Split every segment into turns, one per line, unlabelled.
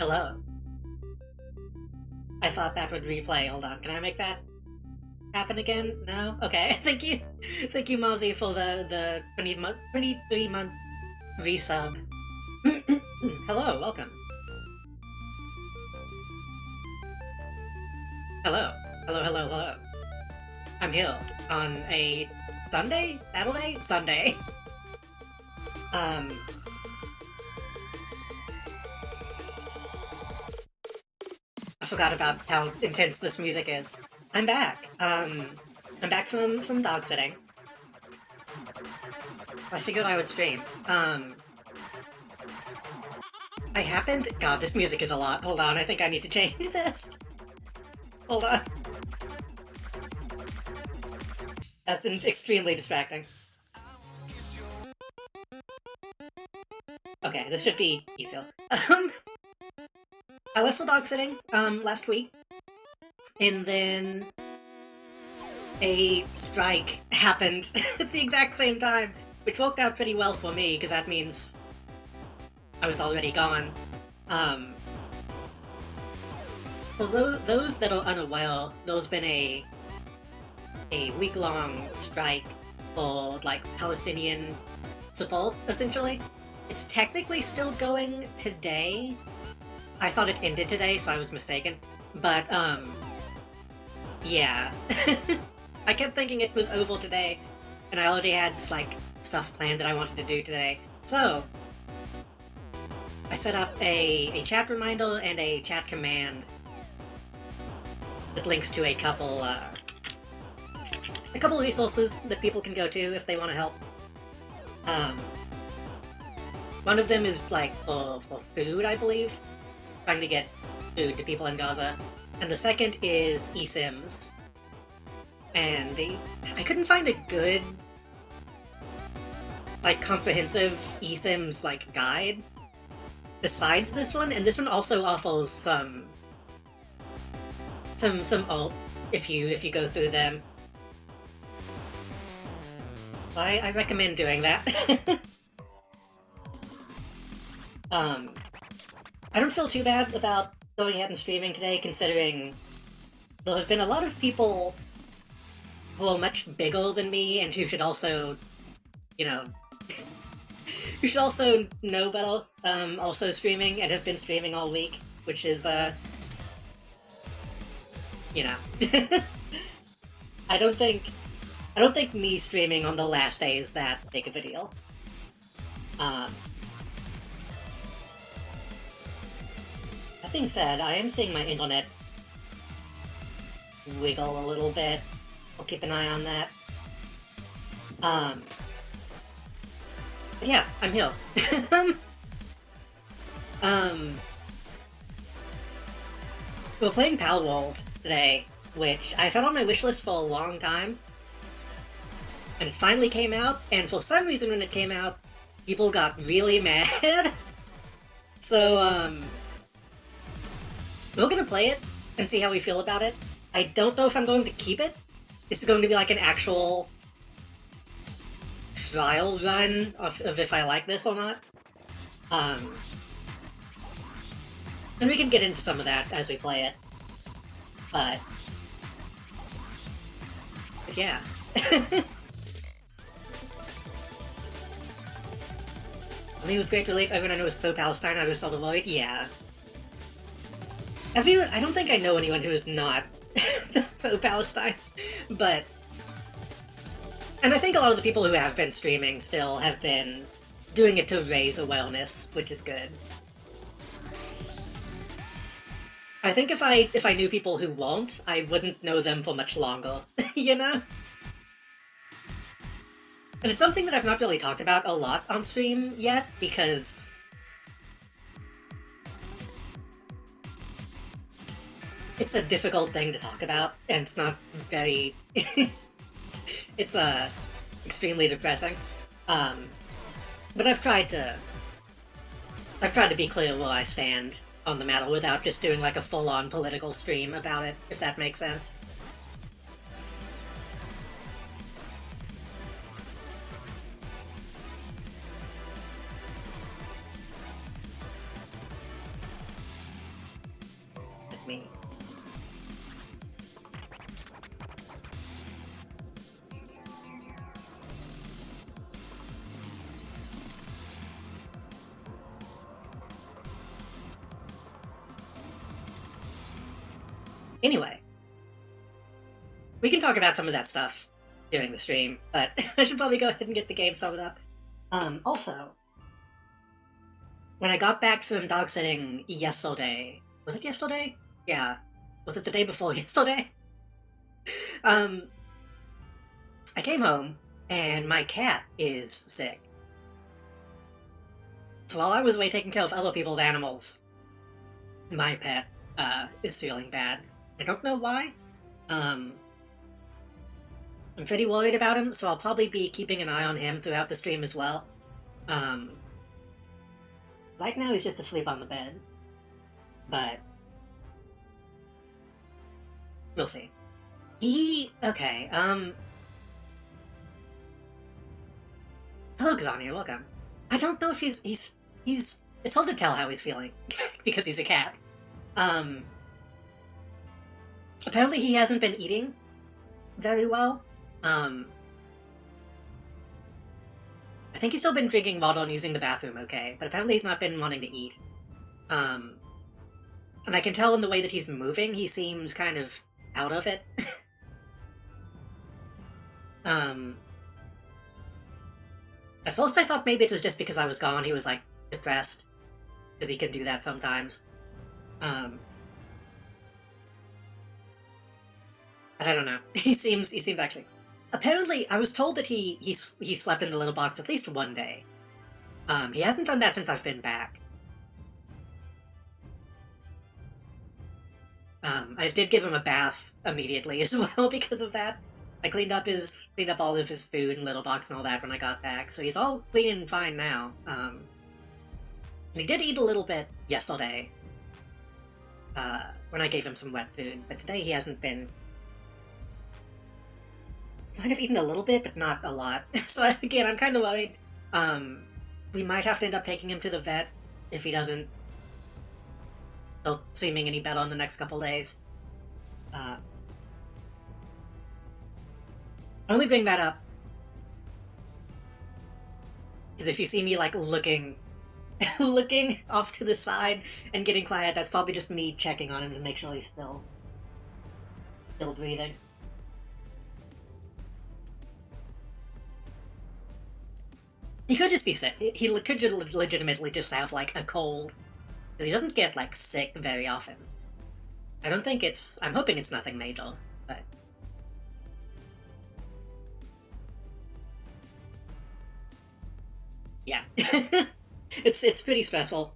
Hello. I thought that would replay. Hold on. Can I make that happen again? No? Okay. Thank you. Thank you, Mozzie, for the 23-month resub. Hello. Welcome. Hello. Hello, hello, hello. I'm here on a Sunday? Saturday? Sunday. I forgot about how intense this music is. I'm back. I'm back from dog sitting. I figured I would stream. I happened... God, this music is a lot. Hold on, I think I need to change this. Hold on. That's extremely distracting. Okay, this should be easier. I left for dog sitting, last week. And then a strike happened at the exact same time, which worked out pretty well for me, because that means I was already gone. For those that are unaware, there's been a week-long strike for, like, Palestinian support, essentially. It's technically still going today. I thought it ended today, so I was mistaken. But, yeah. I kept thinking it was over today, and I already had, like, stuff planned that I wanted to do today. So, I set up a chat reminder and a chat command that links to a couple resources that people can go to if they want to help. One of them is, like, for food, I believe. Trying to get food to people in Gaza. And the second is eSIMs. And I couldn't find a good, like, comprehensive eSIMs, like, guide besides this one, and this one also offers some alt if you go through them. I recommend doing that. I don't feel too bad about going ahead and streaming today, considering there have been a lot of people who are much bigger than me and who should also, you know, who should also know better, also streaming and have been streaming all week, which is, you know. I don't think me streaming on the last day is that big of a deal. That being said, I am seeing my internet wiggle a little bit. I'll keep an eye on that. But yeah, I'm here. We're playing Palworld today, which I've had on my wishlist for a long time. And it finally came out, and for some reason when it came out, people got really mad. So, we're gonna play it and see how we feel about it. I don't know if I'm going to keep it. This is going to be like an actual trial run of if I like this or not. And we can get into some of that as we play it. But yeah. I mean, with great relief, everyone I know is pro-Palestine, I was sort of like, yeah. I don't think I know anyone who is not pro-Palestine, but... And I think a lot of the people who have been streaming still have been doing it to raise awareness, which is good. I think if I knew people who won't, I wouldn't know them for much longer, you know? And it's something that I've not really talked about a lot on stream yet, because... it's a difficult thing to talk about, and it's not very... it's, extremely depressing. But I've tried to be clear where I stand on the matter without just doing, like, a full-on political stream about it, if that makes sense. me. Anyway, we can talk about some of that stuff during the stream, but I should probably go ahead and get the game started up. Also, when I got back from dog sitting yesterday, was it yesterday? Yeah. Was it the day before yesterday? I came home, and my cat is sick. So while I was away taking care of other people's animals, my pet, is feeling bad. I don't know why. I'm pretty worried about him, so I'll probably be keeping an eye on him throughout the stream as well. Right now he's just asleep on the bed. But we'll see. Okay, hello, Xania, welcome. I don't know if he's, it's hard to tell how he's feeling, because he's a cat. Apparently he hasn't been eating very well. I think he's still been drinking water and using the bathroom okay, but apparently he's not been wanting to eat. And I can tell in the way that he's moving, he seems kind of out of it. At first I thought maybe it was just because I was gone, he was, like, depressed. Because he can do that sometimes. But I don't know. He seems actually... Apparently, I was told that he slept in the little box at least one day. He hasn't done that since I've been back. I did give him a bath immediately as well because of that. I cleaned up all of his food and little box and all that when I got back, so he's all clean and fine now. He did eat a little bit yesterday, when I gave him some wet food, but today he hasn't been... Kind of eaten a little bit, but not a lot. So again, I'm kind of worried. We might have to end up taking him to the vet if he doesn't feel seeming any better in the next couple days. I only bring that up because if you see me, like, looking off to the side and getting quiet, that's probably just me checking on him to make sure he's still breathing. He could just be sick. He could legitimately just have, like, a cold. Because he doesn't get, like, sick very often. I don't think it's... I'm hoping it's nothing major, but... Yeah. It's pretty stressful.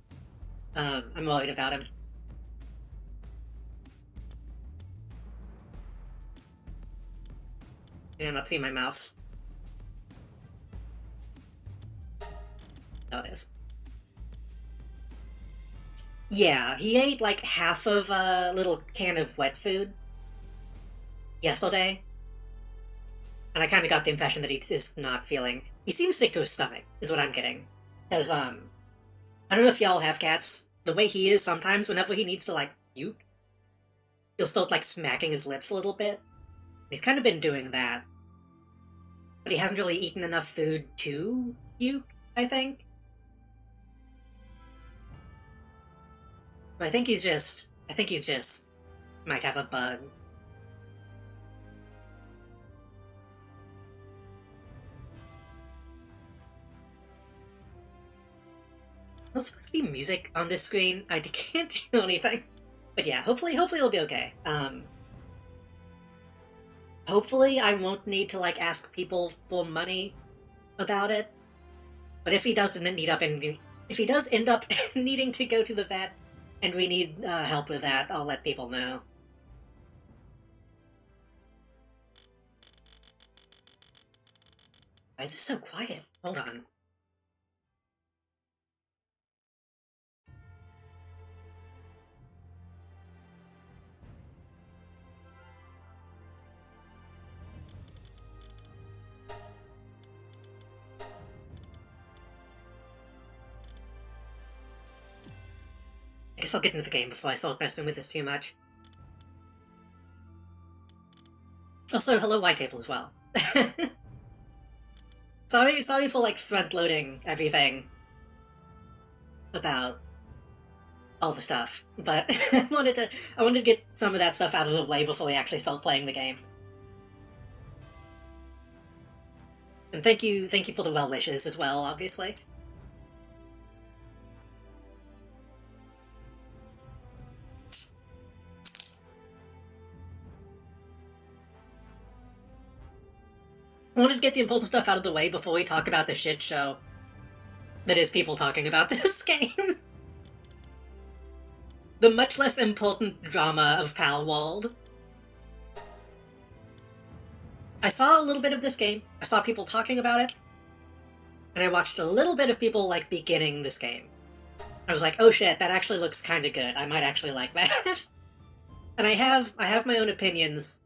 I'm worried about him. I'm not seeing my mouse. Oh, it is. Yeah, he ate like half of a little can of wet food yesterday. And I kind of got the impression that he's just not feeling... He seems sick to his stomach, is what I'm getting. Because, I don't know if y'all have cats. The way he is sometimes, whenever he needs to, like, puke, he'll start, like, smacking his lips a little bit. He's kind of been doing that. But he hasn't really eaten enough food to puke, I think. But I think he's just might have a bug. There's supposed to be music on this screen. I can't do anything. But yeah, hopefully it'll be okay. Hopefully I won't need to, like, ask people for money about it. But if he does end up needing to go to the vet, and we need help with that, I'll let people know. Why is this so quiet? Hold on. I guess I'll get into the game before I start messing with this too much. Also, hello, White Table as well. Sorry for like front loading everything about all the stuff, but I wanted to get some of that stuff out of the way before we actually start playing the game. And thank you for the well wishes as well, obviously. I wanted to get the important stuff out of the way before we talk about the shit show that is people talking about this game. The much less important drama of Palworld. I saw a little bit of this game, I saw people talking about it, and I watched a little bit of people, like, beginning this game. I was like, oh shit, that actually looks kinda good, I might actually like that. And I have my own opinions.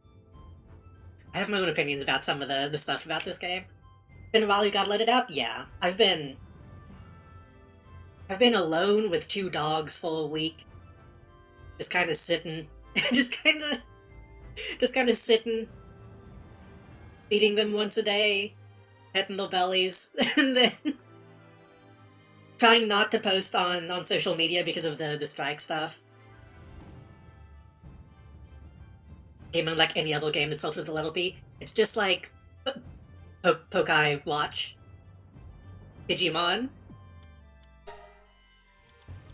I have my own opinions about some of the stuff about this game. Been a while you gotta let it out? Yeah. I've been alone with 2 dogs for a week. Just kinda sitting. just kinda sitting. Feeding them once a day. Petting their bellies. And then trying not to post on social media because of the strike stuff. Game unlike any other game that starts with a little P. It's just like Pokai Watch. Digimon.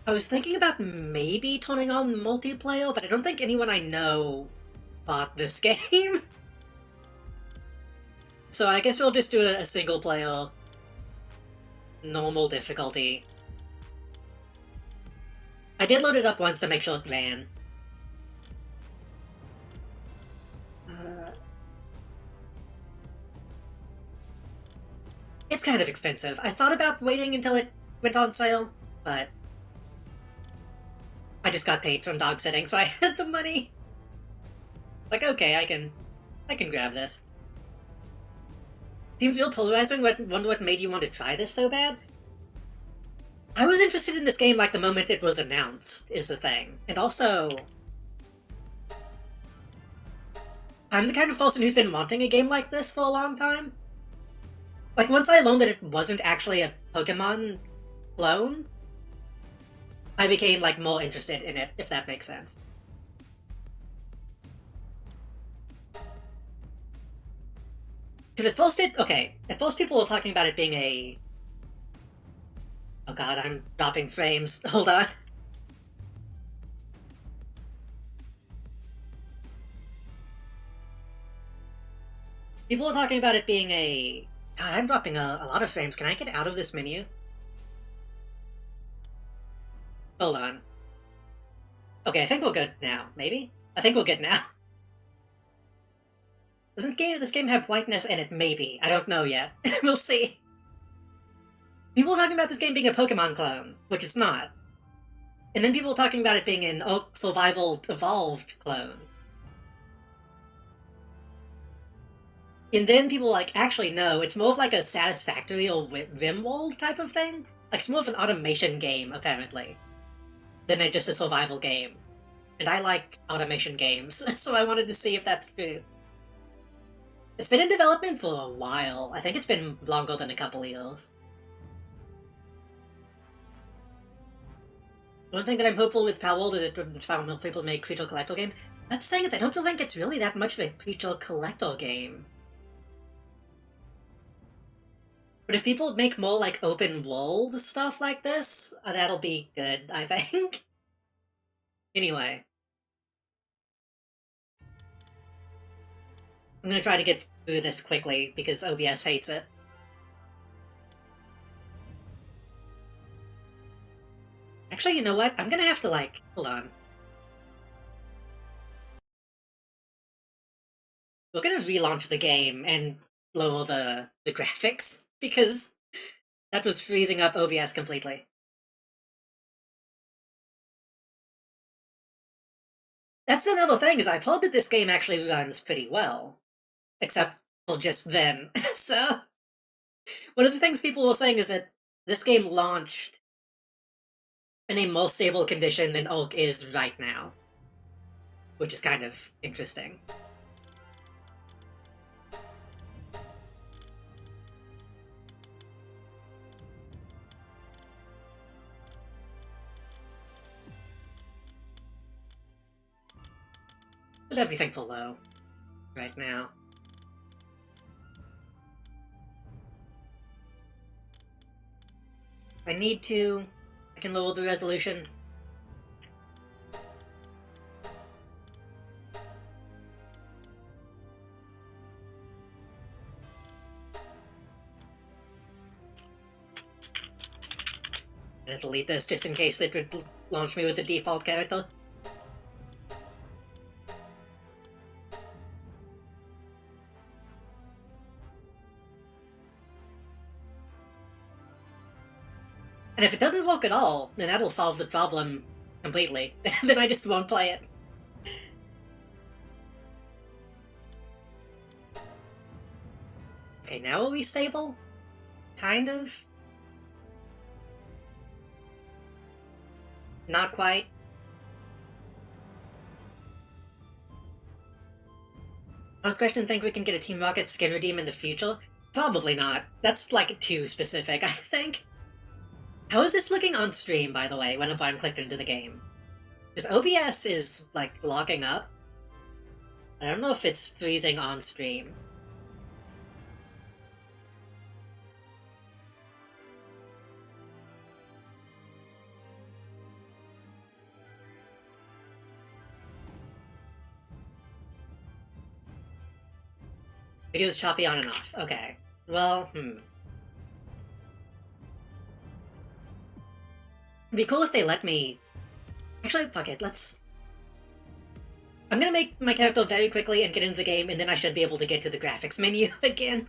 I was thinking about maybe turning on multiplayer, but I don't think anyone I know bought this game. So I guess we'll just do a single player, normal difficulty. I did load it up once to make sure it ran. It's kind of expensive. I thought about waiting until it went on sale, but I just got paid from dog sitting, so I had the money. Like, okay, I can grab this. Seems real polarizing. Wonder what made you want to try this so bad? I was interested in this game like the moment it was announced, is the thing. And also, I'm the kind of person who's been wanting a game like this for a long time. Like, once I learned that it wasn't actually a Pokemon clone, I became, like, more interested in it, if that makes sense. Because at first people were talking about it being a... Oh god, I'm dropping frames. Hold on. People were talking about it being a... God, I'm dropping a lot of frames. Can I get out of this menu? Hold on. Okay, I think we're good now. Maybe? I think we're good now. Doesn't this game have whiteness in it? Maybe. I don't know yet. We'll see. People were talking about this game being a Pokemon clone, which it's not. And then people were talking about it being an Survival Evolved clone. And then people were like, actually no, it's more of like a Satisfactory or Rimworld type of thing. Like, it's more of an automation game, apparently, than just a survival game. And I like automation games, so I wanted to see if that's true. It's been in development for a while. I think it's been longer than a couple years. One thing that I'm hopeful with Palworld is that it's found more people make creature collector games. That's the thing, is I don't think it's really that much of a creature collector game. But if people make more, like, open world stuff like this, that'll be good, I think. Anyway. I'm gonna try to get through this quickly, because OBS hates it. Actually, you know what? I'm gonna have to, like... Hold on. We're gonna relaunch the game and lower the graphics, because that was freezing up OBS completely. That's another thing, is I've heard that this game actually runs pretty well. Except for just then. So, one of the things people were saying is that this game launched in a more stable condition than Ulk is right now. Which is kind of interesting. Put everything for low right now. If I need to, I can lower the resolution. I'm gonna delete this just in case it would launch me with the default character. And if it doesn't work at all, then that'll solve the problem completely. Then I just won't play it. Okay, now are we stable? Kind of? Not quite. I was questioning, think we can get a Team Rocket skin redeem in the future? Probably not. That's, like, too specific, I think. How is this looking on stream, by the way, whenever I'm clicked into the game? Because OBS is, like, locking up. I don't know if it's freezing on stream. Video's choppy on and off. Okay. Well, It'd be cool if they let me... Actually, fuck it, let's... I'm gonna make my character very quickly and get into the game, and then I should be able to get to the graphics menu again.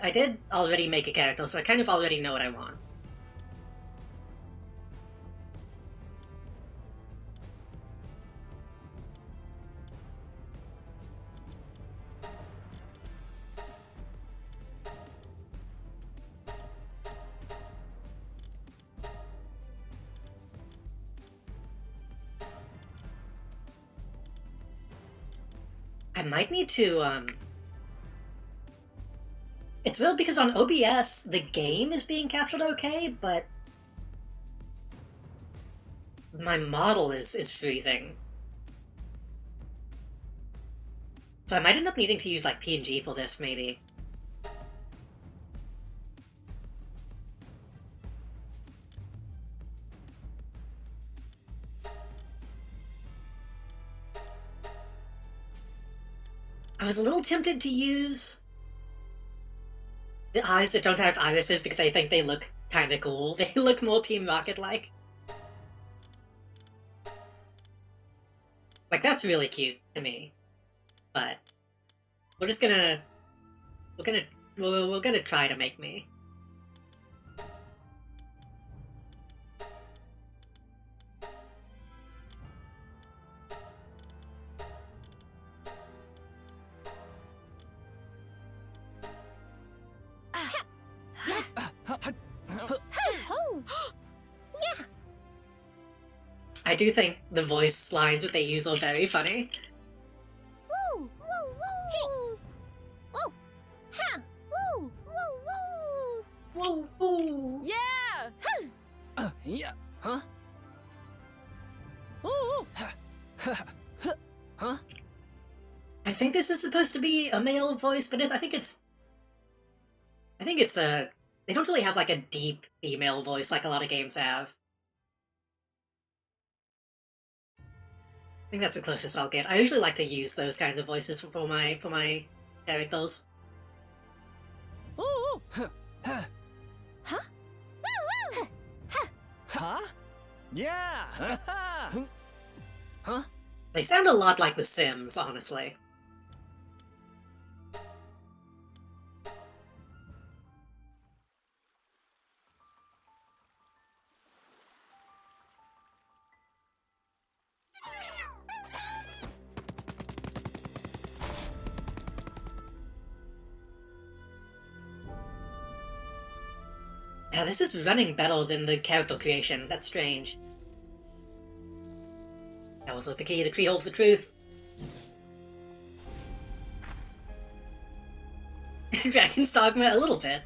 I did already make a character, so I kind of already know what I want. I might need to, It's weird because on OBS, the game is being captured okay, but my model is freezing. So I might end up needing to use, like, PNG for this, maybe. I was a little tempted to use the eyes that don't have irises because I think they look kinda cool. They look more Team Rocket-like. Like, that's really cute to me. But we're just gonna... We're gonna try to make me. I do think the voice lines that they use are very funny.
Woo! Woo! Woo! Woo! Ha! Woo! Woo! Woo!
Woo woo!
Yeah!
Yeah. Huh?
Woo!
Huh?
I think this is supposed to be a male voice, but I think it's a... They don't really have, like, a deep female voice like a lot of games have. I think that's the closest I'll get. I usually like to use those kinds of voices for my characters.
Woo!
Huh?
Huh?
Huh? Yeah. Huh?
They sound a lot like The Sims, honestly. Now, this is running better than the character creation. That's strange. also the key. The tree holds the truth. Dragon's Dogma, a little bit.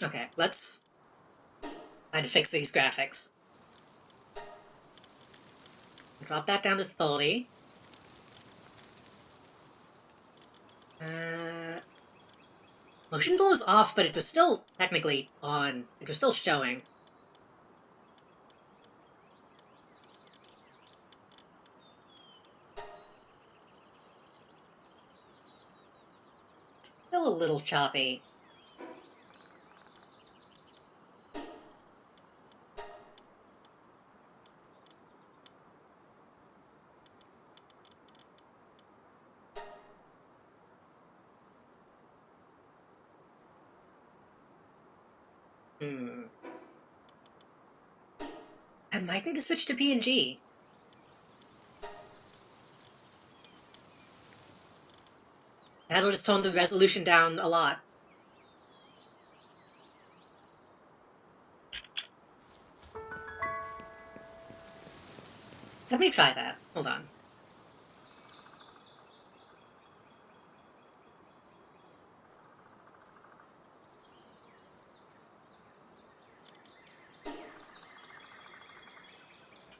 Okay, let's try to fix these graphics. Drop that down to 30. Motion blur is off, but it was still technically on. It was still showing. Still a little choppy. I might need to switch to PNG. That'll just tone the resolution down a lot. Let me try that. Hold on.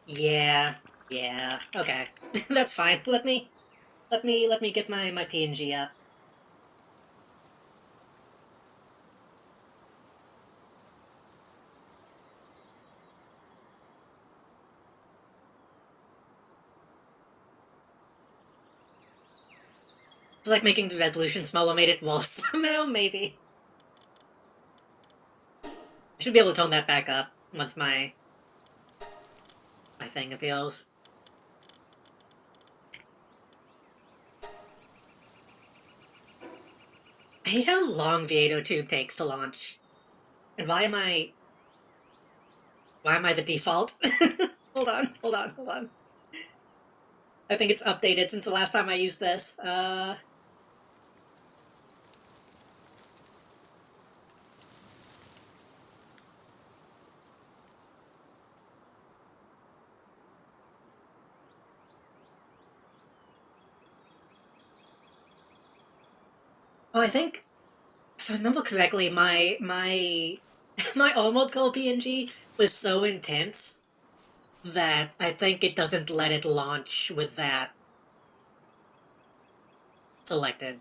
Yeah, okay. That's fine. Let me get my PNG up. It's like making the resolution smaller made it worse somehow, maybe. I should be able to tone that back up once my thing appeals. I hate how long the 802 takes to launch. And why am I the default? Hold on. I think it's updated since the last time I used this. Oh, I think, if I remember correctly, my my Armored Core PNG was so intense that I think it doesn't let it launch with that selected.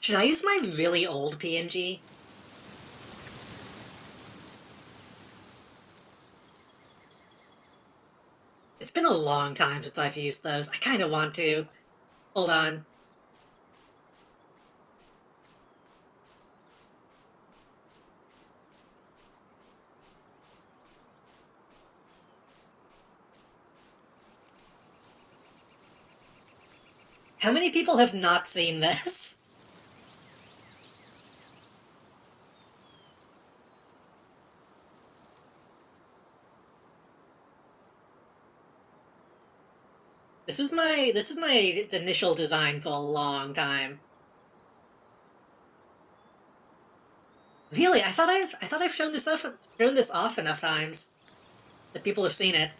Should I use my really old PNG? It's been a long time since I've used those. I kind of want to. Hold on. How many people have not seen this? This is my initial design for a long time. Really, I thought I've shown this off enough times that people have seen it.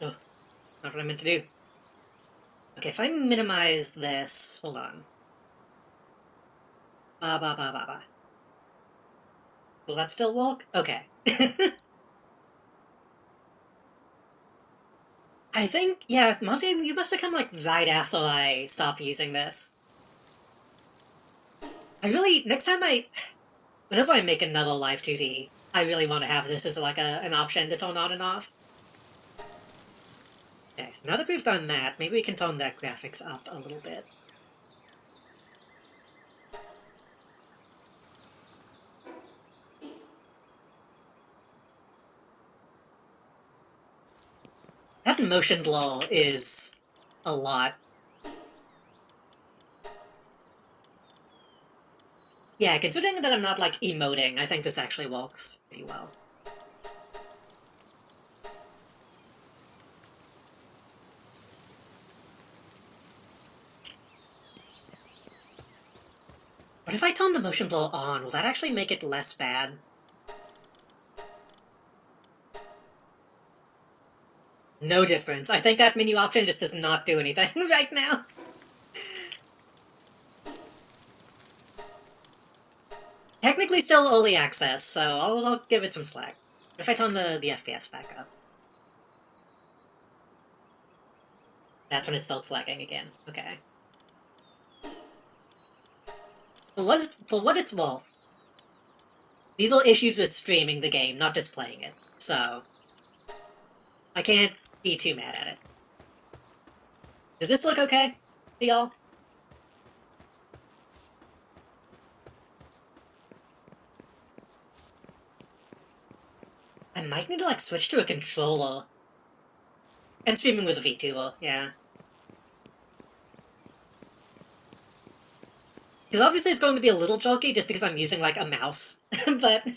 Oh, not what I meant to do. Okay, if I minimize this, hold on. Ba. Will that still work? Okay. I think, yeah, mostly you must have come like right after I stopped using this. Whenever I make another live 2D, I really want to have this as like an option to tone on and off. Okay, so now that we've done that, maybe we can tone that graphics up a little bit. That motion blur is a lot. Yeah, considering that I'm not, like, emoting, I think this actually works pretty well. But if I turn the motion blur on, will that actually make it less bad? No difference. I think that menu option just does not do anything right now. Technically still early access, so I'll give it some slack. If I turn the FPS back up. That's when it starts lagging again. Okay. For what it's worth, these are issues with streaming the game, not just playing it. So, I can't be too mad at it. Does this look okay to y'all? I might need to, like, switch to a controller. And streaming with a VTuber, yeah. Because obviously it's going to be a little jerky just because I'm using, like, a mouse. But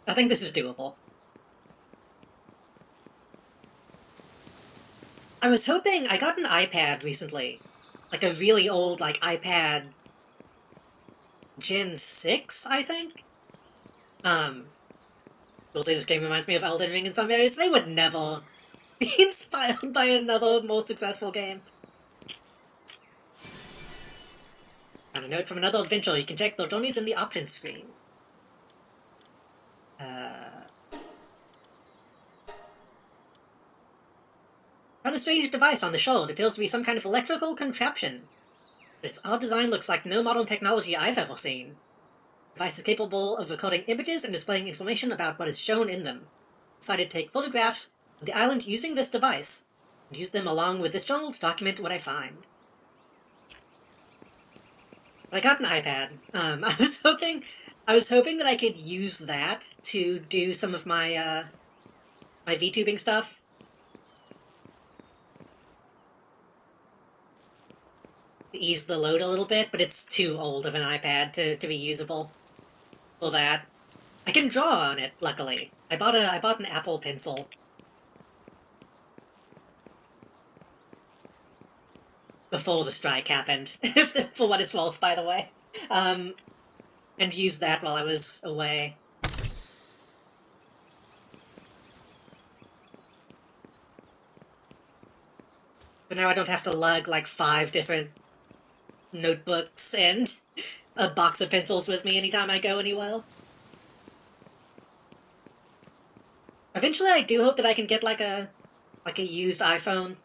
I think this is doable. I was hoping... I got an iPad recently. Like, a really old, like, iPad... Gen 6, I think? Weirdly, this game reminds me of Elden Ring in some areas. They would never be inspired by another more successful game. On a note from another adventure, you can check the journeys in the options screen. Found a strange device on the shore. It appears to be some kind of electrical contraption. But its odd design looks like no modern technology I've ever seen. The device is capable of recording images and displaying information about what is shown in them. I decided to take photographs of the island using this device, and use them along with this journal to document what I find. But I got an iPad. I was hoping that I could use that to do some of my, my VTubing stuff. To ease the load a little bit, but it's too old of an iPad to be usable for that. I can draw on it, luckily. I bought an Apple Pencil. Before the strike happened, for what it's worth, by the way. And used that while I was away. But now I don't have to lug, like, 5 different notebooks and a box of pencils with me anytime I go anywhere. Eventually I do hope that I can get, like a used iPhone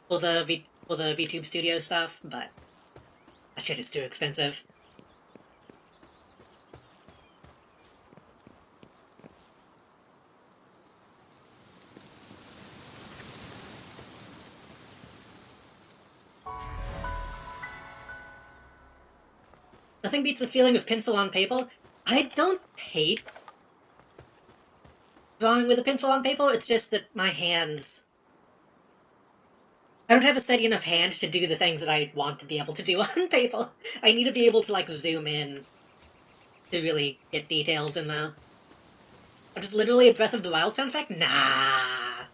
for the VTube Studio stuff, but that shit is too expensive. Nothing beats the feeling of pencil on paper. I don't hate drawing with a pencil on paper, it's just that my hands... I don't have a steady enough hand to do the things that I want to be able to do on paper. I need to be able to, like, zoom in to really get details in there. I'm just literally a Breath of the Wild sound effect? Nah.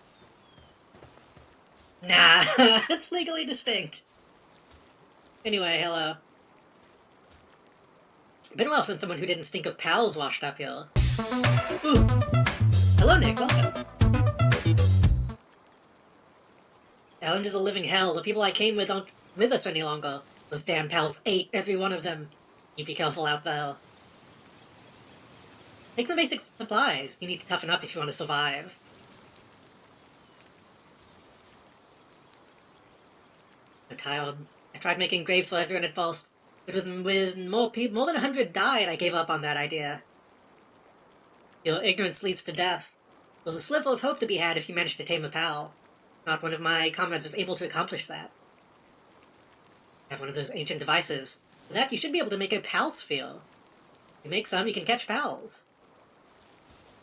Nah, it's legally distinct. Anyway, hello. Been a while since someone who didn't stink of pals washed up here. Ooh. Hello, Nick, welcome. Island is a living hell. The people I came with aren't with us any longer. Those damn pals ate every one of them. You be careful out there. Take some basic supplies. You need to toughen up if you want to survive. I'm tired. I tried making graves for everyone at first, but with more than 100 died, I gave up on that idea. Your ignorance leads to death. There's a sliver of hope to be had if you manage to tame a pal. Not one of my comrades was able to accomplish that. I have one of those ancient devices. With that, you should be able to make a pal sphere. If you make some, you can catch pals.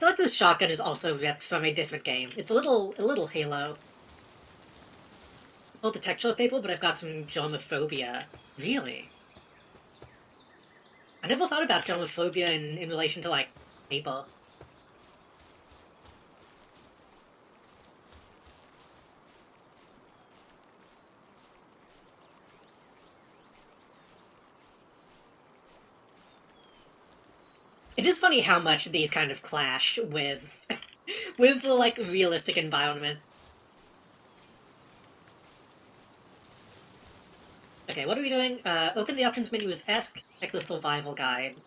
feel like this shotgun is also ripped from a different game. It's a little Halo. Oh, the texture Fable, but I've got some germophobia. Really? I never thought about germophobia in relation to, like, Fable. It is funny how much these kind of clash with with the, like, realistic environment. Okay, what are we doing? Open the options menu with ESC, check the survival guide.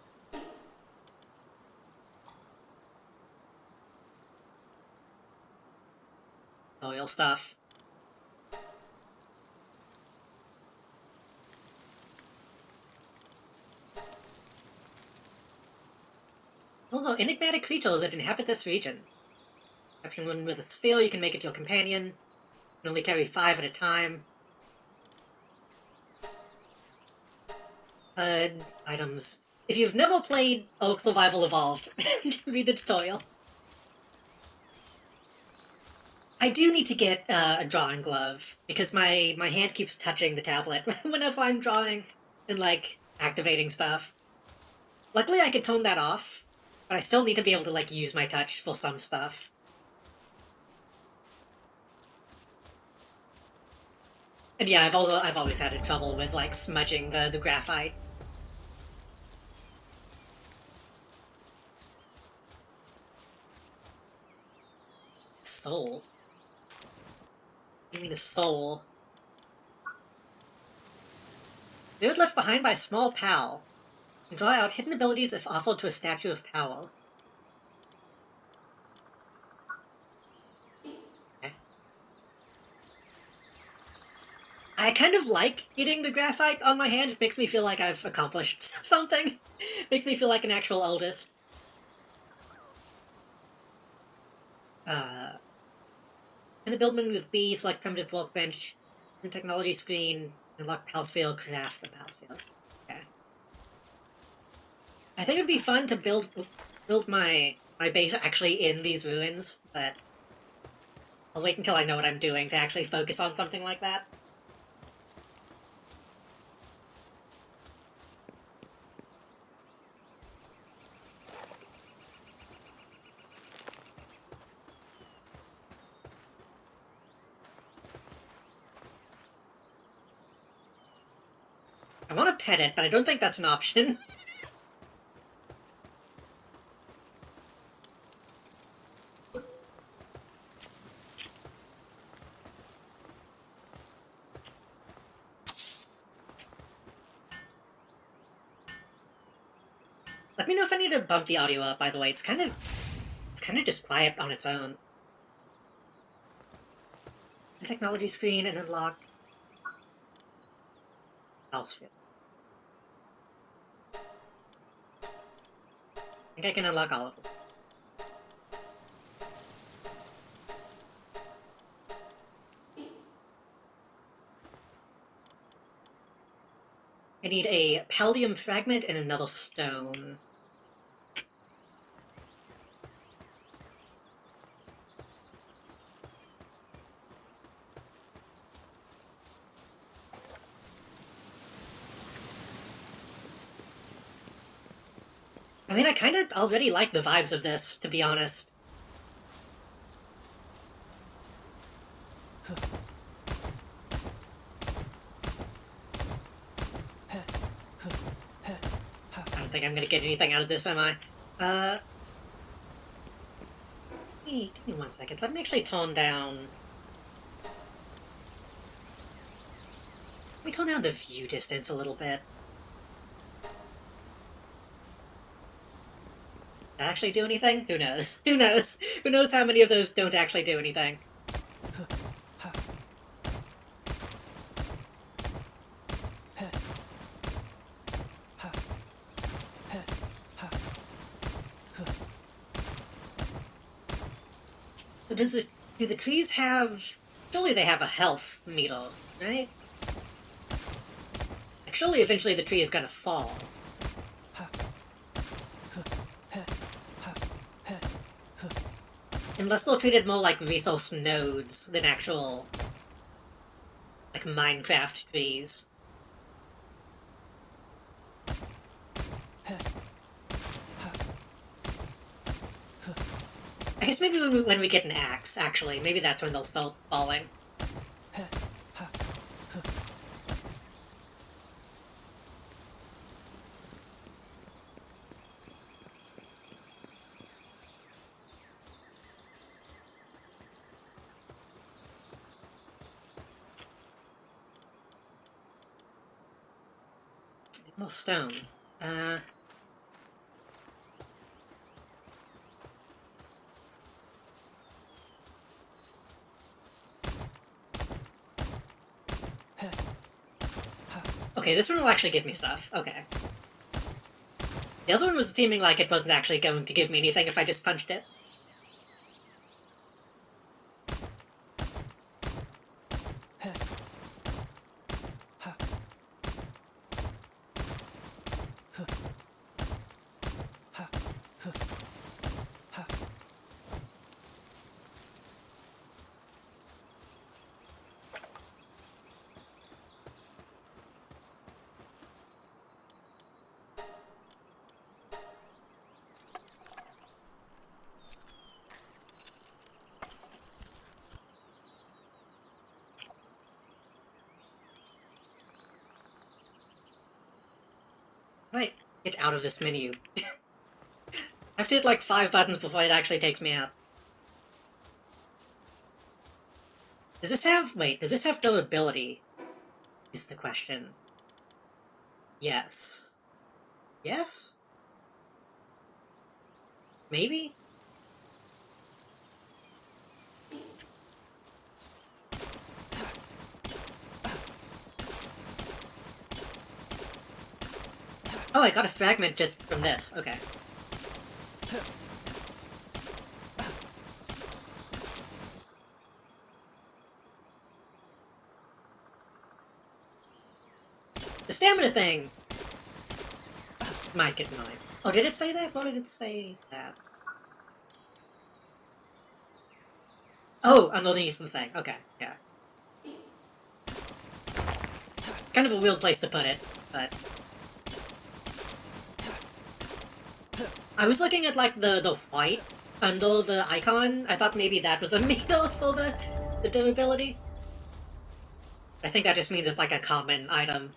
Oil stuff. Also, enigmatic creatures that inhabit this region. Capture one with a sphere, you can make it your companion. You can only carry 5 at a time. Items. If you've never played Oak Survival Evolved, read the tutorial. I do need to get a drawing glove, because my hand keeps touching the tablet whenever I'm drawing and, like, activating stuff. Luckily I could tone that off, but I still need to be able to, like, use my touch for some stuff. And yeah, I've always had trouble with, like, smudging the graphite. Soul? You mean a soul? Spirit left behind by a small pal. Can draw out hidden abilities if offered to a statue of power. Okay. I kind of like getting the graphite on my hand. It makes me feel like I've accomplished something. Makes me feel like an actual eldest. In the build menu with B, select primitive workbench. In the technology screen, unlock Palworld, craft the Palworld. Okay. I think it'd be fun to build my base actually in these ruins, but I'll wait until I know what I'm doing to actually focus on something like that. I want to pet it, but I don't think that's an option. Let me know if I need to bump the audio up, by the way. It's kind of just quiet on its own. The technology screen and unlock Palworld. I think I can unlock all of them. I need a paldium fragment and another stone. I mean, I kind of already like the vibes of this, to be honest. I don't think I'm gonna get anything out of this, am I? Give me 1 second. Let me actually tone down... Let me tone down the view distance a little bit. That actually do anything? Who knows? Who knows? Who knows how many of those don't actually do anything? Do the trees have... Surely they have a health meter, right? Like, surely eventually the tree is gonna fall. Unless they're treated more like resource nodes than actual, like, Minecraft trees. I guess maybe when we get an axe, actually. Maybe that's when they'll start falling. More stone. Okay, this one will actually give me stuff. Okay. The other one was seeming like it wasn't actually going to give me anything if I just punched it. Right, get out of this menu. I have to hit like 5 buttons before it actually takes me out. Does this have... wait, does this have durability? Is the question. Yes. Yes? Maybe? Oh, I got a fragment just from this. Okay. The stamina thing might get annoying. Oh, did it say that? Why did it say that? Oh, underneath the thing. Okay, yeah. It's kind of a weird place to put it, but... I was looking at, like, the white under the icon. I thought maybe that was a meter for the durability. I think that just means it's, like, a common item.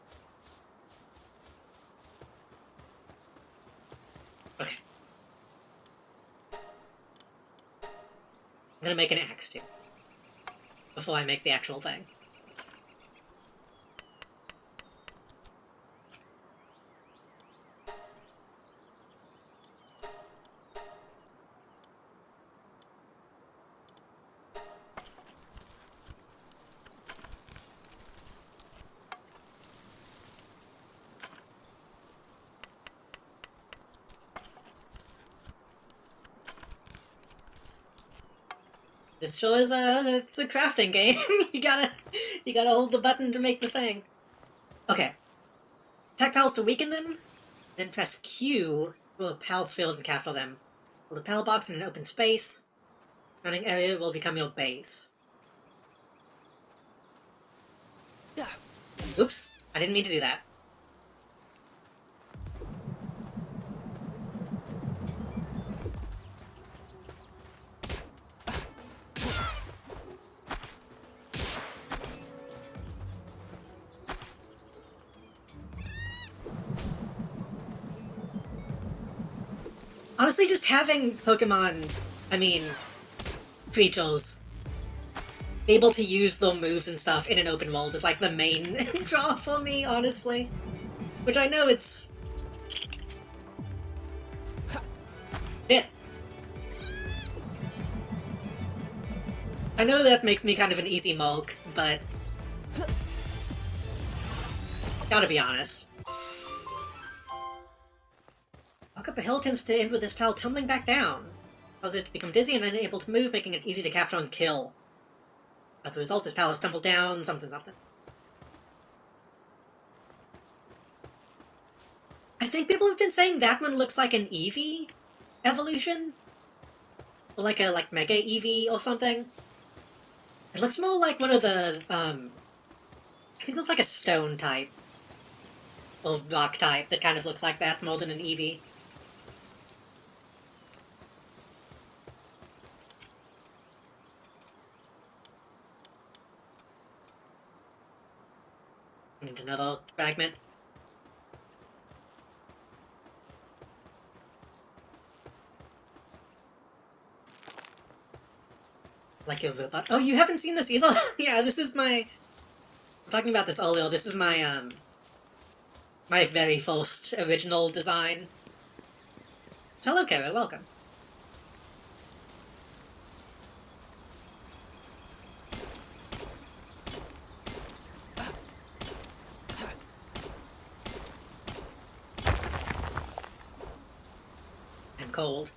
Okay. I'm gonna make an axe, too. Before I make the actual thing. This sure is it's a crafting game. you gotta hold the button to make the thing. Okay. Attack pals to weaken them, then press Q to a pal's field and capture them. Hold a pal box in an open space. Running area will become your base.
Yeah.
Oops, I didn't mean to do that. Honestly, just having Pokemon, creatures, able to use their moves and stuff in an open world is like the main draw for me, honestly. Which I know it's... bit. I know that makes me kind of an easy mulk, but... gotta be honest. Walk up a hill tends to end with this pal tumbling back down. Cause it become dizzy and unable to move, making it easy to capture and kill. As a result, this pal has tumbled down, something. I think people have been saying that one looks like an Eevee evolution. Or like a Mega Eevee or something. It looks more like one of the, I think it's like a stone type. Or rock type that kind of looks like that more than an Eevee. And another fragment. Like a robot. Oh, you haven't seen this either? Yeah, this is my... I'm talking about this earlier. This is my, my very first original design. So hello, Kara. Welcome. I'm cold.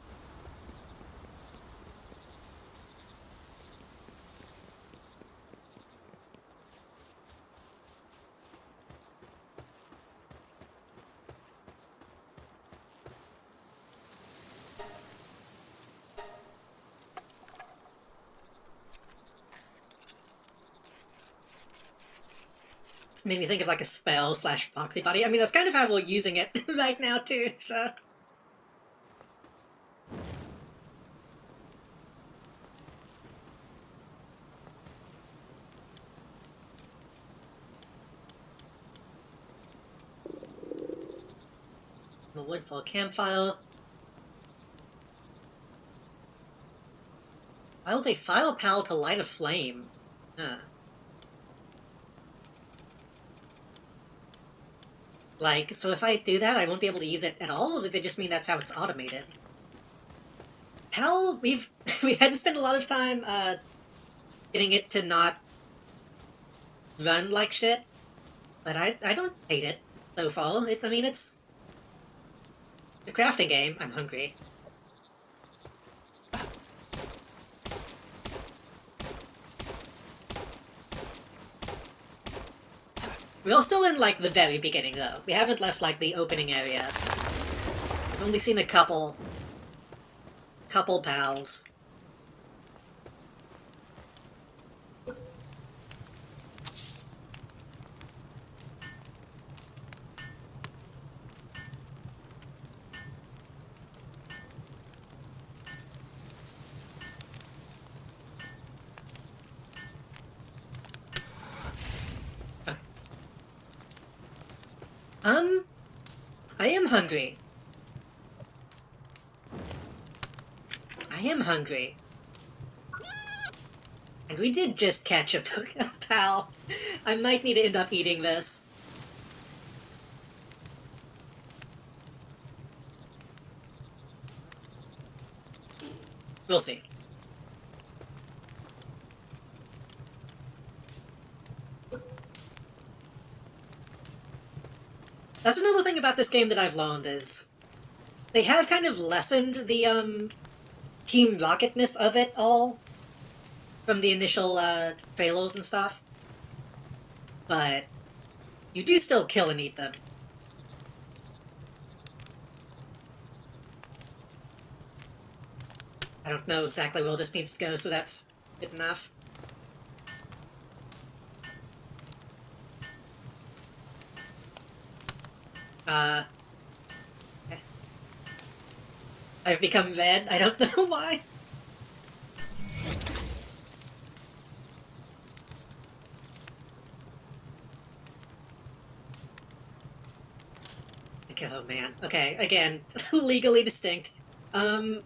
Made me think of like a spell / proxy body. I mean, that's kind of how we're using it right now too, so... The wood for a campfire. I will say fire pal to light a flame. Huh. Like, so if I do that, I won't be able to use it at all, or did they just mean that's how it's automated? Pal, we had to spend a lot of time, getting it to not run like shit, but I don't hate it so far. I mean, it's a crafting game. I'm hungry. We're all still in, like, the very beginning, though. We haven't left, like, the opening area. We've only seen a couple pals. I am hungry. I am hungry. And we did just catch a pal. I might need to end up eating this. We'll see. That's another thing about this game that I've learned is they have kind of lessened the, Team Rocket-ness of it all from the initial, trailers and stuff. But you do still kill and eat them. I don't know exactly where this needs to go, so that's good enough. I've become red. I don't know why. Okay, oh man. Okay, again, legally distinct. New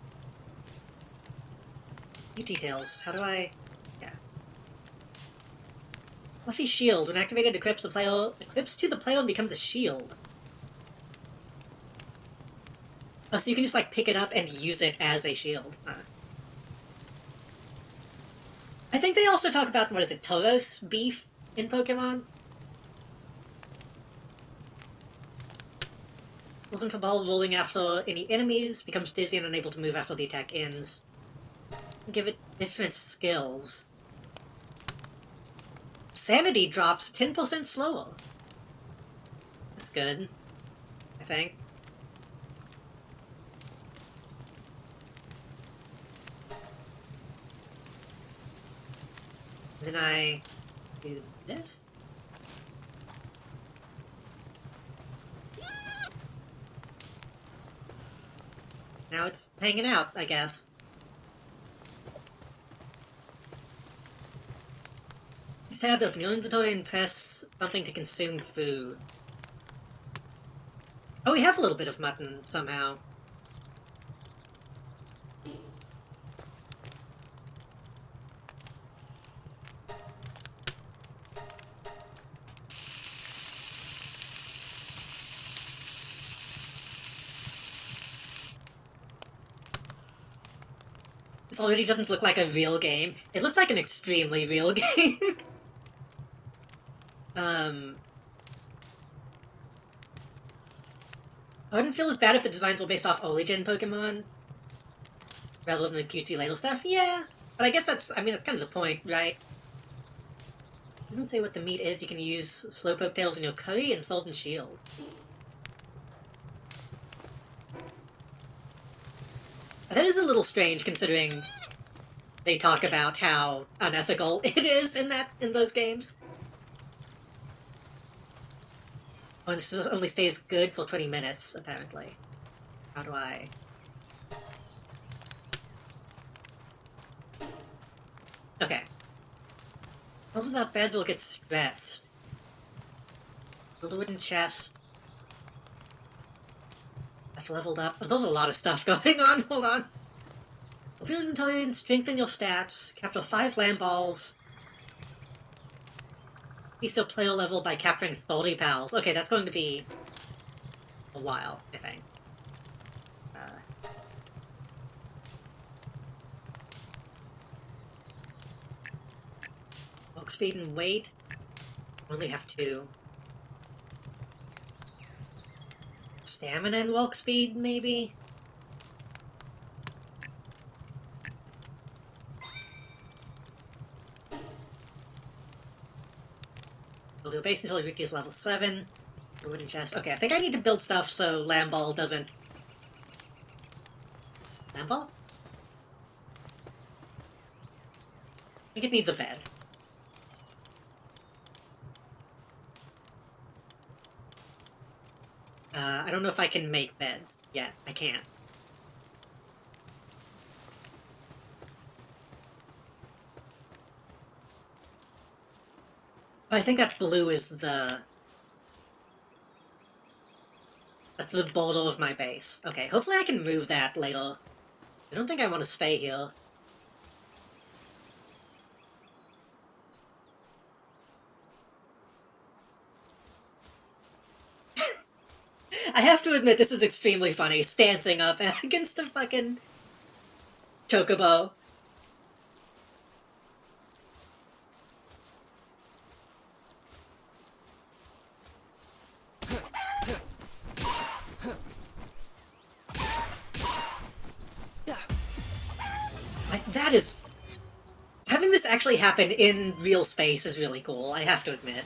details. How do I... Yeah. Fluffy shield. When activated, equips to the player and becomes a shield. Oh, so you can just, like, pick it up and use it as a shield. I think they also talk about, what is it, Tauros beef in Pokemon? Wasn't for ball rolling after any enemies, becomes dizzy and unable to move after the attack ends. Give it different skills. Sanity drops 10% slower. That's good, I think. Then I do this. Now it's hanging out, I guess. Just tab open your inventory and press something to consume food. Oh, we have a little bit of mutton, somehow. This already doesn't look like a real game. It looks like an extremely real game. I wouldn't feel as bad if the designs were based off Origin Pokemon, rather than the cutesy ladle stuff. Yeah, but I guess that's kind of the point, right? I don't say what the meat is. You can use Slowpoke tails in your curry and Salt and Shield. That is a little strange, considering they talk about how unethical it is in those games. Oh, this only stays good for 20 minutes, apparently. How do I... Okay. Those without beds will get stressed. Build a wooden chest. I've leveled up. Oh, there's a lot of stuff going on. Hold on. Open your inventory and strengthen your stats. Capture 5 land balls. Increase your player level by capturing 30 pals. Okay, that's going to be a while, I think. Walk speed and weight. Only have 2. Stamina and walk speed, maybe? We'll do a base until it reaches level 7. A wooden chest. Okay, I think I need to build stuff so Lamball doesn't... Lamball? I think it needs a bed. I don't know if I can make beds yet. I can't. I think that blue is the... That's the border of my base. Okay, hopefully I can move that later. I don't think I want to stay here. I have to admit, this is extremely funny, stancing up against a fucking chocobo. That is... Having this actually happen in real space is really cool, I have to admit.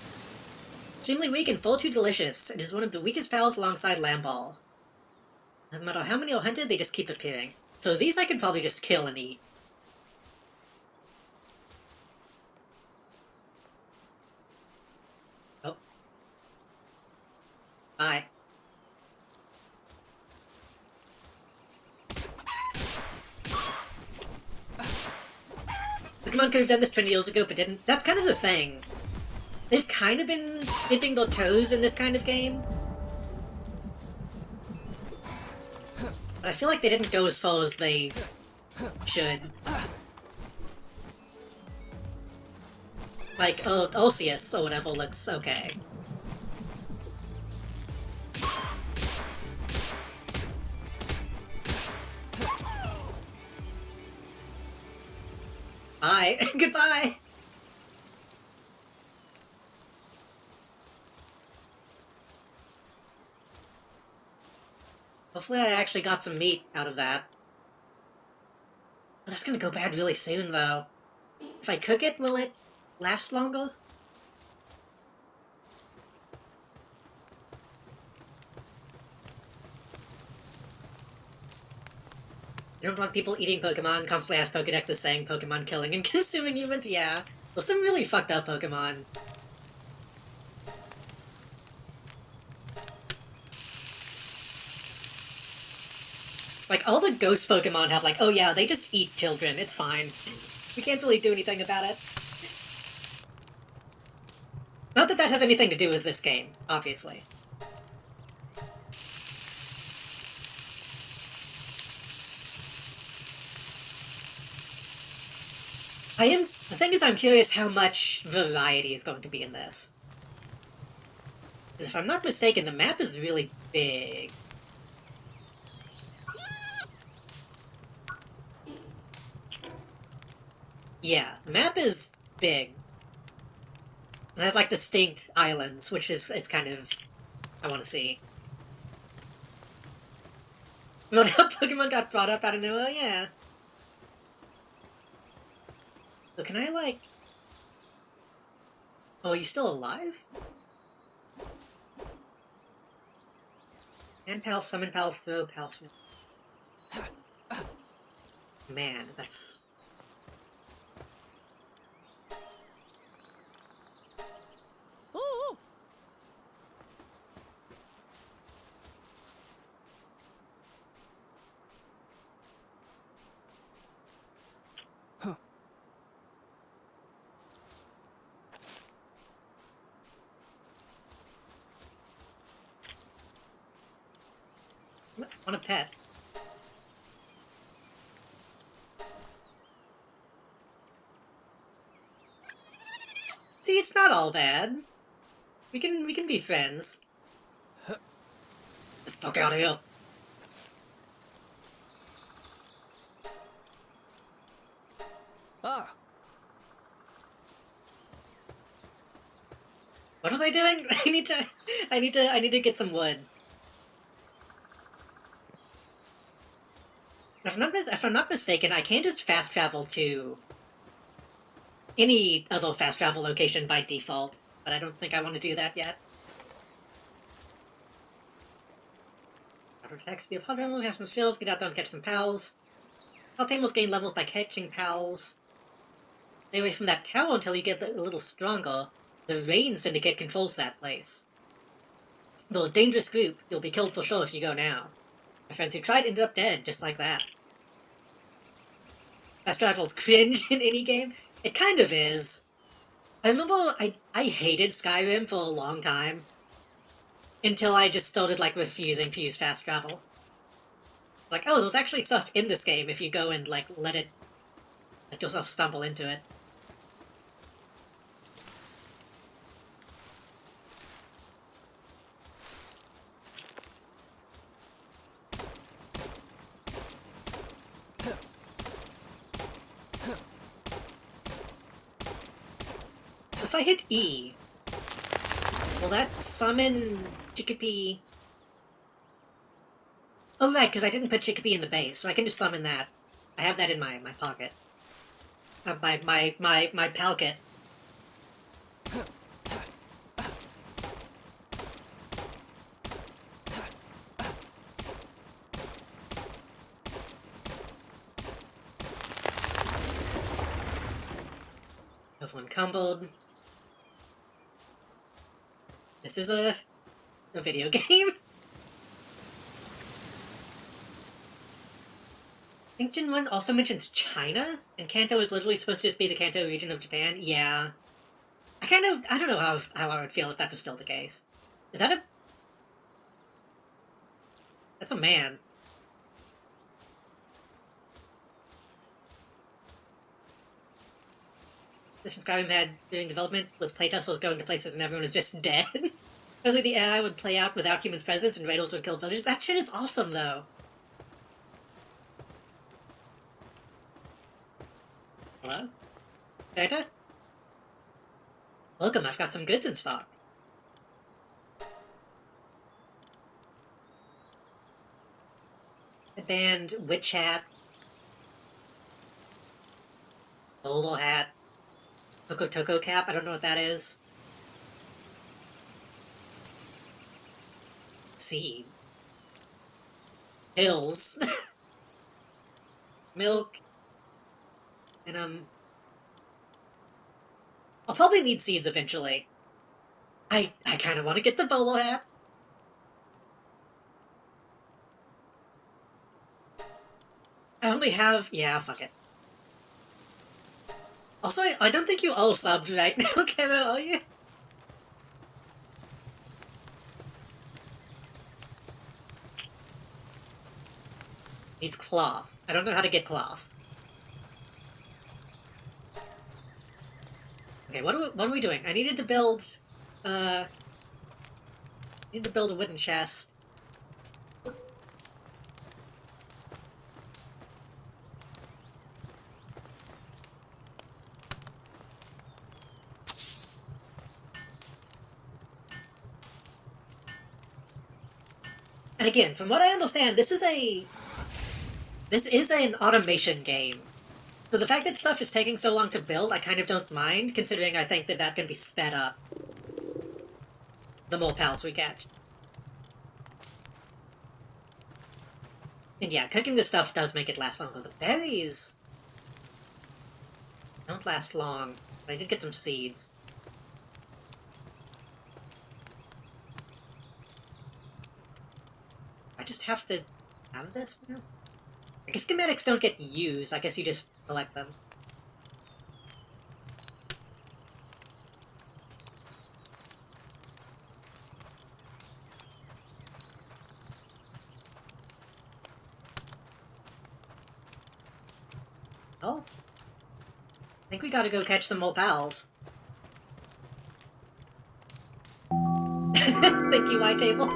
Extremely weak and full too delicious. It is one of the weakest pals alongside Lamball. No matter how many are hunted, they just keep appearing. So these I could probably just kill and eat. Oh. Bye. Pokemon could have done this 20 years ago, but didn't. That's kind of the thing. They've kind of been dipping their toes in this kind of game. But I feel like they didn't go as far as they should. Like, Arceus or whatever looks okay. Bye. Goodbye. Hopefully I actually got some meat out of that. That's gonna go bad really soon, though. If I cook it, will it last longer? You don't want people eating Pokemon, constantly ask Pokedexes saying Pokemon killing and consuming humans? Yeah. Well, some really fucked up Pokemon. Like, all the ghost Pokemon have, like, oh yeah, they just eat children, it's fine. We can't really do anything about it. Not that that has anything to do with this game, obviously. The thing is, I'm curious how much variety is going to be in this. Because if I'm not mistaken, the map is really big. Yeah, the map is big. And has, like, distinct islands, which is kind of... I want to see. But how Pokemon got brought up out of nowhere? Yeah. So can I, like... Oh, are you still alive? And pal, summon pal, throw pal, summon. Man, that's...
Ooh.
I want a pet. See, it's not all bad. We can be friends. Get the fuck out of here.
Ah.
What was I doing? I need to get some wood. If I'm not mistaken, I can just fast travel to any other fast travel location by default, but I don't think I want to do that yet. Auto attacks, be a Palworld, have some skills, get out there and catch some pals. Paltamos gain levels by catching pals. Stay away from that tower until you get a little stronger. The Rain Syndicate controls that place. Though a dangerous group, you'll be killed for sure if you go now. My friends who tried ended up dead, just like that. Fast travel's cringe in any game? It kind of is. I remember I hated Skyrim for a long time. Until I just started, like, refusing to use fast travel. Like, oh, there's actually stuff in this game if you go and, like, let yourself stumble into it. If I hit E, will that summon Chickapee? Oh right, because I didn't put Chickapee in the base, so I can just summon that. I have that in my pocket. My pal kit. Everyone cumbled. This is a video game. I think Gen 1 also mentions China, and Kanto is literally supposed to just be the Kanto region of Japan. Yeah. I don't know how I would feel if that was still the case. Is that that's a man. Since Skyrim had during development with playtests going to places and everyone was just dead. Only the AI would play out without humans' presence and raiders would kill villagers. That shit is awesome, though. Hello? Data? Welcome, I've got some goods in stock. A band, witch hat, bolo hat, Toko cap, I don't know what that is. Seed. Pills. Milk. And, I'll probably need seeds eventually. I kind of want to get the bolo hat. I only have... Yeah, fuck it. Also, I don't think you all subbed right now, Kevin, are you? Needs cloth. I don't know how to get cloth. Okay, what are we doing? I needed to build... need to build a wooden chest. And again, from what I understand, this is an automation game. So the fact that stuff is taking so long to build, I kind of don't mind, considering I think that can be sped up. The more pals we catch. And yeah, cooking this stuff does make it last longer. The berries don't last long, but I did get some seeds. I just have to have this now? I guess schematics don't get used, I guess you just collect them. Oh. I think we gotta go catch some more pals. Thank you, White Table.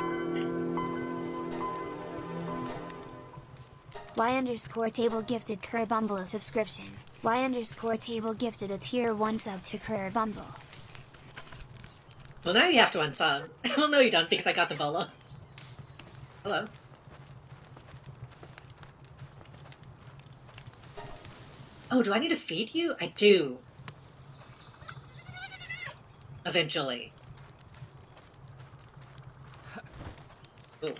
Y_table gifted Curabumble a subscription. Y_table gifted a tier 1 sub to Curabumble.
Well, now you have to unsub. Well, no you don't, because I got the bolo. Hello. Oh, do I need to feed you? I do. Eventually. Ooh.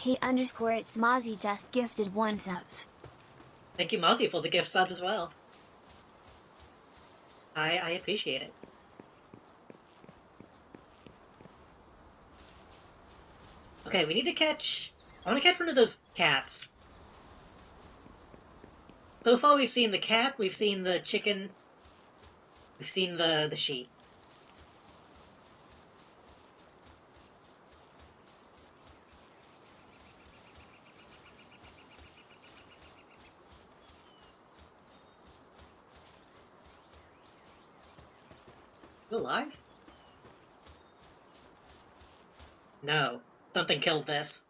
Hey_it's Mozzie just gifted 1 subs.
Thank you, Mozzie, for the gift sub as well. I appreciate it. Okay, we need to catch... I want to catch one of those cats. So far we've seen the cat, we've seen the chicken, we've seen the sheep. You alive? No. Something killed this.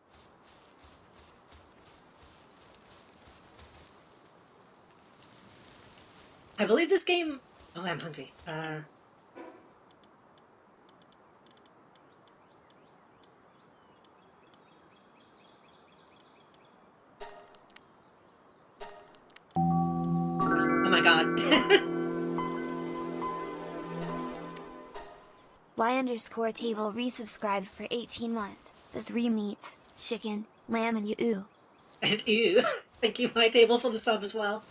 I believe this game... Oh, I'm hungry. Oh my god.
Y_table resubscribed for 18 months. The 3 meats, chicken, lamb and you.
And ew. Thank you, my table, for the sub as well.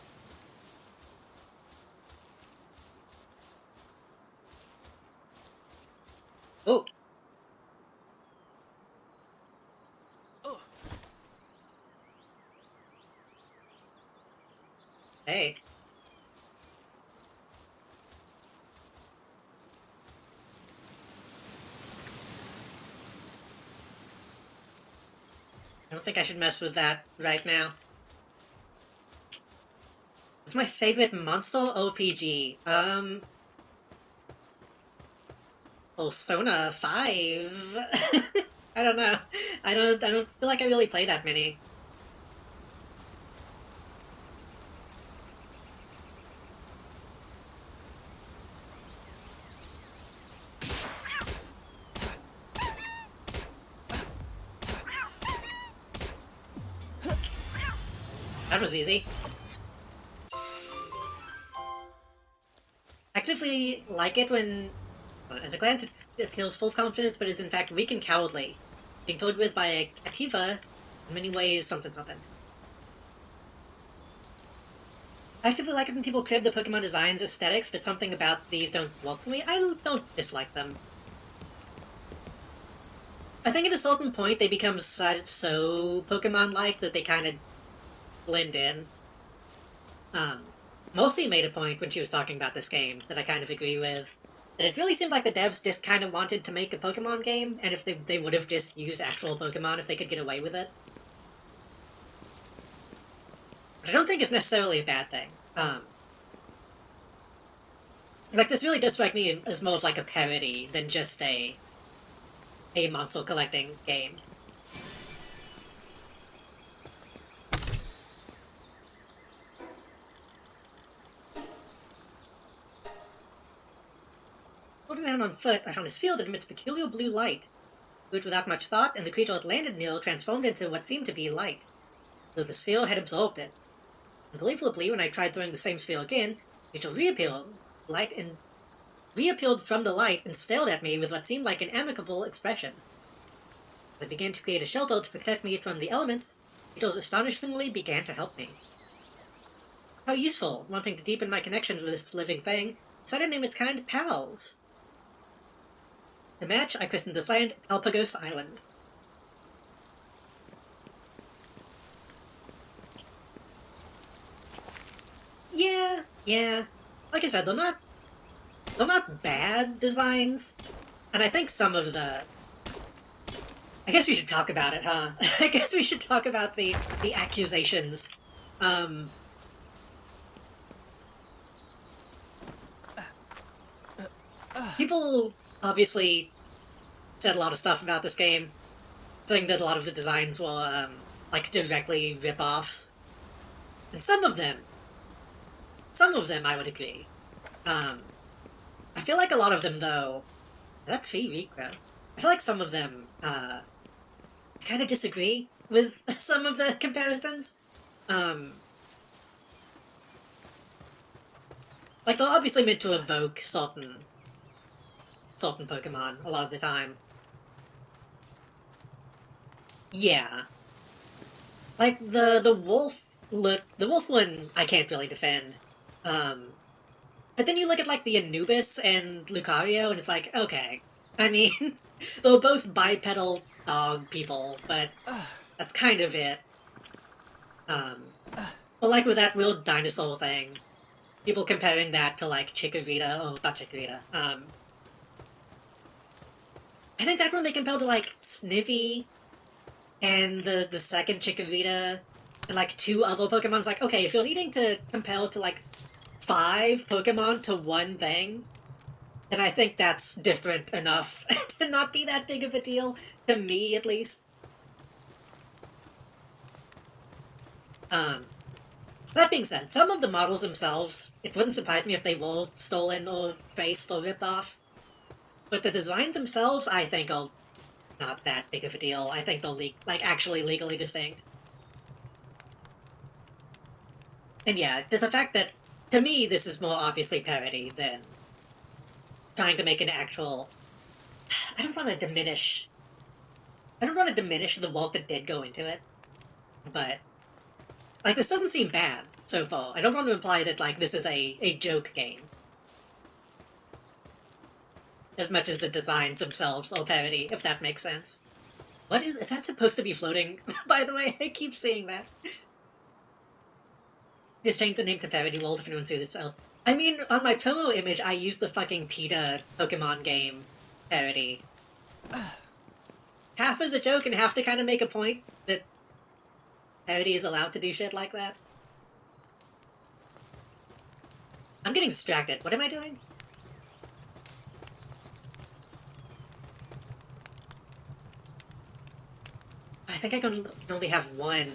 Oh. Hey. I don't think I should mess with that right now. What's my favorite monster OPG? Persona 5? I don't know. I don't feel like I really play that many. That was easy. Actively like it when, at a glance, it feels full of confidence, but is in fact weak and cowardly. being toyed with by a Cativa, in many ways, something something. I actively like it when people crib the Pokemon designs aesthetics, but something about these don't work for me. I don't dislike them. I think at a certain point they become so Pokemon-like that they kind of blend in. Mosi made a point when she was talking about this game that I kind of agree with. That it really seemed like the devs just kind of wanted to make a Pokemon game, and if they would have just used actual Pokemon if they could get away with it. But I don't think it's necessarily a bad thing. Like, this really does strike me as more of like a parody than just a monster collecting game. Holding around on foot, I found a sphere that emits peculiar blue light. Moved without much thought, and the creature it landed near transformed into what seemed to be light, though the sphere had absorbed it. Unbelievably, when I tried throwing the same sphere again, the creature reappeared from the light and stared at me with what seemed like an amicable expression. As I began to create a shelter to protect me from the elements, the creature astonishingly began to help me. How useful, wanting to deepen my connections with this living thing, decided to name its kind Pals. The match, I christened this land Alpagos Island. Yeah. Like I said, they're not bad designs, and I think some of the... I guess we should talk about it, huh? I guess we should talk about the accusations. People obviously said a lot of stuff about this game, saying that a lot of the designs were, like, directly rip-offs. And some of them I would agree. I feel like a lot of them, though... Is that tree regrowth? I feel like some of them, I kind of disagree with some of the comparisons. Like, they're obviously meant to evoke certain Pokemon a lot of the time. Yeah. Like, the wolf one I can't really defend. But then you look at, like, the Anubis and Lucario, and it's like, okay. I mean, they're both bipedal dog people, but that's kind of it. But like with that real dinosaur thing, people comparing that to, like, Chikorita, oh, not Chikorita, I think that one they compared to, like, Snivy and the second Chikorita and, like, 2 other Pokemon. It's like, okay, if you're needing to compare to, like, 5 Pokemon to one thing, then I think that's different enough to not be that big of a deal, to me at least. That being said, some of the models themselves, it wouldn't surprise me if they were stolen or traced or ripped off. But the designs themselves, I think, are not that big of a deal. I think they're, actually legally distinct. And yeah, there's the fact that, to me, this is more obviously parody than trying to make an actual... I don't want to diminish the work that did go into it, but, like, this doesn't seem bad so far. I don't want to imply that, like, this is a joke game, as much as the designs themselves are parody, if that makes sense. Is that supposed to be floating? By the way, I keep seeing that. Just change the name to Parody World if anyone sees this. So, I mean, on my promo image, I used the fucking PETA Pokemon game parody. Half as a joke and half to kind of make a point that parody is allowed to do shit like that. I'm getting distracted. What am I doing? I think I can only have one.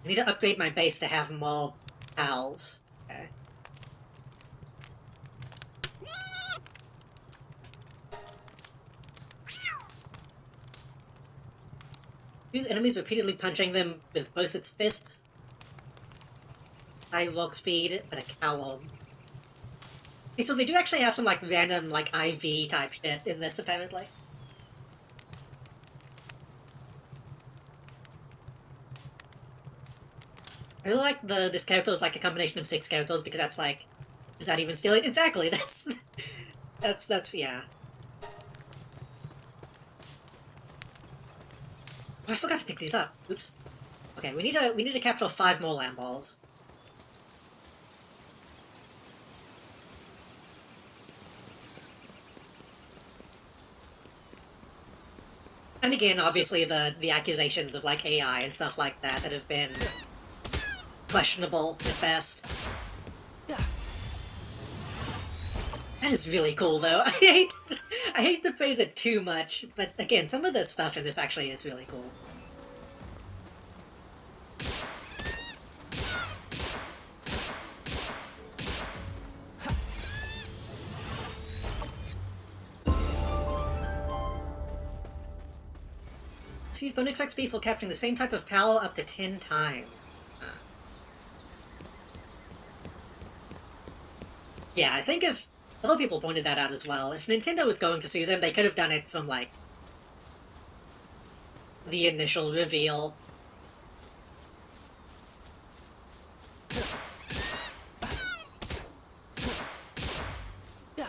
I need to upgrade my base to have more pals. Okay. Use enemies repeatedly punching them with both its fists. High walk speed, but a coward. Okay, so they do actually have some, like, random, like, IV type shit in this, apparently. I really like this character is, like, a combination of 6 characters, because that's, like... Is that even stealing? Exactly, that's... yeah. Oh, I forgot to pick these up. Oops. Okay, we need to capture 5 more lamb balls. And again, obviously, the accusations of, like, AI and stuff like that have been questionable at best.
Yeah.
That is really cool, though. I hate to praise it too much, but again, some of the stuff in this actually is really cool. Receive bonus XP for capturing the same type of pal up to 10 times. Yeah, I think if... Other people pointed that out as well. If Nintendo was going to sue them, they could have done it from, like, the initial reveal.
Yeah.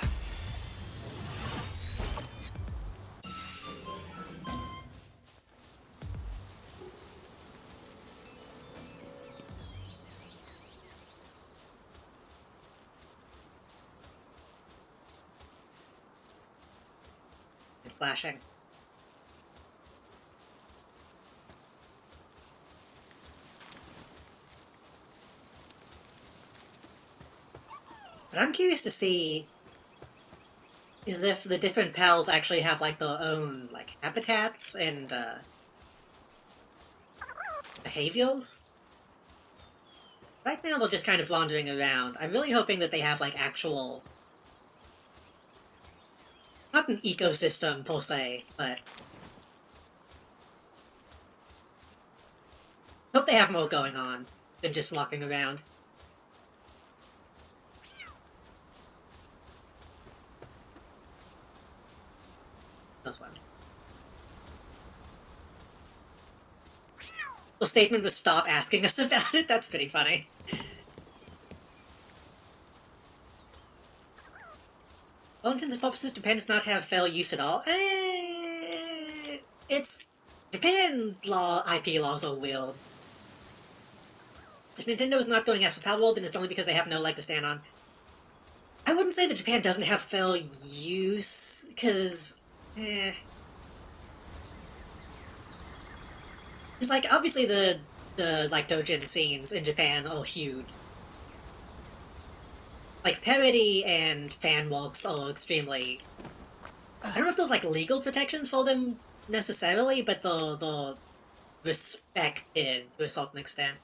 And flashing. But I'm curious to see is if the different pals actually have, like, their own, like, habitats and, behaviors. Right now they're just kind of wandering around. I'm really hoping that they have, like, actual... Not an ecosystem, per se, but... Hope they have more going on than just walking around. That's one. The statement was stop asking us about it. That's pretty funny. All intents and purposes, Japan does not have fair use at all. It's... Japan IP laws are weird. If Nintendo is not going after Palworld, then it's only because they have no leg to stand on. I wouldn't say that Japan doesn't have fair use, because... It's like, obviously the like, doujin scenes in Japan are huge. Like, parody and fan works are extremely... I don't know if there's, like, legal protections for them, necessarily, but they're respected to a certain extent.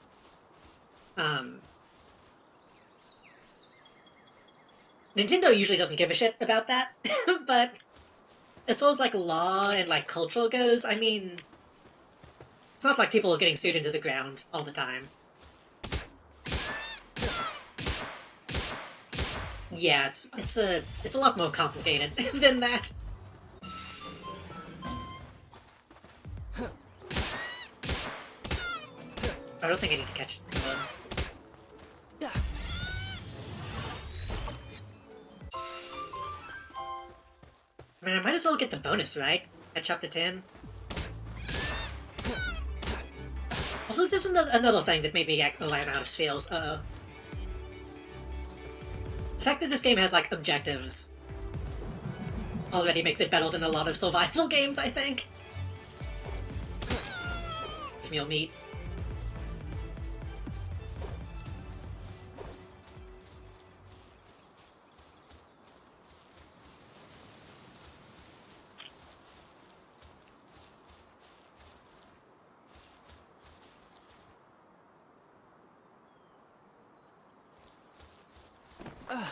Nintendo usually doesn't give a shit about that, but as far as, like, law and, like, culture goes, I mean... It's not like people are getting sued into the ground all the time. Yeah, it's a lot more complicated than that. I don't think I need to catch one.
Yeah.
I mean, I might as well get the bonus, right? Catch up to 10. Also, this is another thing that made me align out of spheres. Uh-oh. The fact that this game has, like, objectives already makes it better than a lot of survival games, I think. Give me your meat.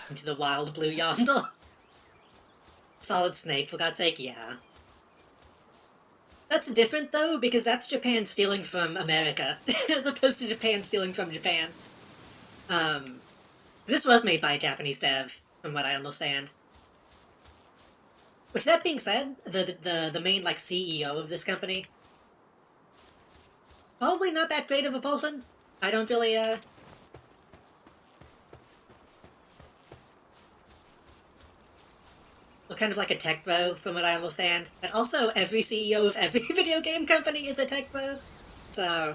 Into the wild blue yonder. Solid Snake, for God's sake, yeah. That's different, though, because that's Japan stealing from America, as opposed to Japan stealing from Japan. This was made by a Japanese dev, from what I understand. Which, that being said, the main, like, CEO of this company, probably not that great of a person. I don't really, well, kind of like a tech bro, from what I understand. And also, every CEO of every video game company is a tech bro. So,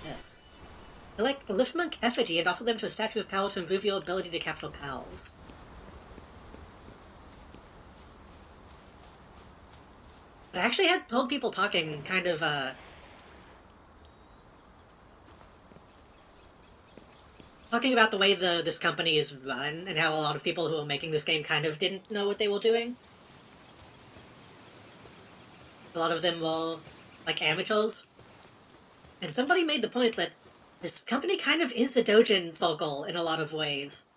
yes. Elect a Liftmonk effigy and offer them to a statue of power to improve your ability to capture pals. But I actually had told people talking kind of, talking about the way this company is run, and how a lot of people who were making this game kind of didn't know what they were doing. A lot of them were, like, amateurs. And somebody made the point that this company kind of is a Dojin circle in a lot of ways.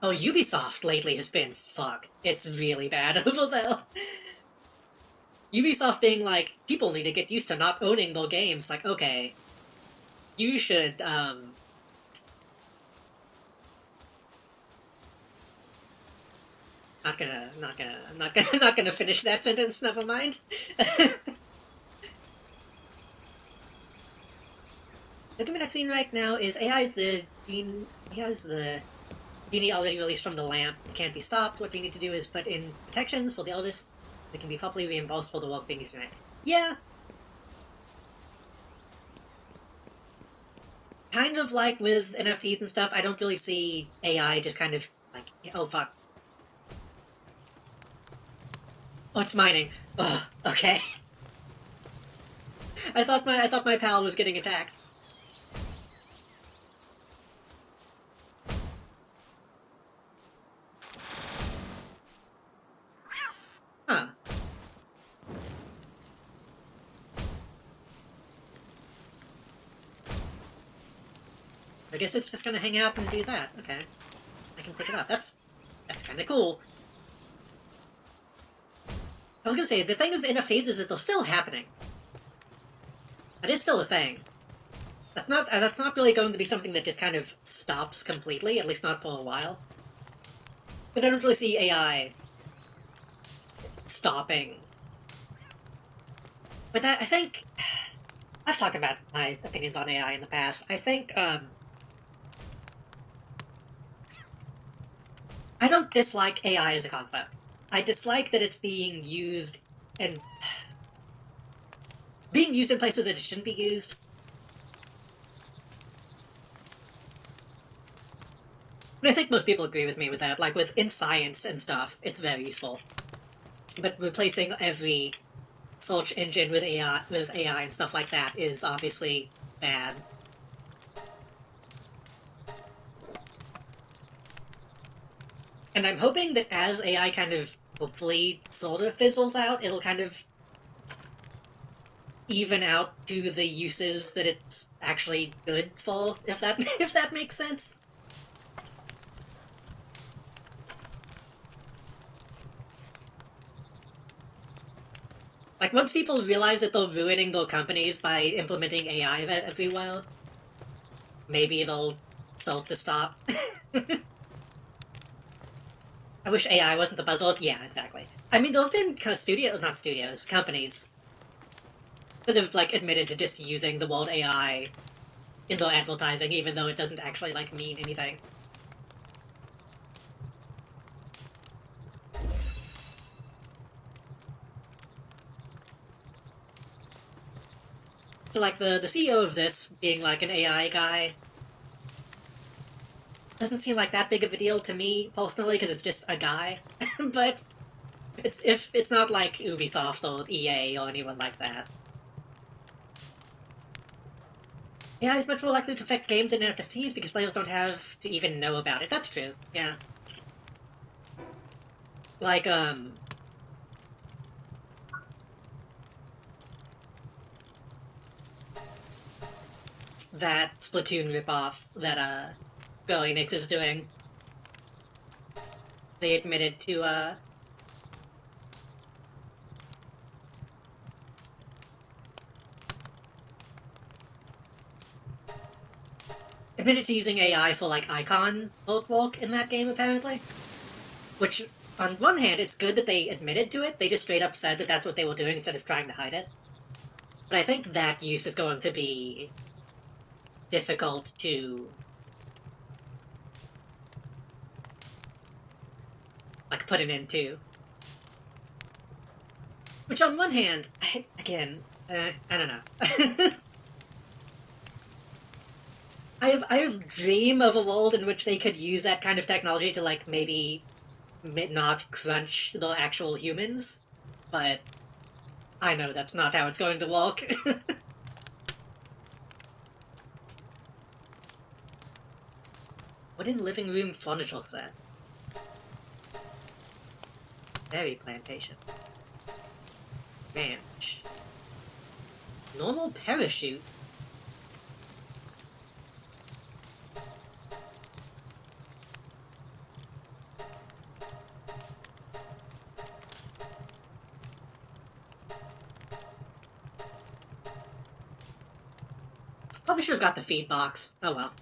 Oh, Ubisoft lately has been fuck. It's really bad over there. Ubisoft being like, people need to get used to not owning their games. Like, okay, you should, not gonna finish that sentence, never mind. The document I've seen right now is AI's the genie already released from the lamp. It can't be stopped. What we need to do is put in protections for the eldest that can be properly reimbursed for the work being used tonight. Yeah. Kind of like with NFTs and stuff, I don't really see AI just kind of like, oh fuck. Oh, it's mining. Ugh, okay. I thought my pal was getting attacked. Huh. I guess it's just gonna hang out and do that. Okay. I can pick it up. That's kinda cool. I was gonna say, the thing is NFTs is that they're still happening. That is still a thing. That's not really going to be something that just kind of stops completely, at least not for a while. But I don't really see AI stopping. But I think, I've talked about my opinions on AI in the past. I think, I don't dislike AI as a concept. I dislike that it's being used in places that it shouldn't be used. But I think most people agree with me with that. Like, in science and stuff, it's very useful. But replacing every search engine with AI and stuff like that is obviously bad. And I'm hoping that as AI kind of, hopefully, sort of fizzles out, it'll kind of even out to the uses that it's actually good for, if that makes sense. Like, once people realize that they're ruining their companies by implementing AI everywhere, maybe they'll start to stop. I wish AI wasn't the buzzword. Yeah, exactly. I mean, there have been companies that have, like, admitted to just using the word AI in their advertising, even though it doesn't actually, like, mean anything. So, like, the CEO of this being, like, an AI guy doesn't seem like that big of a deal to me, personally, because it's just a guy. But it's not like Ubisoft or EA or anyone like that. AI is much more likely to affect games and NFTs because players don't have to even know about it. That's true, yeah. Like, that Splatoon ripoff that, Girl Enix is doing. They admitted to, admitted to using AI for, like, icon boat walk in that game, apparently. Which, on one hand, it's good that they admitted to it. They just straight up said that that's what they were doing instead of trying to hide it. But I think that use is going to be difficult to, like, put an end to. Which, on one hand, I don't know. I dream of a world in which they could use that kind of technology to, like, maybe not crunch the actual humans, but I know that's not how it's going to work. Wooden living room furniture set. Berry plantation. Ranch. Normal parachute. Probably should have got the feed box. Oh well.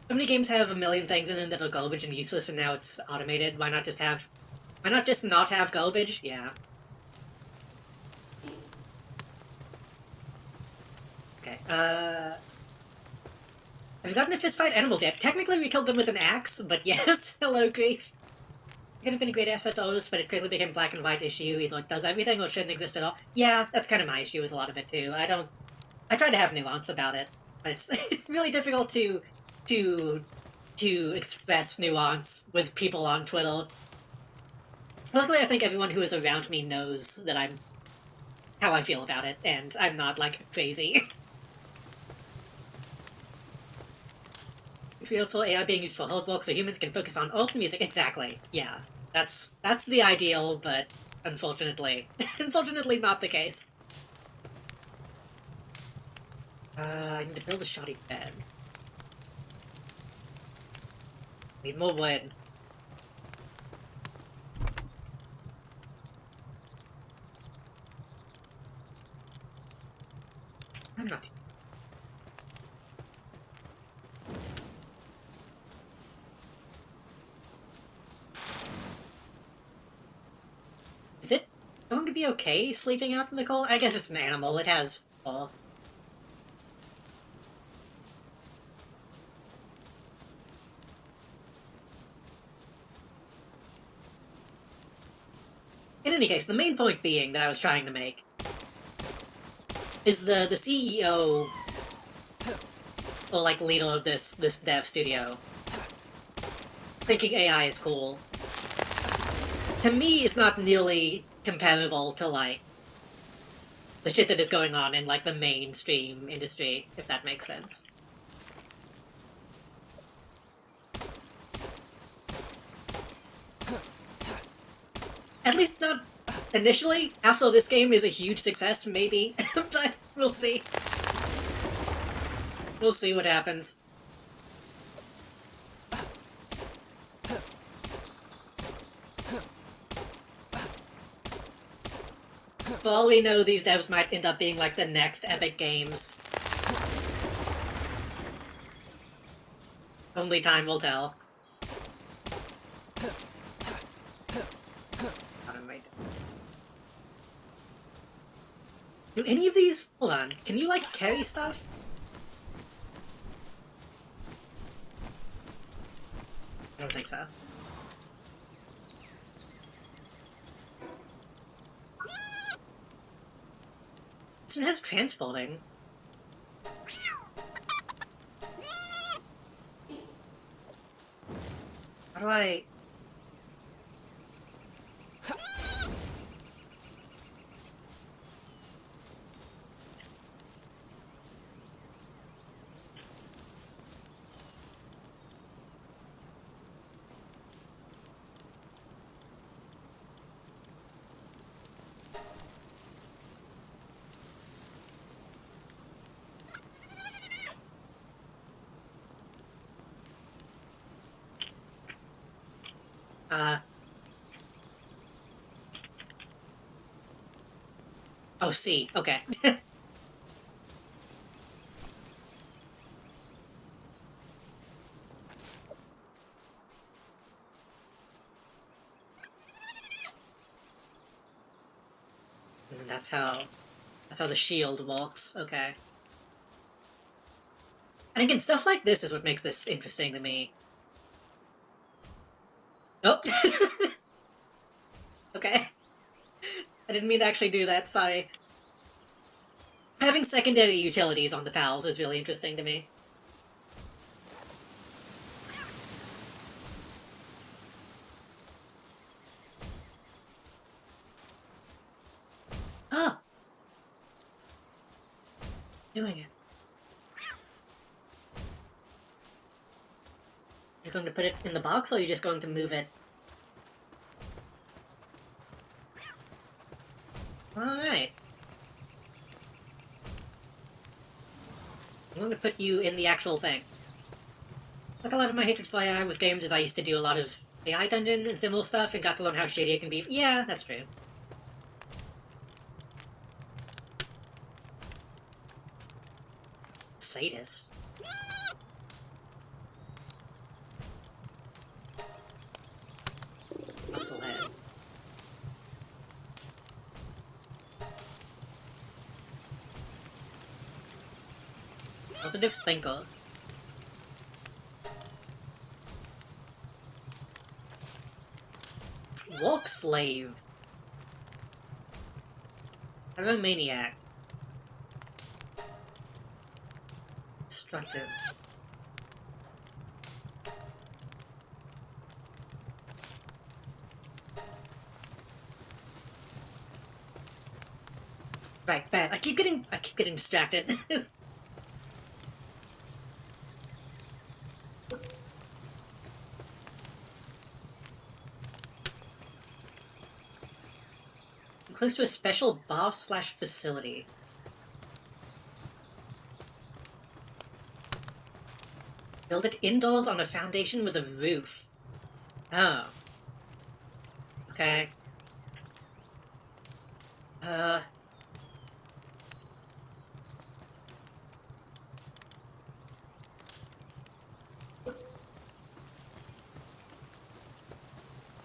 So many games have a million things in them that are garbage and useless, and now it's automated. Why not just not have garbage? Yeah. Okay, have you gotten to fistfight animals yet? Technically we killed them with an axe, but yes, hello grief. It could have been a great asset to others, but it quickly became a black and white issue. Either it does everything or it shouldn't exist at all. Yeah, that's kind of my issue with a lot of it too. I try to have nuance about it, but it's really difficult to express nuance with people on Twitter. Luckily, I think everyone who is around me knows that how I feel about it, and I'm not, like, crazy. Beautiful AI being used for hard work so humans can focus on alt music. Exactly. Yeah. That's the ideal, but unfortunately, unfortunately not the case. I need to build a shoddy bed. Need more wood. I'm not. Is it going to be okay sleeping out in the cold? I guess it's an animal. It has fur. In any case, the main point being that I was trying to make is the CEO, or, like, leader of this dev studio, thinking AI is cool, to me is not nearly comparable to, like, the shit that is going on in, like, the mainstream industry, if that makes sense. At least not initially. After this game is a huge success, maybe, but we'll see. We'll see what happens. For all we know, these devs might end up being like the next Epic Games. Only time will tell. Do any of these... Hold on. Can you, like, carry stuff? I don't think so. This one has transporting. How do I... Oh, C. Okay. that's how the shield works. Okay. And again, stuff like this is what makes this interesting to me. Oh! Okay. I didn't mean to actually do that, sorry. Having secondary utilities on the pals is really interesting to me. Ah! Doing it. You're going to put it in the box, or are you just going to move it? Alright. I'm going to put you in the actual thing. Like a lot of my hatred for AI with games is I used to do a lot of AI dungeon and similar stuff and got to learn how shady it can be. Yeah, that's true. Sadist. Musclehead. Positive thinker. Walk slave. Pyromaniac. Destructive. Right, bad. I keep getting distracted. I'm close to a special boss/facility. Build it indoors on a foundation with a roof. Oh. Okay.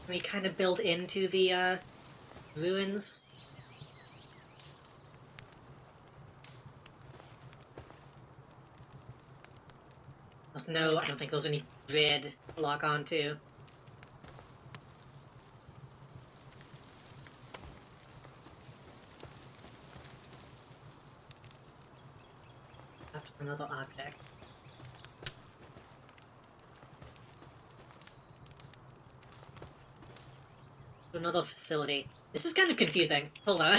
We kind of build into the, ruins. Plus, no, I don't think there's any grid to lock onto. That's another object. Another facility. This is kind of confusing. Hold on.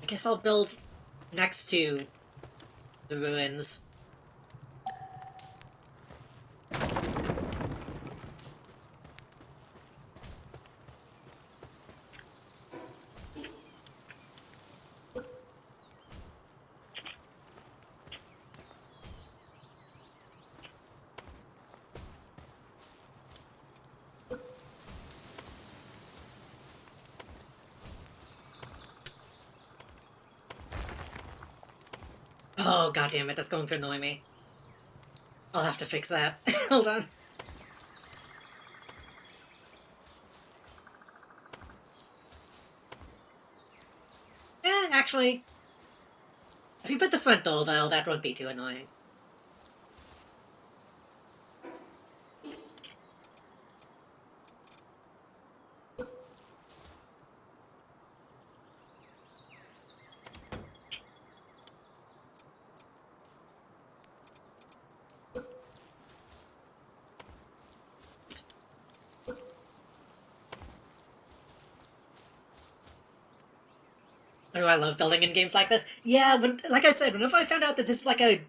I guess I'll build next to the ruins. Oh, goddammit, that's going to annoy me. I'll have to fix that. Hold on. Actually, if you put the front door, though, that won't be too annoying. Oh, I love building in games like this. Yeah, like I said, whenever I found out that this is like a...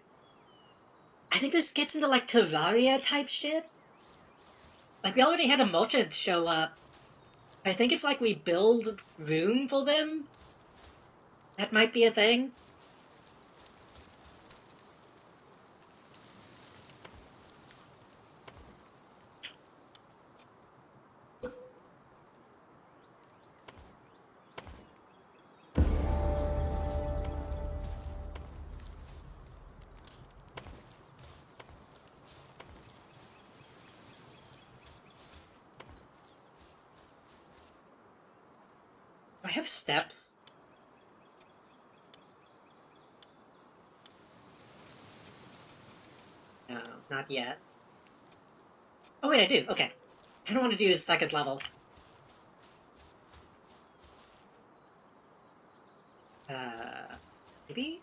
I think this gets into like Terraria type shit. Like, we already had a merchant show up. I think if like we build room for them, that might be a thing. I have steps? No, not yet. Oh wait, I do. Okay. I don't want to do a second level. Maybe?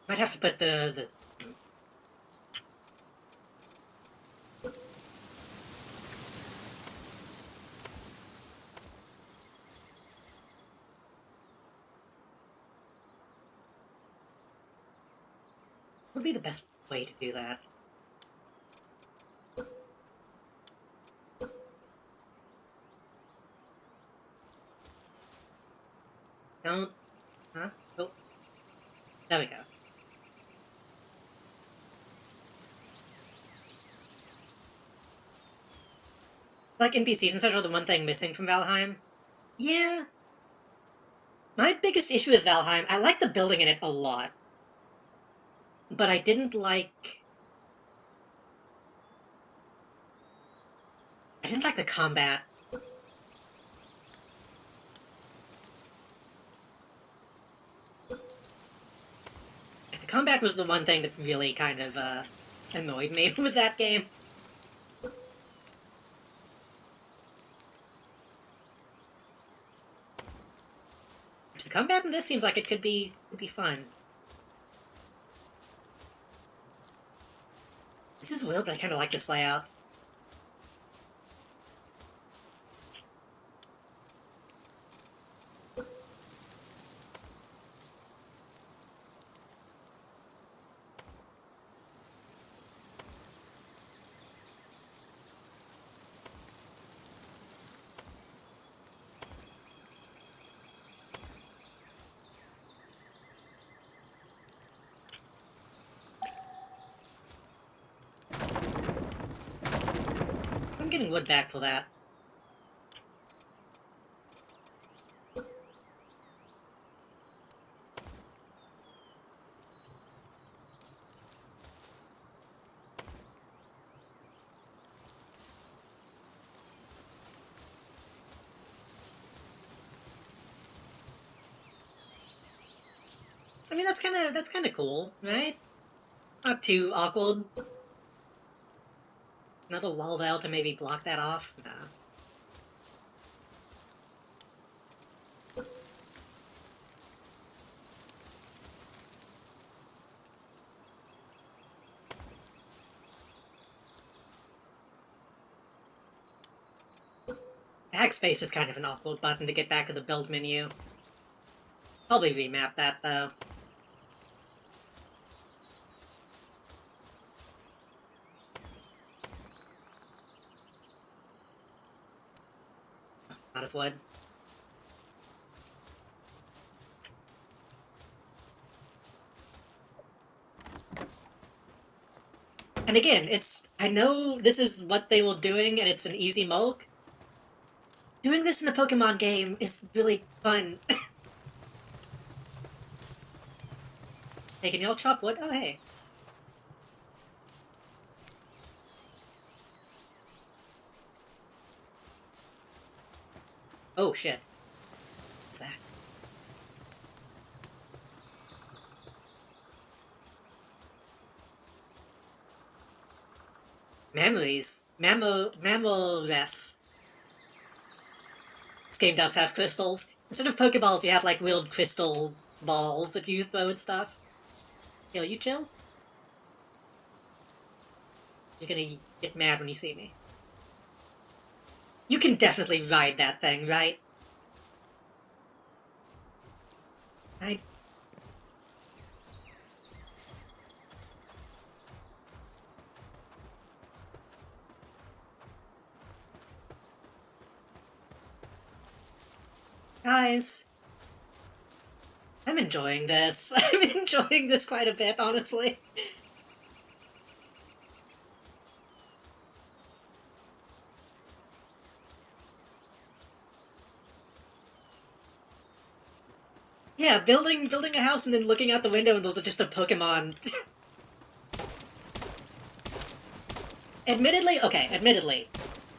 Might have to put the... What would be the best way to do that? Don't... Huh? Oh. There we go. Like, NPCs and such are the one thing missing from Valheim. Yeah. My biggest issue with Valheim, I like the building in it a lot. But I didn't like... I didn't like the combat. The combat was the one thing that really kind of, annoyed me with that game. The combat in this seems like it could be fun. This is weird, but I kind of like this layout. I'm getting wood back for that. I mean, that's kind of cool, right? Not too awkward. Another wall there to maybe block that off? No. Backspace is kind of an awkward button to get back to the build menu. Probably remap that, though. Out of wood. And again, I know this is what they were doing and it's an easy mulk. Doing this in a Pokemon game is really fun. Hey, can y'all chop wood? Oh, hey. Oh, shit. What's that? Memories. Mammoths. This game does have crystals. Instead of Pokeballs, you have, like, weird crystal balls that you throw and stuff. Yo, you chill? You're gonna get mad when you see me. You can definitely ride that thing, right? Right? Guys, I'm enjoying this. I'm enjoying this quite a bit, honestly. Yeah, building a house and then looking out the window and those are just a Pokemon. Admittedly,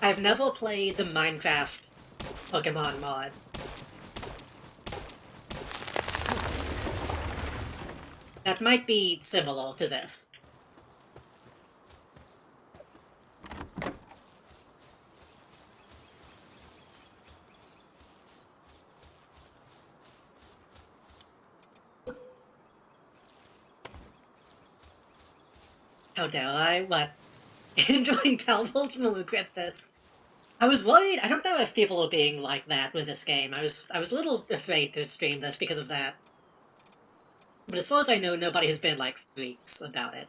I've never played the Minecraft Pokemon mod. That might be similar to this. How dare I? What? Enjoying Palworld will regret this. I was worried. I don't know if people are being like that with this game. I was a little afraid to stream this because of that. But as far as I know, nobody has been like freaks about it.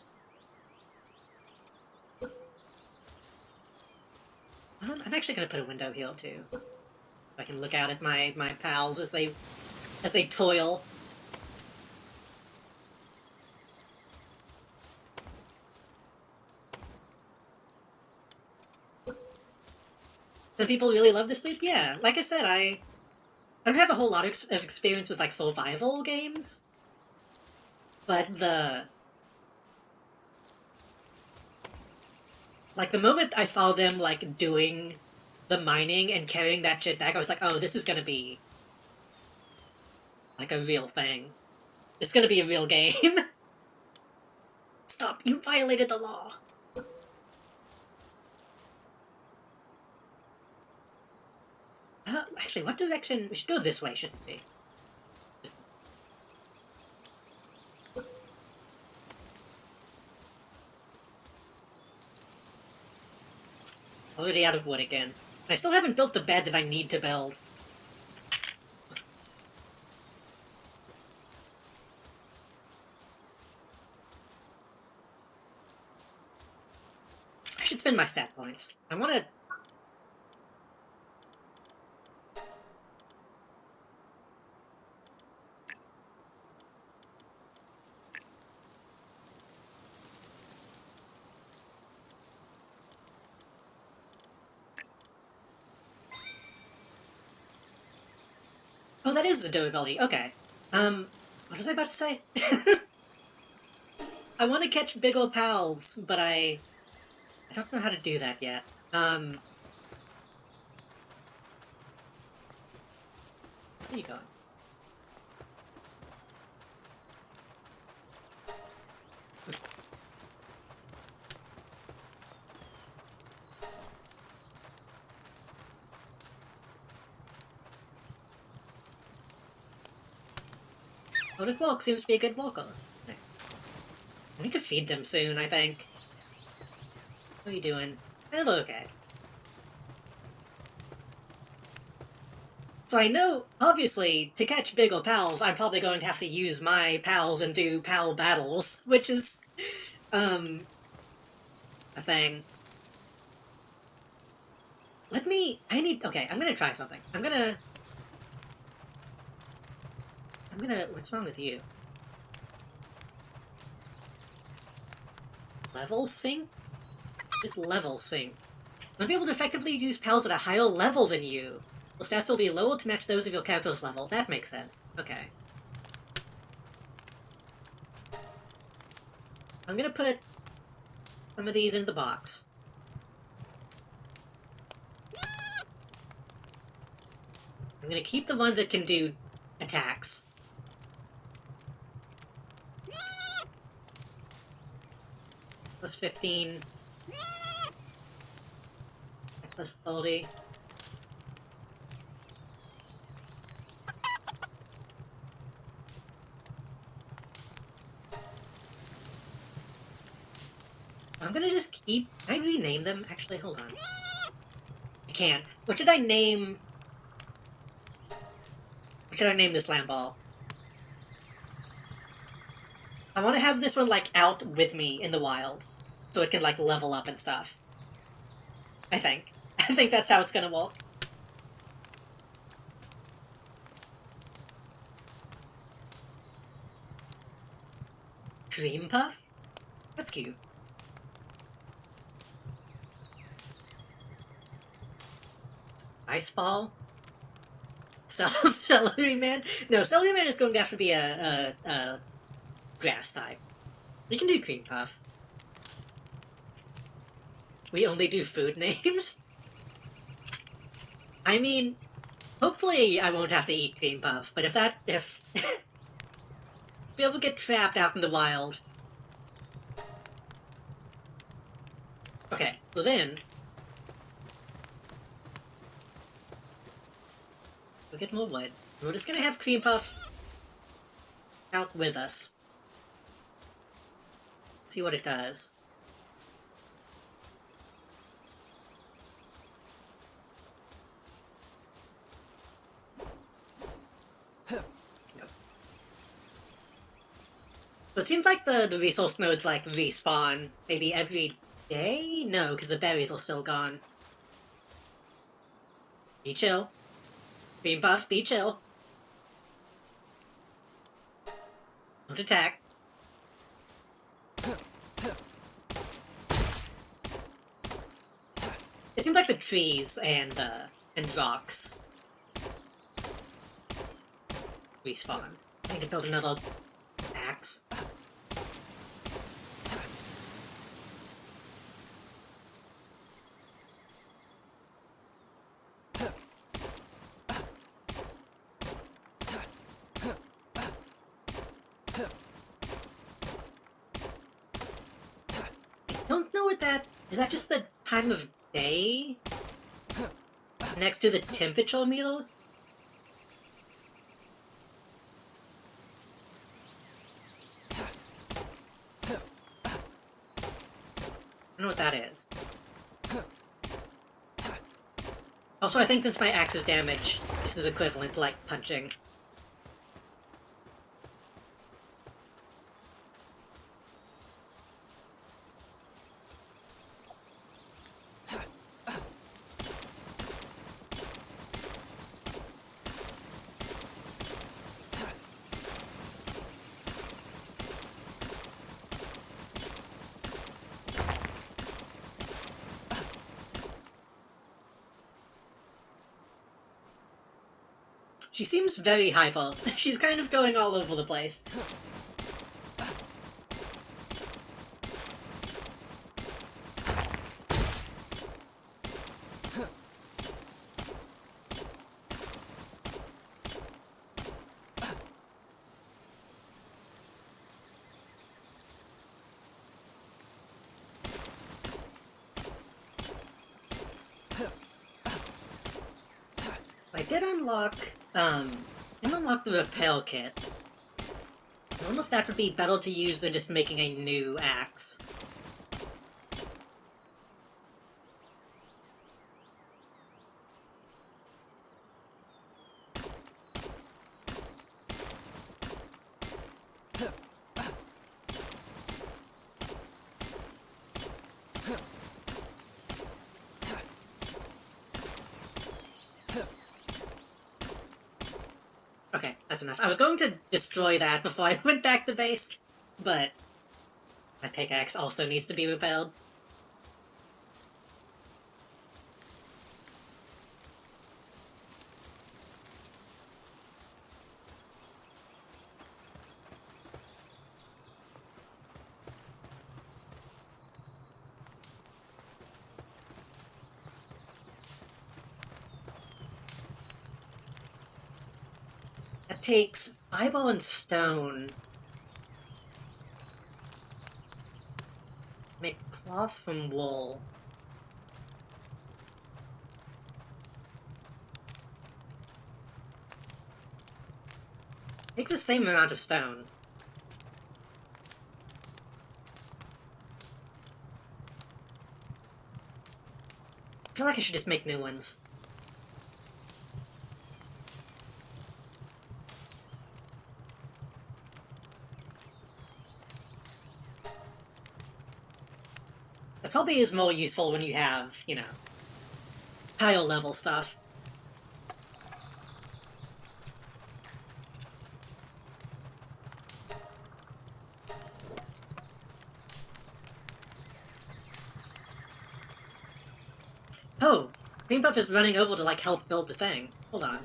I'm actually gonna put a window here too. I can look out at my pals as they toil. Some people really love this loop. Yeah, like I said, I don't have a whole lot of experience with like survival games, but the moment I saw them like doing the mining and carrying that shit back, I was like, oh, this is gonna be like a real thing. It's gonna be a real game. Stop! You violated the law. Actually, what direction? We should go this way, shouldn't we? Already out of wood again. I still haven't built the bed that I need to build. I should spend my stat points. I want to... Oh, that is the durability. Okay. What was I about to say? I want to catch big ol' pals, but I don't know how to do that yet. Where are you going? Oh, the walk seems to be a good walker. Nice. I need to feed them soon, I think. What are you doing? They look okay. So I know, obviously, to catch big ol' pals, I'm probably going to have to use my pals and do pal battles, which is, a thing. Okay, I'm gonna try something. What's wrong with you? Level sync? This level sync. I'll be able to effectively use pals at a higher level than you. Well, stats will be lower to match those of your character's level. That makes sense. Okay. I'm gonna put some of these in the box. I'm gonna keep the ones that can do attacks. Plus 15. Plus 30. I'm gonna just keep... Can I rename them? Actually, hold on. I can't. What should I name this lamb ball? I want to have this one, like, out with me in the wild. So it can, like, level up and stuff. I think. I think that's how it's gonna work. Dream Puff? That's cute. Ice Ball? Celery Man? No, Celery Man is going to have to be a grass type. We can do Cream Puff. We only do food names? I mean, hopefully I won't have to eat cream puff, but if we ever get trapped out in the wild. Okay, well then, we'll get more wood. We're just gonna have cream puff out with us. See what it does. So it seems like the resource nodes like respawn maybe every day? No, because the berries are still gone. Be chill. Cream puff, be chill. Don't attack. It seems like the trees and rocks respawn. I need to build another axe. I don't know what that... Is that just the time of day? Next to the temperature meter? I don't know what that is. Also, I think since my axe is damaged, this is equivalent to, like, punching. She seems very hyper. She's kind of going all over the place. I did unlock the repel kit. I don't know if that would be better to use than just making a new axe. Okay, that's enough. I was going to destroy that before I went back to base, but my pickaxe also needs to be repelled. That takes fiber and stone. Make cloth from wool. Takes the same amount of stone. I feel like I should just make new ones. It probably is more useful when you have, you know, higher level stuff. Oh, Green Buff is running over to, like, help build the thing. Hold on.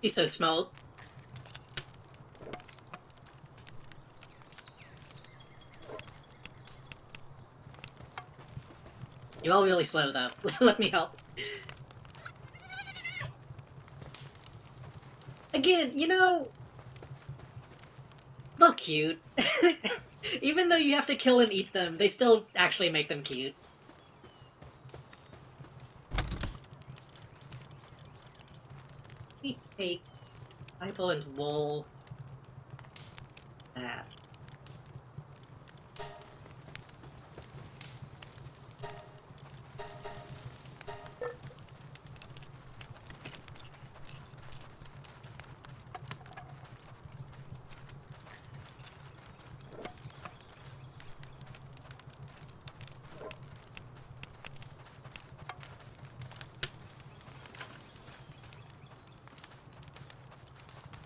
He's so small. You're all really slow, though. Let me help. Again, you know, they're cute. Even though you have to kill and eat them, they still actually make them cute. We take pineapple and wool. That.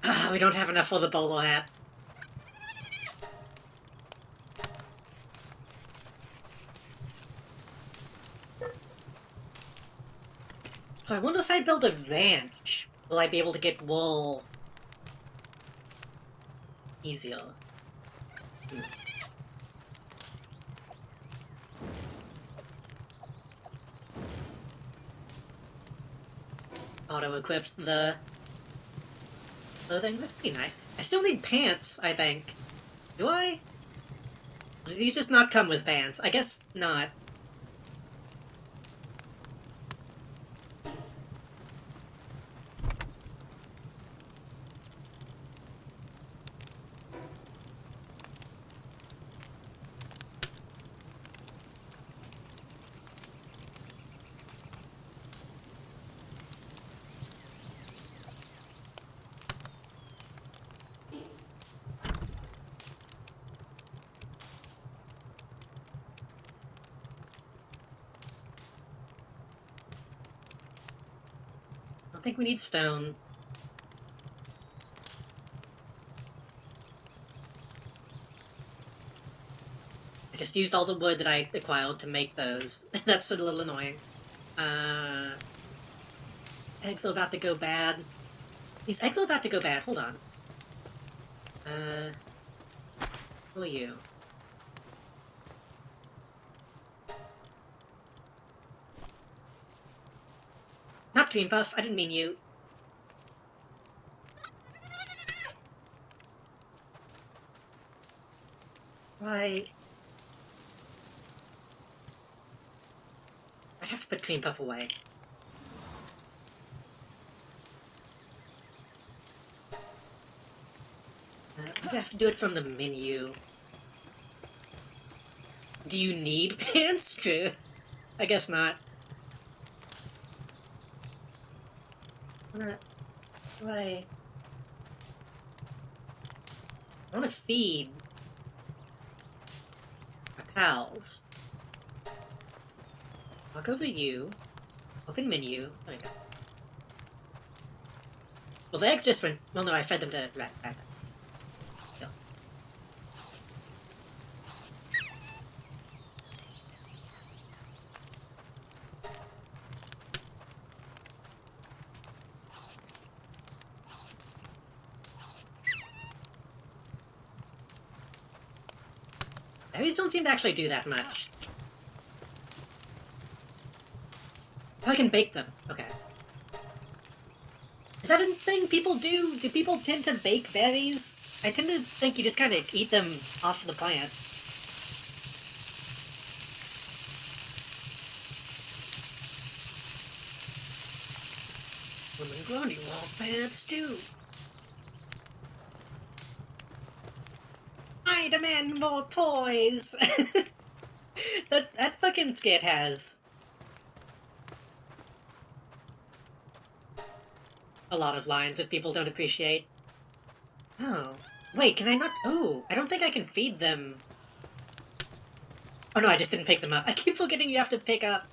Ah, we don't have enough for the bolo hat. So I wonder if I build a ranch, will I be able to get wool easier? Auto equips the clothing. That's pretty nice. I still need pants, I think. Do I? Or do these just not come with pants? I guess not. I don't think we need stone. I just used all the wood that I acquired to make those. That's a little annoying. Eggs are about to go bad. These eggs are about to go bad. Hold on. Who are you? Not Dream Puff. I didn't mean you. Why? I'd have to put Cream Puff away. I have to do it from the menu. Do you need pants? True. I guess not. I want to feed my pals. Walk over to you. Open menu. There we go. Well, the egg's just for... Well, no, I fed them to... Right. Go. Berries don't seem to actually do that much. Oh, I can bake them. Okay. Is that a thing people do? Do people tend to bake berries? I tend to think you just kind of eat them off the plant. Woman grown, you want pants too. I demand more toys! That fucking skit has a lot of lines that people don't appreciate. Oh. Wait, can I not? Oh, I don't think I can feed them. Oh no, I just didn't pick them up. I keep forgetting you have to pick up.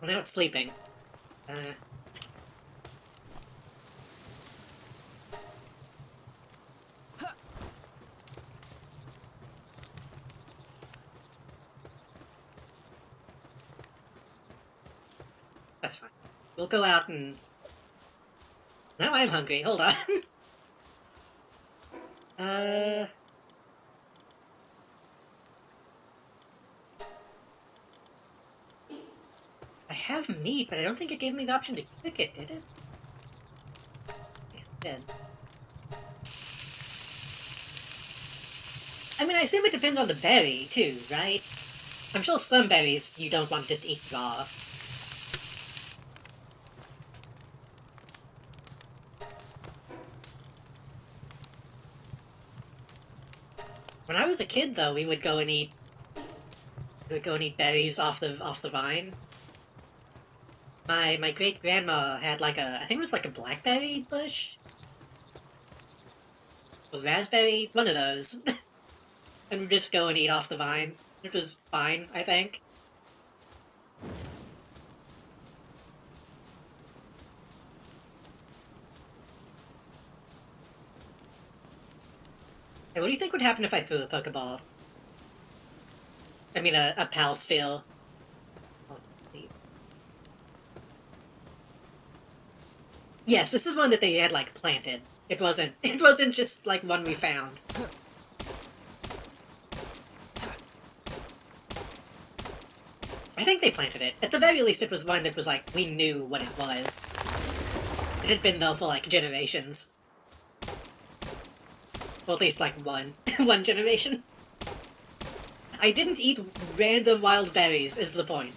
Well, now it's sleeping. That's fine. We'll go out and... Now I'm hungry. Hold on. have meat, but I don't think it gave me the option to cook it, did it? I guess it did. I mean, I assume it depends on the berry, too, right? I'm sure some berries you don't want to just eat raw. When I was a kid, though, we would go and eat berries off the vine. My great grandma had like I think it was like a blackberry bush, a raspberry, one of those, and we'd just go and eat off the vine. It was fine, I think. Hey, what do you think would happen if I threw a Pokeball? I mean, a Palsphere. Oh, yes, this is one that they had, like, planted. It wasn't just, like, one we found. I think they planted it. At the very least, it was one that was, like, we knew what it was. It had been, though, for, like, generations. Well, at least, like, one. One generation. I didn't eat random wild berries, is the point.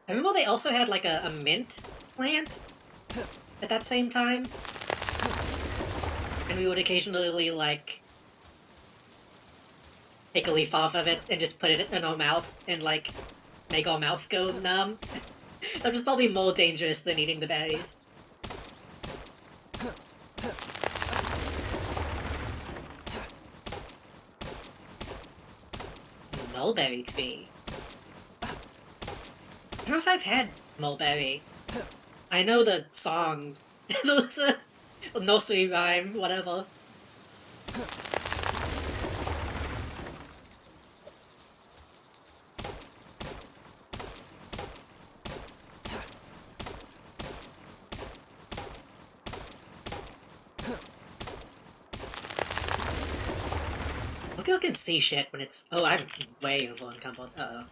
I remember they also had, like, a mint plant at that same time. And we would occasionally, like, take a leaf off of it and just put it in our mouth and, like, make our mouth go numb. That was probably more dangerous than eating the berries. Mulberry tree. I don't know if I've had mulberry. I know the song. Those nursery rhyme, whatever. Pokemon can see shit when it's... Oh, I'm way over uncomfortable. Uh-oh.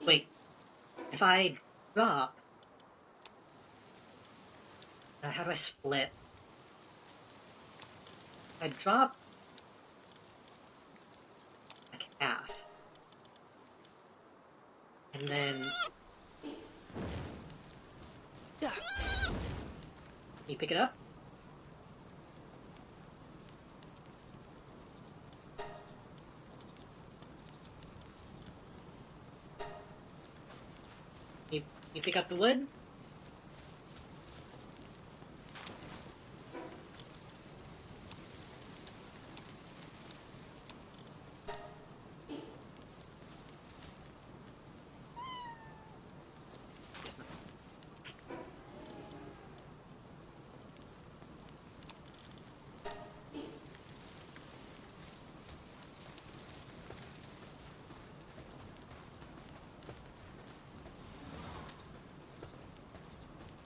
Wait. If I drop... how do I split? If I drop... like half. And then...
Yeah.
You pick it up? You pick up the wood? It's not.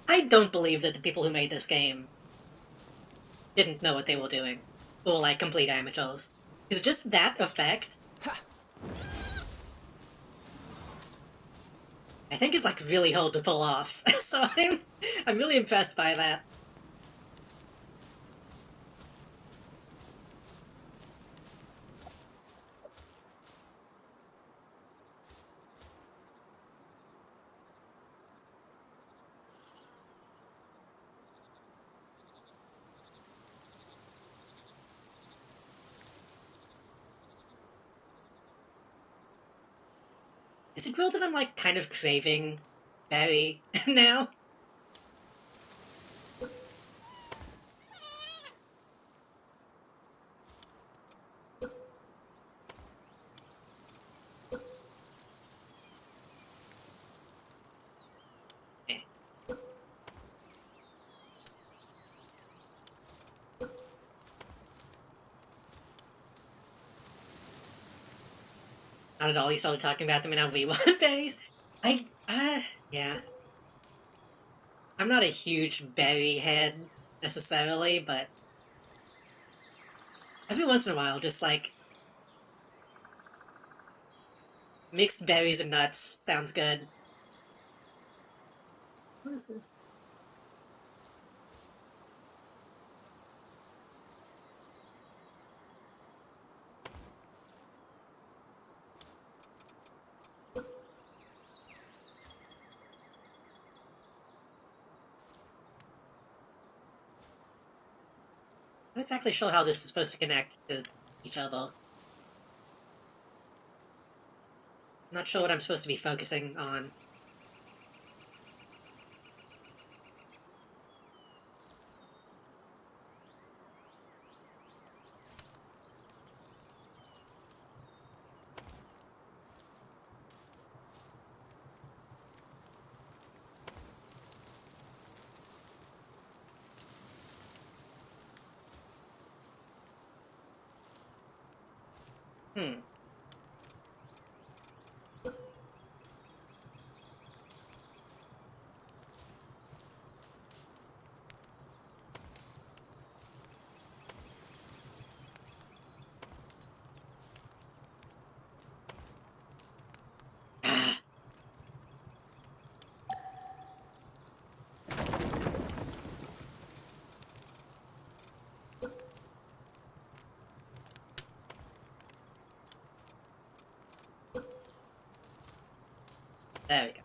I don't believe that the people who made this game didn't know what they were doing. Or, like, complete amateurs. Is just that effect,
Ha.
I think, is, like, really hard to pull off. So I'm really impressed by that. Is it real that I'm, like, kind of craving berry now? Eh. Not at all, he started talking about them and how we want berries. Yeah. I'm not a huge berry head, necessarily, but every once in a while, just like, mixed berries and nuts sounds good. What is this? I'm not exactly sure how this is supposed to connect to each other. I'm not sure what I'm supposed to be focusing on. Hmm. There we go.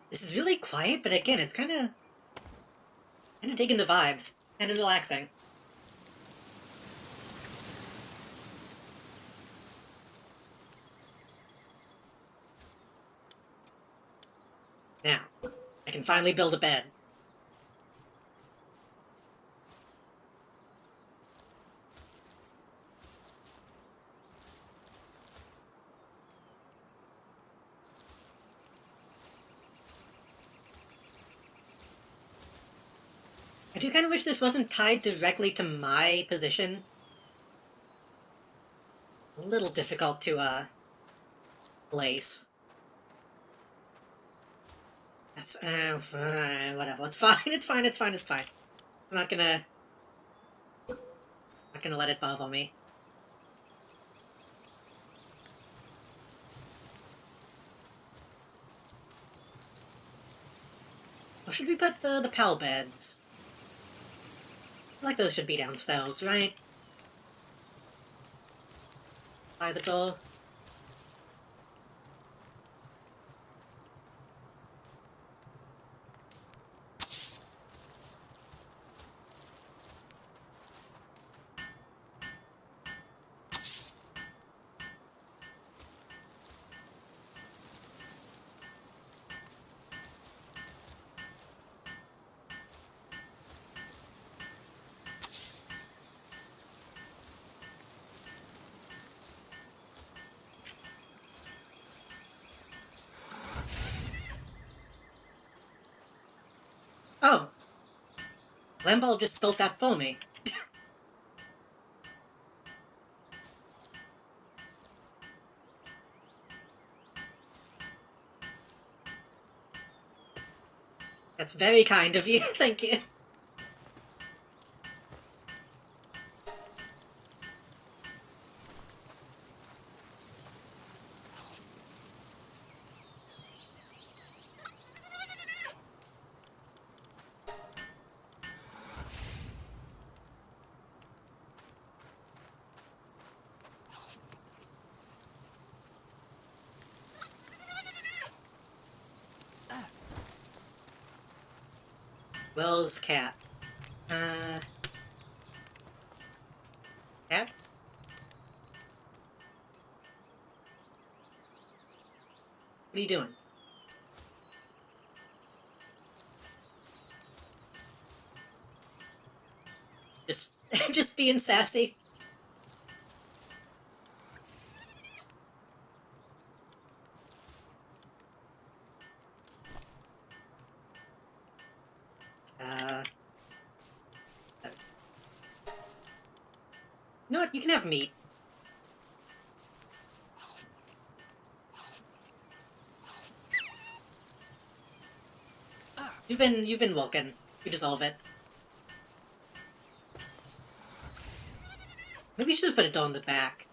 This is really quiet, but again, it's kind of digging the vibes. Kind of relaxing. Now, I can finally build a bed. I do kind of wish this wasn't tied directly to my position. A little difficult to, place. That's, whatever. It's fine, it's fine, it's fine, it's fine. I'm not gonna let it bother me. Or should we put the pal beds? I feel like those should be downstairs, right? By the door. Oh! Lamball just built that for me. That's very kind of you, thank you. Will's cat. Cat? What are you doing? Just, just being sassy. Uh... You know what? You can have meat. You've been woken. You deserve it. Maybe you should have put a door in the back.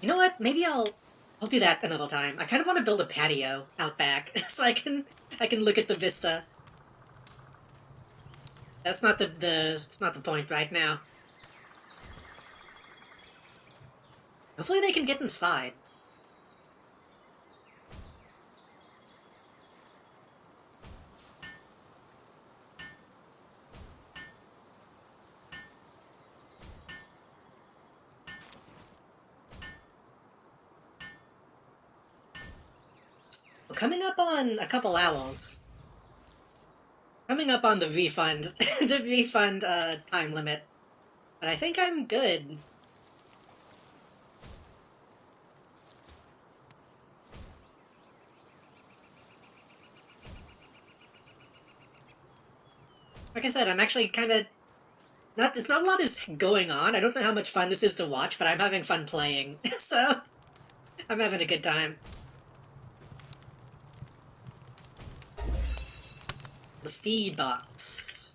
You know what? Maybe I'll do that another time. I kind of want to build a patio out back so I can look at the vista. That's not it's not the point right now. Hopefully they can get inside. We're coming up on a couple hours. Coming up on the refund, the refund time limit. But I think I'm good. Like I said, I'm actually kind of there's not a lot is going on. I don't know how much fun this is to watch, but I'm having fun playing. So, I'm having a good time. The feed box.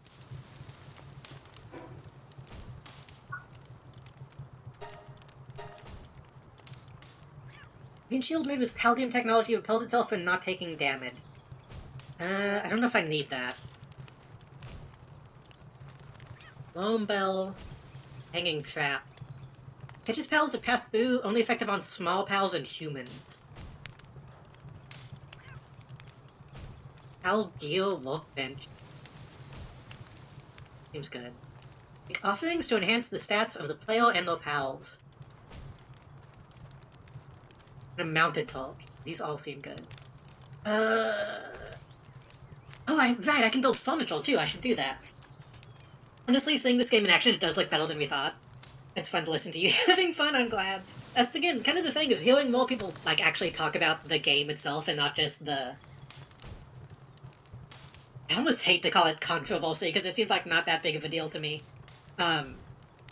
Windshield made with Paldium technology repels itself when not taking damage. I don't know if I need that. Lone bell. Hanging trap. Catches pals that pass through, only effective on small pals and humans. Pal Gear Workbench. Seems good. Make offerings to enhance the stats of the player and their pals. And a mounted torch. These all seem good. Oh, right, I can build furniture too. I should do that. Honestly, seeing this game in action, it does look better than we thought. It's fun to listen to you having fun, I'm glad. That's, again, kind of the thing, is hearing more people, like, actually talk about the game itself and not just the... I almost hate to call it controversy, because it seems like not that big of a deal to me. The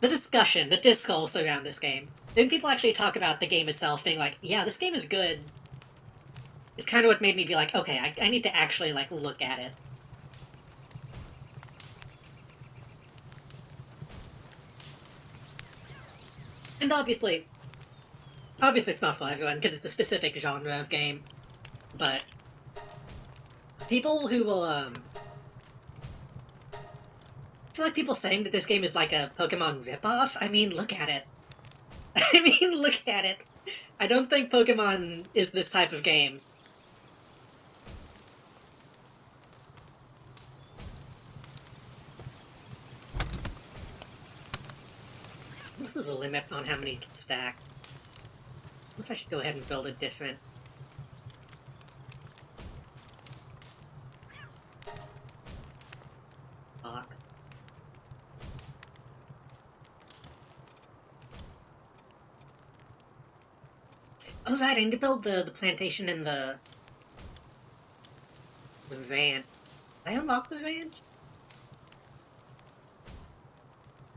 discussion, the discourse around this game. Hearing people actually talk about the game itself, being like, yeah, this game is good, is kind of what made me be like, okay, I need to actually, like, look at it. And obviously it's not for everyone, because it's a specific genre of game, but people who will, I feel like people saying that this game is like a Pokemon ripoff, I mean, look at it. I mean, look at it. I don't think Pokemon is this type of game. This is a limit on how many you can stack. I wonder if I should go ahead and build a different... box. Oh right, I need to build the plantation and the ranch. Did I unlock the ranch?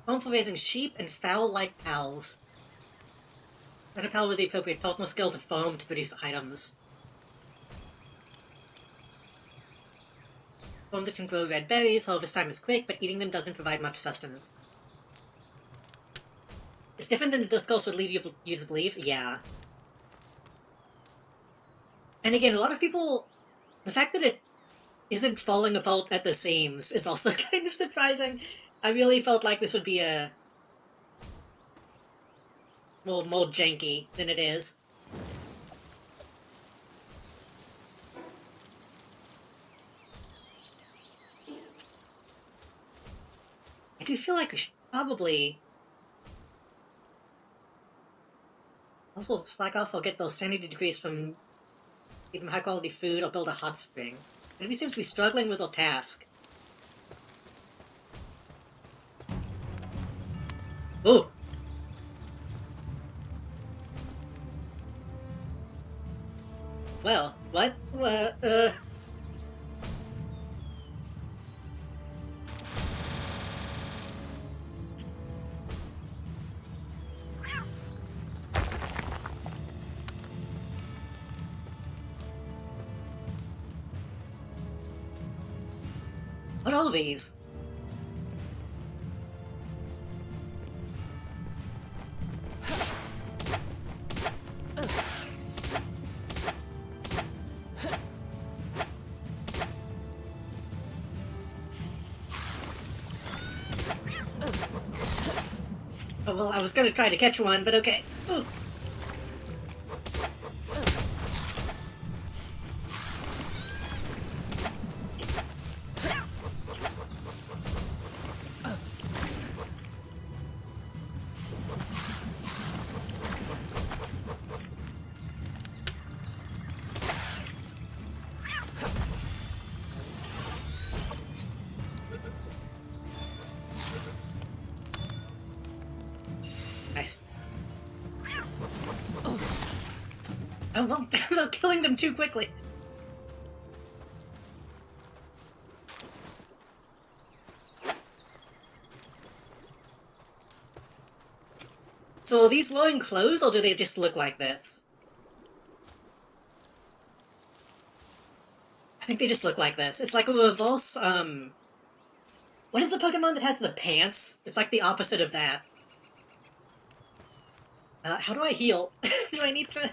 Home for raising sheep and fowl-like pals. Find a pal with the appropriate partner skill to farm to produce items. Farm that can grow red berries, harvest time is quick, but eating them doesn't provide much sustenance. It's different than the discourse would lead you to believe, yeah. And again, a lot of people... the fact that it isn't falling apart at the seams is also kind of surprising. I really felt like this would be a... more janky than it is. I do feel like we should probably... also slack off or get those sanity degrees from even high quality food or build a hot spring. Maybe seems to be struggling with a task. Ooh! Well, what? What are all these? Oh, well, I was gonna try to catch one, but okay. Ooh. Nice. Oh, well, they're killing them too quickly. So are these wearing clothes, or do they just look like this? I think they just look like this. It's like a reverse, what is the Pokemon that has the pants? It's like the opposite of that. How do I heal? Do I need to...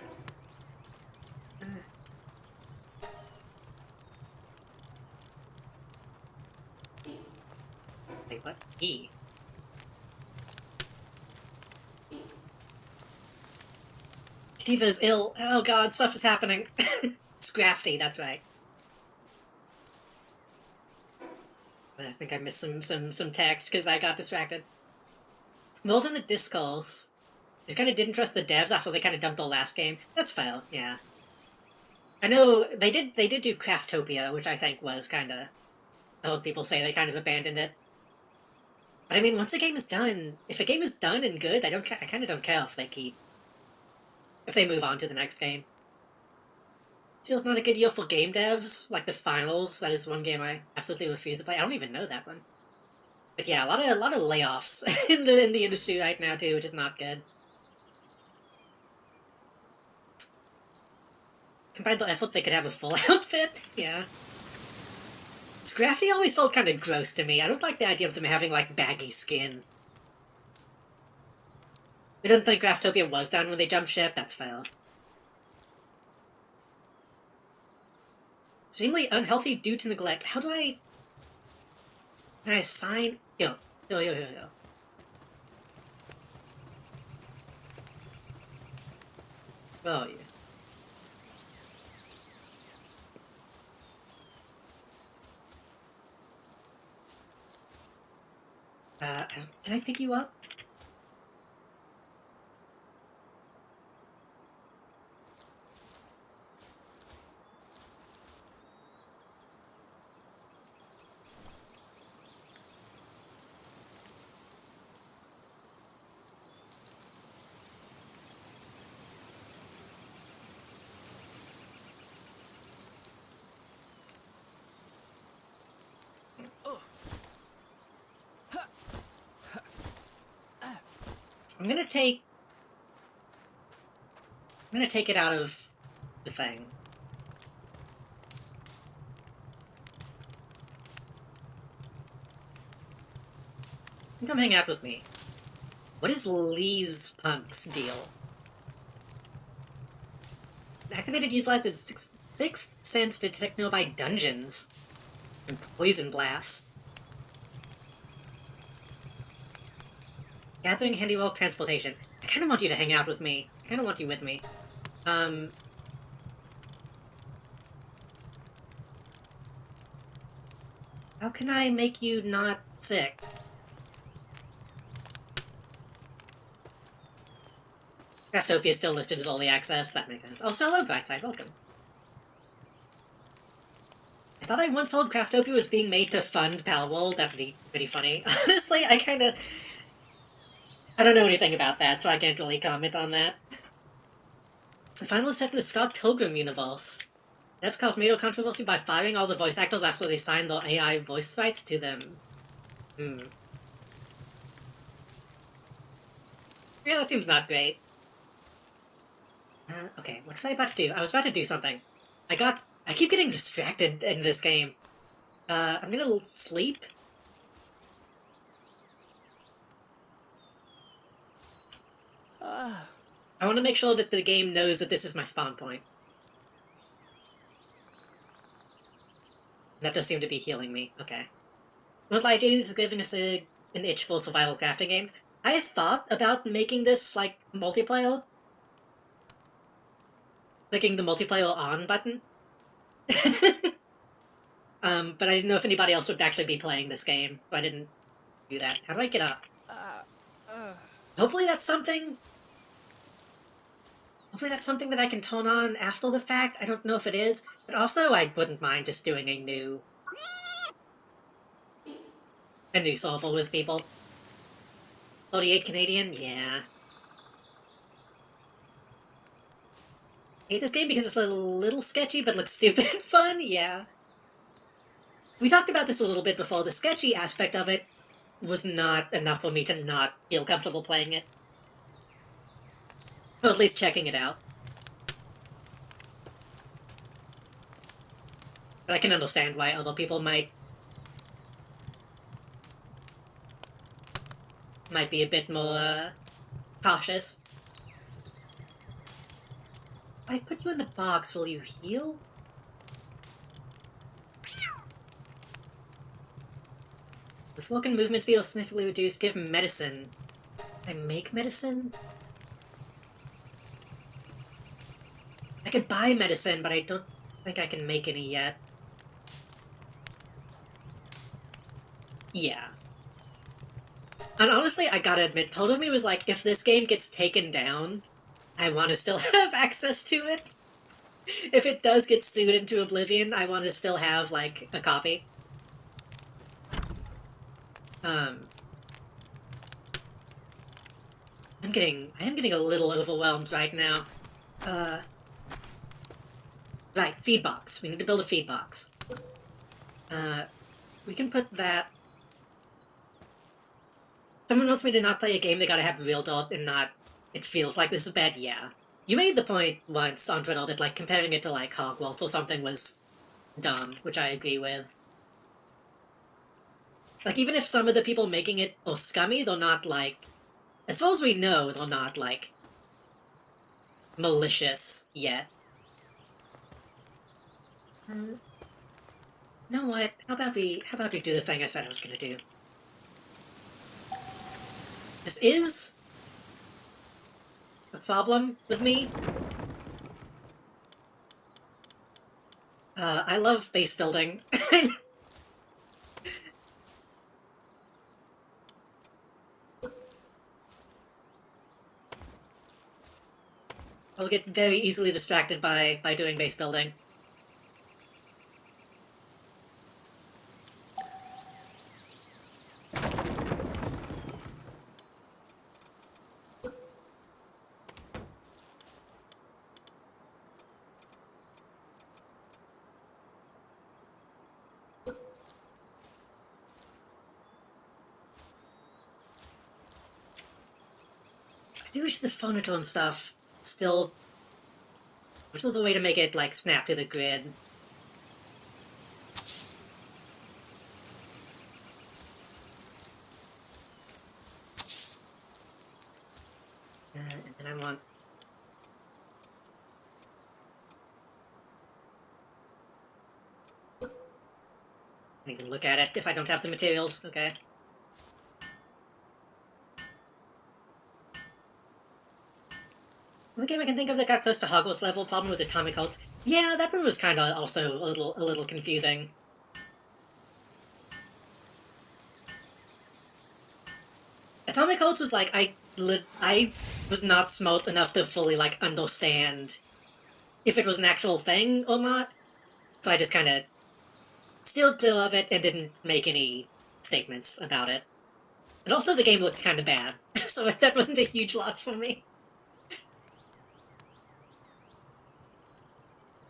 Wait, what? E. Tifa's ill. Oh god, stuff is happening. It's Grafty, that's right. I think I missed some text because I got distracted. More than the discourse. Just kind of didn't trust the devs after they kind of dumped the last game. That's fair, yeah. I know they did do Craftopia, which I think was kind of... I heard people say they kind of abandoned it. But I mean, once a game is done, if a game is done and good, I kind of don't care if they move on to the next game. Still not a good year for game devs, like the finals. That is one game I absolutely refuse to play. I don't even know that one. But yeah, a lot of layoffs in the industry right now too, which is not good. Compared to effort, they could have a full outfit. Yeah. Scrafty always felt kind of gross to me. I don't like the idea of them having like baggy skin. I don't think Craftopia was done when they jumped ship. That's fair. Extremely unhealthy due to neglect. How do I... Can I assign... Yo. Oh, yeah. Can I pick you up? I'm gonna take it out of the thing. Come hang out with me. What is Lee's Punk's deal? Activated utilizes sixth sense to detect nearby dungeons and poison blast. Gathering handiwork transportation. I kind of want you to hang out with me. I kind of want you with me. How can I make you not sick? Craftopia is still listed as early access. That makes sense. Also, hello, Brightside. Welcome. I thought I once heard Craftopia was being made to fund Palworld. That would be pretty funny. Honestly, I don't know anything about that, so I can't really comment on that. The final is set in the Scott Pilgrim universe. That's caused major controversy by firing all the voice actors after they signed their AI voice rights to them. Yeah, that seems not great. Okay, what was I about to do? I was about to do something. I keep getting distracted in this game. I'm gonna sleep. I want to make sure that the game knows that this is my spawn point. That does seem to be healing me. Okay. Not lie, JD, this is giving us an itch for survival crafting games. I thought about making this, like, multiplayer. Clicking the multiplayer on button. But I didn't know if anybody else would actually be playing this game, so I didn't do that. How do I get up? Hopefully that's something... Hopefully that's something that I can turn on after the fact. I don't know if it is, but also I wouldn't mind just doing a new server with people. 38 Canadian? Yeah. I hate this game because it's a little sketchy but looks stupid fun, yeah. We talked about this a little bit before. The sketchy aspect of it was not enough for me to not feel comfortable playing it. Or at least checking it out. But I can understand why other people might be a bit more, cautious. If I put you in the box, will you heal? With walk and movement speed will significantly reduce. Give medicine. I make medicine? I could buy medicine, but I don't think I can make any yet. Yeah. And honestly, I gotta admit, part of me was like, if this game gets taken down, I want to still have access to it. If it does get sued into oblivion, I want to still have, like, a copy. I am getting a little overwhelmed right now. Right, feed box. We need to build a feed box. We can put that... Someone wants me to not play a game they gotta have real dirt and not... It feels like this is bad, yeah. You made the point once on Twitter that, like, comparing it to, like, Hogwarts or something was dumb, which I agree with. Like, even if some of the people making it are scummy, they're not, like... As far as we know, they're not, like... malicious yet. You know what? How about we do the thing I said I was gonna do? This is a problem with me. I love base building. I'll get very easily distracted by doing base building. I do wish the phonotone stuff still... Which was a way to make it, like, snap to the grid. And then I want... I can look at it if I don't have the materials, okay. The game I can think of that got close to Hogwarts level problem was Atomic Hearts. Yeah, that one was kind of also a little confusing. Atomic Hearts was like, I was not smart enough to fully, like, understand if it was an actual thing or not. So I just kind of steered clear of it and didn't make any statements about it. And also the game looked kind of bad, so that wasn't a huge loss for me.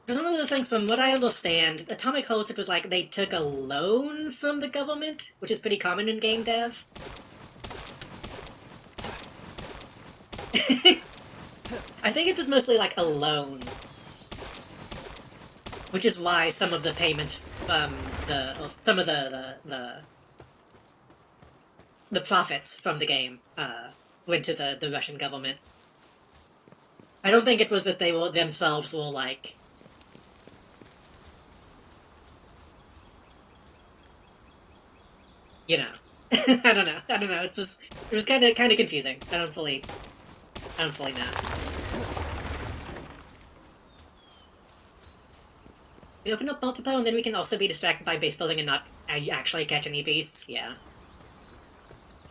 Because one of the things, from what I understand, Atomic Hearts, it was like they took a loan from the government, which is pretty common in game dev. I think it was mostly like a loan. Which is why some of the payments some of the profits from the game went to the Russian government. I don't think it was that they were themselves were like, you know, I don't know. It was kind of confusing. I don't fully know. We open up multiplayer and then we can also be distracted by base building and not actually catch any beasts. Yeah.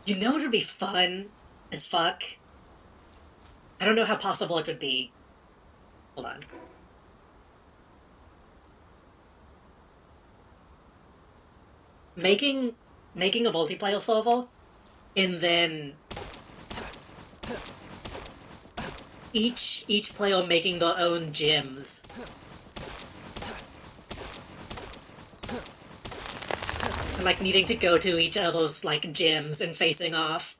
You know, it would be fun as fuck. I don't know how possible it would be. Hold on. Making a multiplayer server, and then each player making their own gyms. And, like, needing to go to each other's, like, gyms and facing off.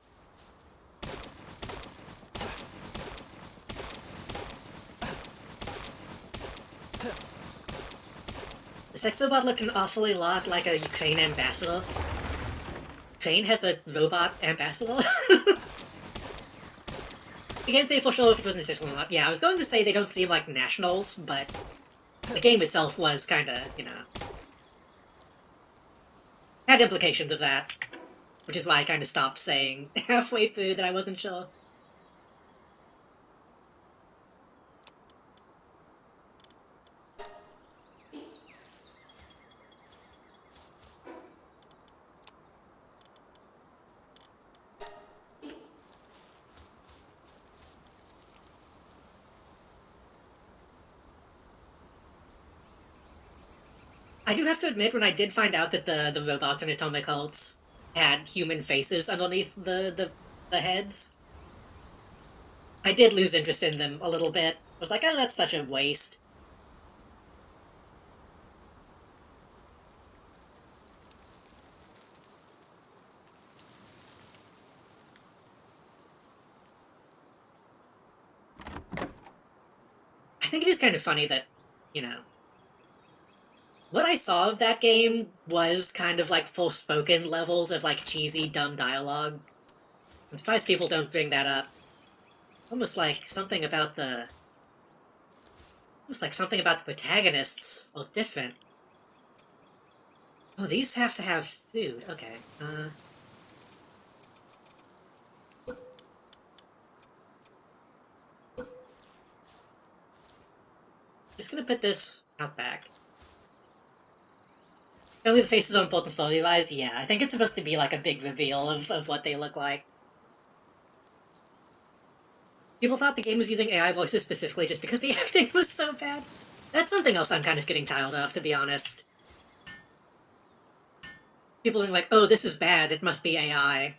The Sexobot looked an awfully lot like a Ukraine ambassador. Ukraine has a robot ambassador? You can't say for sure if it was intentional or not. Yeah, I was going to say they don't seem like nationals, but the game itself was kinda, you know, had implications of that, which is why I kind of stopped saying halfway through that I wasn't sure. I do have to admit, when I did find out that the robots in Atomic Hearts had human faces underneath the heads, I did lose interest in them a little bit. I was like, oh, that's such a waste. I think it is kind of funny that, you know, what I saw of that game was kind of like full-spoken levels of, like, cheesy, dumb dialogue. I'm surprised people don't bring that up. Almost like something about the... Almost like something about the protagonists are different. Oh, these have to have food. Okay, just gonna put this out back. Only the faces are important story-wise? Yeah, I think it's supposed to be like a big reveal of what they look like. People thought the game was using AI voices specifically just because the acting was so bad. That's something else I'm kind of getting tired of, to be honest. People being like, oh, this is bad, it must be AI.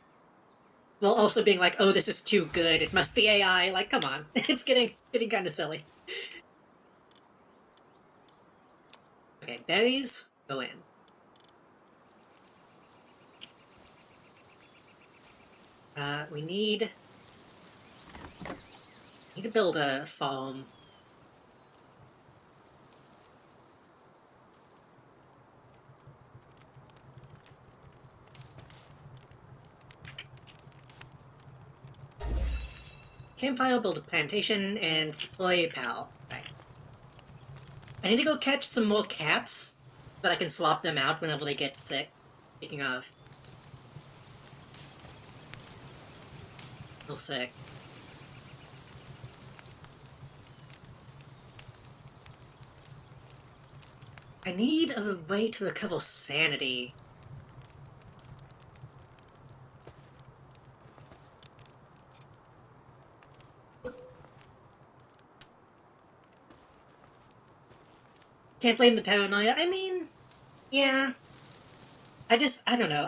While also being like, oh, this is too good, it must be AI. Like, come on. It's getting kind of silly. Okay, berries, go in. We need to build a farm. Campfire, build a plantation, and deploy PAL. Right. I need to go catch some more cats, so that I can swap them out whenever they get sick. Speaking of. Feel sick. I need a way to recover sanity. Can't blame the paranoia. I mean, yeah. I don't know.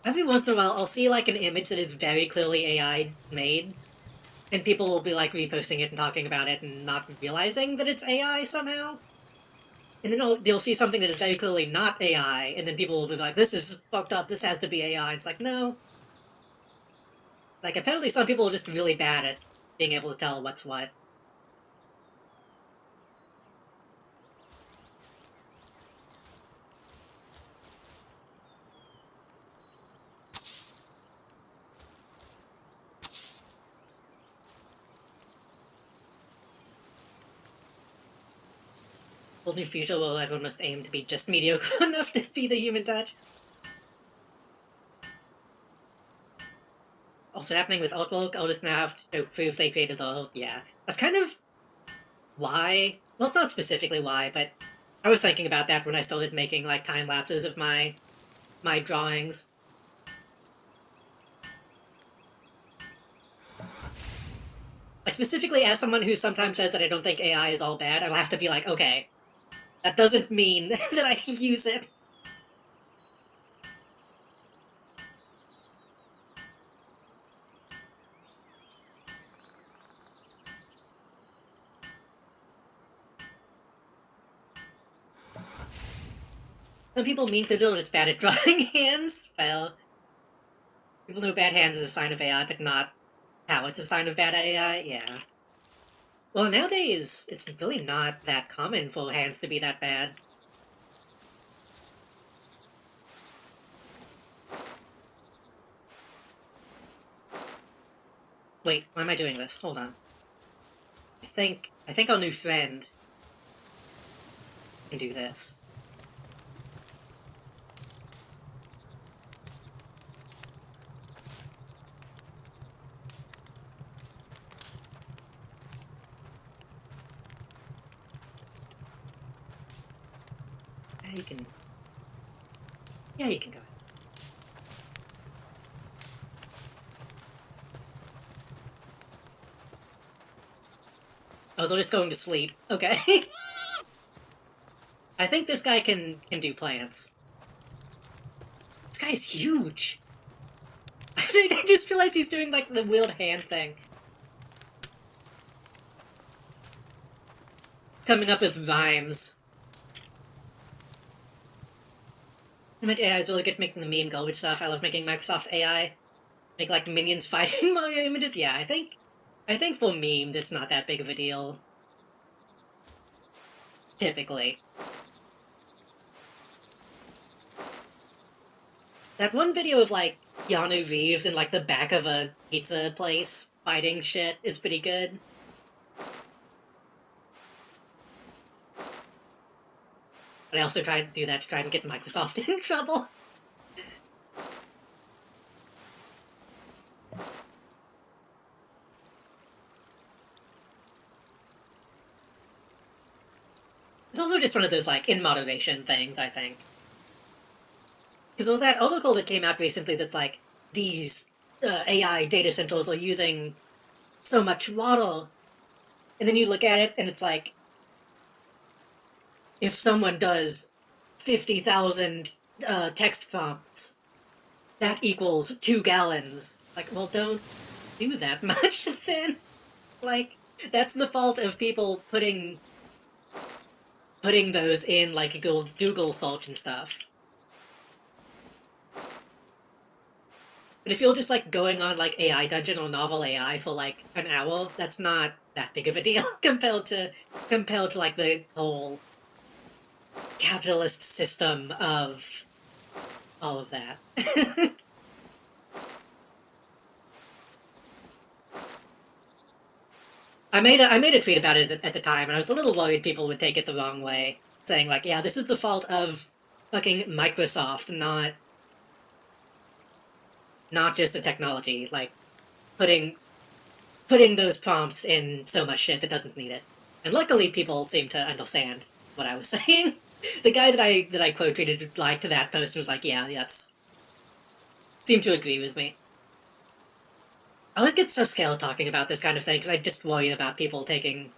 Every once in a while, I'll see, like, an image that is very clearly AI made, and people will be, like, reposting it and talking about it and not realizing that it's AI somehow. And then they'll see something that is very clearly not AI, and then people will be like, this is fucked up, this has to be AI. It's like, no. Like, apparently some people are just really bad at being able to tell what's what. whole new future where everyone must aim to be just mediocre enough to be the human touch. Also happening with Outlook, I'll just now have to prove they created the world. Yeah. That's kind of why, well, it's not specifically why, but I was thinking about that when I started making, like, time lapses of my drawings. Like, specifically as someone who sometimes says that I don't think AI is all bad, I'll have to be like, okay, that doesn't mean that I use it. Some people mean that they're just bad at drawing hands. Well, people know bad hands is a sign of AI, but not how it's a sign of bad AI, yeah. Well, nowadays, it's really not that common for hands to be that bad. Wait, why am I doing this? Hold on. I think our new friend can do this. Yeah, you can... Yeah, you can go. Oh, they're just going to sleep. Okay. I think this guy can do plants. This guy's huge! I just realized he's doing, like, the weird hand thing. Coming up with rhymes. I meant AI is really good at making the meme garbage stuff. I love making Microsoft AI. Make, like, minions fighting Mario images. Yeah, I think for memes, it's not that big of a deal. Typically. That one video of, like, Keanu Reeves in, like, the back of a pizza place fighting shit is pretty good. But I also tried to do that to try and get Microsoft in trouble. It's also just one of those, like, in moderation things, I think. Because there was that article that came out recently that's like, these AI data centers are using so much water. And then you look at it and it's like, if someone does 50,000 text prompts, that equals 2 gallons. Like, well, don't do that much then. Like, that's the fault of people putting those in, like, Google search and stuff. But if you're just, like, going on, like, AI Dungeon or Novel AI for, like, an hour, that's not that big of a deal compared to, like, the whole capitalist system of all of that. I made a tweet about it at the time, and I was a little worried people would take it the wrong way, saying, like, yeah, this is the fault of fucking Microsoft, not just the technology, like, putting those prompts in so much shit that doesn't need it. And luckily people seem to understand what I was saying. The guy that I quote tweeted replied to that post and was like, yeah, that's... seemed to agree with me. I always get so scared talking about this kind of thing, because I just worry about people taking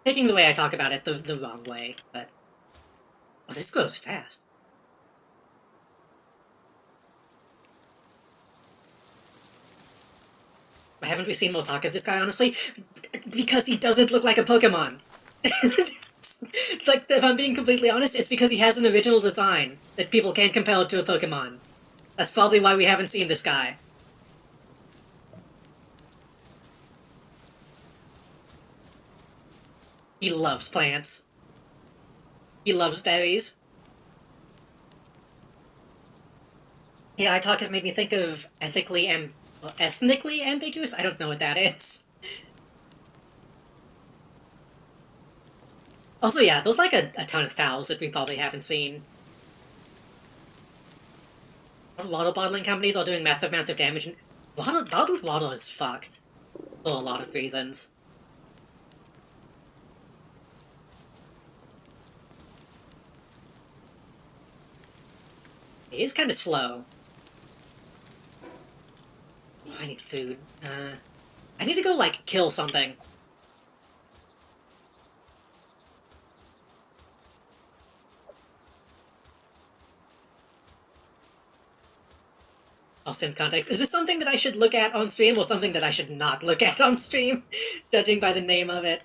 the way I talk about it the wrong way, but... Oh, this grows fast. Why haven't we seen more talk of this guy, honestly? Because he doesn't look like a Pokemon. Like, if I'm being completely honest, it's because he has an original design that people can't compare to a Pokemon. That's probably why we haven't seen this guy. He loves plants. He loves berries. Yeah, talk has made me think of ethnically ambiguous? I don't know what that is. Also, yeah, there's like a ton of pals that we probably haven't seen. A lot of bottling companies are doing massive amounts of damage, and bottled water is fucked for a lot of reasons. It is kind of slow. Oh, I need food. I need to go, like, kill something. I'll send context. Is this something that I should look at on stream, or something that I should not look at on stream, judging by the name of it?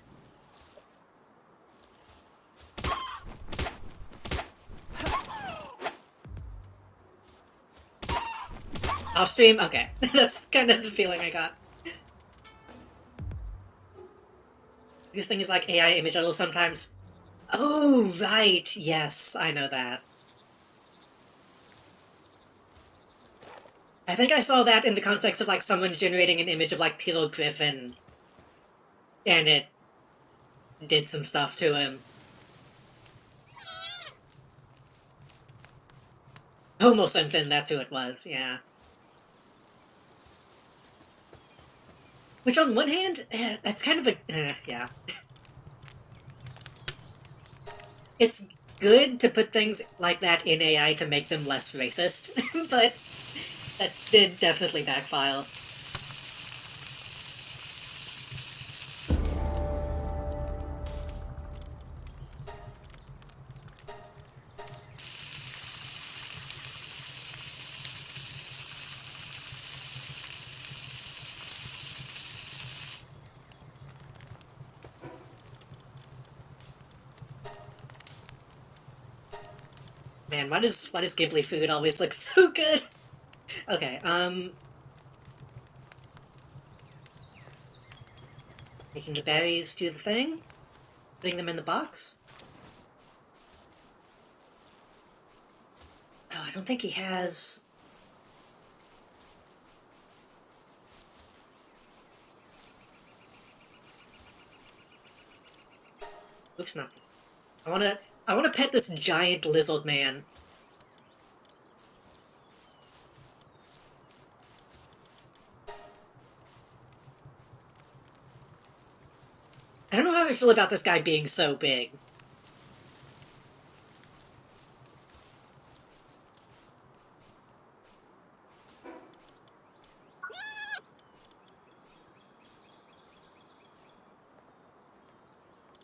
Off stream? Okay. That's kind of the feeling I got. This thing is like AI image edit sometimes. Oh, right. Yes, I know that. I think I saw that in the context of, like, someone generating an image of, like, Peter Griffin. And it did some stuff to him. Homo Simpson, that's who it was, yeah. Which, on one hand, that's kind of a... yeah. It's good to put things like that in AI to make them less racist, but that did definitely backfire. Man, why does Ghibli food always look so good? Okay, taking the berries to the thing, putting them in the box. Oh, I don't think he has... Oops, not... I wanna pet this giant lizard man. I don't know how I feel about this guy being so big.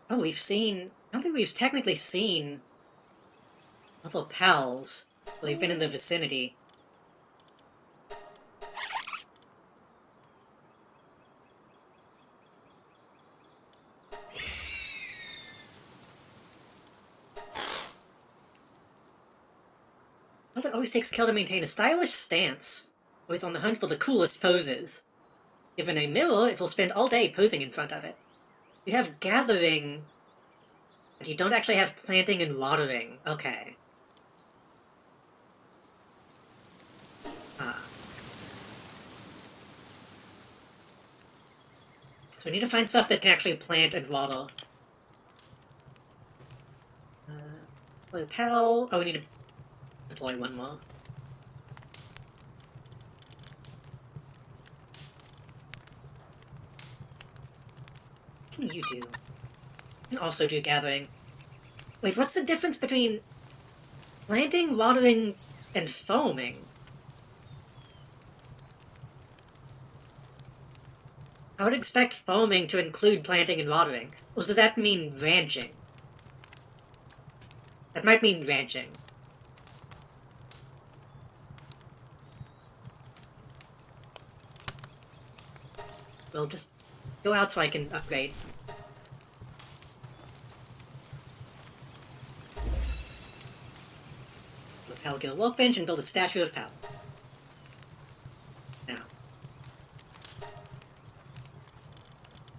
Oh, we've seen... I don't think we've technically seen other pals. Well, they've been in the vicinity. Oh, that always takes care to maintain a stylish stance. Always on the hunt for the coolest poses. Given a mirror, it will spend all day posing in front of it. You have gathering, but you don't actually have planting and watering. Okay. So we need to find stuff that can actually plant and water. Blue pal. Oh, we need to deploy one more. What can you do? You can also do gathering. Wait, what's the difference between planting, watering, and foaming? I would expect foaming to include planting and watering. Or does that mean ranching? That might mean ranching. Well, just go out so I can upgrade. Pal get a workbench and build a statue of Pal.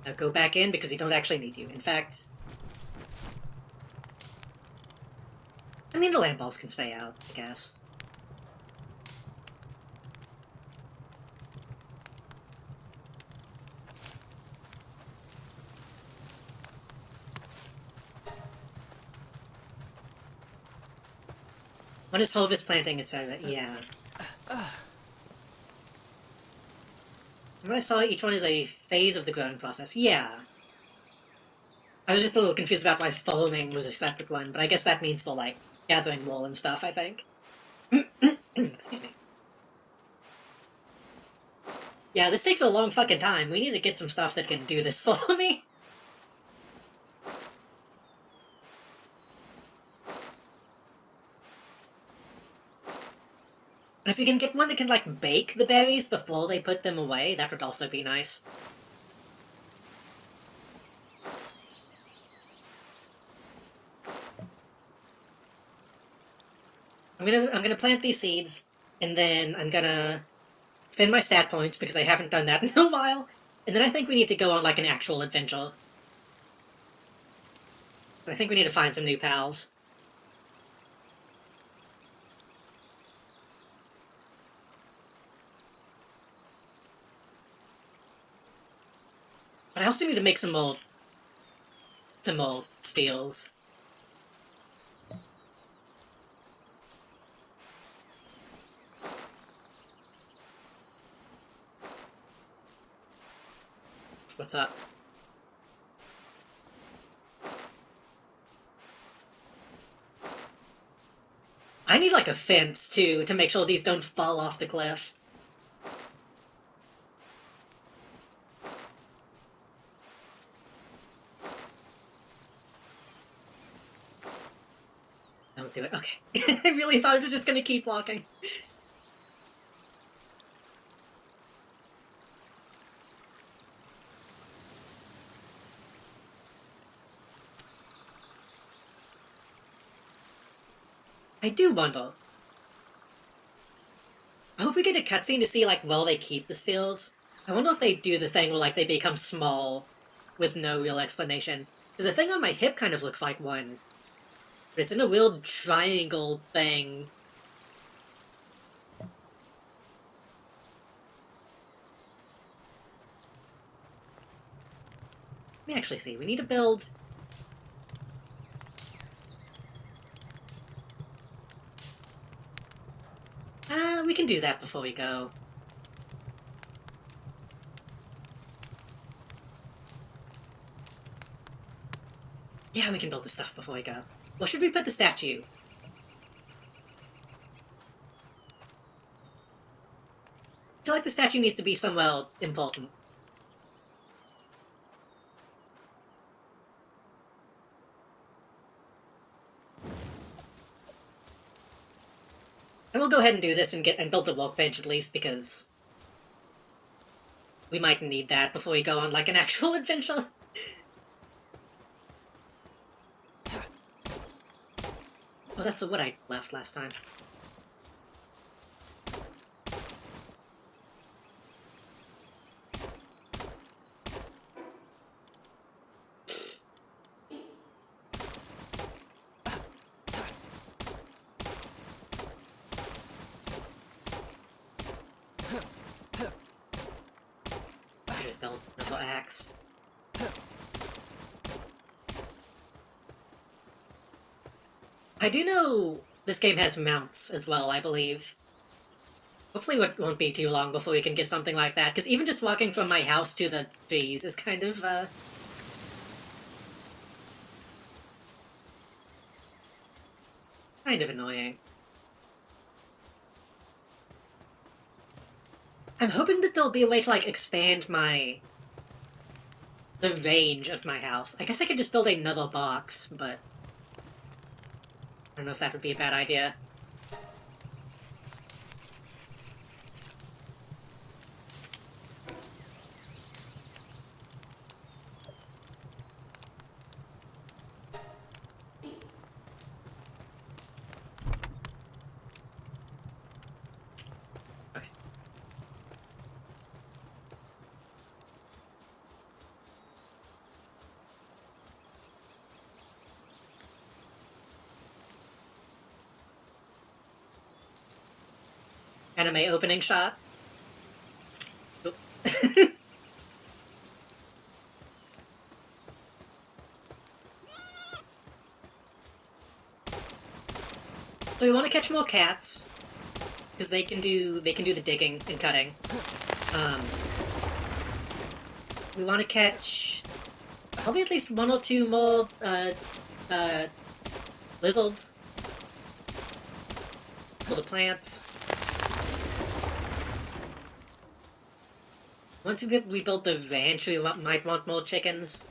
Now go back in because you don't actually need you. In fact... I mean, the lamp balls can stay out, I guess. One is harvest, planting, etc. Yeah. Remember I saw each one is a phase of the growing process. Yeah. I was just a little confused about why foaming was a separate one, but I guess that means for, like, gathering wool and stuff, I think. Excuse me. Yeah, this takes a long fucking time. We need to get some stuff that can do this for me. And if we can get one that can, like, bake the berries before they put them away, that would also be nice. I'm gonna plant these seeds, and then I'm gonna spend my stat points, because I haven't done that in a while, and then I think we need to go on, like, an actual adventure. I think we need to find some new pals. But I also need to make some more spheres. What's up? I need, like, a fence, too, to make sure these don't fall off the cliff. Don't do it. Okay. I really thought we were just gonna keep walking. I do wonder. I hope we get a cutscene to see, like, well they keep the spheres. I wonder if they do the thing where, like, they become small with no real explanation. Because the thing on my hip kind of looks like one. But it's in a weird triangle thing. Let me actually see. We need to build... we can do that before we go. Yeah, we can build the stuff before we go. Well, should we put the statue? I feel like the statue needs to be somewhere important. I will go ahead and do this and build the workbench at least, because we might need that before we go on, like, an actual adventure. Oh, that's the wood I left last time. I should have built another axe. I do know this game has mounts as well, I believe. Hopefully it won't be too long before we can get something like that, because even just walking from my house to the trees is kind of, kind of annoying. I'm hoping that there'll be a way to, like, expand the range of my house. I guess I could just build another box, but I don't know if that would be a bad idea. Okay. Anime opening shot. Oop. So we want to catch more cats, because they can do the digging and cutting. We want to catch probably at least one or two more lizards for the plants. Once we build the ranch, we might want more chickens.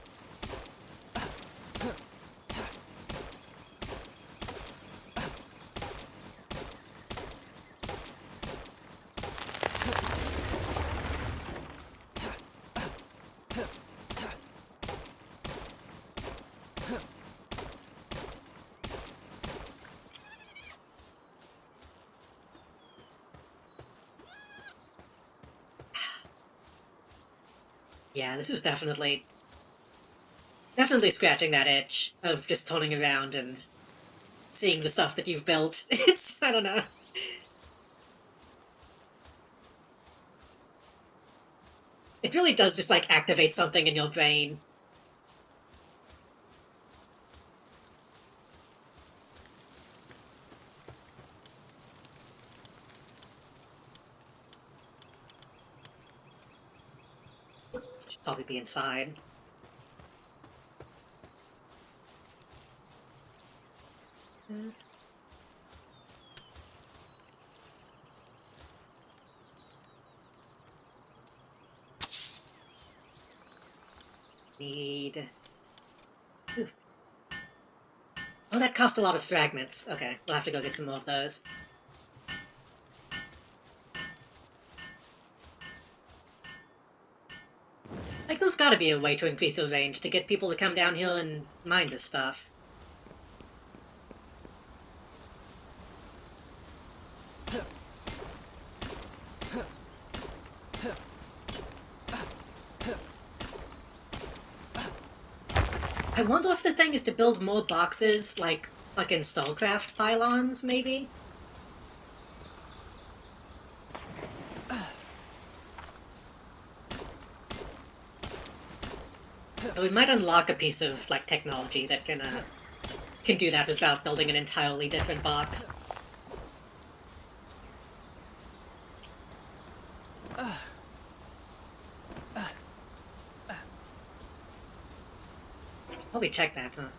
Yeah, this is definitely scratching that itch of just turning around and seeing the stuff that you've built. It's, I don't know. It really does just, like, activate something in your brain. Should probably be inside. Need... Oof. Oh, that cost a lot of fragments. Okay, we'll have to go get some more of those. Like, there's gotta be a way to increase your range to get people to come down here and mine this stuff. I wonder if the thing is to build more boxes, like fucking Starcraft pylons, maybe? So we might unlock a piece of, like, technology that can do that without building an entirely different box. Probably check that, huh?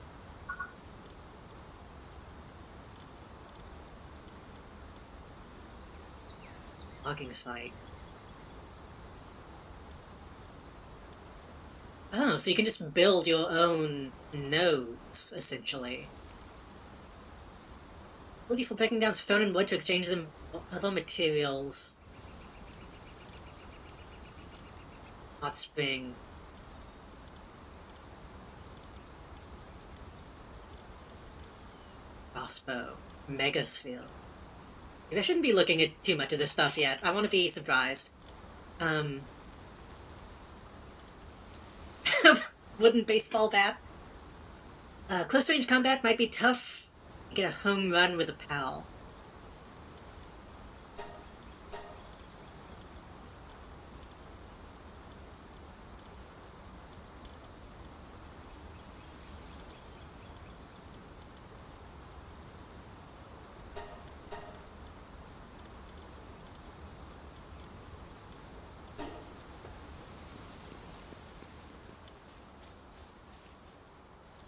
Logging site. Oh, so you can just build your own nodes, essentially. Ability for breaking down stone and wood to exchange them for other materials. Hot spring. Crossbow. Megasphere. Maybe I shouldn't be looking at too much of this stuff yet. I want to be surprised. Wooden baseball bat. Close range combat might be tough. You get a home run with a pal.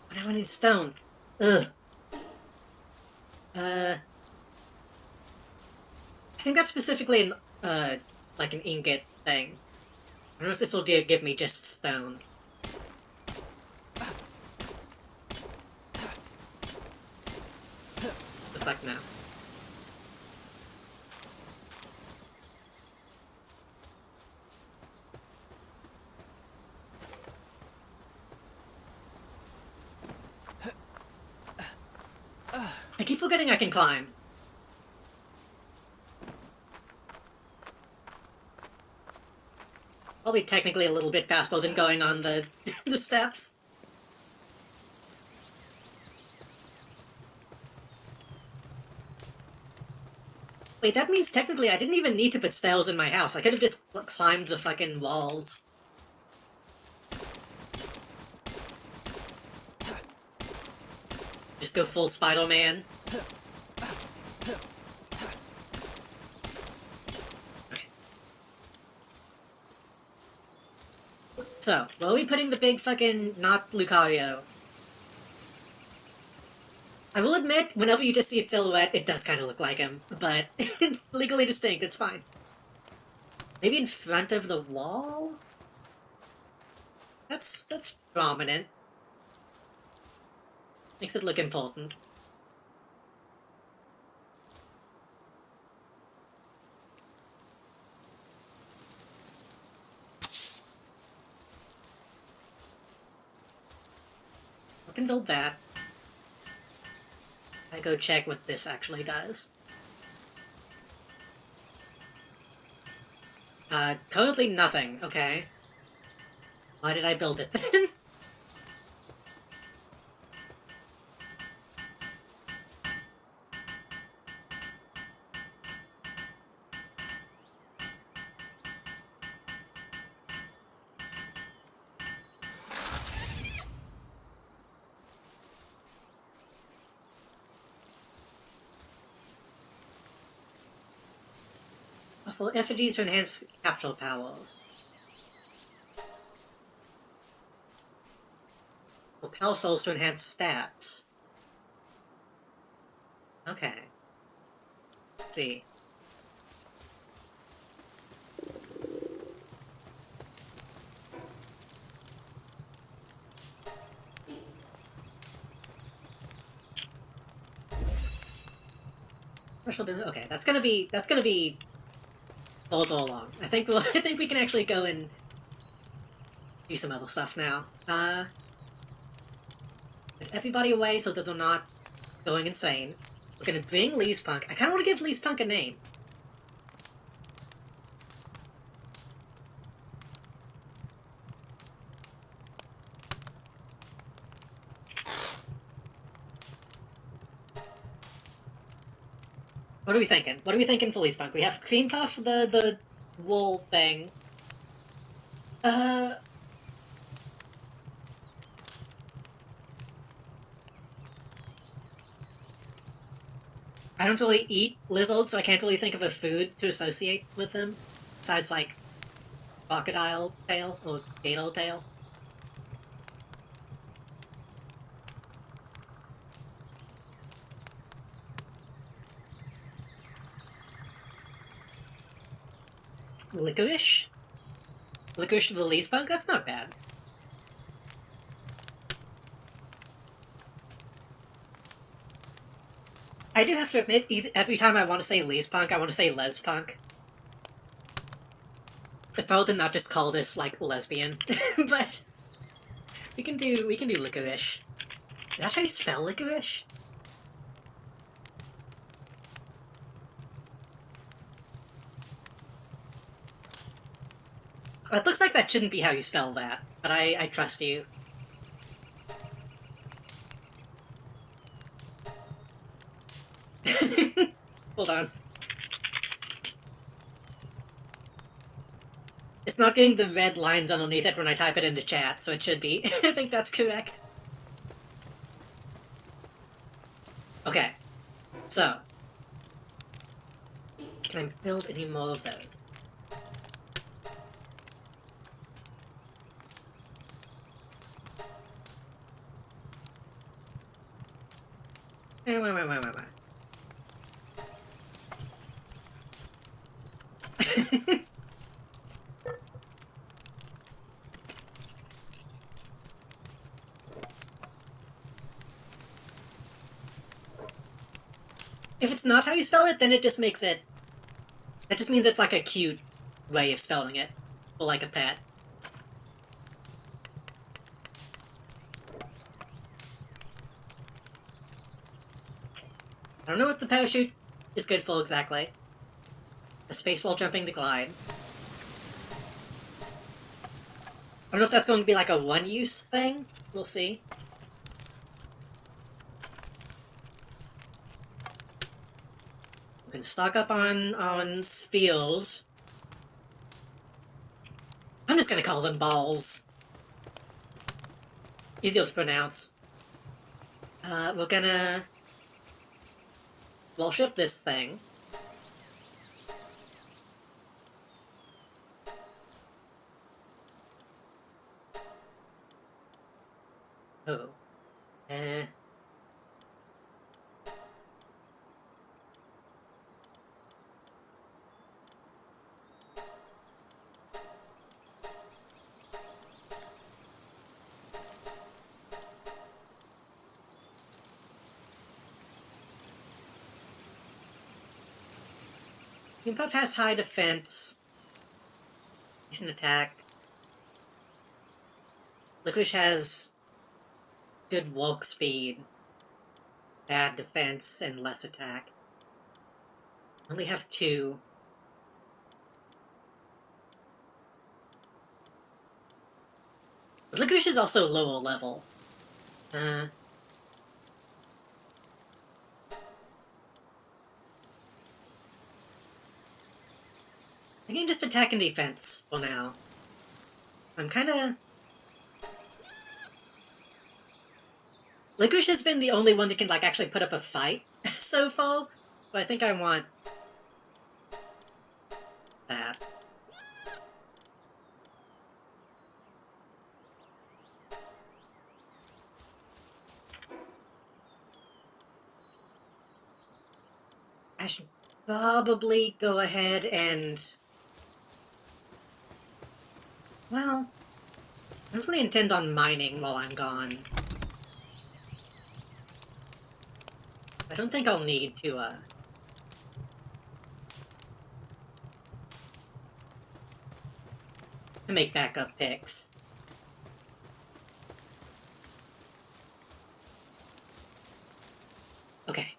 But I need stone. Ugh. I think that's specifically an, like an ingot thing. I don't know if this will give me just stone. Looks like no. I keep forgetting I can climb. Probably technically a little bit faster than going on the the steps. Wait, that means technically I didn't even need to put stairs in my house. I could have just climbed the fucking walls. Just go full Spider-Man. So, where are we putting the big fucking not Lucario? I will admit, whenever you just see a silhouette, it does kind of look like him, but it's legally distinct, it's fine. Maybe in front of the wall? That's prominent. Makes it look important. I can build that. I go check what this actually does. Currently nothing, okay. Why did I build it then? For effigies to enhance capsule power. For power souls to enhance stats. Okay. Let's see. Okay, that's gonna be all go along. I think I think we can actually go and do some other stuff now. Put everybody away so that they're not going insane. We're gonna bring Lee's Punk. I kinda wanna give Lee's Punk a name. What are we thinking? What are we thinking for Lee's Punk? We have Cream Puff, the wool thing. I don't really eat lizards, so I can't really think of a food to associate with them. Besides, like, crocodile tail or gator tail. Licorice? Licorice to the Lee's Punk? That's not bad. I do have to admit, every time I want to say Lee's Punk, I want to say Les Punk. It's hard to not just call this, like, lesbian. But we can do licorice. Is that how you spell licorice? Well, it looks like that shouldn't be how you spell that, but I trust you. Hold on. It's not getting the red lines underneath it when I type it into chat, so it should be. I think that's correct. Okay. So. Can I build any more of those? Wait. If it's not how you spell it, then it just makes it... That just means it's like a cute way of spelling it. Or like a pet. I don't know what the parachute is good for exactly. A space while jumping the glide. I don't know if that's going to be like a one-use thing. We'll see. We can stock up on spheres. I'm just gonna call them balls. Easier to pronounce. We're gonna we'll ship this thing. Oh. Puff has high defense, decent attack. Licorice has good walk speed, bad defense, and less attack. I only have 2. But Licorice is also lower level. I can just attack and defense for now. I'm kinda... Licorice has been the only one that can, like, actually put up a fight so far, but I think I want that. I should probably go ahead and... Well, I don't really intend on mining while I'm gone. I don't think I'll need to make backup picks. Okay.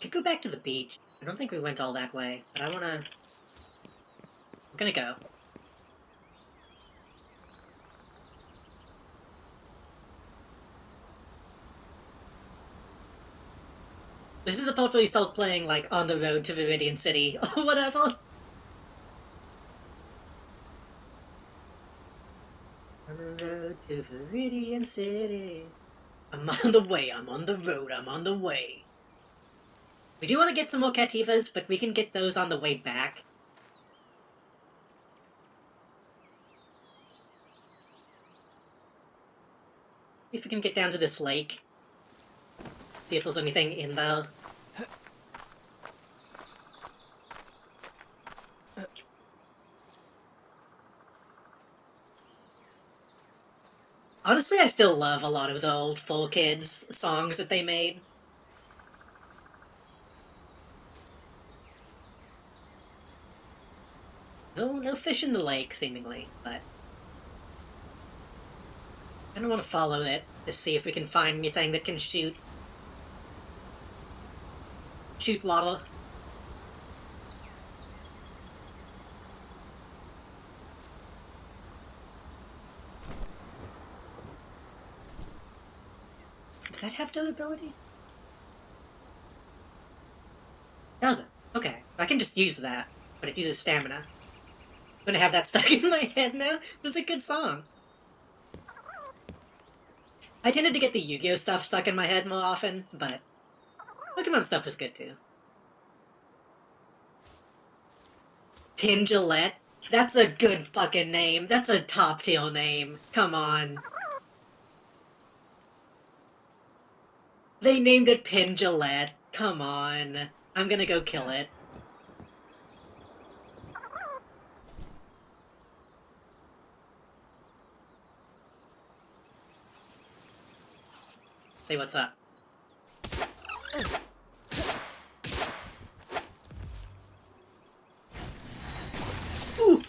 Could go back to the beach. I don't think we went all that way, but I'm gonna go. This is the part where you start playing, like, On the Road to Viridian City, or whatever. On the road to Viridian City. I'm on the way, I'm on the road, I'm on the way. We do want to get some more Cativas, but we can get those on the way back. If we can get down to this lake. See if there's anything in there. Honestly, I still love a lot of the old Full Kids songs that they made. No fish in the lake, seemingly, but... I don't want to follow it to see if we can find anything that can shoot water. Does that have durability? Doesn't. Okay, I can just use that, but it uses stamina. I'm gonna have that stuck in my head now. It was a good song. I tended to get the Yu-Gi-Oh! Stuff stuck in my head more often, but Pokemon stuff was good too. Pingilette? That's a good fucking name. That's a top tier name. Come on. They named it Pingilette. Come on. I'm gonna go kill it. Say what's up. Ooh!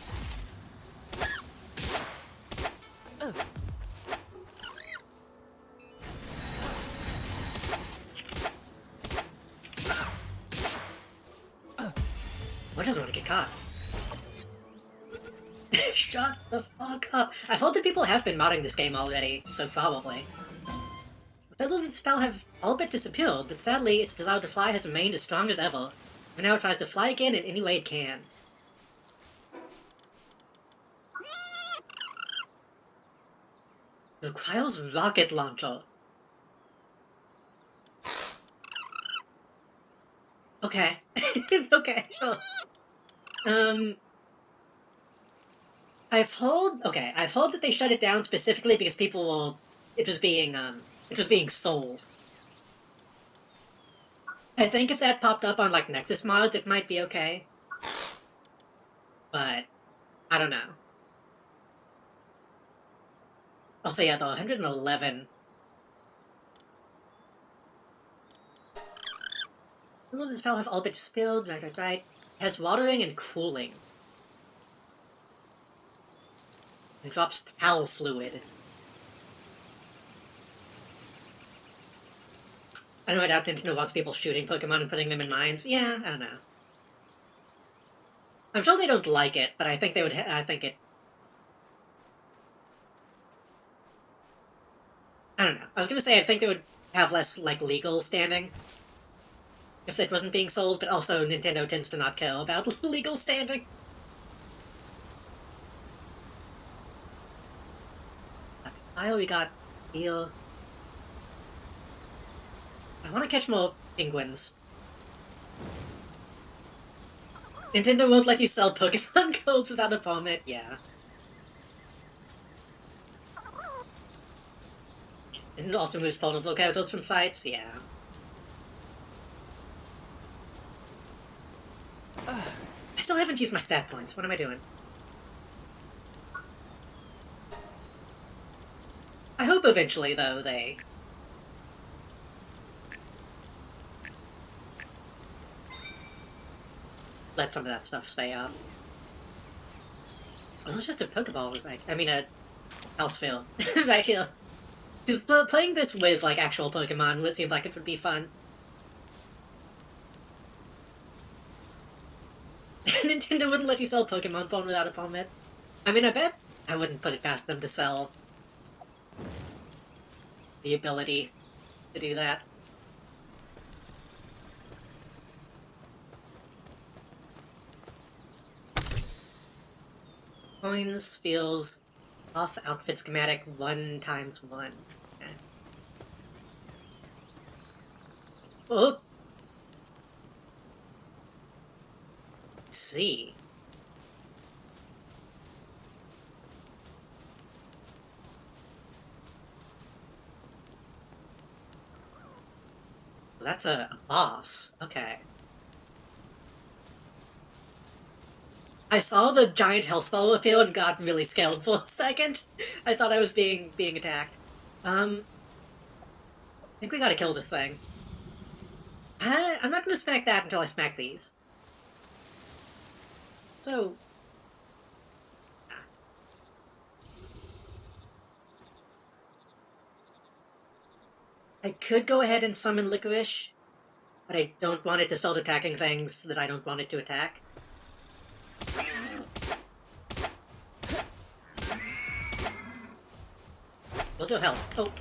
Why doesn't want to get caught? Shut the fuck up. I've heard that people have been modding this game already, so probably. The feathers and spell have all but disappeared, but sadly its desire to fly has remained as strong as ever. For now it tries to fly again in any way it can. The Cryo's rocket launcher. Okay. Okay, sure. I've heard that they shut it down specifically because it was being sold. I think if that popped up on, like, Nexus mods, it might be okay. But, I don't know. Also, yeah, the 111. Will this spell have all but spilled? Right. Has watering and cooling. And drops pal fluid. I know I doubt Nintendo wants people shooting Pokemon and putting them in mines. Yeah, I don't know. I'm sure they don't like it, but I think they would. I think it. I don't know. I was gonna say I think they would have less, like, legal standing if it wasn't being sold, but also Nintendo tends to not care about legal standing. We got eel. I want to catch more penguins. Nintendo won't let you sell Pokemon codes without a permit. Yeah. Nintendo also moves vulnerable characters from sites. Yeah. I still haven't used my stat points. What am I doing? I hope eventually, though, they... let some of that stuff stay up. Well, it's just a Pokeball, like, I mean, a Elsphill, right here. Because playing this with, like, actual Pokemon would seem like it would be fun. Nintendo wouldn't let you sell Pokemon Phone without a permit. I mean, I bet I wouldn't put it past them to sell the ability to do that. Coins feels off outfit schematic 1 times 1. Okay. Oh! Let's see. That's a boss. Okay. I saw the giant health ball appear and got really scared for a second. I thought I was being attacked. I think we gotta kill this thing. I'm not gonna smack that until I smack these. So... I could go ahead and summon Licorice, but I don't want it to start attacking things that I don't want it to attack. What's your health? Oh.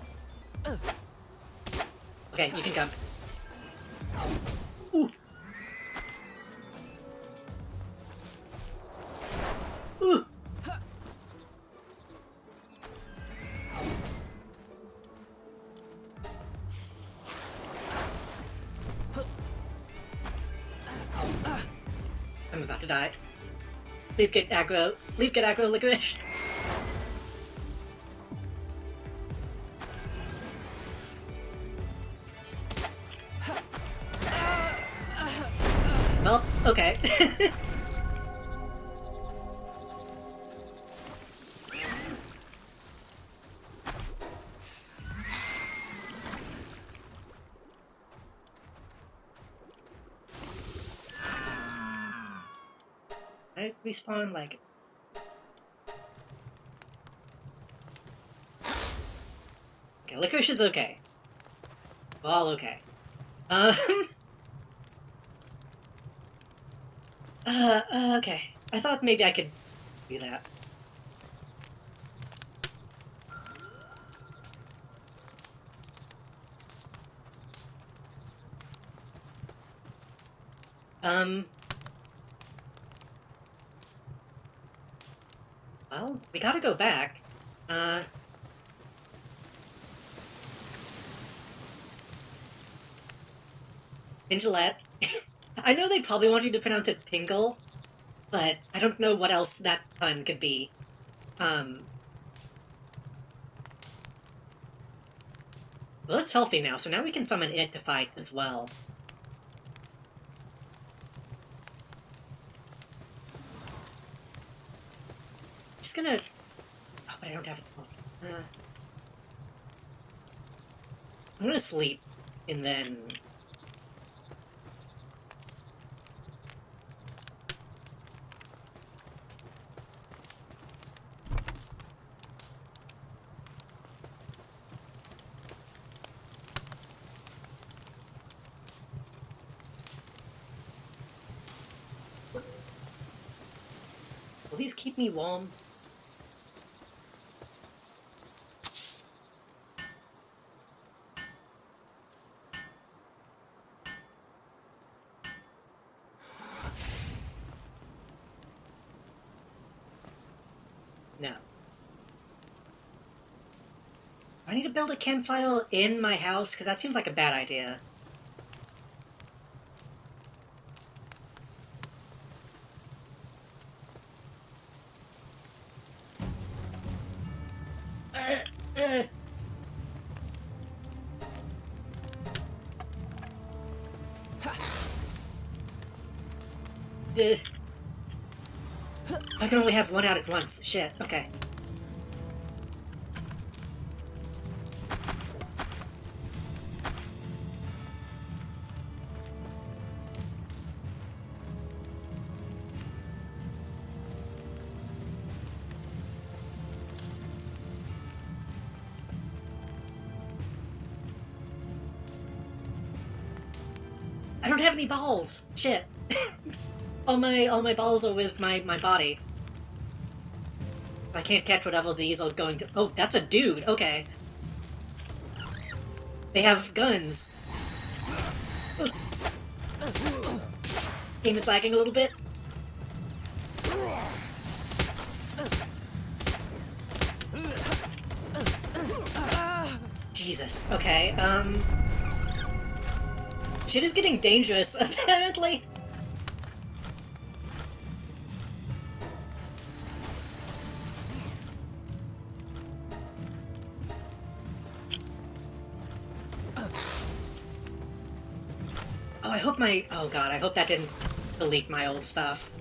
Okay, you can come. Ooh. Ooh. I'm about to die. Please get aggro. Please get aggro, Licorice. Well, okay. I respawn like... Okay, Licorice is okay. We're all okay. Okay. I thought maybe I could do that. Well, we gotta go back. Pinglet. I know they probably want you to pronounce it Pingle, but I don't know what else that pun could be. Well, it's healthy now, so now we can summon it to fight as well. I'm just gonna... Oh, but I don't have a dog. I'm gonna sleep, and then... Will these keep me warm? No. I need to build a campfire in my house, because that seems like a bad idea. Uh. I can only have one out at once. Shit, okay. I don't have any balls! Shit. all my balls are with my body. If I can't catch whatever these are going to... Oh, that's a dude, okay. They have guns. Ugh. Game is lagging a little bit. Jesus, okay, shit is getting dangerous, apparently. Oh, I hope my... Oh god, I hope that didn't delete my old stuff.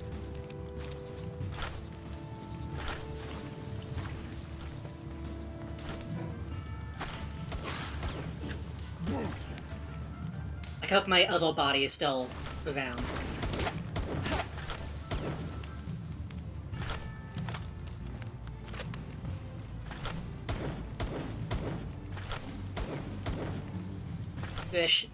I hope my other body is still around. Fish.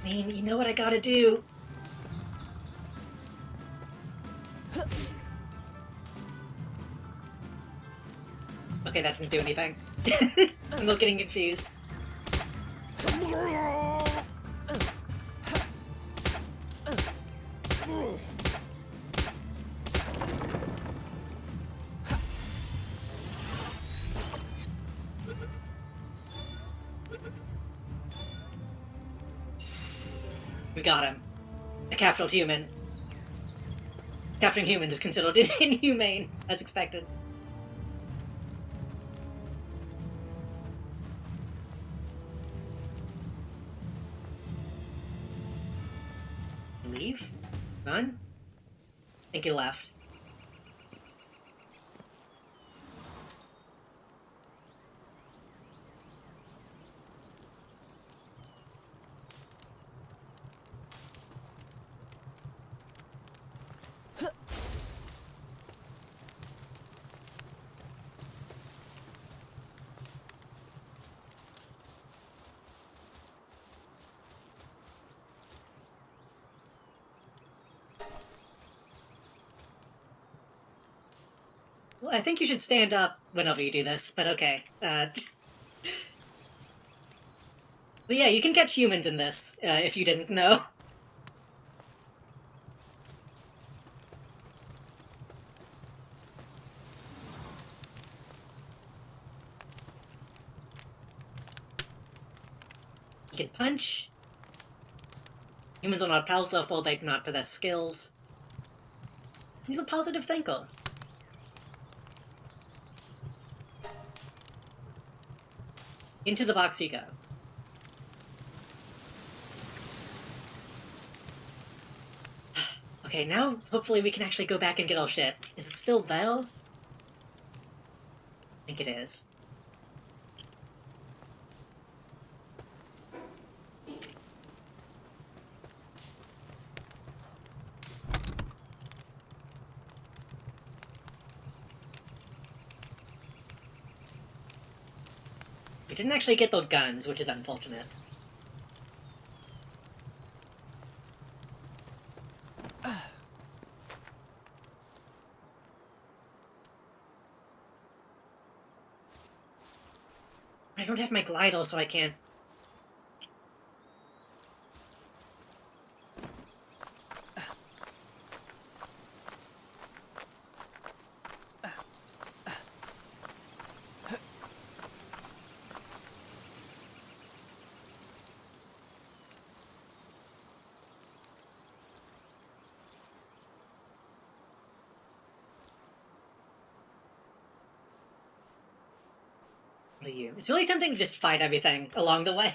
I mean, you know what I gotta do. Okay, that didn't do anything. I'm not getting confused. We got him. A captured human. Capturing humans is considered inhumane, as expected. Leave? Run? I think he left. Well, I think you should stand up whenever you do this, but okay. So yeah, you can catch humans in this, if you didn't know. He can punch. Humans are not powerful, they do not possess skills. He's a positive thinker. Into the box you go. Okay, now hopefully we can actually go back and get our shit. Is it still there? I think it is. We didn't actually get those guns, which is unfortunate. I don't have my glider, so I can't. What are you? It's really tempting to just fight everything along the way.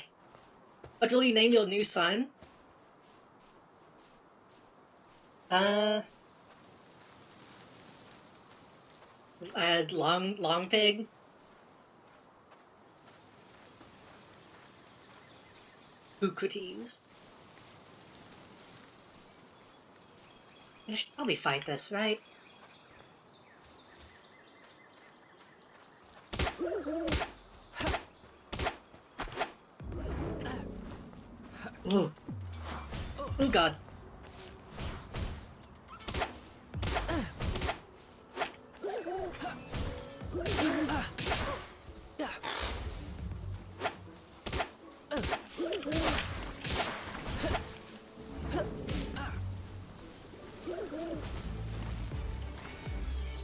What will you name your new son? Long pig? Socrates. I should probably fight this, right? Ooh. Oh god.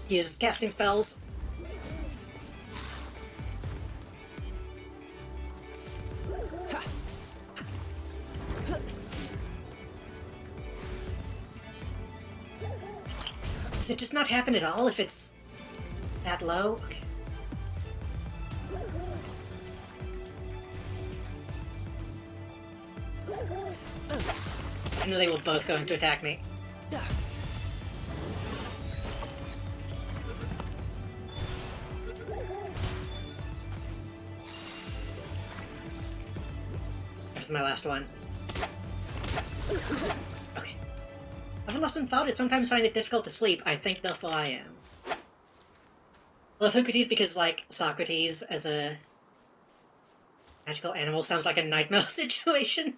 He is casting spells. Does it just not happen at all if it's that low? Okay. I knew they were both going to attack me. This is my last one. Okay. I've often thought it sometimes find it difficult to sleep. I think therefore I am. I love Socrates because, like, Socrates as a magical animal sounds like a nightmare situation.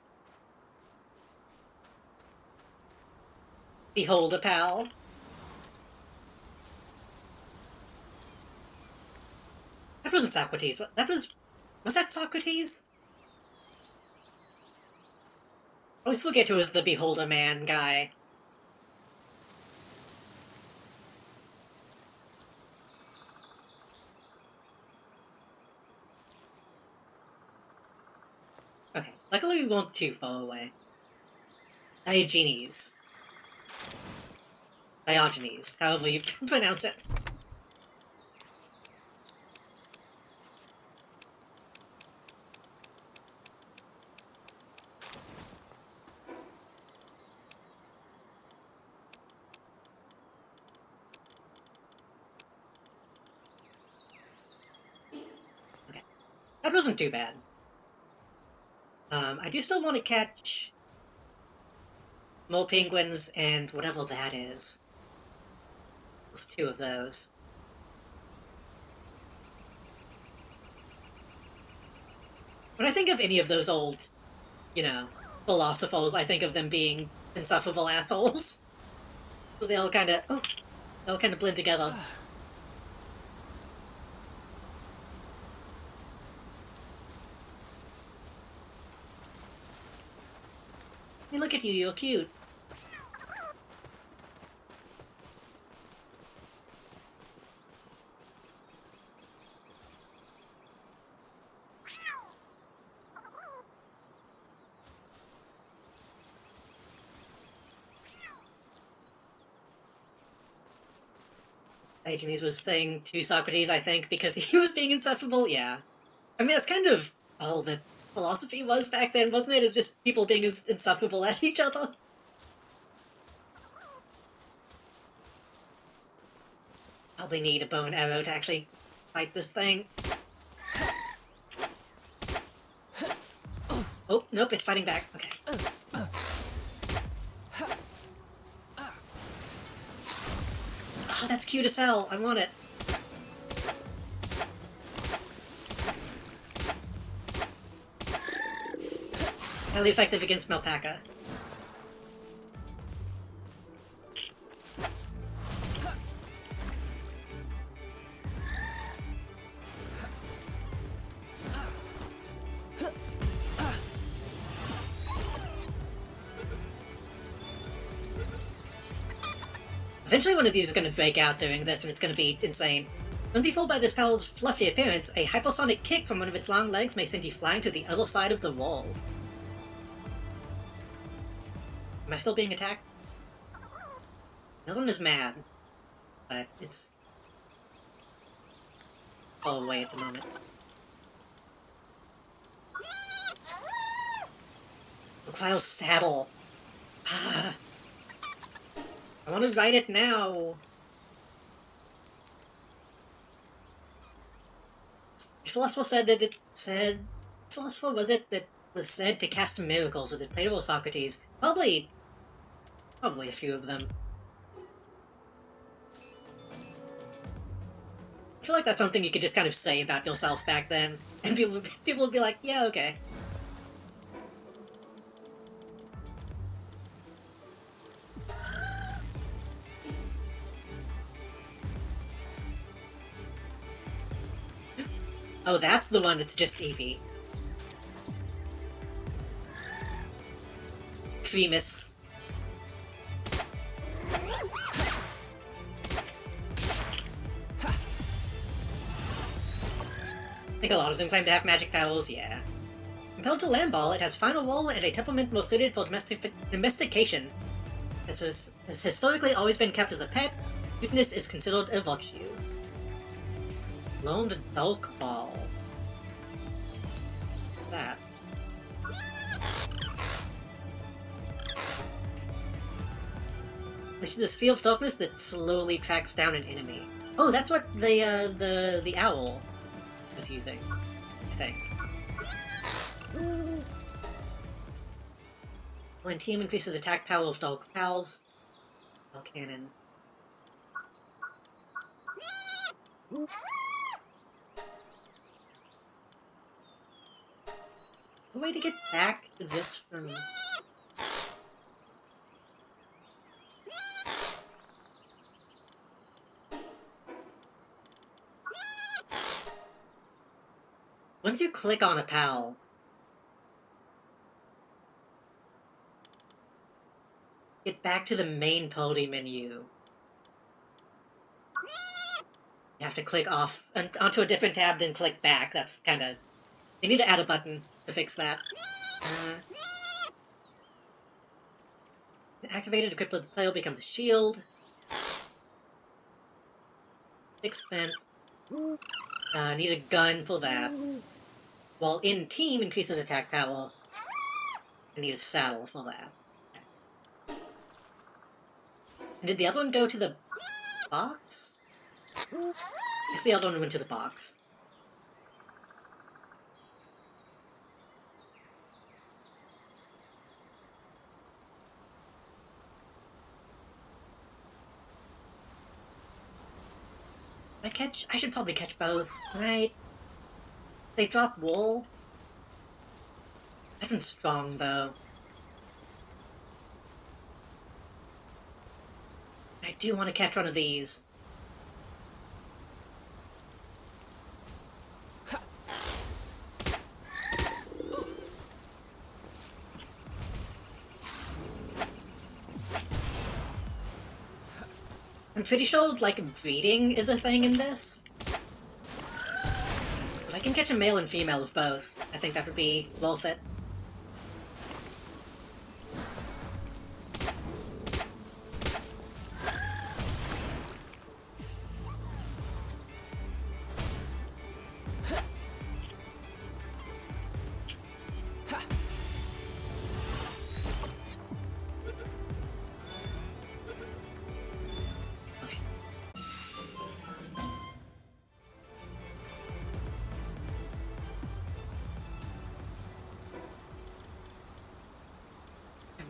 Behold a pal. That wasn't Socrates. That was that Socrates? I always forget who was the Beholder Man guy. Okay, luckily we weren't too far away. Diogenes. Diogenes, however you pronounce it. Okay, that wasn't too bad. I do still want to catch more penguins and whatever that is. There's two of those. When I think of any of those old, you know, philosophers, I think of them being insufferable assholes. So they all kind of blend together. Hey, look at you, you're cute. Diogenes was saying to Socrates, I think, because he was being insufferable. Yeah. I mean, that's kind of all that philosophy was back then, wasn't it? It's just people being insufferable at each other. Probably need a bow and arrow to actually fight this thing. Oh, nope, it's fighting back. Okay. Oh, that's cute as hell. I want it. Highly effective against Melpaca. Eventually one of these is going to break out during this, and it's going to be insane. When befooled by this Pal's fluffy appearance, a hypersonic kick from one of its long legs may send you flying to the other side of the world. Am I still being attacked? The other one is mad, but it's all away at the moment. Cryo's saddle. Ah. I want to ride it now. The philosopher said that philosopher was it that was said to cast miracles with the Plato Socrates? Probably a few of them. I feel like that's something you could just kind of say about yourself back then, and people would be like, yeah, okay. Oh, that's the one that's just Eevee. Primus. I think a lot of them claim to have magic powers, yeah. Compelled to land ball, it has final roll and a temperament most suited for domestication. This has historically always been kept as a pet. Cuteness is considered a virtue. Loaned bulk ball. That. This field of darkness that slowly tracks down an enemy. Oh, that's what the owl was using, I think. When team increases attack power of dog pals. Ball cannon. A way to get back to this from... Once you click on a pal, get back to the main party menu. You have to click off and onto a different tab, then click back. That's kind of... They need to add a button to fix that. Activated, equipped with the player becomes a shield. Expense. Need a gun for that. While in team increases attack power. I need a saddle for that. And did the other one go to the box? I guess the other one went to the box. I should probably catch both, right? They drop wool. I've been strong, though. I do want to catch one of these. I'm pretty sure, like, breeding is a thing in this. If I can catch a male and female of both, I think that would be worth it.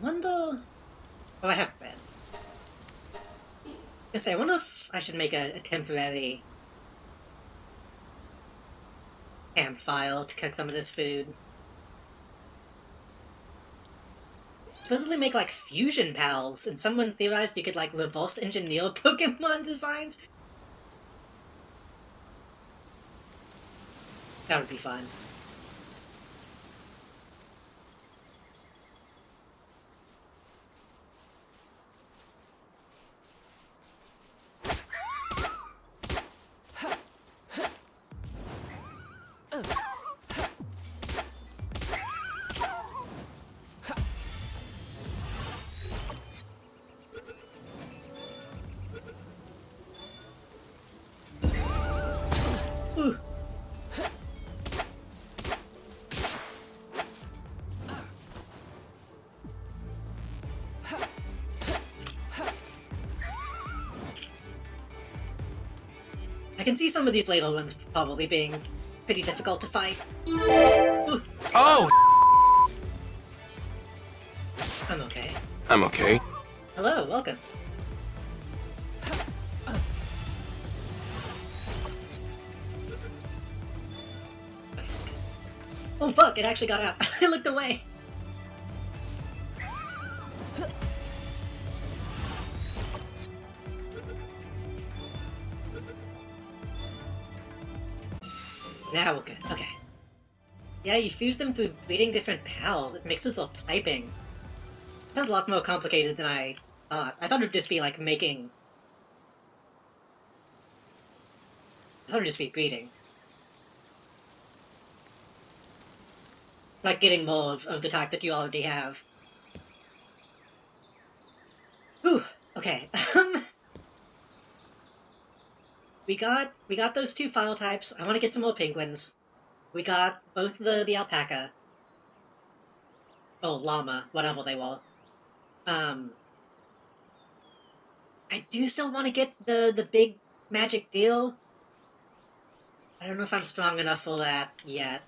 wonder... Oh, I have bread. I wonder if I should make a temporary camp file to cook some of this food. Supposedly make, like, fusion pals, and someone theorized you could, like, reverse engineer Pokemon designs? That would be fun. Ooh. I can see some of these later ones probably being pretty difficult to fight. Ooh.
Oh!
I'm okay.
I'm okay.
Hello, welcome. Oh fuck, it actually got out. I looked away. Now we're good, okay. Yeah, you fuse them through breeding different pals. It mixes up typing. Sounds a lot more complicated than I thought. I thought it would just be like making... I thought it would just be breeding. Like getting more of the type that you already have. Whew, okay. We got those two file types. I want to get some more penguins. We got both the alpaca. Oh, llama, whatever they were. I do still want to get the big magic deal. I don't know if I'm strong enough for that yet.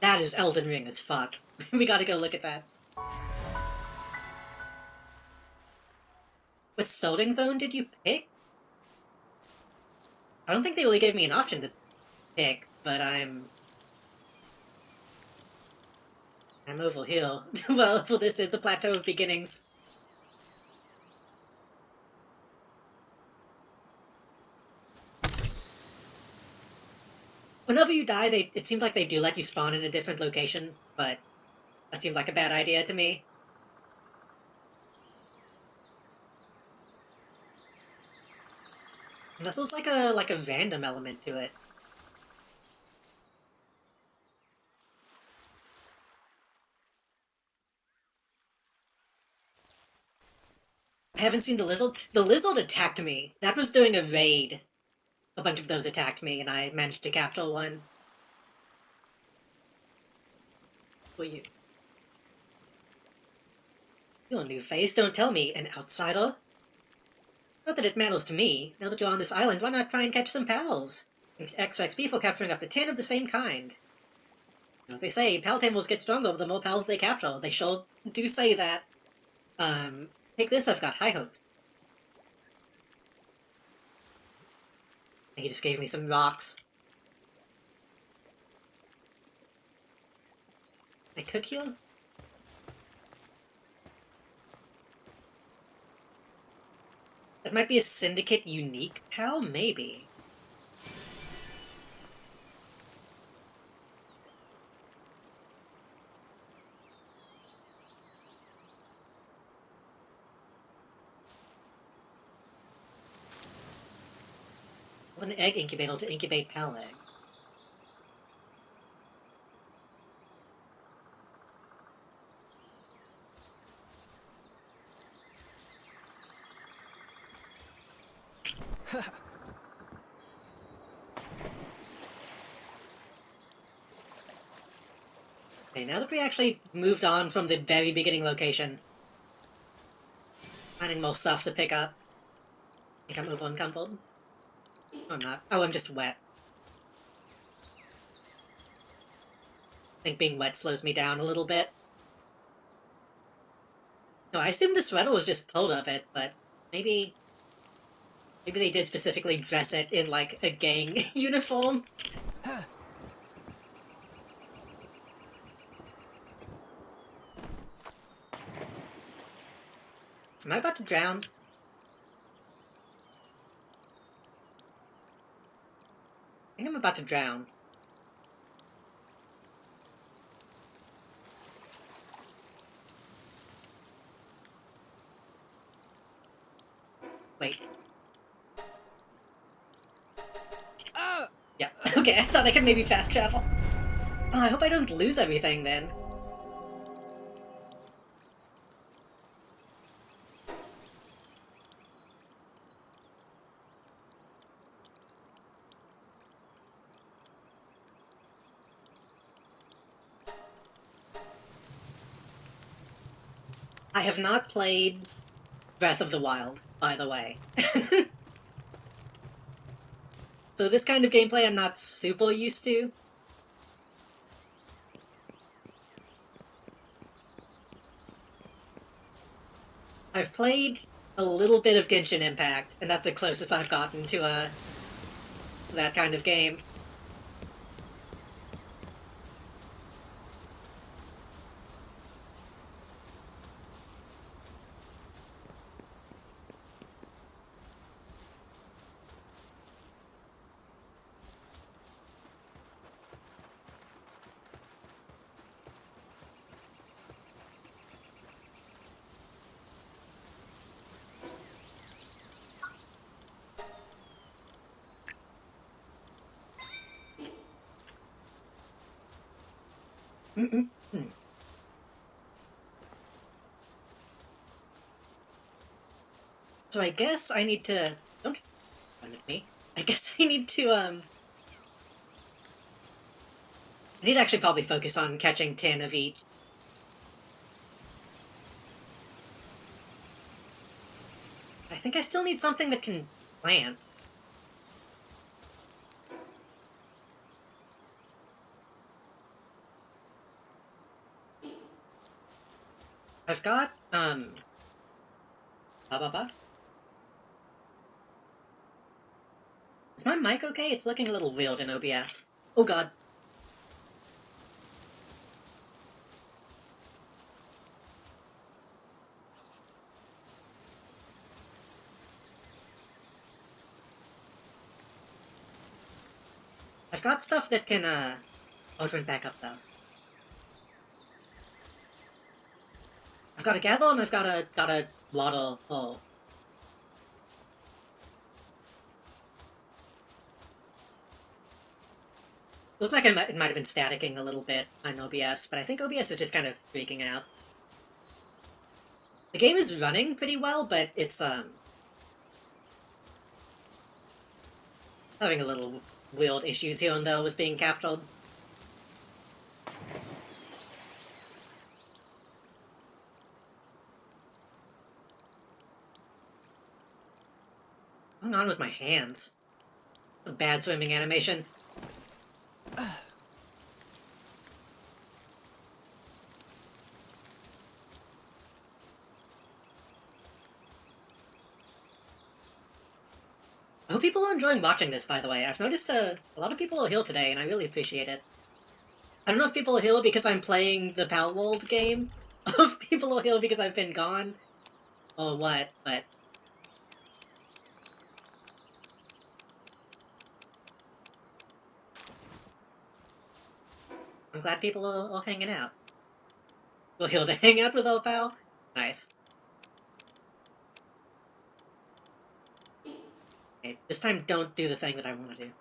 That is Elden Ring as fuck. We gotta go look at that. What Solding Zone did you pick? I don't think they really gave me an option to pick, but I'm over here. Well, for this is the Plateau of Beginnings. Whenever you die, it seems like they do let you spawn in a different location, but that seemed like a bad idea to me. And this was like a random element to it. I haven't seen the lizard. The lizard attacked me. That was doing a raid. A bunch of those attacked me, and I managed to capture one. Who are you? You're a new face, don't tell me. An outsider? Not that it matters to me. Now that you're on this island, why not try and catch some pals? Extra XP for capturing up to 10 of the same kind. You know, they say pal tables get stronger the more pals they capture. They sure do say that. Take this, I've got high hopes. He just gave me some rocks. Can I cook you? That might be a Syndicate unique pal? Maybe. An egg incubator to incubate pal egg. Okay, now that we actually moved on from the very beginning location, finding more stuff to pick up. I think I'm over uncoupled. Oh, I'm not. Oh, I'm just wet. I think being wet slows me down a little bit. No, I assumed the sweater was just pulled of it, but maybe they did specifically dress it in, like, a gang uniform. Am I about to drown? I think I'm about to drown. Wait. Yeah, okay, I thought I could maybe fast travel. Oh, I hope I don't lose everything then. I have not played Breath of the Wild, by the way. So this kind of gameplay I'm not super used to. I've played a little bit of Genshin Impact, and that's the closest I've gotten to that kind of game. So I guess I need to... Don't run at me. I guess I need to, I need to actually probably focus on catching 10 of each. I think I still need something that can plant. I've got, Is my mic okay? It's looking a little weird in OBS. Oh god. I've got stuff that can, oh, it went back up, though. I've got a gather and I've got a water hole. Looks like it might have been staticking a little bit on OBS, but I think OBS is just kind of freaking out. The game is running pretty well, but it's, having a little weird issues here and there with being captured. What's going on with my hands? A bad swimming animation. I hope people are enjoying watching this, by the way. I've noticed a lot of people are here today, and I really appreciate it. I don't know if people are here because I'm playing the Palworld game, or if people are here because I've been gone, or what, but... I'm glad people are hanging out. We're here to hang out with our pal? Nice. Okay, this time don't do the thing that I want to do.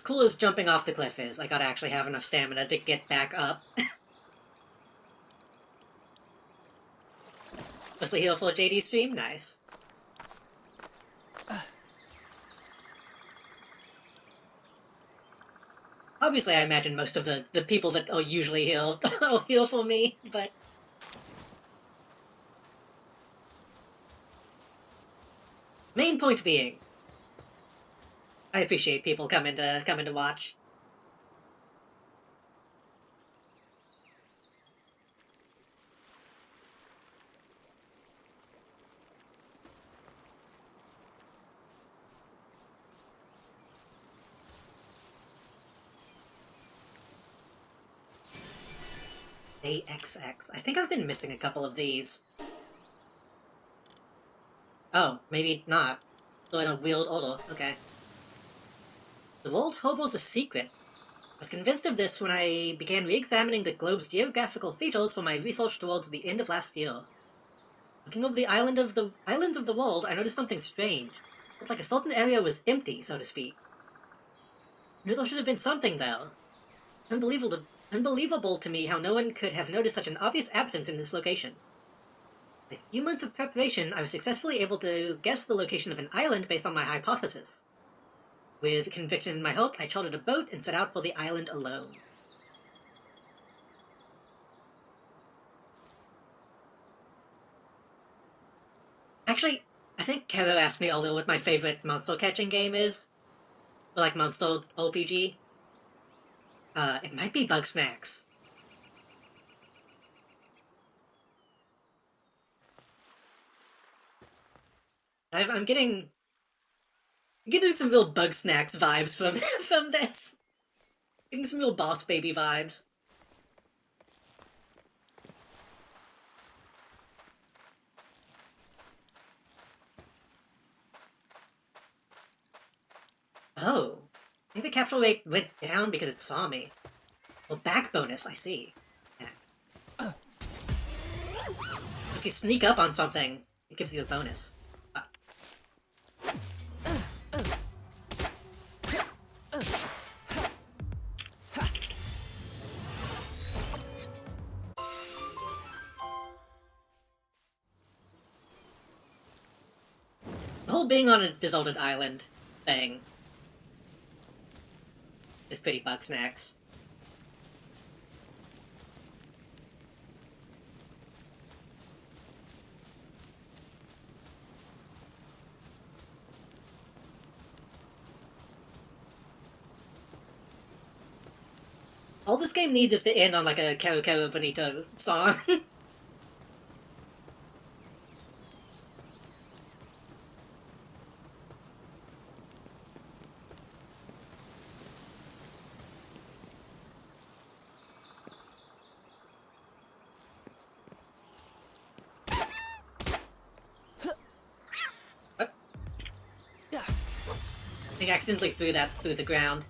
cool as jumping off the cliff is, I gotta actually have enough stamina to get back up. Mostly heal for JD stream? Nice. Obviously, I imagine most of the people that usually heal will heal for me, but... Main point being, I appreciate people coming to watch. AXX. I think I've been missing a couple of these. Oh, maybe not. So I don't wield Olo. Okay. The world hobo's a secret. I was convinced of this when I began re-examining the globe's geographical features for my research towards the end of last year. Looking over the islands of the world, I noticed something strange. It looked like a certain area was empty, so to speak. I knew there should have been something there. Unbelievable to me how no one could have noticed such an obvious absence in this location. With a few months of preparation, I was successfully able to guess the location of an island based on my hypothesis. With conviction in my heart, I chartered a boat and set out for the island alone. Actually, I think Kero asked me earlier what my favorite monster catching game is. Or like monster RPG. It might be Bug Snacks. I'm getting some real Bug Snacks vibes from from this. Getting some real Boss Baby vibes. Oh, I think the capture rate went down because it saw me. Well, back bonus, I see. Yeah. If you sneak up on something, it gives you a bonus. The whole being on a deserted island thing is pretty Bug Snacks. All this game needs is to end on like a Kero Kero Bonito song. What?
Yeah.
I think I accidentally threw that through the ground.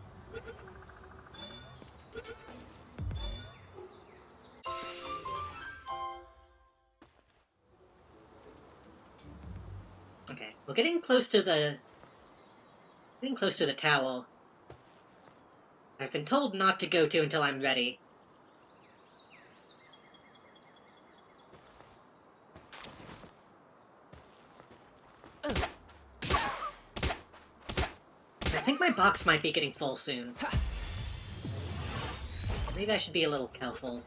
Okay, we're getting close to the tower. I've been told not to go to until I'm ready. I think my box might be getting full soon. Maybe I should be a little careful.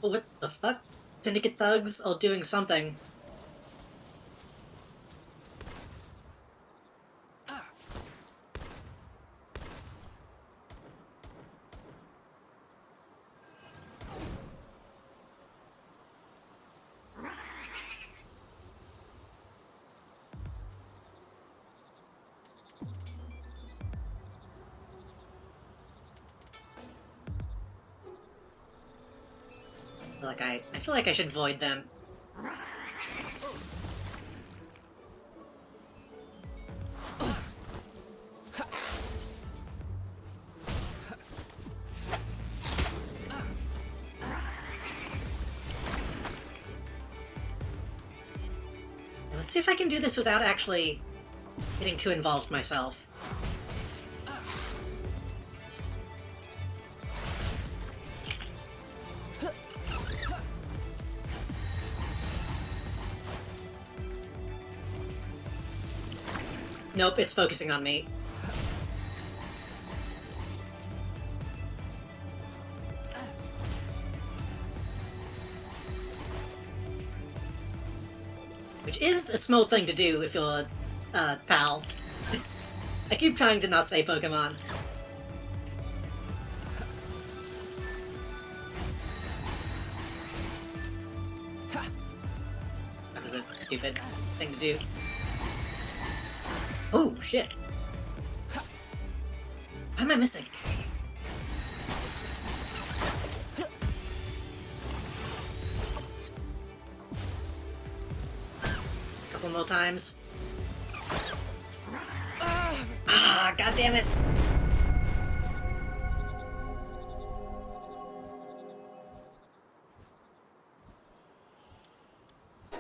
Oh, what the fuck? Syndicate thugs are doing something. I feel like I should void them. Let's see if I can do this without actually getting too involved myself. Nope, it's focusing on me. Which is a small thing to do if you're a pal. I keep trying to not say Pokemon. That was a stupid thing to do. Oh, shit. What am I missing? Couple more times. Ah, god damn it.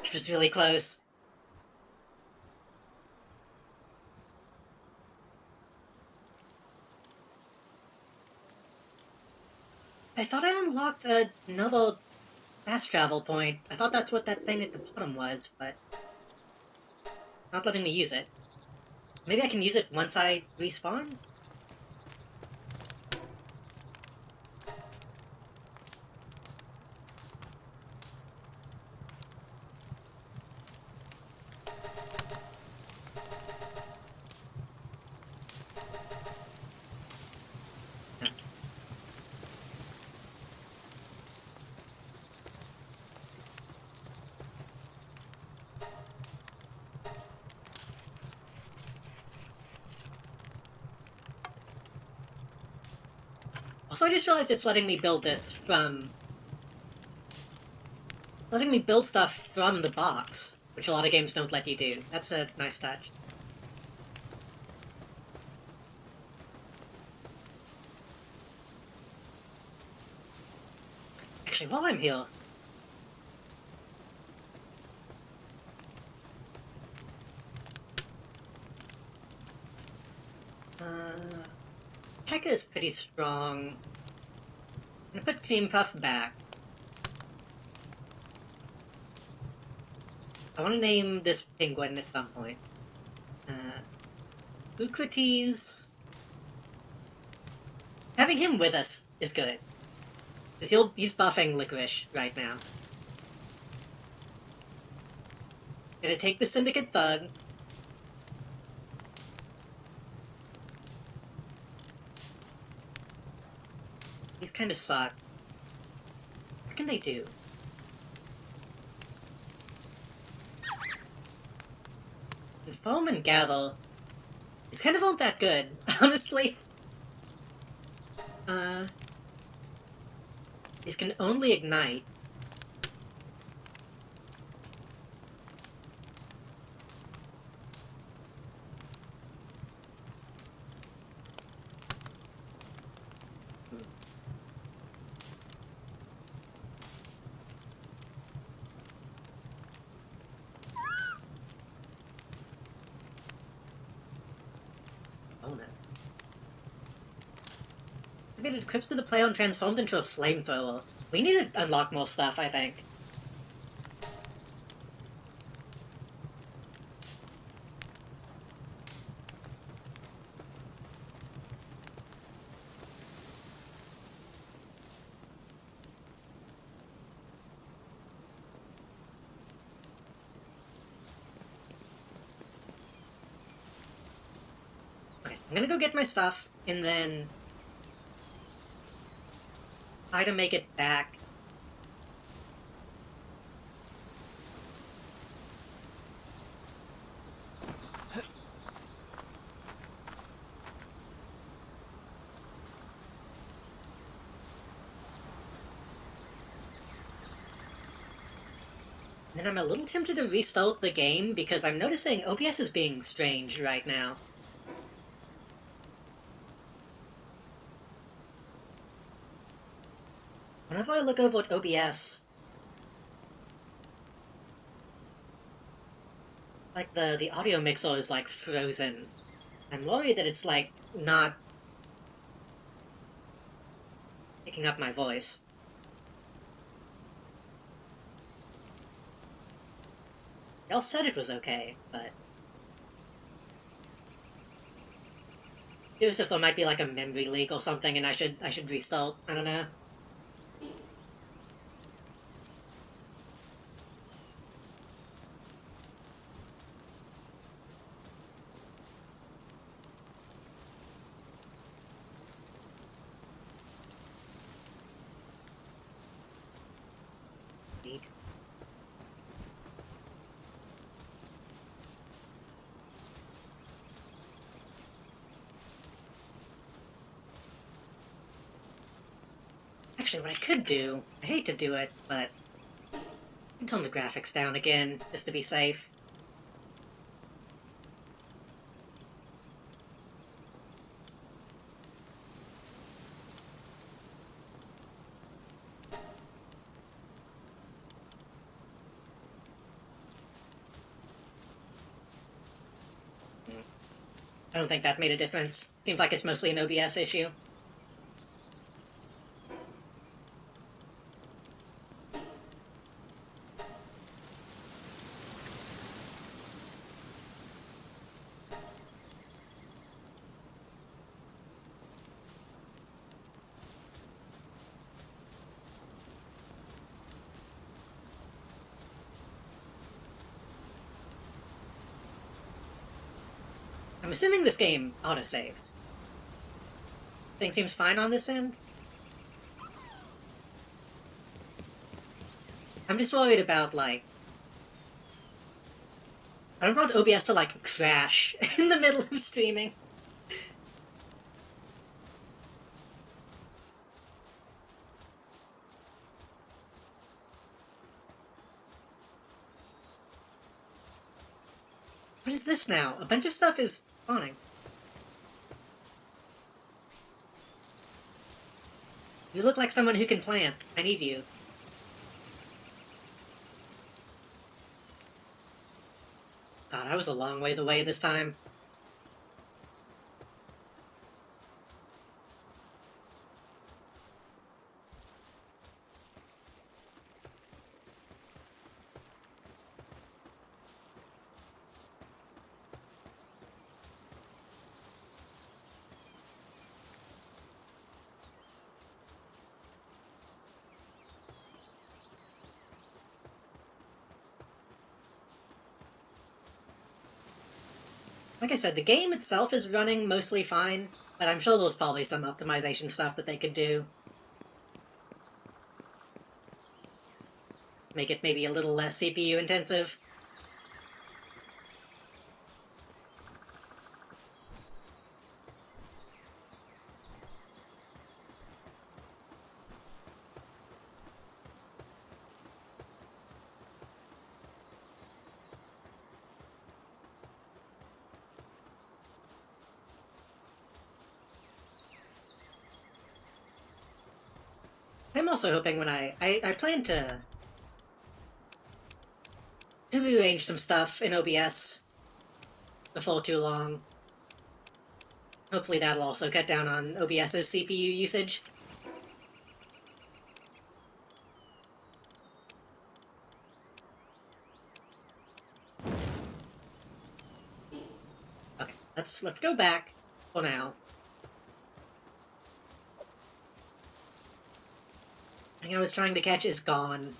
It was really close. I thought I unlocked another fast travel point. I thought that's what that thing at the bottom was, but not letting me use it. Maybe I can use it once I respawn? No. Also, I just realized it's letting me build this from... letting me build stuff from the box, which a lot of games don't let you do. That's a nice touch. Actually, while I'm here... Pekka is pretty strong. I'm gonna put Dream Puff back. I want to name this penguin at some point. Eucrates... having him with us is good. Because he's buffing Licorice right now. Gonna take the Syndicate Thug. These kinda suck. What can they do? And Foam and Gather... these kind of aren't that good, honestly. These can only ignite. Bonus. It equips to the player and transforms into a flamethrower. We need to unlock more stuff, I think. Okay, I'm gonna go get my stuff, and then... try to make it back. And then I'm a little tempted to restart the game because I'm noticing OBS is being strange right now. Whenever I look over at OBS, like the audio mixer is like frozen. I'm worried that it's like not picking up my voice. Y'all said it was okay, but curious if there might be like a memory leak or something and I should restart. I don't know. Actually, what I could do, I hate to do it, but I can tone the graphics down again, just to be safe. I don't think that made a difference. Seems like it's mostly an OBS issue. I'm assuming this game autosaves. Thing seems fine on this end. I'm just worried about, like... I don't want OBS to, like, crash in the middle of streaming. What is this now? A bunch of stuff is spawning. You look like someone who can plant. I need you. God, I was a long ways away this time. Like I said, the game itself is running mostly fine, but I'm sure there's probably some optimization stuff that they could do. Make it maybe a little less CPU intensive. I'm also hoping when I plan to rearrange some stuff in OBS before too long. Hopefully that'll also cut down on OBS's CPU usage. Okay, let's go back for now. The thing I was trying to catch is gone.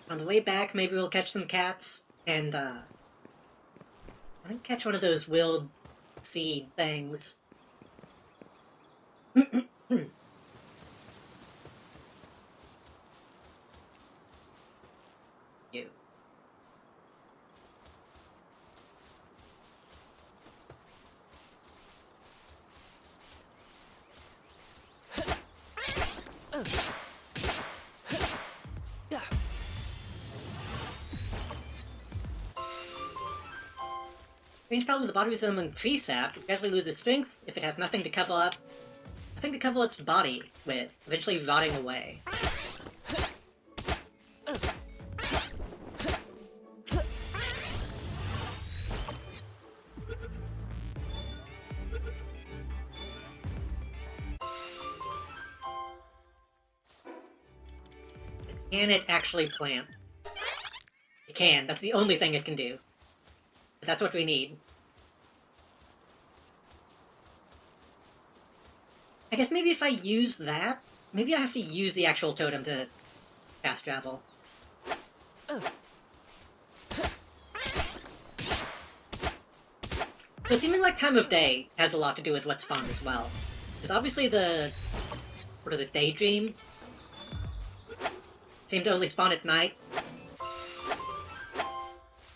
On the way back, maybe we'll catch some cats, and, I want to catch one of those willed seed things.
Yeah.
Range foul with the body resembling tree sap gradually loses strength if it has nothing to cover its body with, eventually rotting away. Can it actually plant? It can. That's the only thing it can do. But that's what we need. I guess maybe if I use that, maybe I have to use the actual totem to fast travel. So it's seeming like time of day has a lot to do with what spawned as well. Because obviously Daydream seemed to only spawn at night.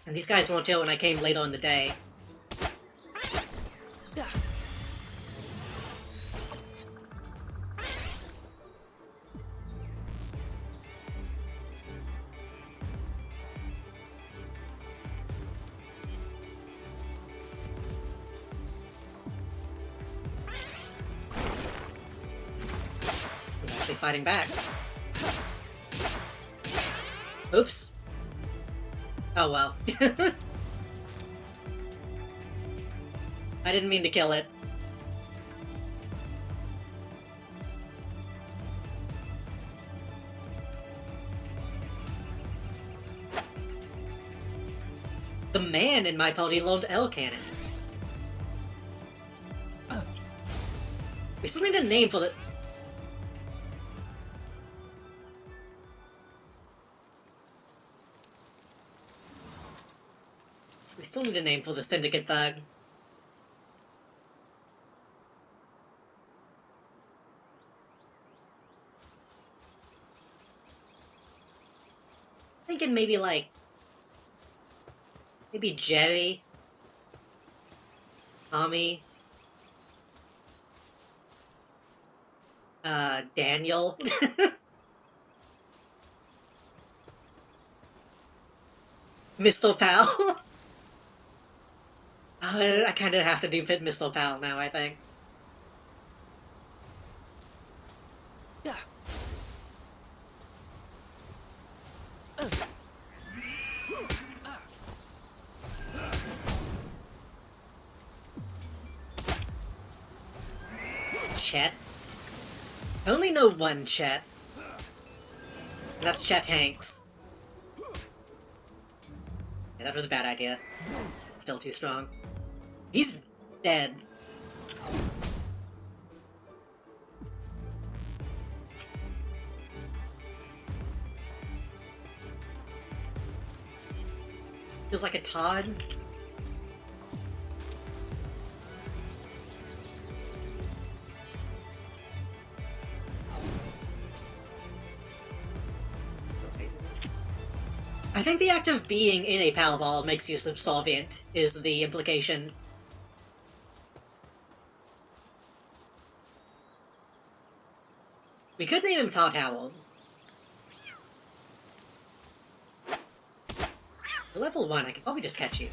And these guys weren't here when I came later in the day.
Yeah.
I'm actually fighting back. Oops. Oh well. I didn't mean to kill it. The man in my party loaned L cannon. We still need a name for the... We still need a name for the syndicate thug. Thinking maybe like... Maybe Jerry? Tommy? Daniel? Mr. Pal? I kinda have to do Fit Mr. Pal now, I think.
Yeah.
Chet? I only know one Chet. And that's Chet Hanks. Yeah, that was a bad idea. Still too strong. He's dead. Feels like a Todd. I think the act of being in a Palworld makes you subservient, is the implication. We could name him Todd Howell. You're level 1, I could probably just catch you.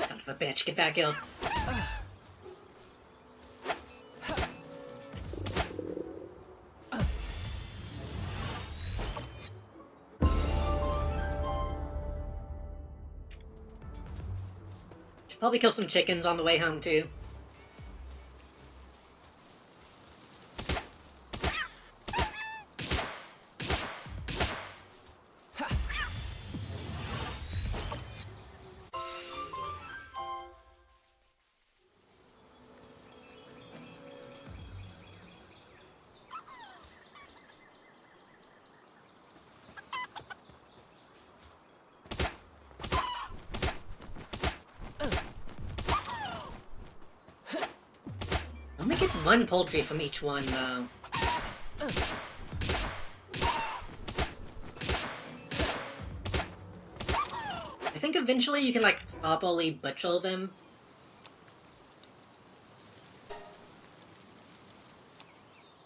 Son of a bitch, get back here. Should probably kill some chickens on the way home, too. I'll make it one poultry from each one, though. I think eventually you can, like, properly butcher them.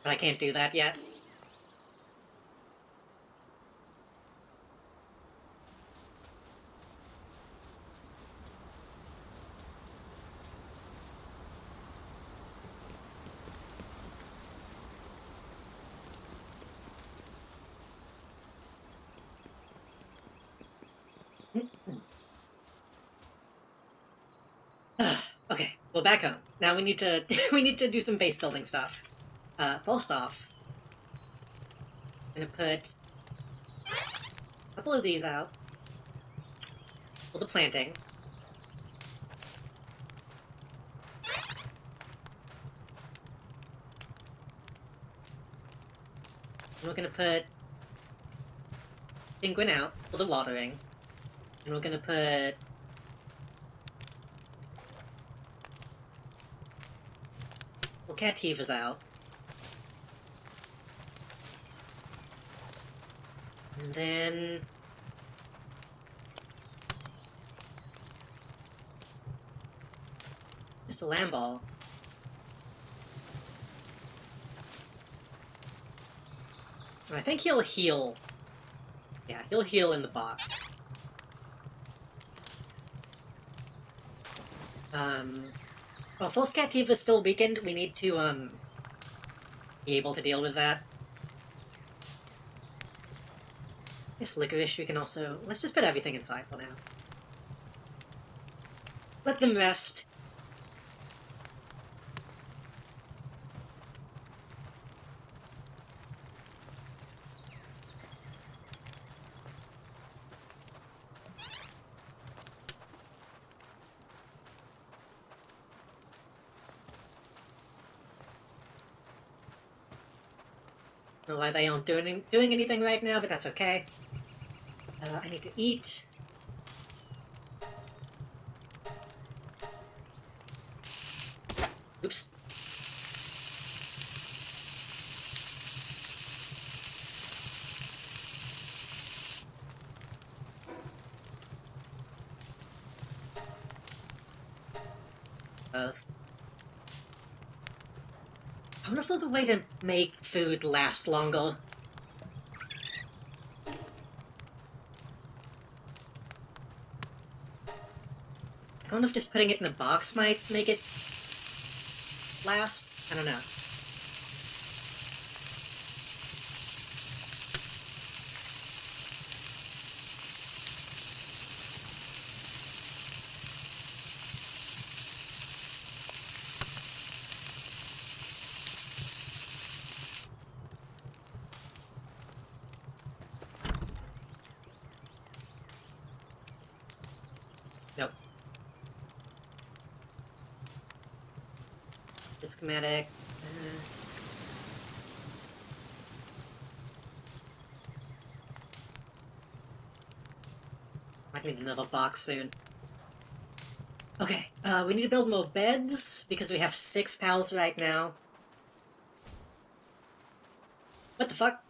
But I can't do that yet. Okay, well back home. Now we need to we need to do some base building stuff. First off, I'm gonna put a couple of these out for the planting. And we're gonna put penguin out for the watering. And we're gonna put Cativas out. And then just a lamb ball. And I think he'll heal. Yeah, he'll heal in the box. Well, False Cativa is still weakened. We need to, be able to deal with that. This licorice, we can also... Let's just put everything inside for now. Let them rest. I don't know why they aren't doing anything right now, but that's okay. I need to eat. Oops. Both. I wonder if there's a way to make food last longer. I don't know if just putting it in a box might make it last. I don't know. Nope. The schematic. Might need another box soon. Okay, we need to build more beds, because we have 6 pals right now. What the fuck?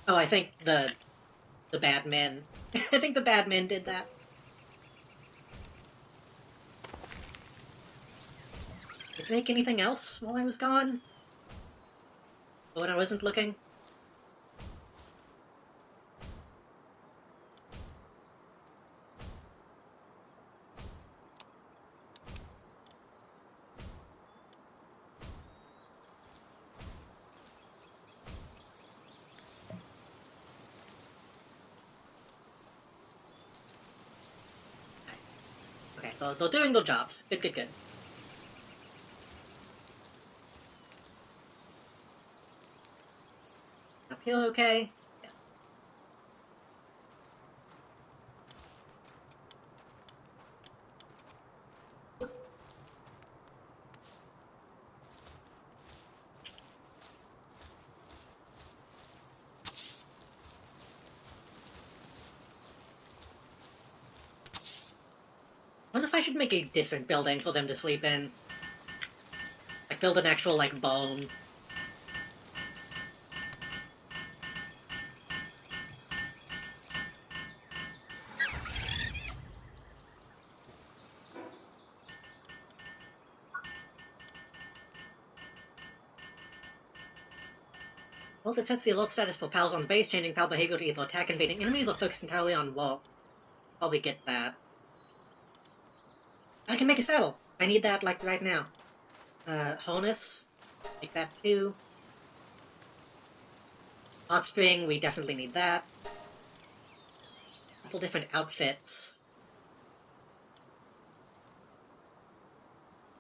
Oh, I think the bad men. I think the bad men did that. Did you make anything else while I was gone? Or when I wasn't looking? Okay, they're doing their jobs. Good, good, good. Up here okay? Yes. I wonder if I should make a different building for them to sleep in. Like, build an actual, like, bone. Oh, that sets the alert status for pals on base, changing pal behavior to either attack invading enemies or focus entirely on wall. Probably get that. I can make a saddle! I need that, like, right now. Harness. Make that too. Hot spring, we definitely need that. Couple different outfits.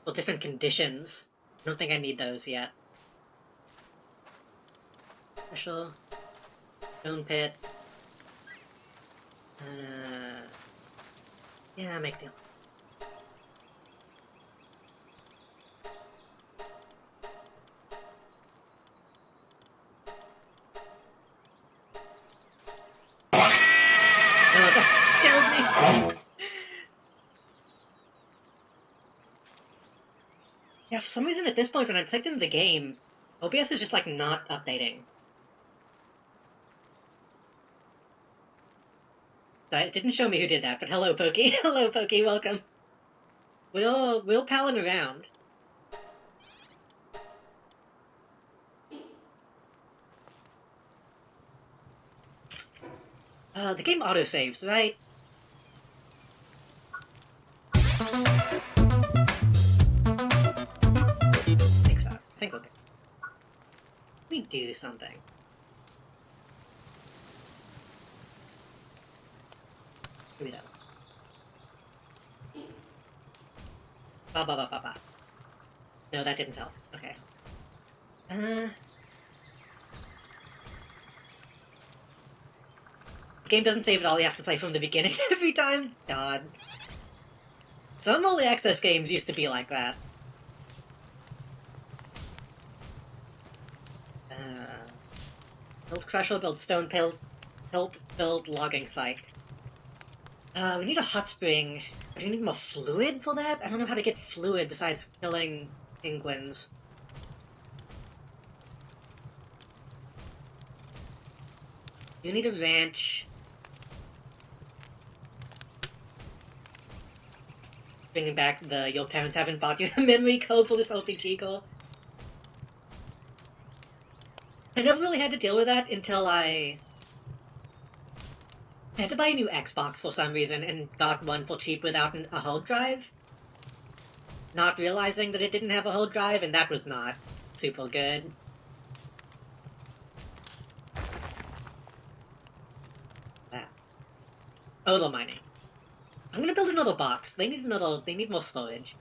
Well, different conditions. I don't think I need those yet. Special. Stone pit. Yeah, make the... Oh, that scared me! Yeah, for some reason at this point when I clicked into the game, OBS is just, like, not updating. It didn't show me who did that, but hello, Pokey. Hello, Pokey, welcome. We'll palin around. The game autosaves, right? I think so. I think we're good. Let me do something. Give me that. Ba ba ba ba ba. No, that didn't help. Okay. The game doesn't save at all, you have to play from the beginning every time? God. Some early access games used to be like that. Build crusher, build stone pilt, build logging site. We need a hot spring. Do we need more fluid for that? I don't know how to get fluid besides killing penguins. You need a ranch. Bringing back the your parents haven't bought you a memory code for this RPG core. I never really had to deal with that until I had to buy a new Xbox for some reason and got one for cheap without a hard drive. Not realizing that it didn't have a hard drive, and that was not super good. That. Oh, the mining. I'm gonna build another box. They need more storage.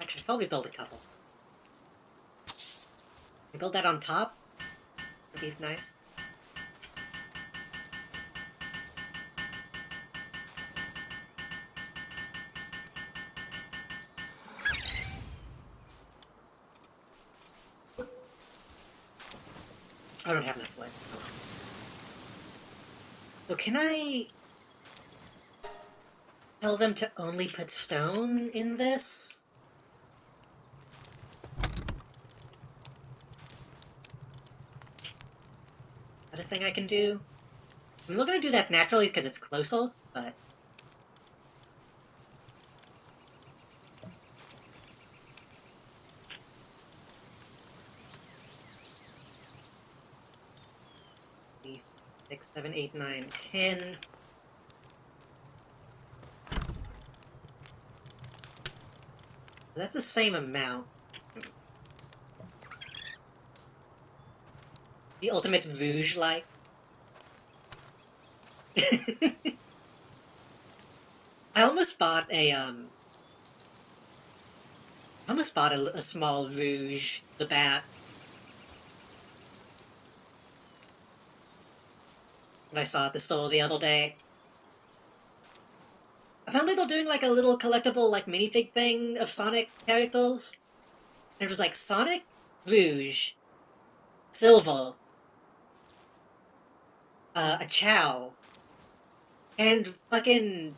I should probably build a couple. Can build that on top? Would be nice. I don't have enough wood. So can I tell them to only put stone in this? Is that a thing I can do? I'm not gonna do that naturally because it's closer, but... Six, 7, 8, 9, 10. That's the same amount. The ultimate rouge-like. I almost bought a small rouge, the bat. When I saw at the store the other day. Apparently they're doing like a little collectible like minifig thing of Sonic characters. And it was like Sonic, Rouge, Silver, a Chow, and fucking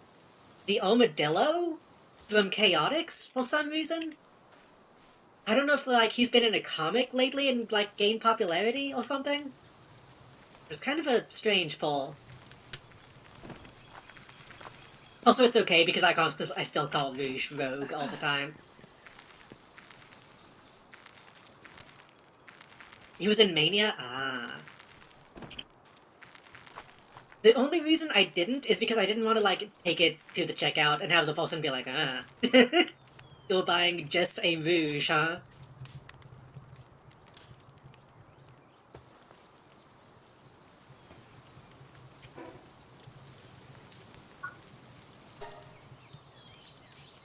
the Armadillo from Chaotix for some reason. I don't know if, like, he's been in a comic lately and, like, gained popularity or something. It's kind of a strange pull. Also, it's okay because I still call Rouge Rogue all the time. He was in Mania? Ah. The only reason I didn't is because I didn't want to, like, take it to the checkout and have the person be like, ah. You're buying just a Rouge, huh?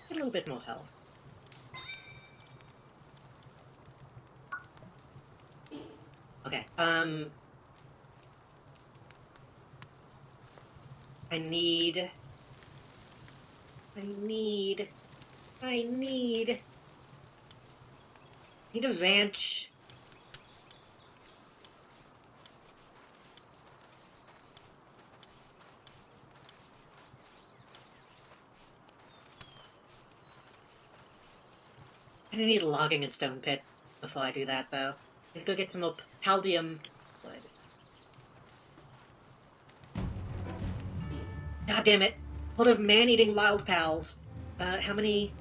Get a little bit more health. Okay, I need... I need a ranch. I need logging and stone pit before I do that, though. Let's go get some more paldium wood. God damn it! Full of man-eating wild pals. How many?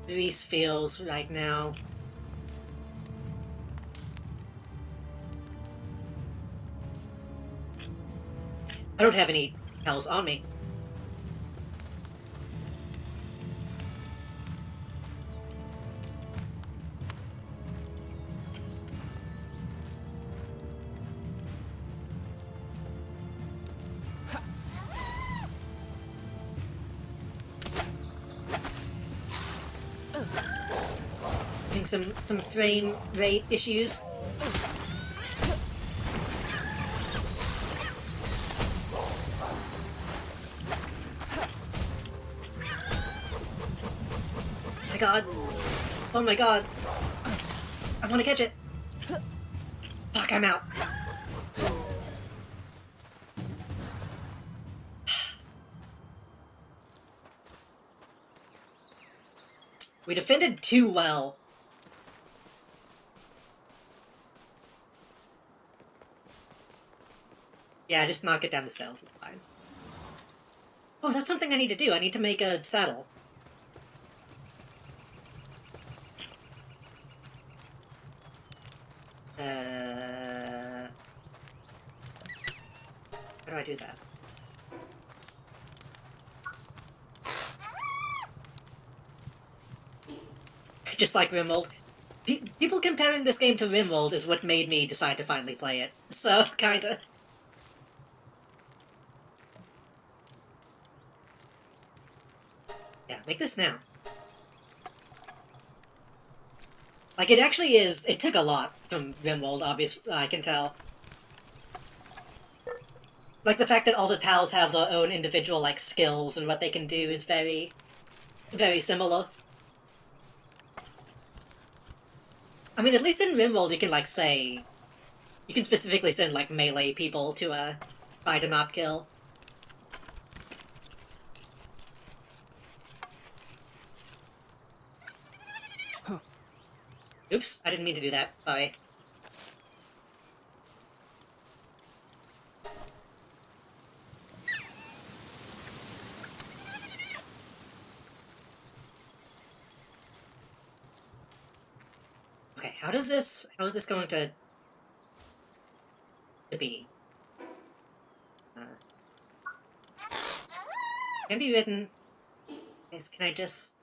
3 spheres right now. I don't have any pals on me. Getting some frame rate issues. My god. Oh my god. I want to catch it. Fuck, I'm out. We defended too well. Yeah, just knock it down the stairs, it's fine. Oh, that's something I need to do. I need to make a saddle. How do I do that? Just like Rimworld. People comparing this game to Rimworld is what made me decide to finally play it. So, kinda. Yeah, make this now. Like, it actually is... It took a lot from Rimworld, obviously, I can tell. Like, the fact that all the pals have their own individual, like, skills and what they can do is very, very similar. I mean, at least in Rimworld you can, like, say... You can specifically send, like, melee people to, try to not kill. Oops, I didn't mean to do that. Sorry. Okay, how is this going to be? Can be written. Yes, can I just...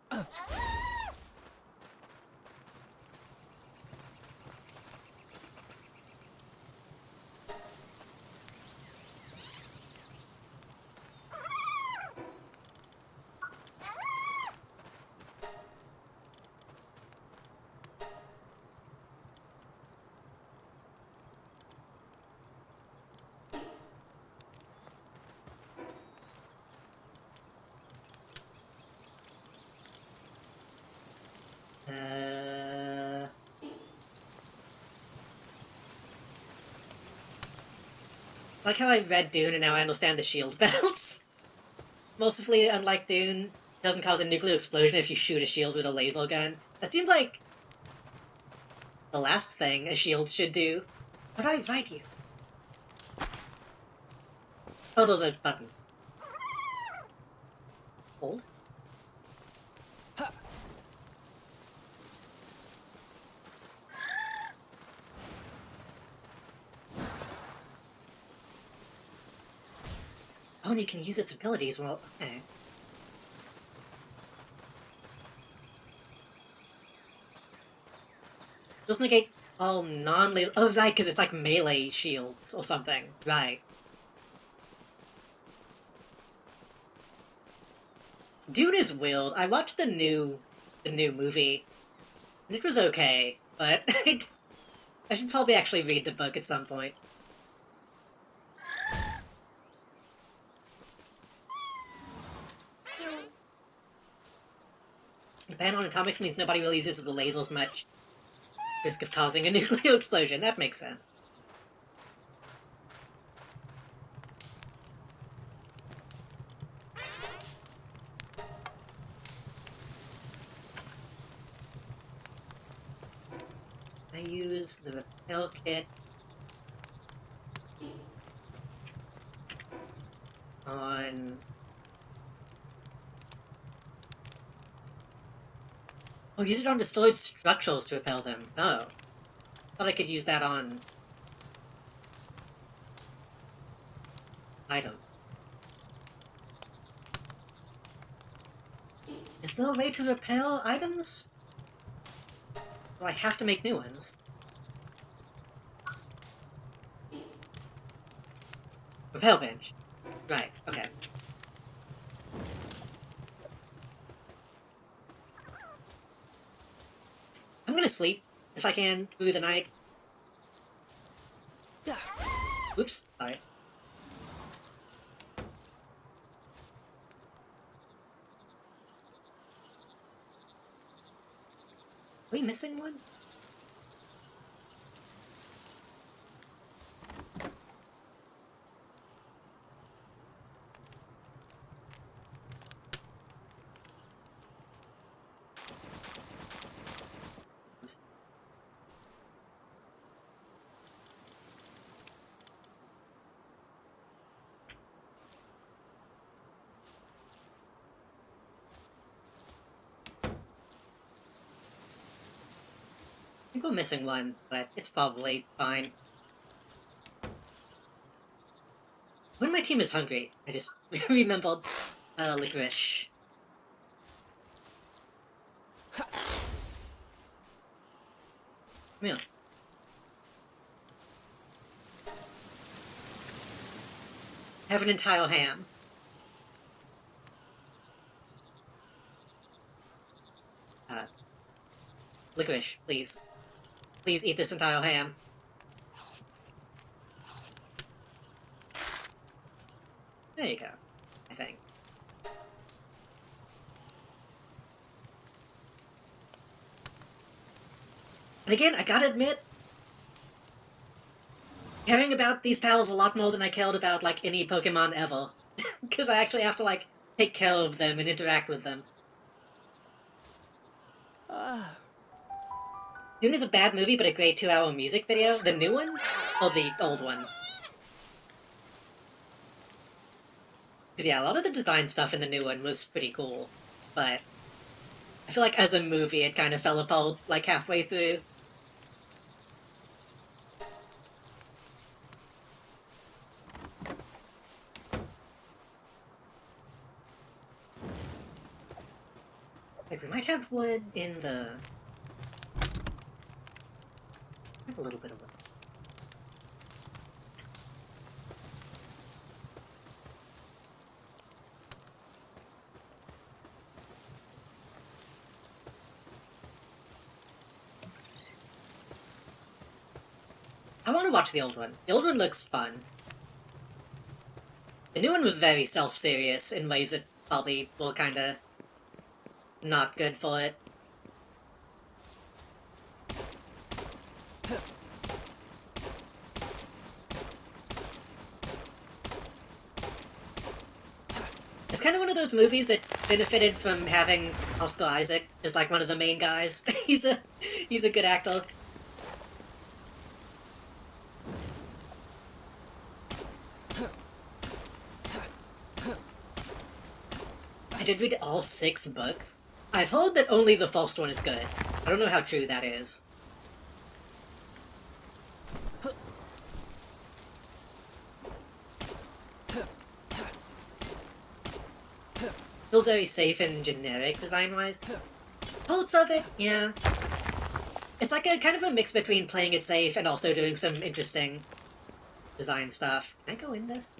Like how I read Dune and now I understand the shield belts. Mostly, unlike Dune, doesn't cause a nuclear explosion if you shoot a shield with a laser gun. That seems like the last thing a shield should do. How do I ride you? Oh, those are buttons. Hold. Oh, and you can use its abilities. Well, okay. Those negate all non-lethal. Oh, right, because it's like melee shields or something. Right. Dune is wild. I watched the new movie, and it was okay, but I should probably actually read the book at some point. The ban on atomics means nobody really uses the lasers much. Risk of causing a nuclear explosion. That makes sense. I use the repel kit on... Oh, use it on destroyed structures to repel them. Oh. Thought I could use that on... item. Is there a way to repel items? Or I have to make new ones? Repel bench. Right, okay. I'm gonna sleep, if I can, through the night.
Yeah.
Oops, sorry. Are we missing one? Oops. I think we're missing one, but it's probably fine. When my team is hungry, I just remembered licorice. Come here. Have an entire ham. Licorice, please. Please eat this entire ham. There you go, I think. And again, I gotta admit, caring about these pals a lot more than I cared about, like, any Pokemon ever. Because I actually have to, like, take care of them and interact with them. Dune is a bad movie, but a great 2-hour music video. The new one? Or the old one? Because, yeah, a lot of the design stuff in the new one was pretty cool. But I feel like as a movie, it kind of fell apart, like, halfway through. Wait, we might have wood in the... I have a little bit of wood. I want to watch the old one. The old one looks fun. The new one was very self-serious in ways that probably were kinda not good for it. It's kind of one of those movies that benefited from having Oscar Isaac as, like, one of the main guys. he's a good actor. I did read all 6 books. I've heard that only the first one is good. I don't know how true that is. Feels very safe and generic design-wise. Parts of it, yeah. It's like a kind of a mix between playing it safe and also doing some interesting design stuff. Can I go in this?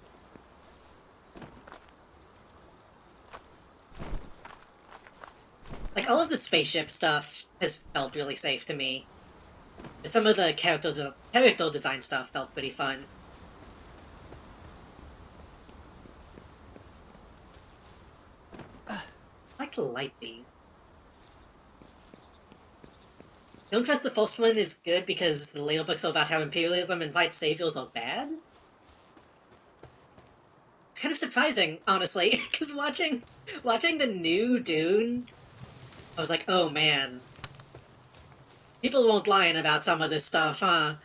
Like, all of the spaceship stuff has felt really safe to me. But some of the character design stuff felt pretty fun. I like to light these. Don't Trust the First One is good because the later books are about how imperialism and white saviors are bad. It's kind of surprising, honestly, because watching the new Dune, I was like, oh man. People won't lying about some of this stuff, huh?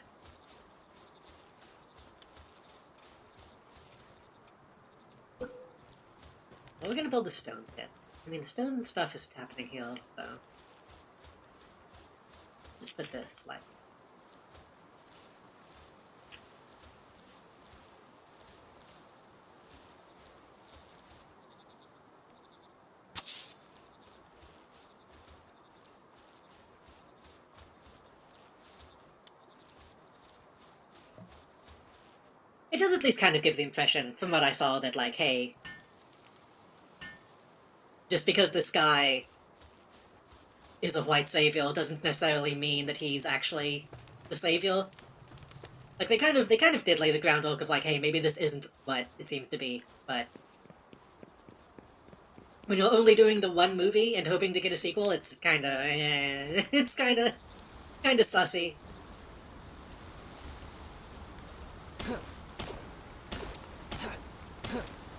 Well, we're gonna build the stone pit. I mean, the stone stuff is happening here, so... Let's put this, like... It does at least kind of give the impression, from what I saw, that, like, hey... Just because this guy is a white savior doesn't necessarily mean that he's actually the savior. Like, they kind of did lay the groundwork of, like, hey, maybe this isn't what it seems to be, but... When you're only doing the one movie and hoping to get a sequel, it's kinda... it's kinda sussy.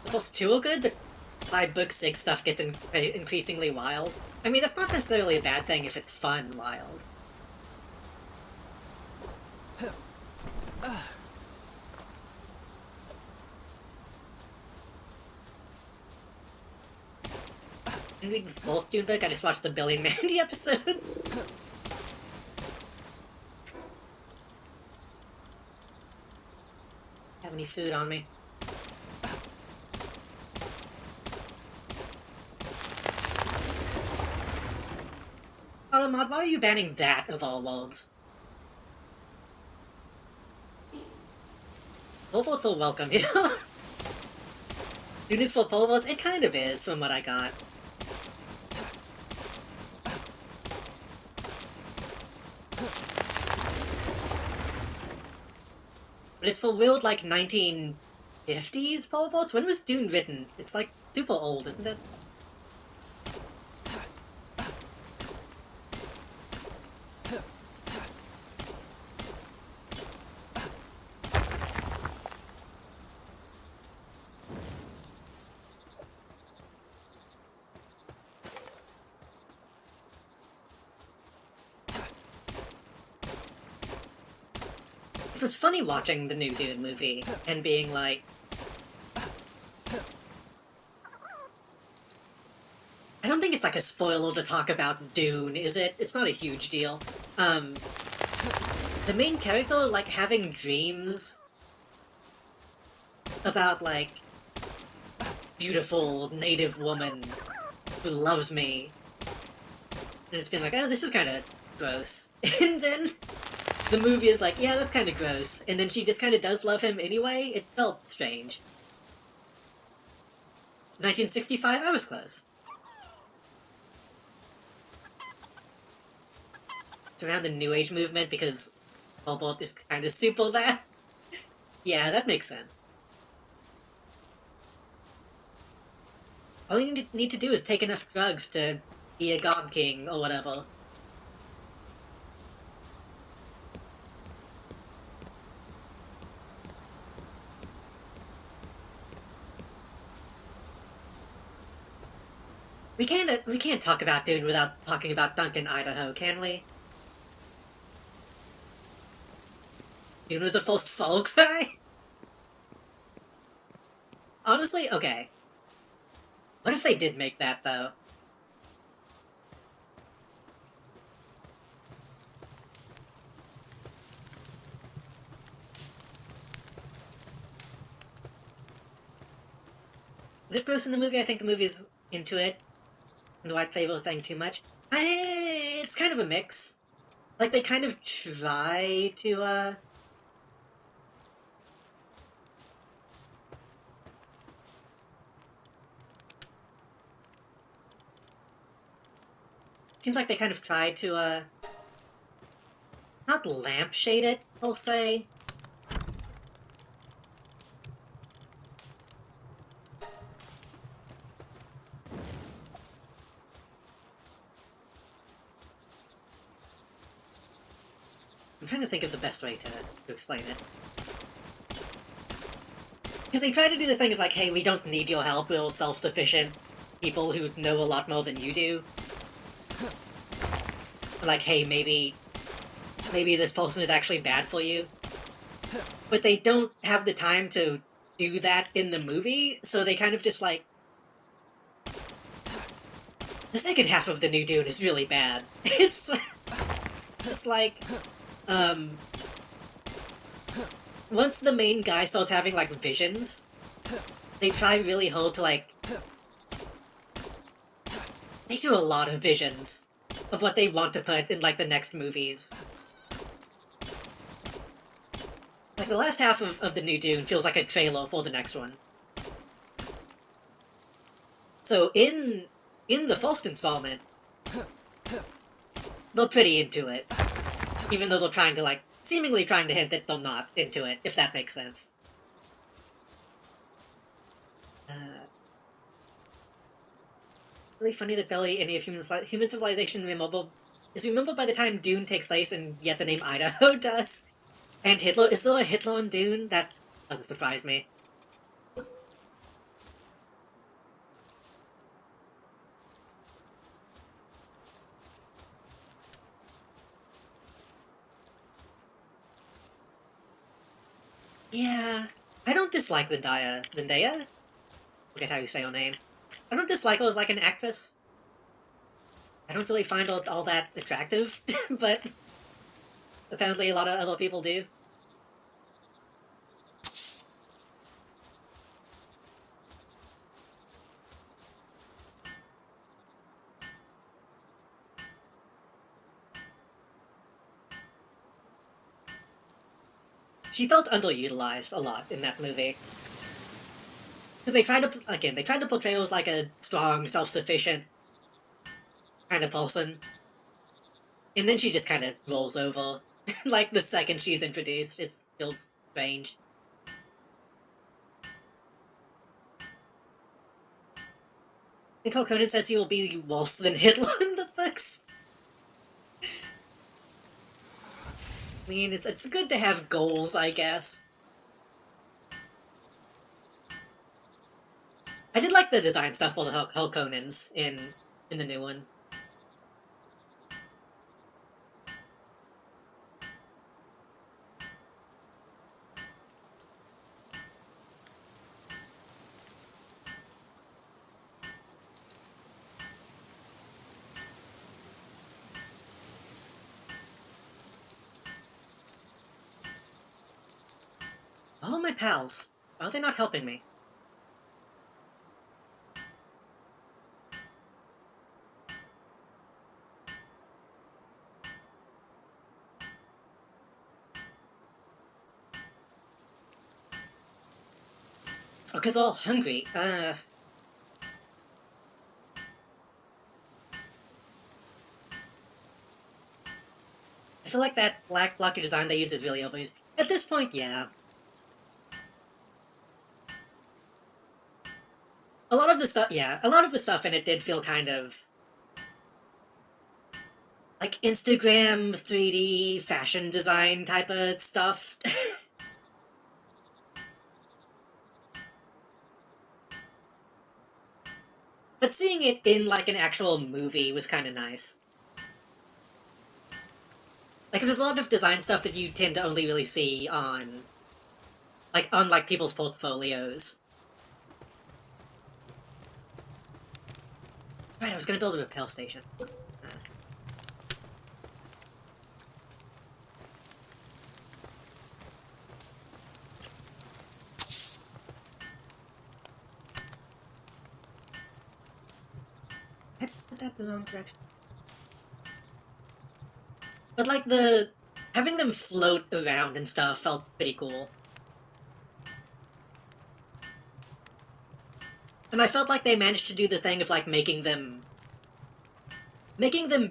The first 2 are good, but by book 6 stuff gets increasingly wild. I mean, that's not necessarily a bad thing if it's fun wild. I read both Dune book, I just watched the Billy and Mandy episode. Have any food on me? Mod, why are you banning that of all worlds? Palworld's so welcome, you know? Dune is for Palworlds? It kind of is, from what I got. But it's for real, like, 1950s Palworlds? When was Dune written? It's, like, super old, isn't it? It was funny watching the new Dune movie and being like... I don't think it's like a spoiler to talk about Dune, is it? It's not a huge deal. The main character, like, having dreams about, like, beautiful native woman who loves me. And it's been like, oh, this is kind of gross. And then... the movie is like, yeah, that's kind of gross, and then she just kind of does love him anyway. It felt strange. 1965, I was close. It's around the New Age movement because Palworld is kind of super there. Yeah, that makes sense. All you need to do is take enough drugs to be a god king or whatever. We can't talk about Dune without talking about Duncan, Idaho, can we? Dune was the first fall guy? Honestly, okay. What if they did make that, though? Is it gross in the movie? I think the movie's into it. And the white flavor thing too much. It's kind of a mix. Like, they kind of try to, seems like they kind of try to, not lampshade it, I'll say. I'm trying to think of the best way to explain it. Because they try to do the things like, hey, we don't need your help, we're self-sufficient people who know a lot more than you do. Like, hey, maybe this person is actually bad for you. But they don't have the time to do that in the movie, so they kind of just like... The second half of the new Dune is really bad. It's like, once the main guy starts having, like, visions, they try really hard to, like... They do a lot of visions of what they want to put in, like, the next movies. Like, the last half of the new Dune feels like a trailer for the next one. So, in the first installment, they're pretty into it. Even though they're trying to, like, seemingly trying to hint that they're not into it, if that makes sense. Really funny that barely any of human civilization is remembered by the time Dune takes place, and yet the name Idaho does. And Hitler, is there a Hitler in Dune? That doesn't surprise me. Yeah, I don't dislike Zendaya. Zendaya? Forget how you say her name. I don't dislike her as, like, an actress. I don't really find her all that attractive, but apparently a lot of other people do. She felt underutilized a lot in that movie. Because they tried to portray her as, like, a strong, self-sufficient kind of person. And then she just kind of rolls over. Like, the second she's introduced, it feels strange. Nicole Conan says he will be worse than Hitler in the books. I mean, it's good to have goals, I guess. I did like the design stuff for the Hulk Conans in the new one. Oh, my pals. Why are they not helping me? Oh, because they're all hungry. I feel like that black blocky design they use is really overused. At this point, yeah. A lot of the stuff in it did feel kind of... like Instagram 3D fashion design type of stuff. But seeing it in, like, an actual movie was kind of nice. Like, there's a lot of design stuff that you tend to only really see on, like, people's portfolios. Right, I was gonna build a rappel station. I put that in the wrong direction. But, like, having them float around and stuff felt pretty cool. And I felt like they managed to do the thing of, like, making them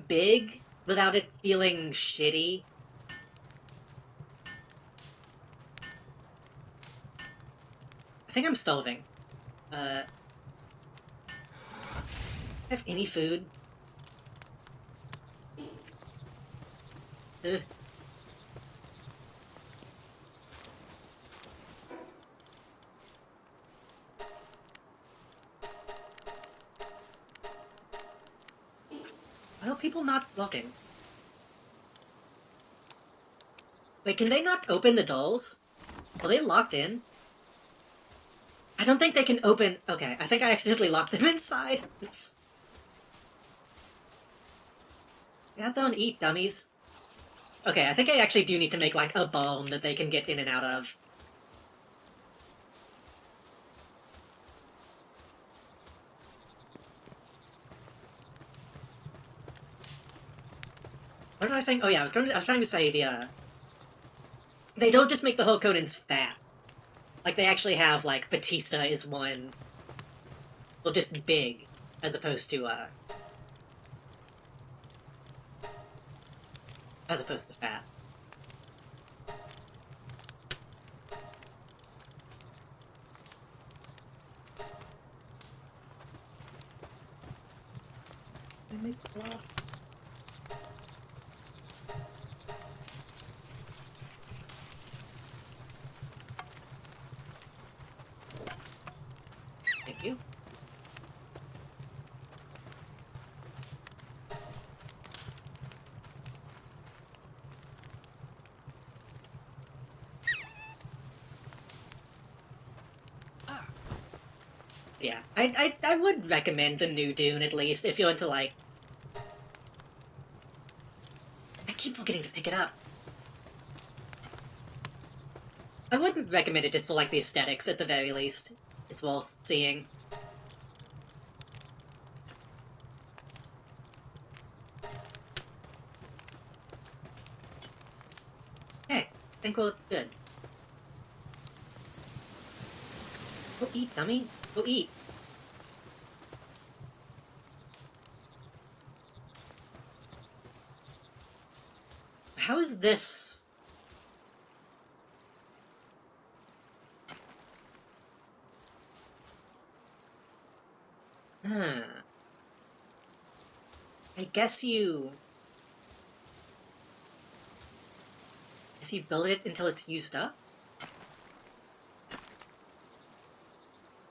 big without it feeling shitty. I think I'm starving. Have any food? Ugh. Why are people not walking? Wait, can they not open the doors? Are they locked in? I don't think they can open... Okay, I think I accidentally locked them inside. Oops. Get out there and eat, dummies. Okay, I think I actually do need to make, like, a bomb that they can get in and out of. What was I saying? Oh yeah, I was trying to say they don't just make the Hokonins fat. Like, they actually have, like, Batista is one... Well, just big, as opposed to fat. I make cloth. Thank you. Yeah, I would recommend the new Dune, at least, if you're into, like... I keep forgetting to pick it up. I wouldn't recommend it just for, like, the aesthetics, at the very least. It's worth seeing. Hey, I think we're good. Go eat, dummy. Go eat. How is this? Huh. I guess you build it until it's used up?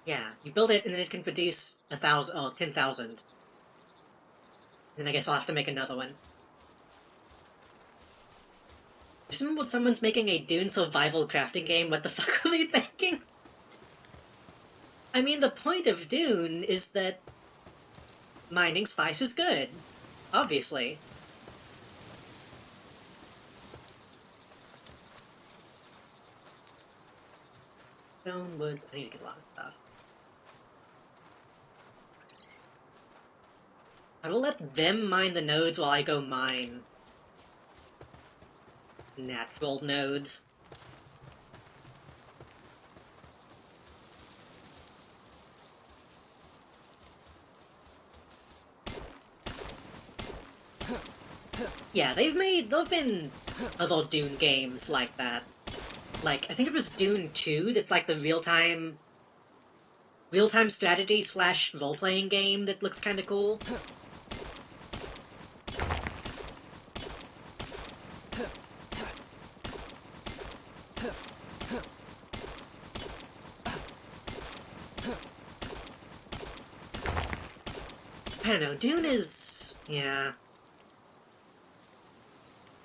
Yeah, you build it and then it can produce 1,000, oh, 10,000. Then I guess I'll have to make another one. When someone's making a Dune survival crafting game, what the fuck are they thinking? I mean, the point of Dune is that mining spice is good. Obviously. Stone, wood, I need to get a lot of stuff. I will let them mine the nodes while I go mine natural nodes. Yeah, there've been other Dune games like that. Like, I think it was Dune 2 that's like the real-time strategy / role-playing game that looks kinda cool. I don't know, Dune is... yeah.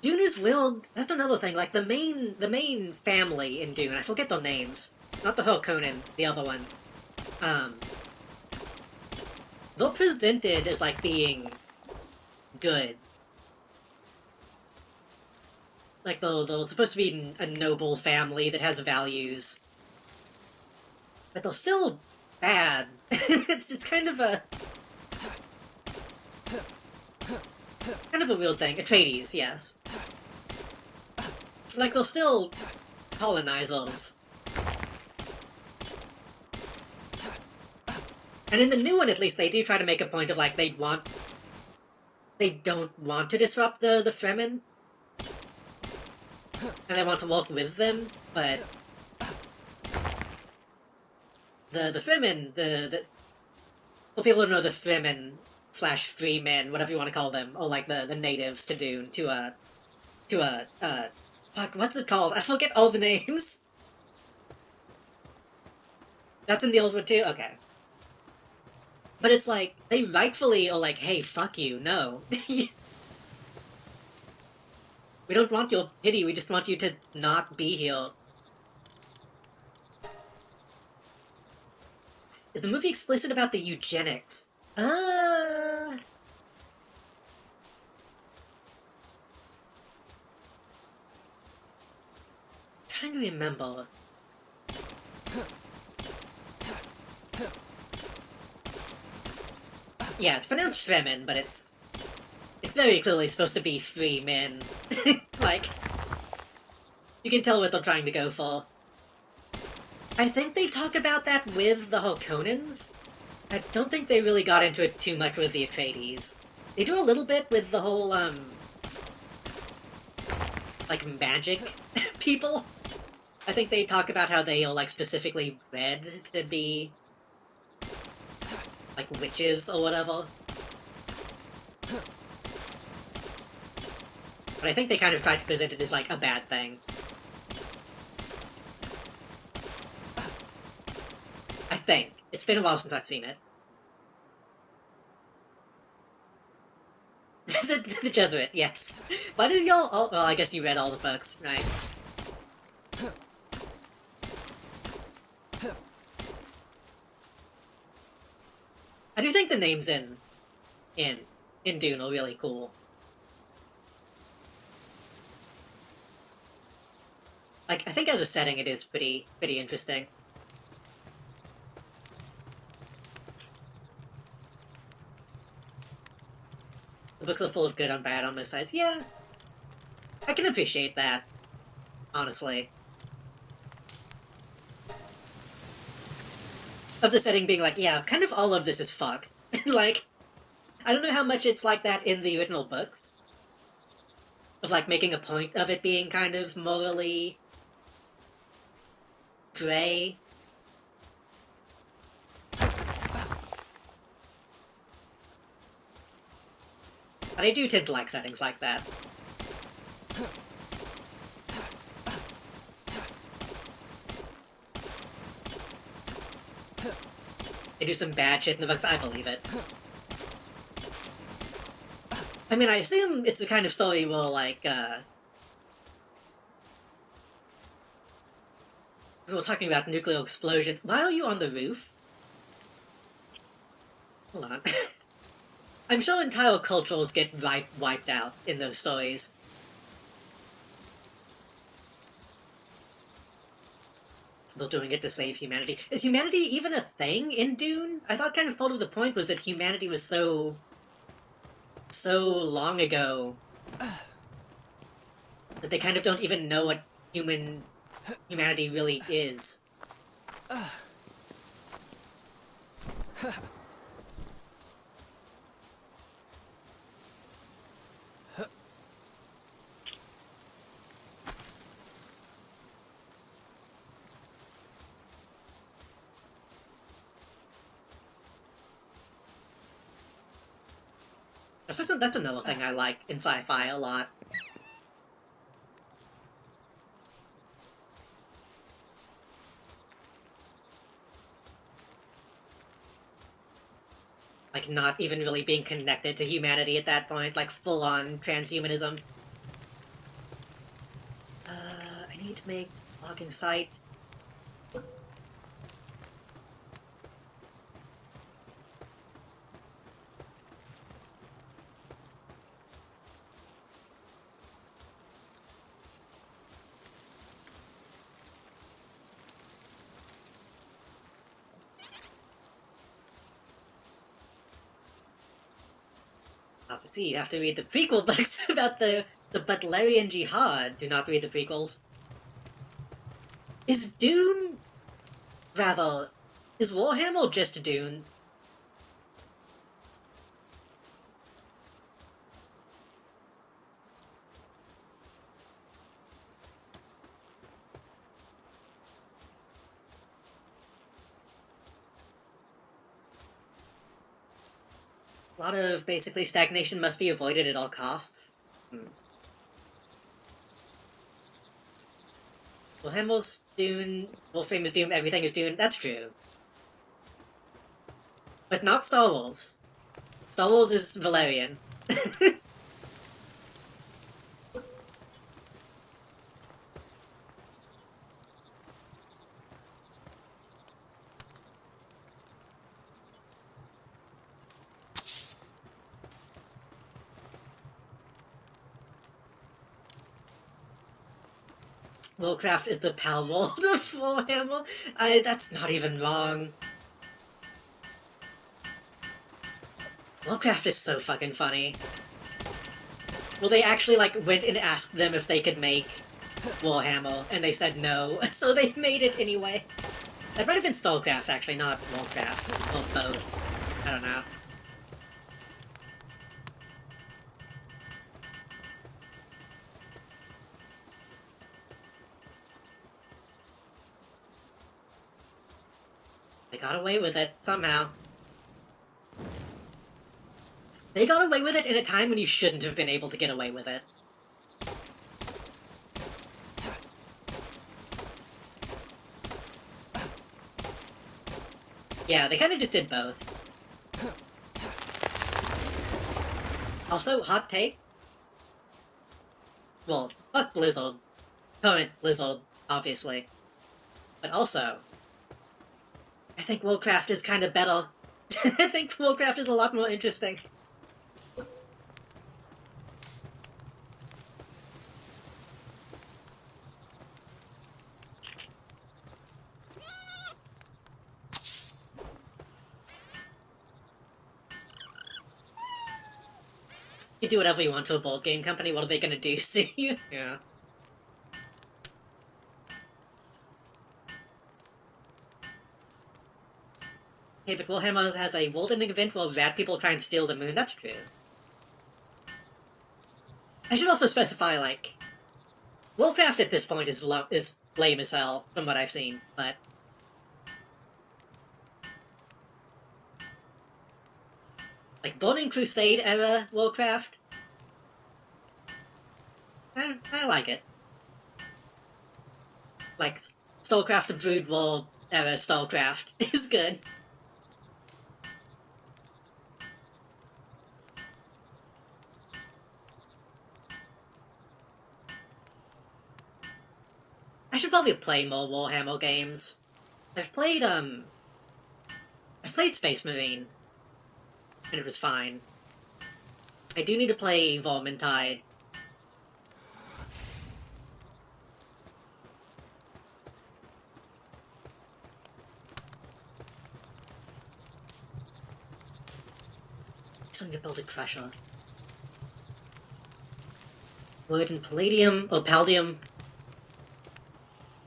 Dune is willed... That's another thing, like, the main family in Dune, I forget their names. Not the Harkonnen, the other one. They're presented as, like, being good. Like, they're supposed to be a noble family that has values. But they're still bad. It's kind of a... kind of a weird thing. Atreides, yes. Like, they're still colonizers. And in the new one, at least, they do try to make a point of, like, they don't want to disrupt the Fremen. And they want to work with them, but... The Fremen, well, people don't know the Fremen / Freemen, whatever you want to call them, or like the natives to Dune, fuck, what's it called? I forget all the names. That's in the old one too? Okay. But it's like, they rightfully are like, hey, fuck you, no. We don't want your pity, we just want you to not be here. Is the movie explicit about the eugenics? Trying to remember. Yeah, it's pronounced Fremen, but it's very clearly supposed to be free men. Like, you can tell what they're trying to go for. I think they talk about that with the Harkonnens. I don't think they really got into it too much with the Atreides. They do a little bit with the whole, like, magic people. I think they talk about how they are, like, specifically bred to be, like, witches or whatever. But I think they kind of tried to present it as, like, a bad thing. I think. It's been a while since I've seen it. the Jesuit, yes. Why did y'all... Oh, well, I guess you read all the books, right. I do think the names in Dune are really cool. Like, I think as a setting it is pretty interesting. The books are full of good and bad on both sides. Yeah, I can appreciate that, honestly. Of the setting being like, yeah, kind of all of this is fucked. Like, I don't know how much it's like that in the original books. Of, like, making a point of it being kind of morally gray. But I do tend to like settings like that. They do some bad shit in the books, I believe it. I mean, I assume it's the kind of story where, like, we're talking about nuclear explosions. Why are you on the roof? Hold on. I'm sure entire cultures get wiped out in those stories. They're doing it to save humanity. Is humanity even a thing in Dune? I thought kind of part of the point was that humanity was so long ago that they kind of don't even know what humanity really is. That's another thing I like in sci-fi a lot. Like, not even really being connected to humanity at that point, like, full-on transhumanism. I need to make logging site. But see, you have to read the prequel books about the Butlerian Jihad. Do not read the prequels. Is Dune... Rather, is Warhammer just Dune? A lot of, basically, stagnation must be avoided at all costs. Warhammer's Dune, Warframe is Dune, everything is Dune, that's true. But not Star Wars. Star Wars is Valerian. Warcraft is the Palworld of Warhammer? That's not even wrong. Warcraft is so fucking funny. Well, they actually, like, went and asked them if they could make Warhammer, and they said no, so they made it anyway. That might have been Starcraft, actually, not Warcraft. Or both. I don't know. They got away with it, somehow. They got away with it in a time when you shouldn't have been able to get away with it. Yeah, they kinda just did both. Also, hot take? Well, fuck Blizzard. Current Blizzard, obviously. But also, I think Warcraft is kinda better. I think Warcraft is a lot more interesting. You do whatever you want to a board game company, what are they gonna do? See you? Yeah. Hey, but Warhammer has a world-ending event where rat people try and steal the moon, that's true. I should also specify, like, Warcraft at this point is lame as hell, from what I've seen, but... Like, Burning Crusade era Warcraft? I like it. Like, StarCraft the Brood War era StarCraft is good. I should probably play more Warhammer games. I've played Space Marine, and it was fine. I do need to play Vermintide. Something to build a crusher. Wood and palladium, or paldium.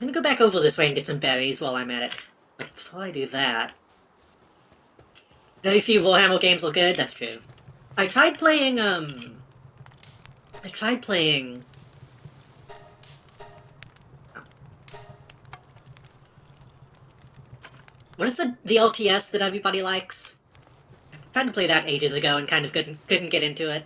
I'm gonna go back over this way and get some berries while I'm at it. But before I do that... Very few Warhammer games are good, that's true. I tried playing, what is the LTS that everybody likes? I tried to play that ages ago and kind of couldn't get into it.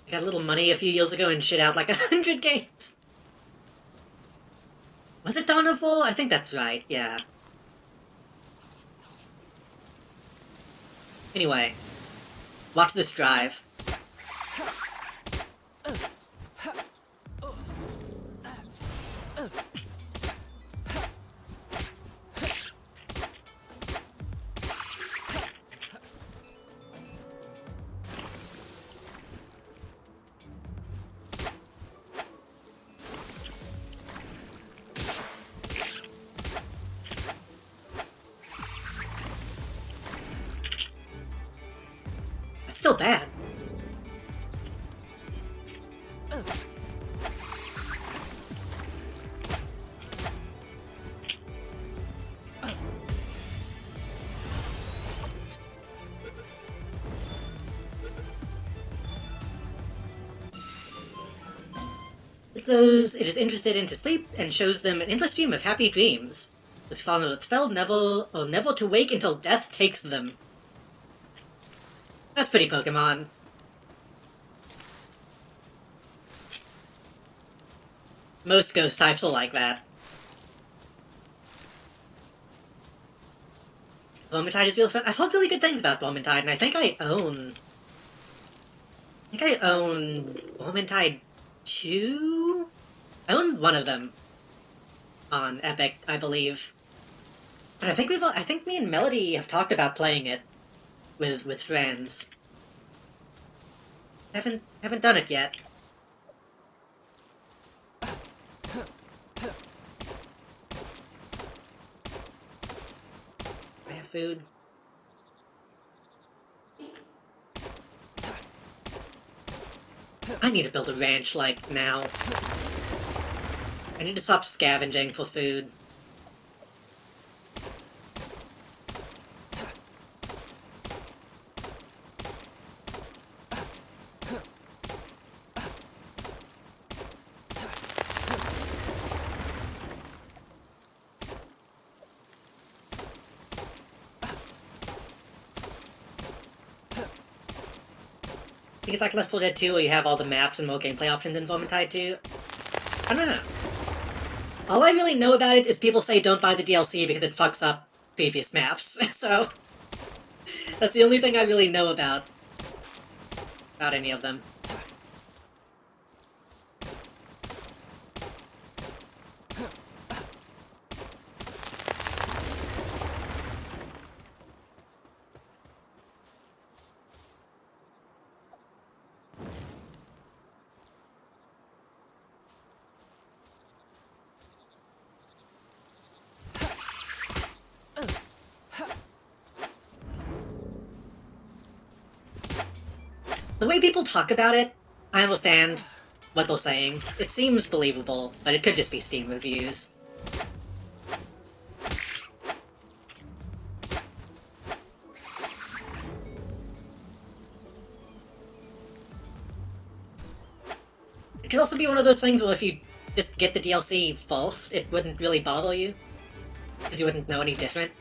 I got a little money a few years ago and shit out like 100 games. Was it Dawn of Vol? I think that's right, yeah. Anyway, watch this drive. That's still bad. Those it is interested in to sleep and shows them an endless stream of happy dreams. This follows its spell never to wake until death takes them. That's pretty Pokemon. Most ghost types are like that. Vermintide is real fun. I've heard really good things about Vermintide, and I think I own Vermintide 2? I own one of them on Epic, I believe. But I think me and Melody have talked about playing it with friends. Haven't done it yet. I have food. I need to build a ranch, like, now. I need to stop scavenging for food. Because like Left 4 Dead 2, where you have all the maps and more gameplay options in Vermintide 2. I don't know. All I really know about it is people say don't buy the DLC because it fucks up previous maps, so... That's the only thing I really know about any of them. The way people talk about it, I understand what they're saying. It seems believable, but it could just be Steam reviews. It could also be one of those things where if you just get the DLC first, it wouldn't really bother you, because you wouldn't know any different.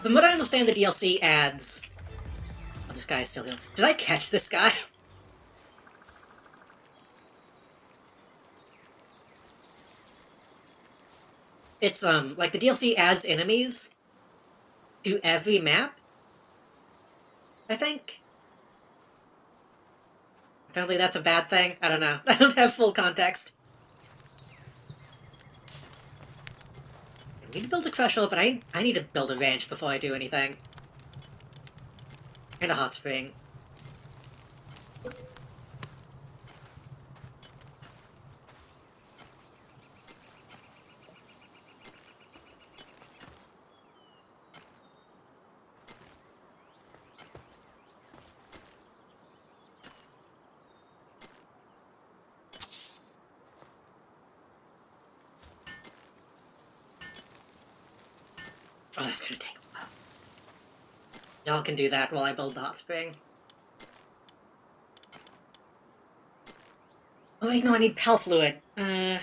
From what I understand, the DLC adds... Oh, this guy is still here. Did I catch this guy? It's, like, the DLC adds enemies to every map, I think? Apparently that's a bad thing? I don't know. I don't have full context. I need to build a crusher, but I need to build a ranch before I do anything. And a hot spring. Oh, that's gonna take a while. Y'all can do that while I build the hot spring. Oh wait, no, I need Pel Fluid. Body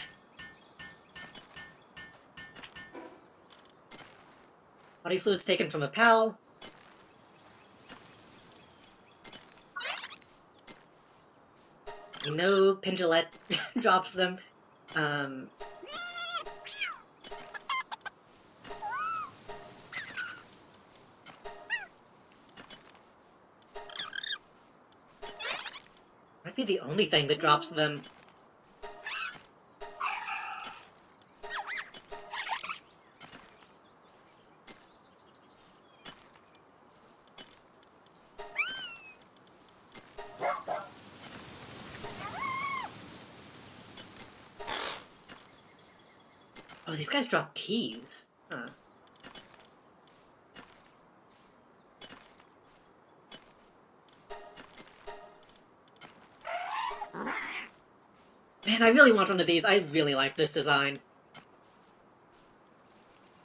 fluid's taken from a Pal. know Pendulette drops them. Might be the only thing that drops them. Oh, these guys drop keys. Huh. Man, I really want one of these. I really like this design.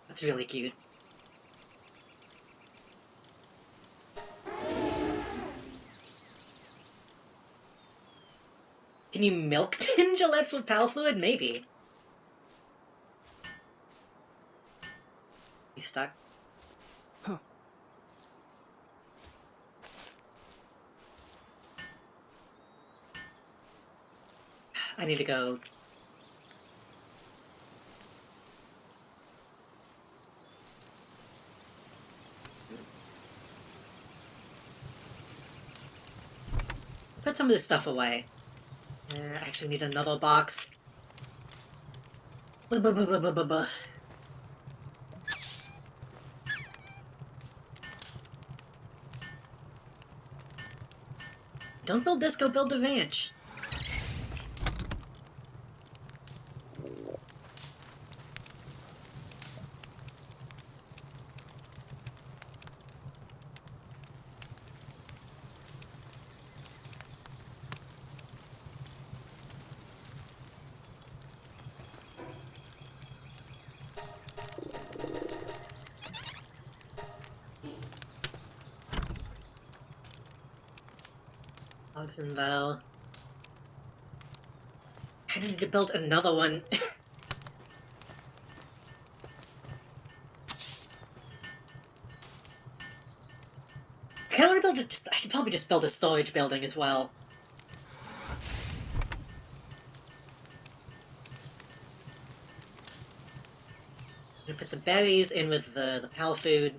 That's really cute. Can you milk Gillette for pal fluid? Maybe. He's stuck.
Huh.
I need to go. Put some of this stuff away. I actually need another box. Buh. Don't build this, go build the ranch. Though. I need to build another one. I kind of want to build I should probably just build a storage building as well. I'm gonna put the berries in with the pal food.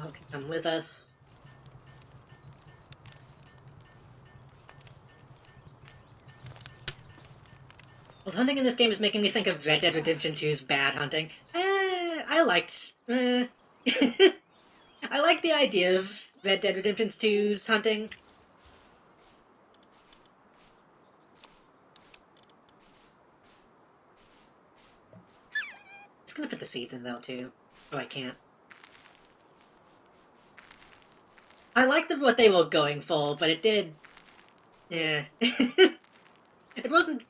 Okay, come with us. Well, hunting in this game is making me think of Red Dead Redemption 2's bad hunting. I liked... I like the idea of Red Dead Redemption 2's hunting. I'm just gonna put the seeds in though, too. Oh, I can't. I liked what they were going for, but it did... Yeah. It wasn't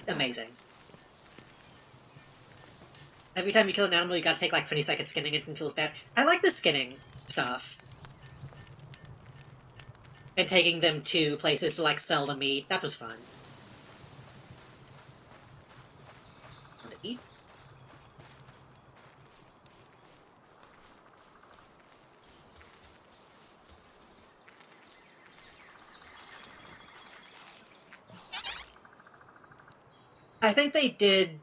amazing. Every time you kill an animal, you gotta take like 20 seconds skinning it and feels bad. I like the skinning stuff. And taking them to places to like sell the meat. That was fun. Want to eat? I think they did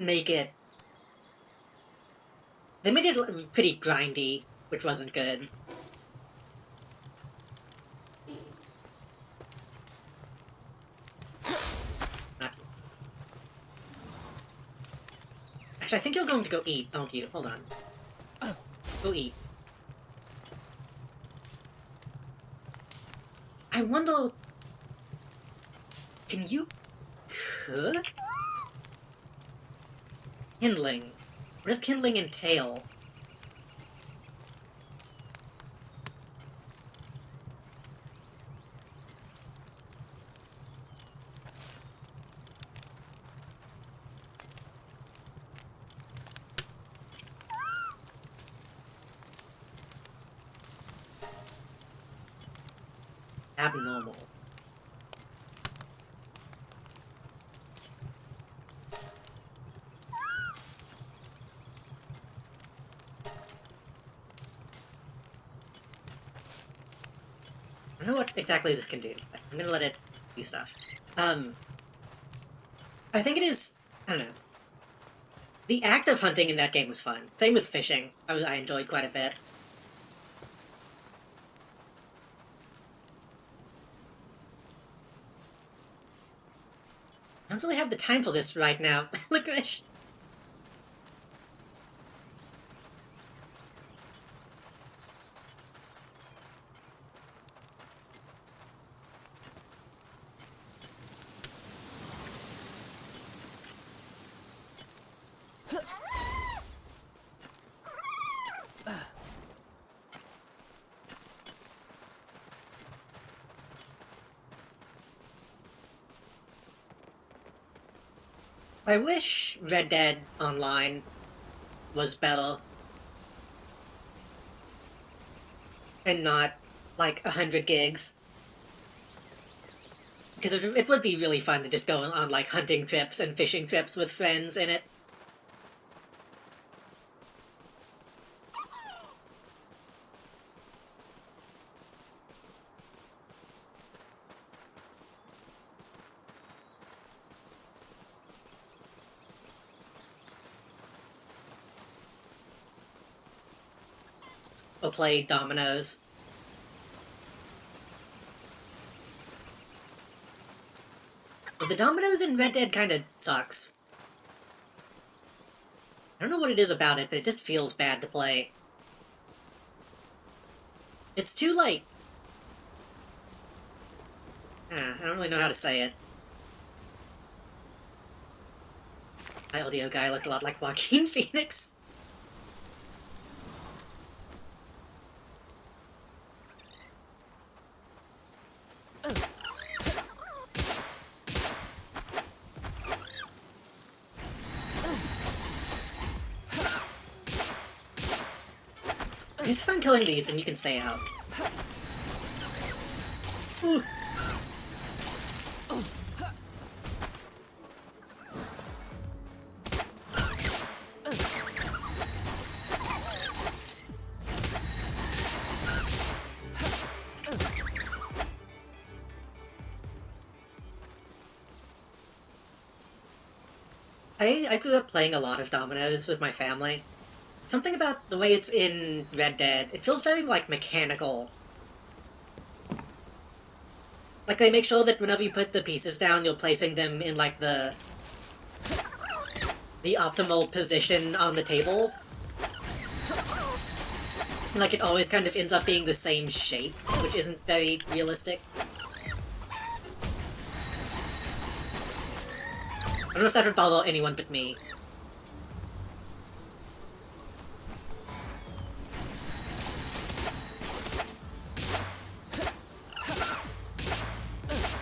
make it... They made it pretty grindy, which wasn't good. Actually, I think you're going to go eat, aren't you? Hold on. Go eat. I wonder... Can you cook? Kindling. What does kindling entail? abnormal. I don't know what exactly this can do, but I'm gonna let it do stuff. I think it is, I don't know. The act of hunting in that game was fun. Same with fishing. I enjoyed quite a bit. I don't really have the time for this right now. Licorice. I wish Red Dead Online was better. And not, like, 100 gigs. Because it would be really fun to just go on, like, hunting trips and fishing trips with friends in it. Or play dominoes. But the dominoes in Red Dead kinda sucks. I don't know what it is about it, but it just feels bad to play. It's too, like... I don't really know how to say it. My audio guy looked a lot like Joaquin Phoenix. It's fun killing these, and you can stay out. Ooh. I grew up playing a lot of dominoes with my family. Something about the way it's in Red Dead, it feels very, like, mechanical. Like, they make sure that whenever you put the pieces down, you're placing them in, like, the optimal position on the table. And, like, it always kind of ends up being the same shape, which isn't very realistic. I don't know if that would bother anyone but me.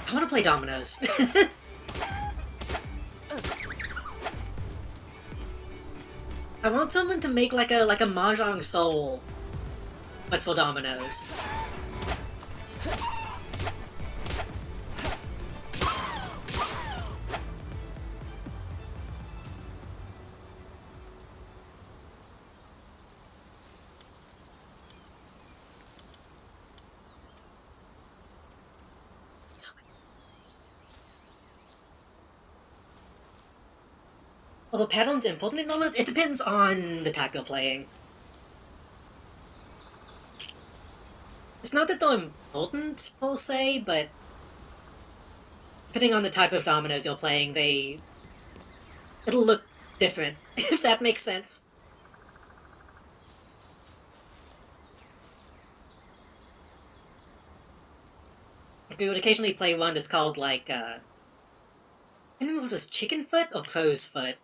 I want to play dominoes. I want someone to make like a Mahjong Soul, but for dominoes. Although patterns important in dominoes, it depends on the type you're playing. It's not that they're important, per se, but depending on the type of dominoes you're playing, it'll look different, if that makes sense. Like, we would occasionally play one that's called, like, I don't remember if it was Chicken Foot or Crow's Foot.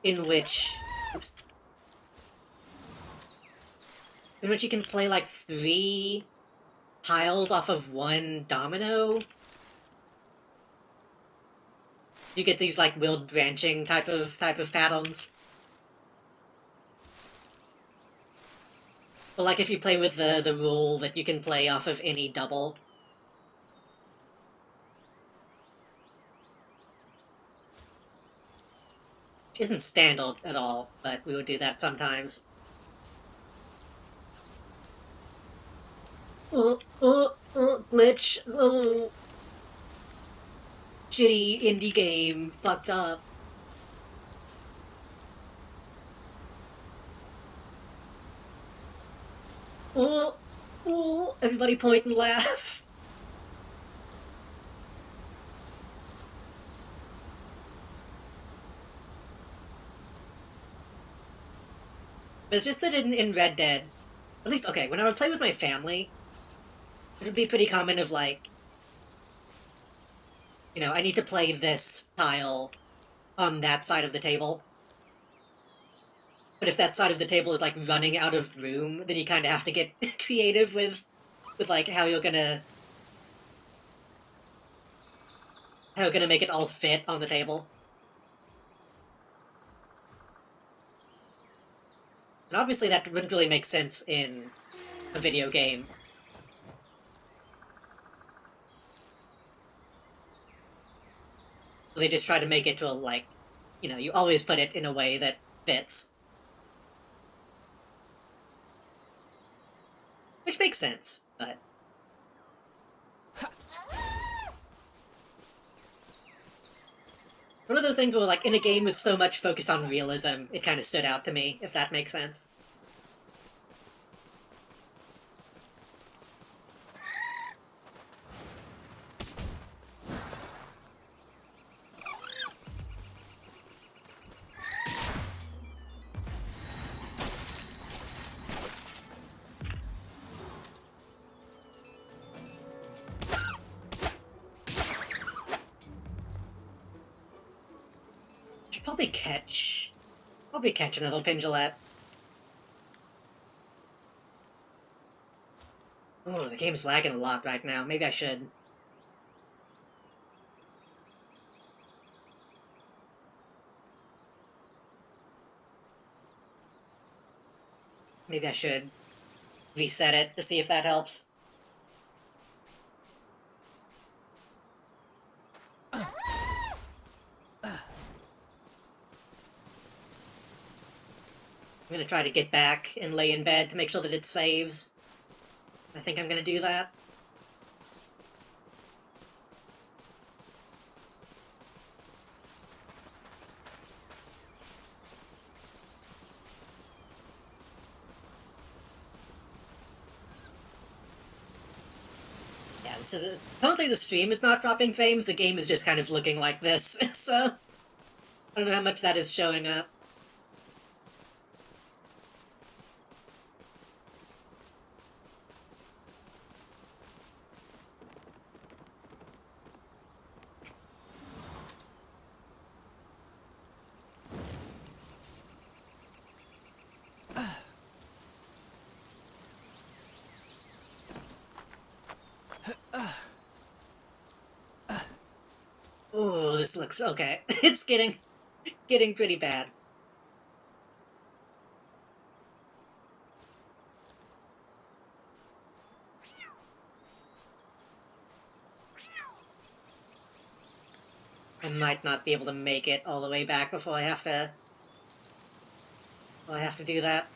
In which... Oops. In which you can play, like, 3 tiles off of 1 domino. You get these, like, weird branching type of patterns. But like if you play with the rule that you can play off of any double. Which isn't standard at all, but we would do that sometimes. Glitch. Oh. Shitty indie game. Fucked up. Everybody point and laugh. But it's just that in Red Dead, at least, okay, when I would play with my family, it would be pretty common of like, you know, I need to play this tile on that side of the table. But if that side of the table is like running out of room, then you kind of have to get creative with like how you're gonna make it all fit on the table. And obviously that wouldn't really make sense in a video game. They just try to make it to a, like, you know, you always put it in a way that fits. Which makes sense, but... One of those things where, like, in a game with so much focus on realism, it kind of stood out to me, if that makes sense. Should probably catch another Pendulette. Oh, the game's lagging a lot right now. Maybe I should. Maybe I should reset it to see if that helps. I'm gonna try to get back and lay in bed to make sure that it saves. I think I'm gonna do that. Yeah, this is apparently the stream is not dropping frames, the game is just kind of looking like this, so... I don't know how much that is showing up. Ooh, this looks okay. It's getting pretty bad. I might not be able to make it all the way back before I have to do that.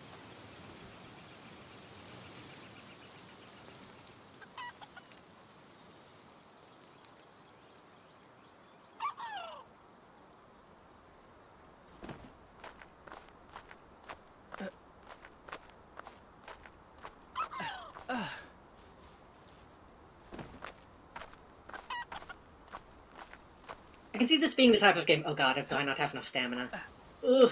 I can see this being the type of game... Oh god, do I not have enough stamina? Ugh.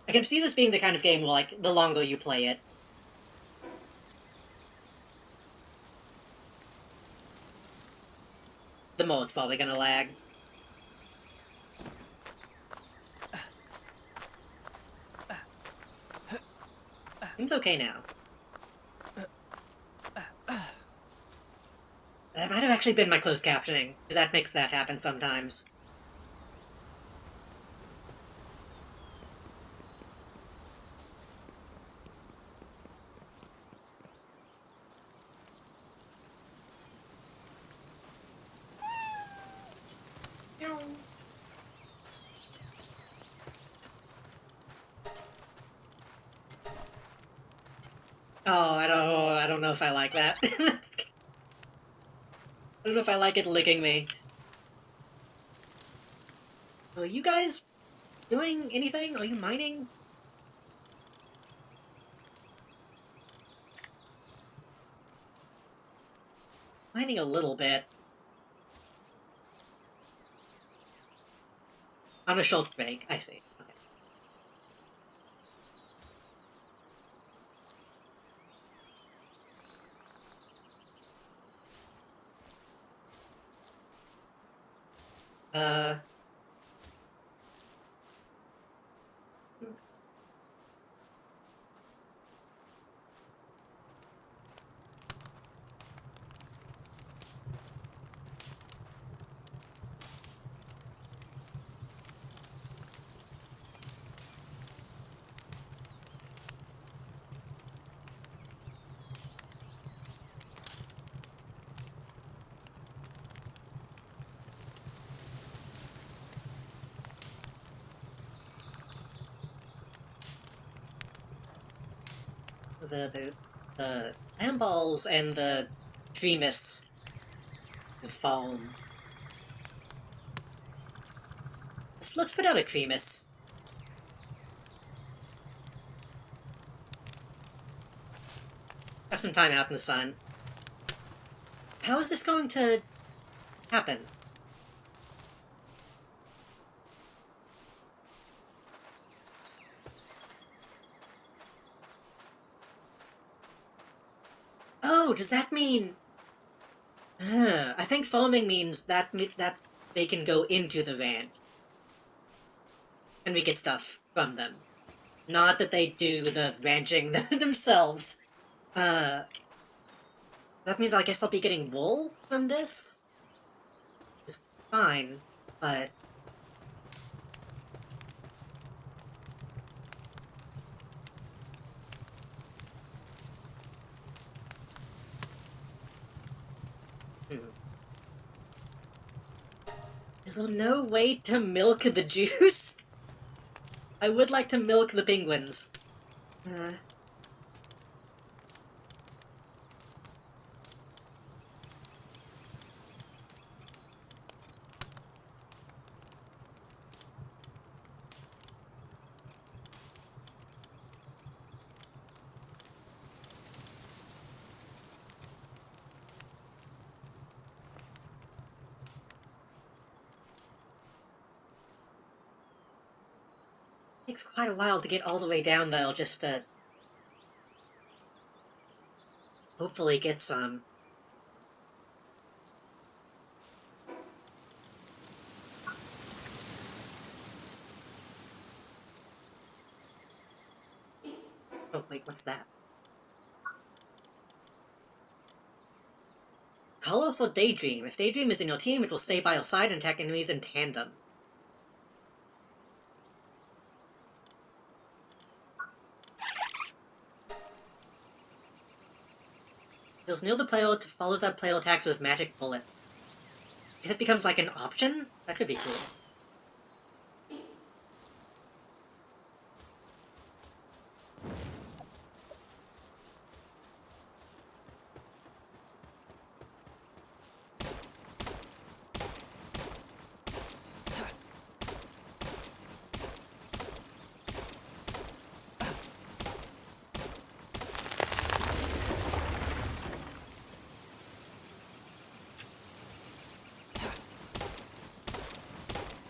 I can see this being the kind of game where, like, the longer you play it, the more it's probably gonna lag. Seems okay now. That might have actually been my closed captioning, because that makes that happen sometimes. Oh, I don't know if I like that. I don't know if I like it licking me. Are you guys doing anything? Are you mining? Mining a little bit. On a short break, I see. Okay. Uh... the land balls and the Tremus and foam. Let's put out a Tremus. Have some time out in the sun. How is this going to happen? Oh, does that mean... I think foaming means that they can go into the van. And we get stuff from them. Not that they do the ranching themselves. That means I guess I'll be getting wool from this? It's fine, but... Is there no way to milk the juice? I would like to milk the penguins. Takes quite a while to get all the way down, though, just to hopefully get some. Oh, wait, what's that? Call for Daydream. If Daydream is in your team, it will stay by your side and attack enemies in tandem. Heals near the player to follows up player attacks with magic bullets. If it becomes like an option, that could be cool.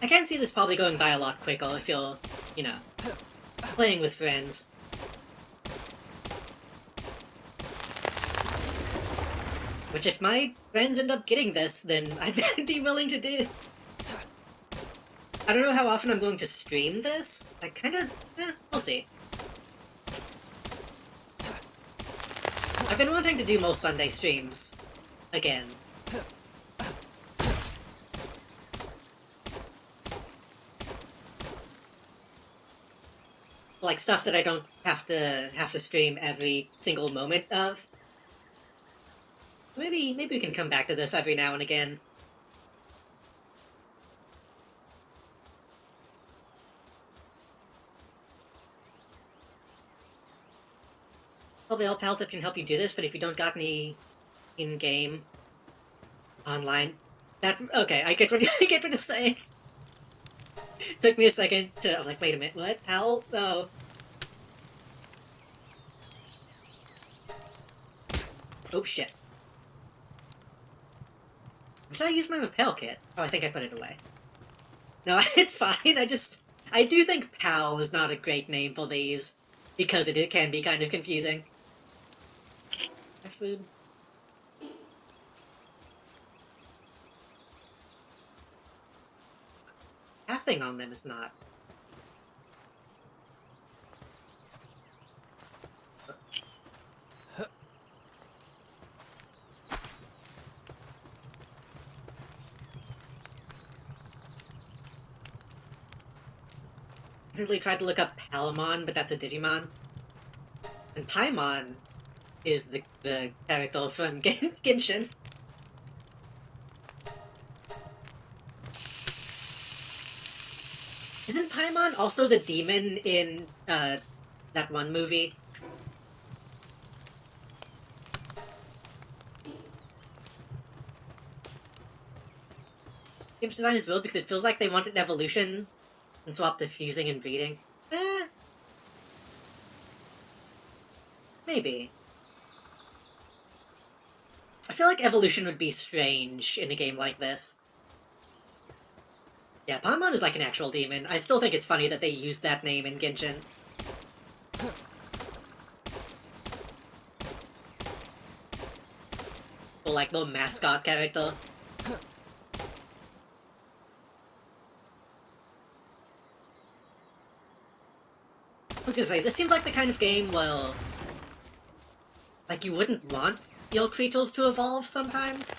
I can see this probably going by a lot quicker if you're, you know, playing with friends. Which if my friends end up getting this, then I'd be willing to do. I don't know how often I'm going to stream this. I kinda... we'll see. I've been wanting to do more Sunday streams. Again. Like stuff that I don't have to stream every single moment of. Maybe we can come back to this every now and again. probably all pals that can help you do this, but if you don't got any in-game online, that okay, I get what I get what you're saying. Took me a second to. I'm like, wait a minute, what? How? Oh. Oh shit. Did I use my repel kit? Oh, I think I put it away. No, it's fine. I do think PAL is not a great name for these because it can be kind of confusing. My food. Nothing on them is not. I recently tried to look up Palamon, but that's a Digimon. And Paimon is the character from Genshin. Isn't Paimon also the demon in that one movie? Game's design is built because it feels like they wanted an evolution and swapped the fusing and breeding. Maybe. I feel like evolution would be strange in a game like this. Yeah, Paimon is like an actual demon. I still think it's funny that they used that name in Genshin. Or like the mascot character. I was gonna say, this seems like the kind of game where like, you wouldn't want your creatures to evolve sometimes?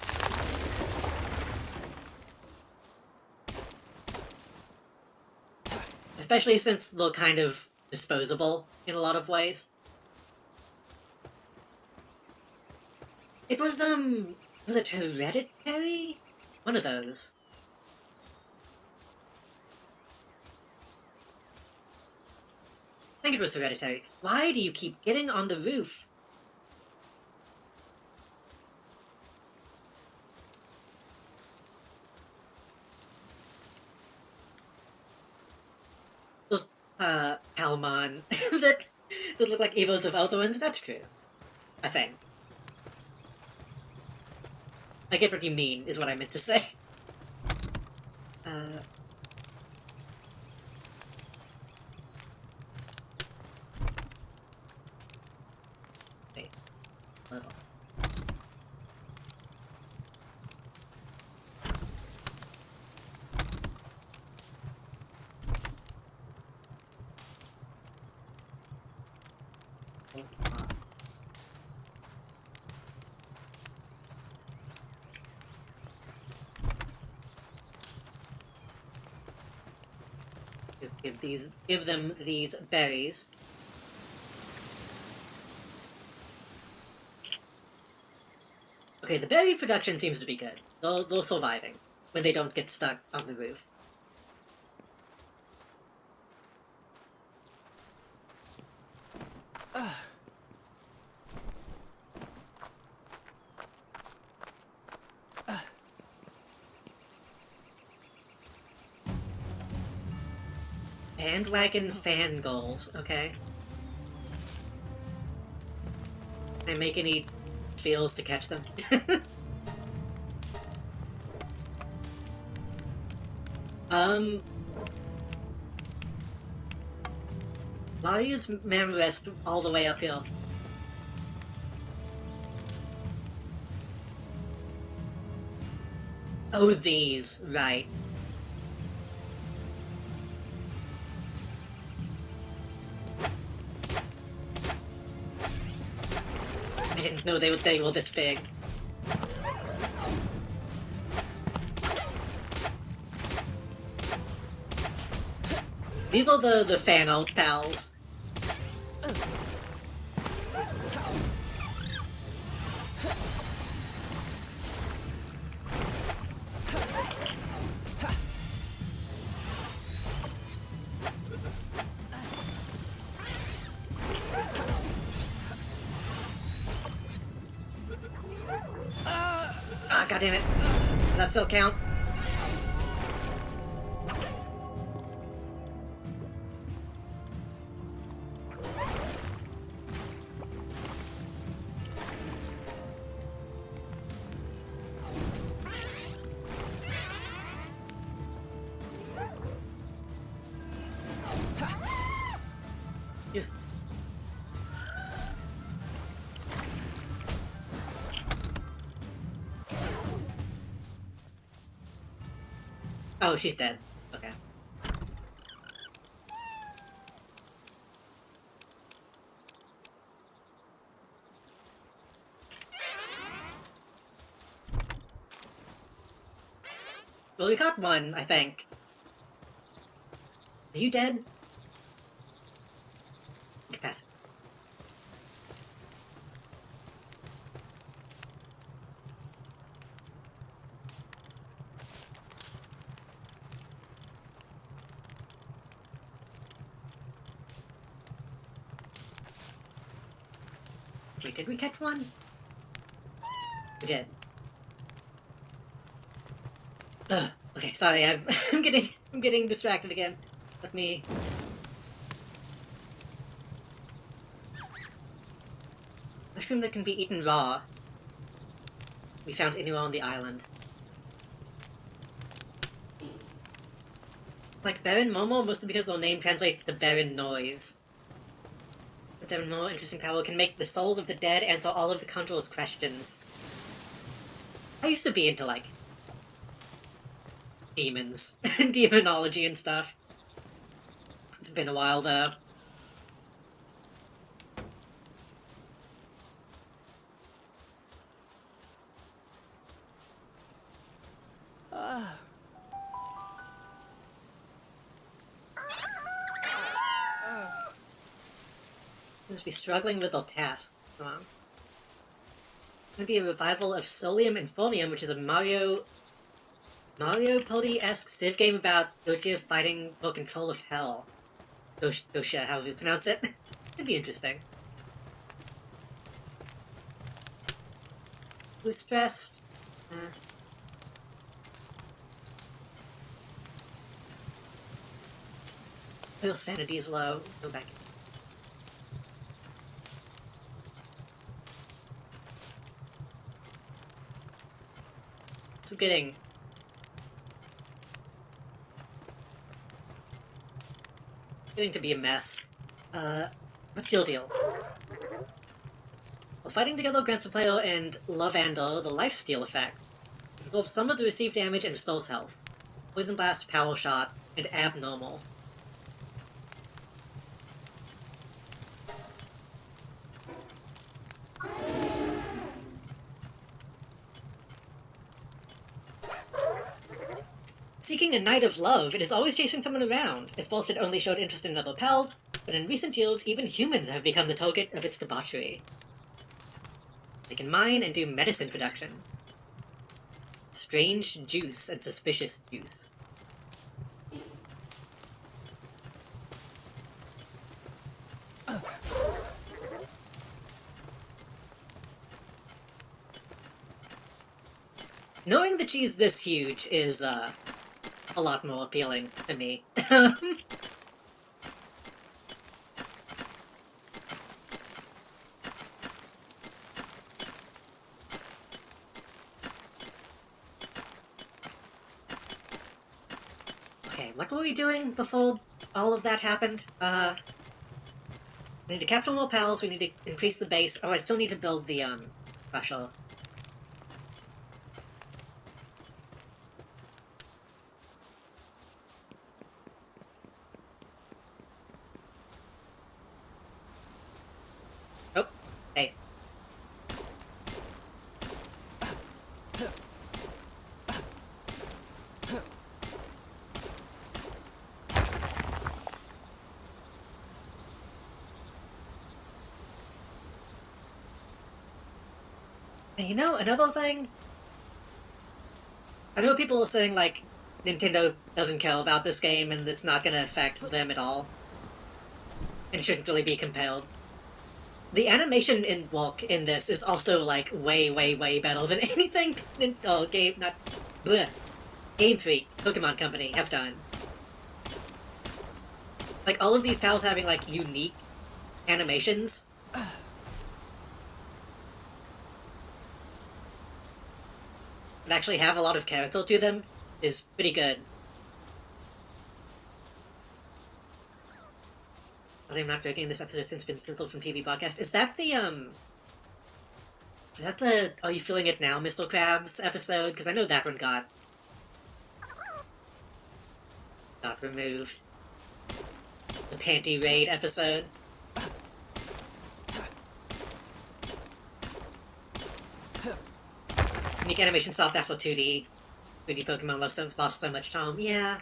Especially since they're kind of disposable in a lot of ways. It was it Hereditary? One of those. I think it was Hereditary. Why do you keep getting on the roof? Those, Palmon that look like evils of other ones, that's true. I think. I get what you mean, is what I meant to say. Wait. Level. Give them these berries. Okay, the berry production seems to be good. They're surviving when they don't get stuck on the roof. Bandwagon fan goals, okay. Can I make any feels to catch them? Why is Mamrest all the way uphill? Oh, these, right. I didn't know they were this big. These are the fan out pals. God damn it. Does that still count? Yeah. Oh, she's dead. Okay. Well, we got one, I think. Are you dead? Capacity. Wait, did we catch one? We did. Ugh. Okay, sorry, I'm getting distracted again. Let me... Mushroom that can be eaten raw. We found anywhere on the island. Like Baron Momo, mostly because their name translates to Baron Noise. But their more interesting power can make the souls of the dead answer all of the Control's questions. I used to be into, like, demons, demonology and stuff. It's been a while, though. Seems to be struggling with their task. Maybe a revival of Solium Infonium, which is a Mario Party-esque Civ game about Dosha fighting for control of hell. Dosha, however you pronounce it. It'd be interesting. Who's stressed? Real sanity is low. Go back. It's getting to be a mess. What's your deal? Well, fighting together grants the player and Lavander the lifesteal effect. It absorbs some of the received damage and restores health. Poison Blast, Power Shot, and Abnormal. Seeking a Knight of Love, it is always chasing someone around. At first it only showed interest in other pals, but in recent years even humans have become the target of its debauchery. They can mine and do medicine production. Strange juice and suspicious juice. Knowing that she's this huge is, a lot more appealing to me. Okay, what were we doing before all of that happened? We need to capture more pals, we need to increase the base. Oh, I still need to build the, crusher. Oh, hey. And you know, another thing? I know people are saying, like, Nintendo doesn't care about this game and it's not gonna affect them at all. And shouldn't really be compelled. The animation in Walk in this is also, like, way, way, way better than anything Game Freak, Pokemon Company have done. Like, all of these pals having, like, unique animations. That actually have a lot of character to them is pretty good. I'm not joking, this episode has been censored from TV podcast. Is that the, Are You Feeling It Now, Mr. Krabs episode? Because I know that one got removed. The Panty Raid episode. Unique animation stopped after 2D. 2D Pokemon lost so much charm. Yeah.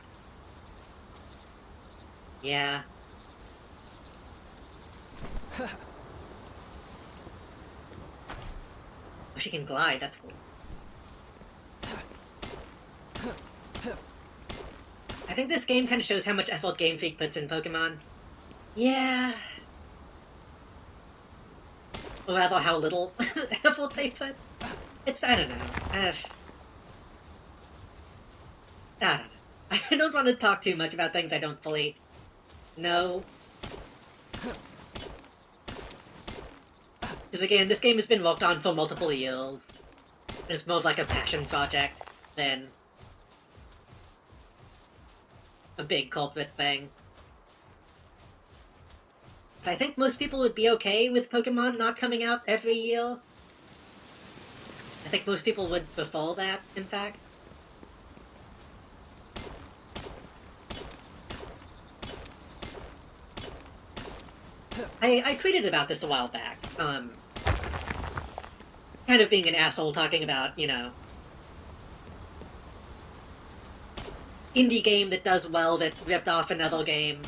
Yeah. Oh, she can glide, that's cool. I think this game kind of shows how much effort Game Freak puts in Pokemon. Yeah. Or rather, how little effort they put. I don't know. I don't know. I don't want to talk too much about things I don't fully know. Because again, this game has been worked on for multiple years. It's more of like a passion project than a big corporate thing. But I think most people would be okay with Pokemon not coming out every year. I think most people would prefer that, in fact. I tweeted about this a while back. Kind of being an asshole talking about, you know, indie game that does well that ripped off another game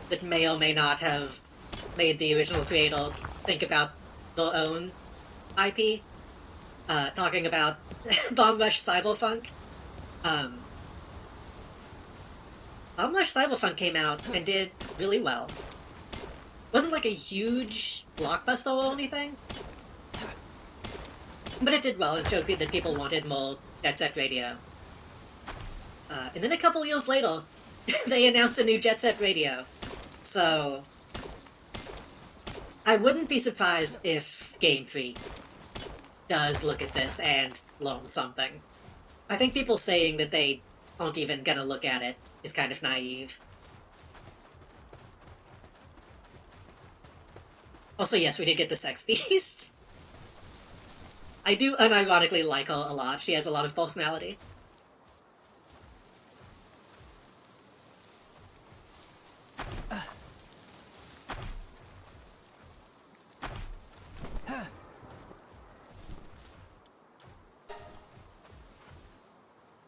that may or may not have made the original creator think about their own IP. Talking about Bomb Rush Cyberpunk. Bomb Rush Cyberpunk came out and did really well. Wasn't like a huge blockbuster or anything, but it did well and showed that people wanted more Jet Set Radio. And then a couple years later, they announced a new Jet Set Radio. So, I wouldn't be surprised if Game Freak does look at this and learn something. I think people saying that they aren't even gonna look at it is kind of naive. Also, yes, we did get the Sex Beast. I do unironically like her a lot. She has a lot of personality.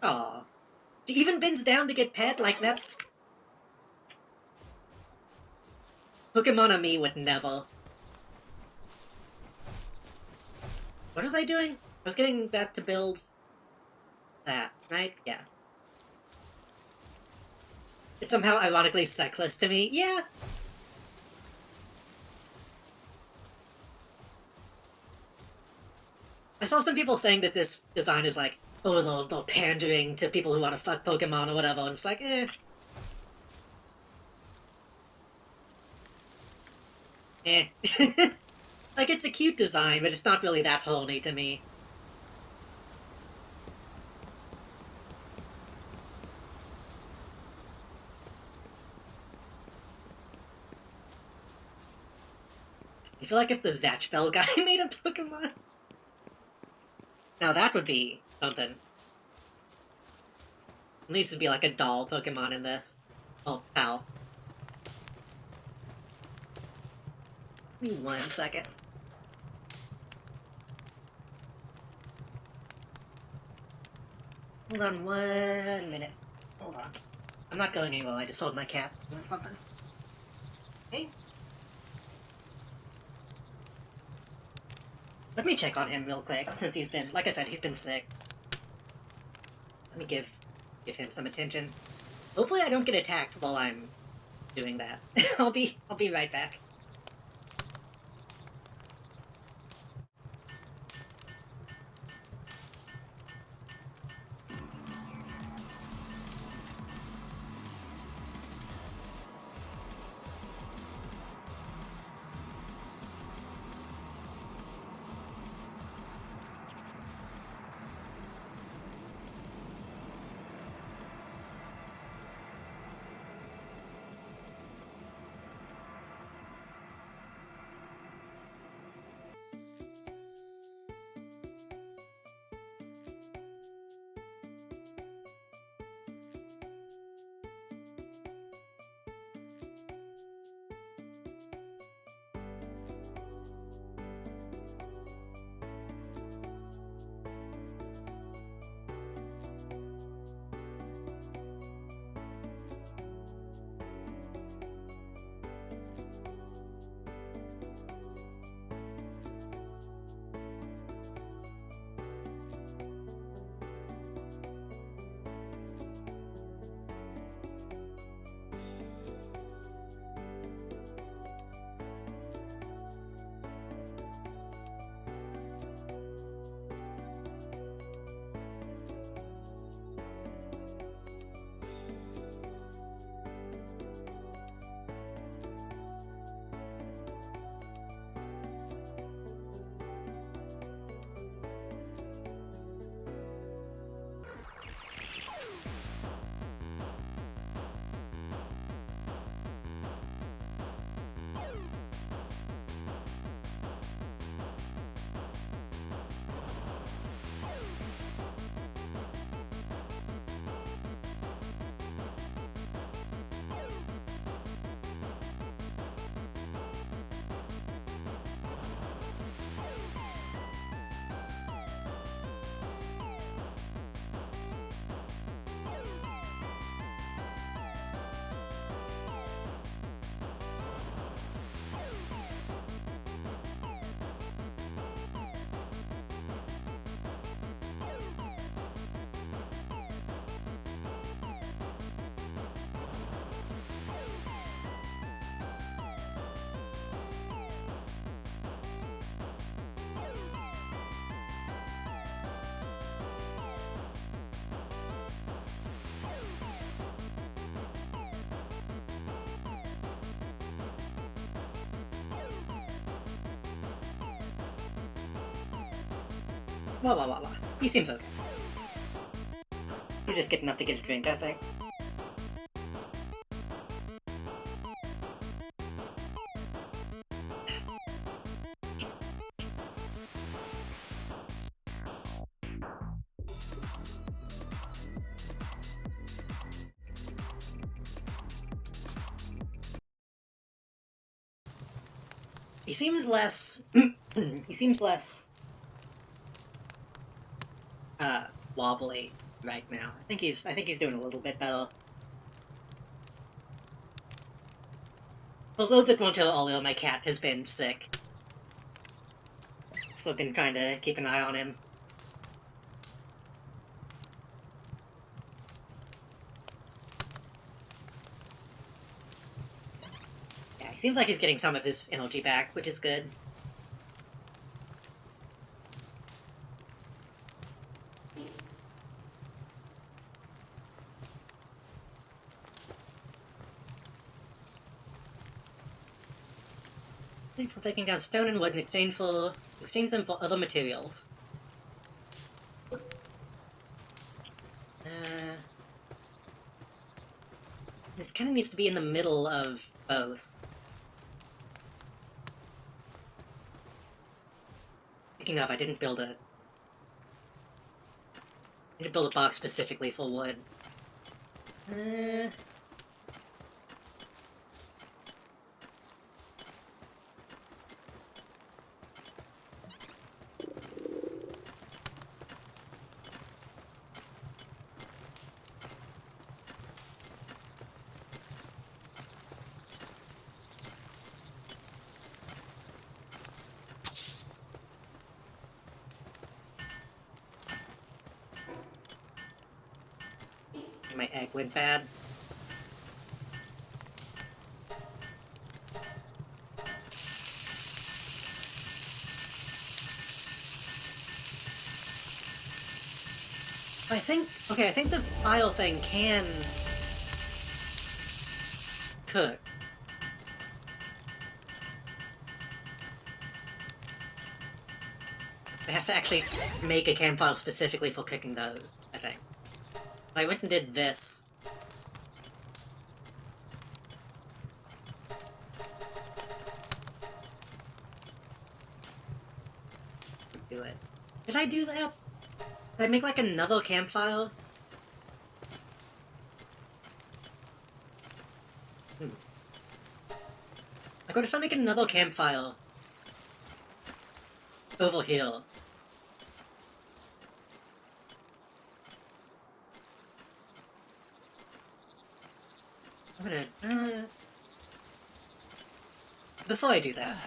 Aw. She even bends down to get pet, like that's... Pokemon on me would never. What was I doing? I was getting that to build... that, right? Yeah. It's somehow ironically sexless to me. Yeah. I saw some people saying that this design is like, oh, they're pandering to people who want to fuck Pokemon or whatever, and it's like, eh. Eh. Like, it's a cute design, but it's not really that horny to me. I feel like if the Zatch Bell guy made a Pokemon... Now that would be something. It needs to be like a doll Pokemon in this. Oh, pal. Give me 1 second. Hold on 1 minute. Hold on. I'm not going anywhere, I just hold my cat doing something. Okay? Let me check on him real quick, since he's been, like I said, he's been sick. Let me give him some attention. Hopefully I don't get attacked while I'm doing that. I'll be right back. Wah. He seems okay. He's just getting up to get a drink, I think. He seems less... he seems less... wobbly right now. I think he's doing a little bit better. For those that won't tell Olio, my cat has been sick. So I've been trying to keep an eye on him. Yeah, he seems like he's getting some of his energy back, which is good. Thanks for taking down stone and wood in exchange them for other materials. This kind of needs to be in the middle of both. Speaking of, I didn't build a box specifically for wood. My egg went bad. I think the file thing can cook. I have to actually make a campfire specifically for cooking those, I think. I went and did this. Do it. Did I do that? Did I make like another campfire? Like, what if I make another campfire over here? I'm gonna, before I do that.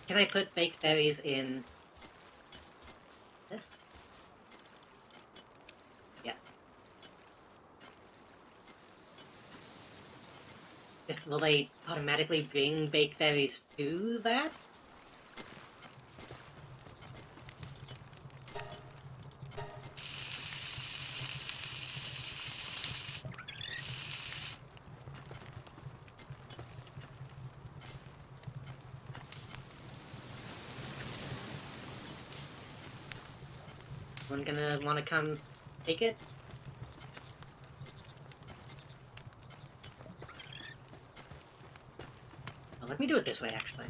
Can I put baked berries in this? Yes. Will they automatically bring baked berries to that? Anyone gonna wanna come take it? Oh, let me do it this way, actually.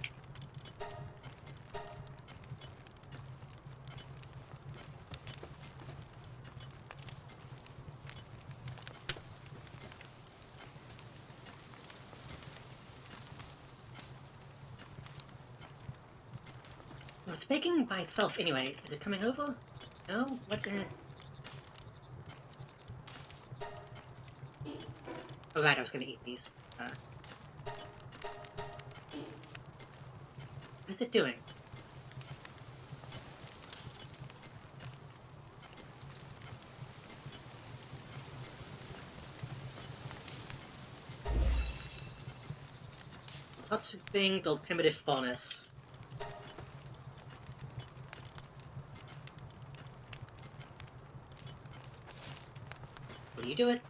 Well, it's baking by itself anyway. Is it coming over? No? What the... Oh right, I was gonna eat these. What is it doing? Lots of being built primitive furnace. Will you do it?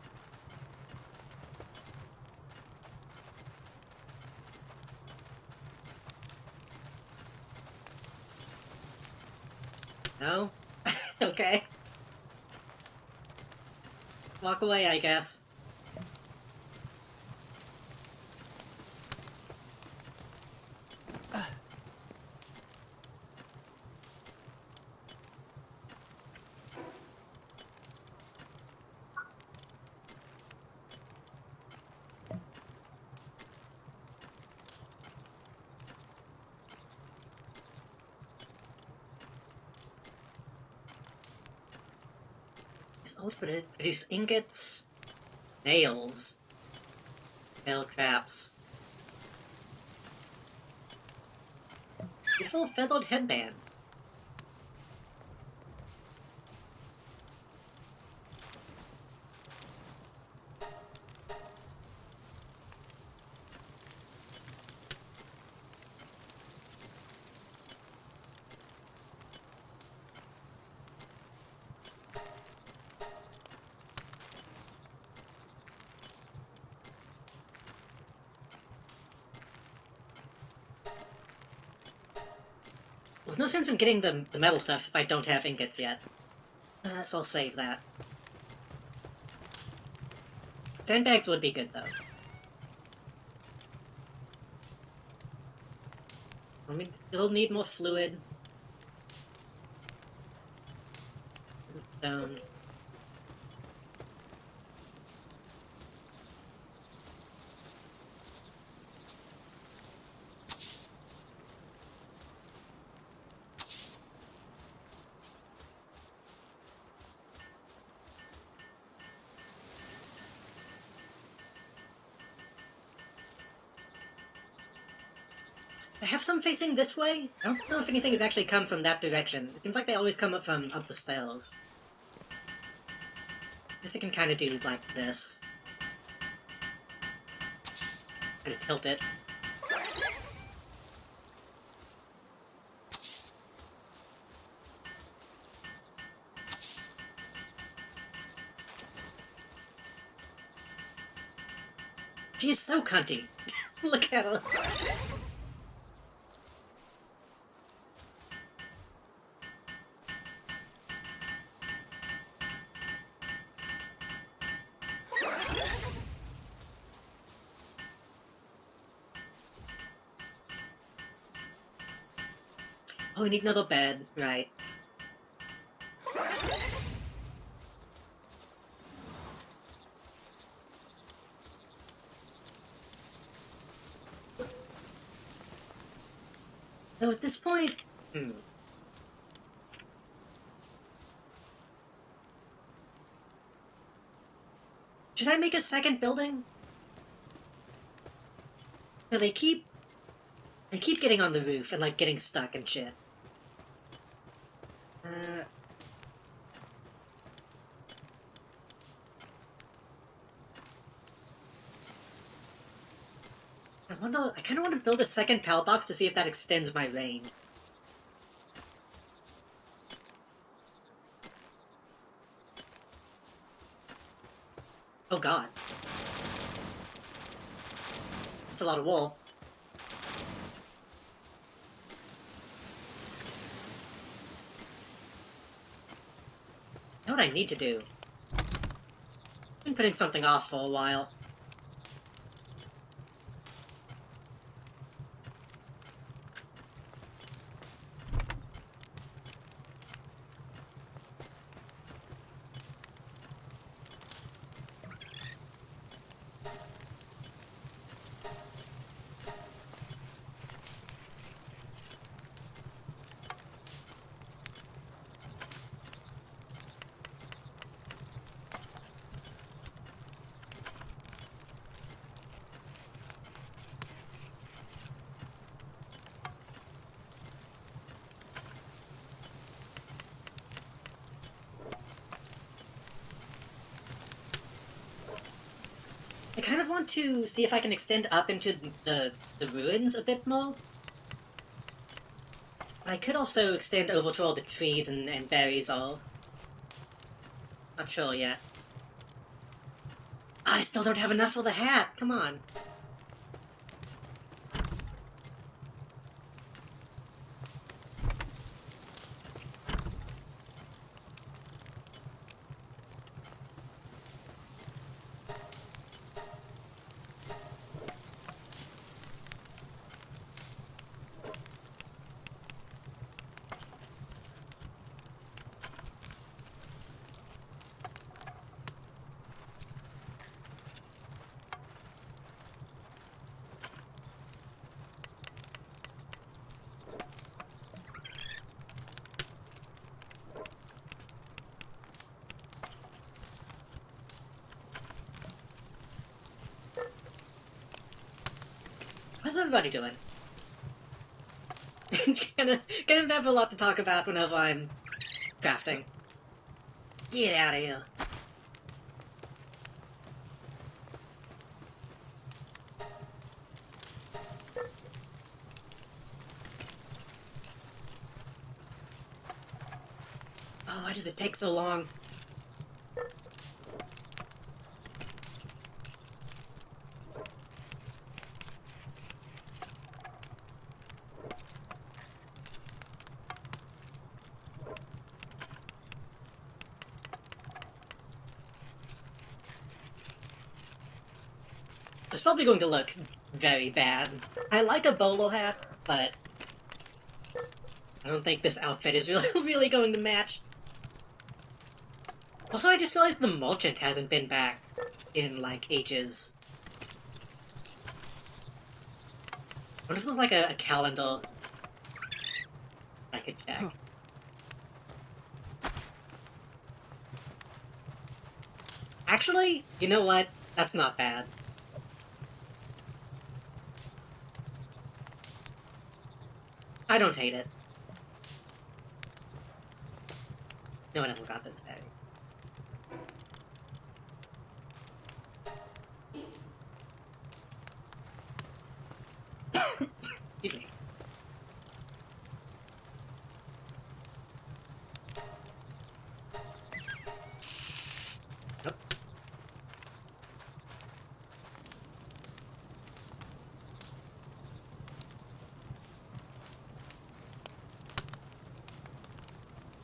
No? Okay. Walk away, I guess. This old produce ingots, nails, nail traps. Beautiful feathered headband. There's no sense in getting the metal stuff if I don't have ingots yet. So I'll save that. Sandbags would be good, though. We still need more fluid. Stone. I have some facing this way. I don't know if anything has actually come from that direction. It seems like they always come up from up the stairs. I guess I can kind of do like this. Kind of tilt it. She's so cunty. Look at her. Oh, we need another bed, right. Though at this point... Should I make a second building? No, they keep getting on the roof and, like, getting stuck and shit. I kind of want to build a second PAL box to see if that extends my range. Oh god. That's a lot of wool. You know what I need to do? I've been putting something off for a while. I kind of want to see if I can extend up into the ruins a bit more. I could also extend over to all the trees and berries all. Not sure yet. I still don't have enough for the hat. Come on. How's everybody doing? gonna have a lot to talk about whenever I'm crafting. Get out of here. Oh, why does it take so long? It's probably going to look very bad. I like a bolo hat, but I don't think this outfit is really going to match. Also, I just realized the merchant hasn't been back in, like, ages. I wonder if there's, like, a calendar I could check.
Huh.
Actually, you know what? That's not bad. I don't hate it. No one ever got this bag. Excuse me. Nope.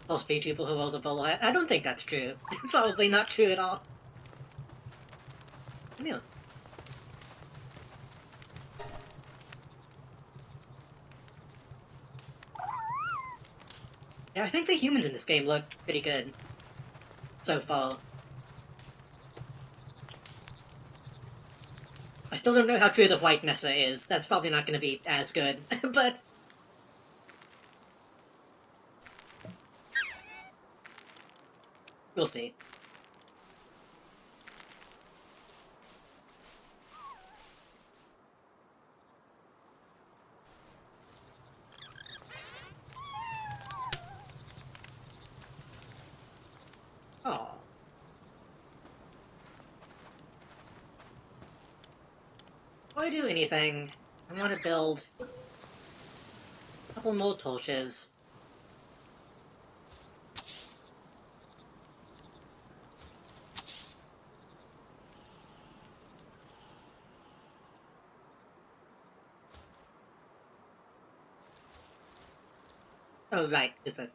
Most people who rolls a bolo hat. I don't think that's true. Probably not true at all. Yeah. Yeah, I think the humans in this game look pretty good. So far. I still don't know how true the white Nessa is. That's probably not going to be as good, but... we'll see. Oh. Before I do anything, I want to build a couple more torches. Oh, right, is it?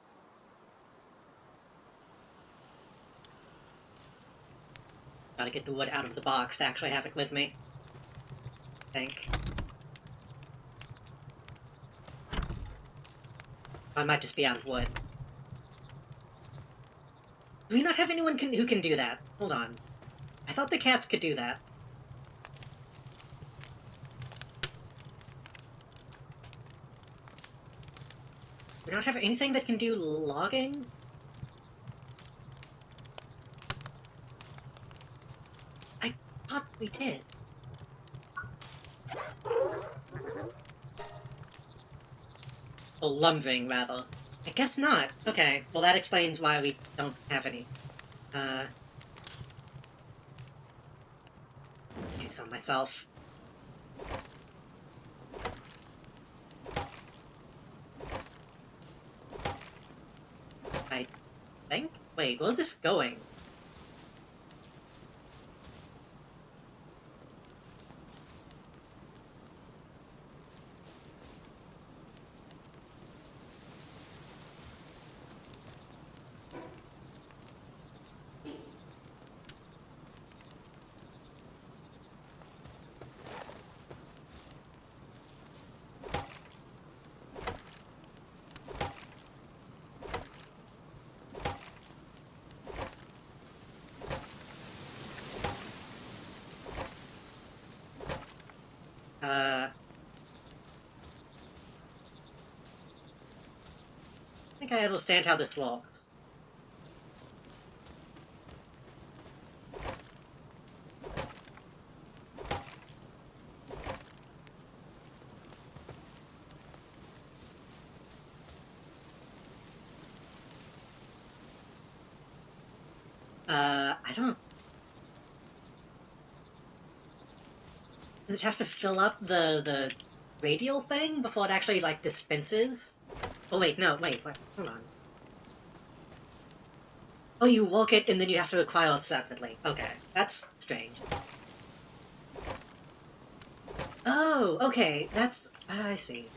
Gotta get the wood out of the box to actually have it with me. I think. I might just be out of wood. Do we not have anyone who can do that? Hold on. I thought the cats could do that. We don't have anything that can do logging? I thought we did. Oh, lumbering, rather. I guess not. Okay, well that explains why we don't have any. Do some myself. I think? Wait, where's this going? think I understand how this works. I don't... Does it have to fill up the radial thing before it actually, like, dispenses? Oh, wait, no, wait, hold on. Oh, you walk it and then you have to acquire it separately. Okay, that's strange. Oh, okay, that's... I see.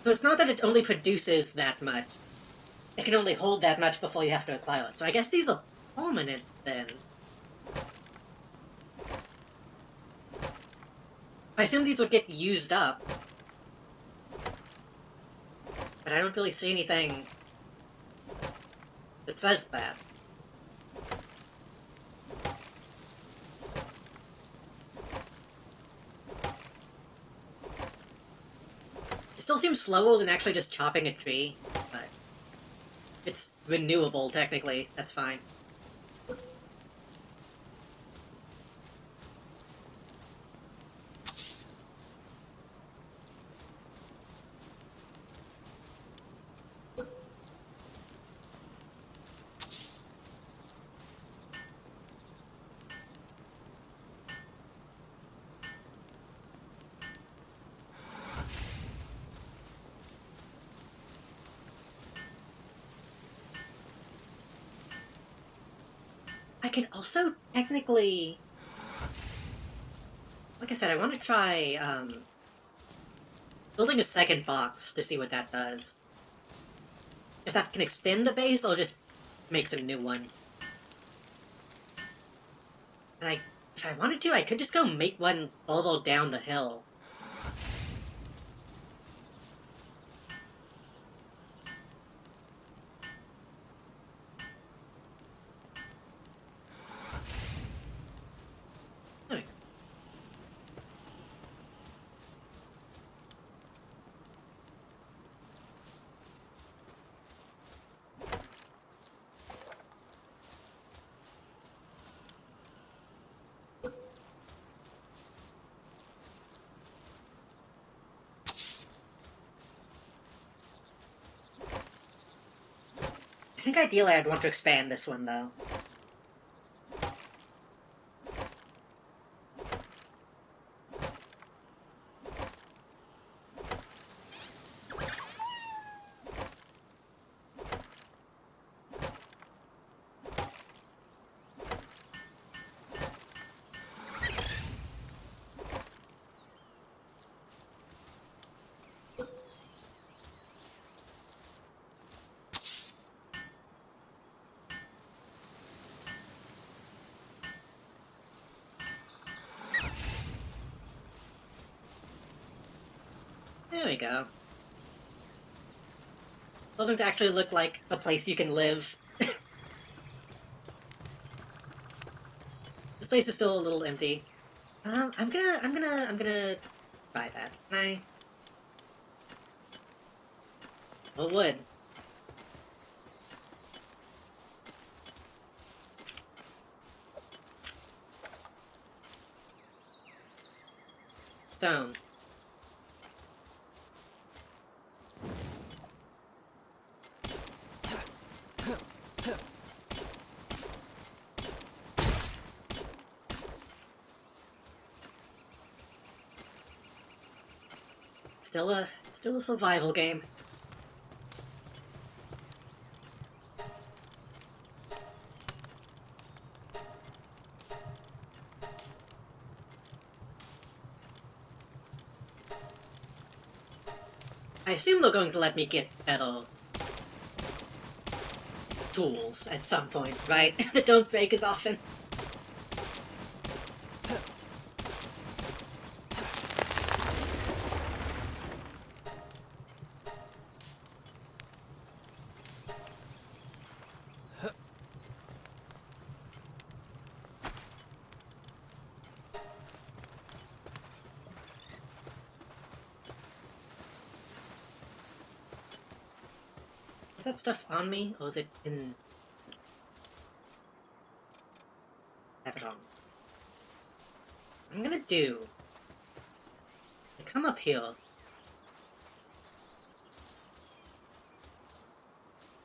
So it's not that it only produces that much. It can only hold that much before you have to acquire it. So I guess these are permanent, then. I assume these would get used up. But I don't really see anything that says that. It still seems slower than actually just chopping a tree, but it's renewable, technically. That's fine. I can also technically... Like I said, I want to try, building a second box to see what that does. If that can extend the base, I'll just make some new one. And if I wanted to, I could just go make one further down the hill. There we go. I think ideally I'd want to expand this one, though. There we go. Starting to actually look like a place you can live. This place is still a little empty. I'm gonna buy that. Can I? Oh, wood. Stone. Still a survival game. I assume they're going to let me get better tools at some point, right? That don't break as often. Is that stuff on me, or is it in... I have it on. What I'm gonna do... I come up here.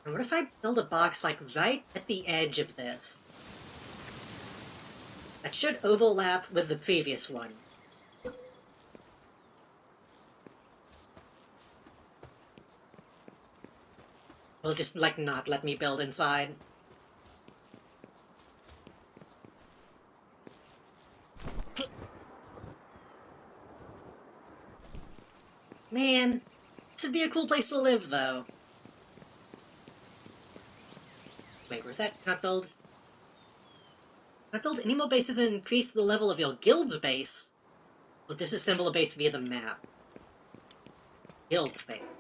And what if I build a box, like, right at the edge of this? That should overlap with the previous one. Will just, like, not let me build inside. Man, this would be a cool place to live, though. Wait, where's that? Cannot build... Cannot build any more bases and increase the level of your guild's base? Or disassemble a base via the map? Guild's base.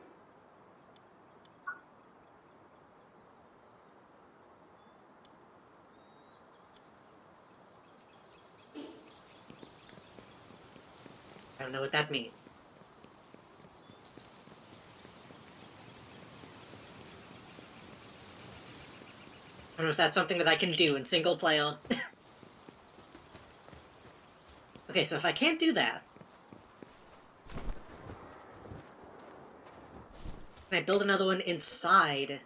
I don't know what that means. I don't know if that's something that I can do in single player. Okay, so if I can't do that... Can I build another one inside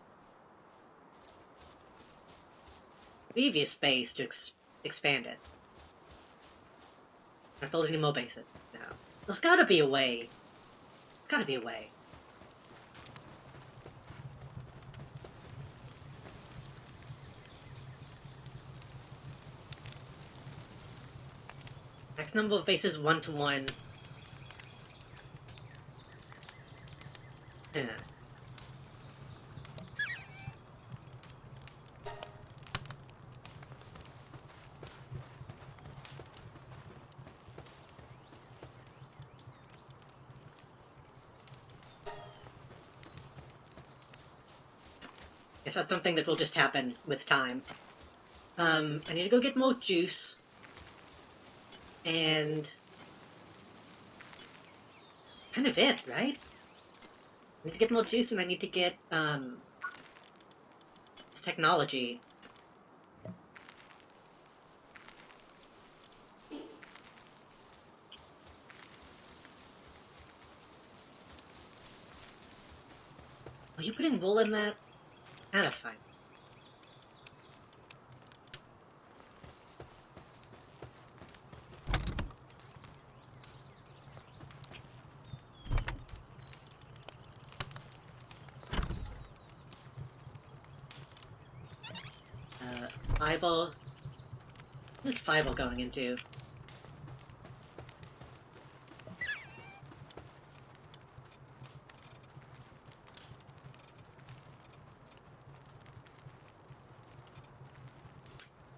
previous base to expand it? Can I build any more bases? No. There's gotta be a way. There's gotta be a way. Max number of bases 1 to 1. Yeah. Guess that's something that will just happen with time. I need to go get more juice. And... kind of it, right? I need to get more juice and I need to get, this technology. Are you putting wool in that? Ah, that's fine. Fiber. What is fiber going into?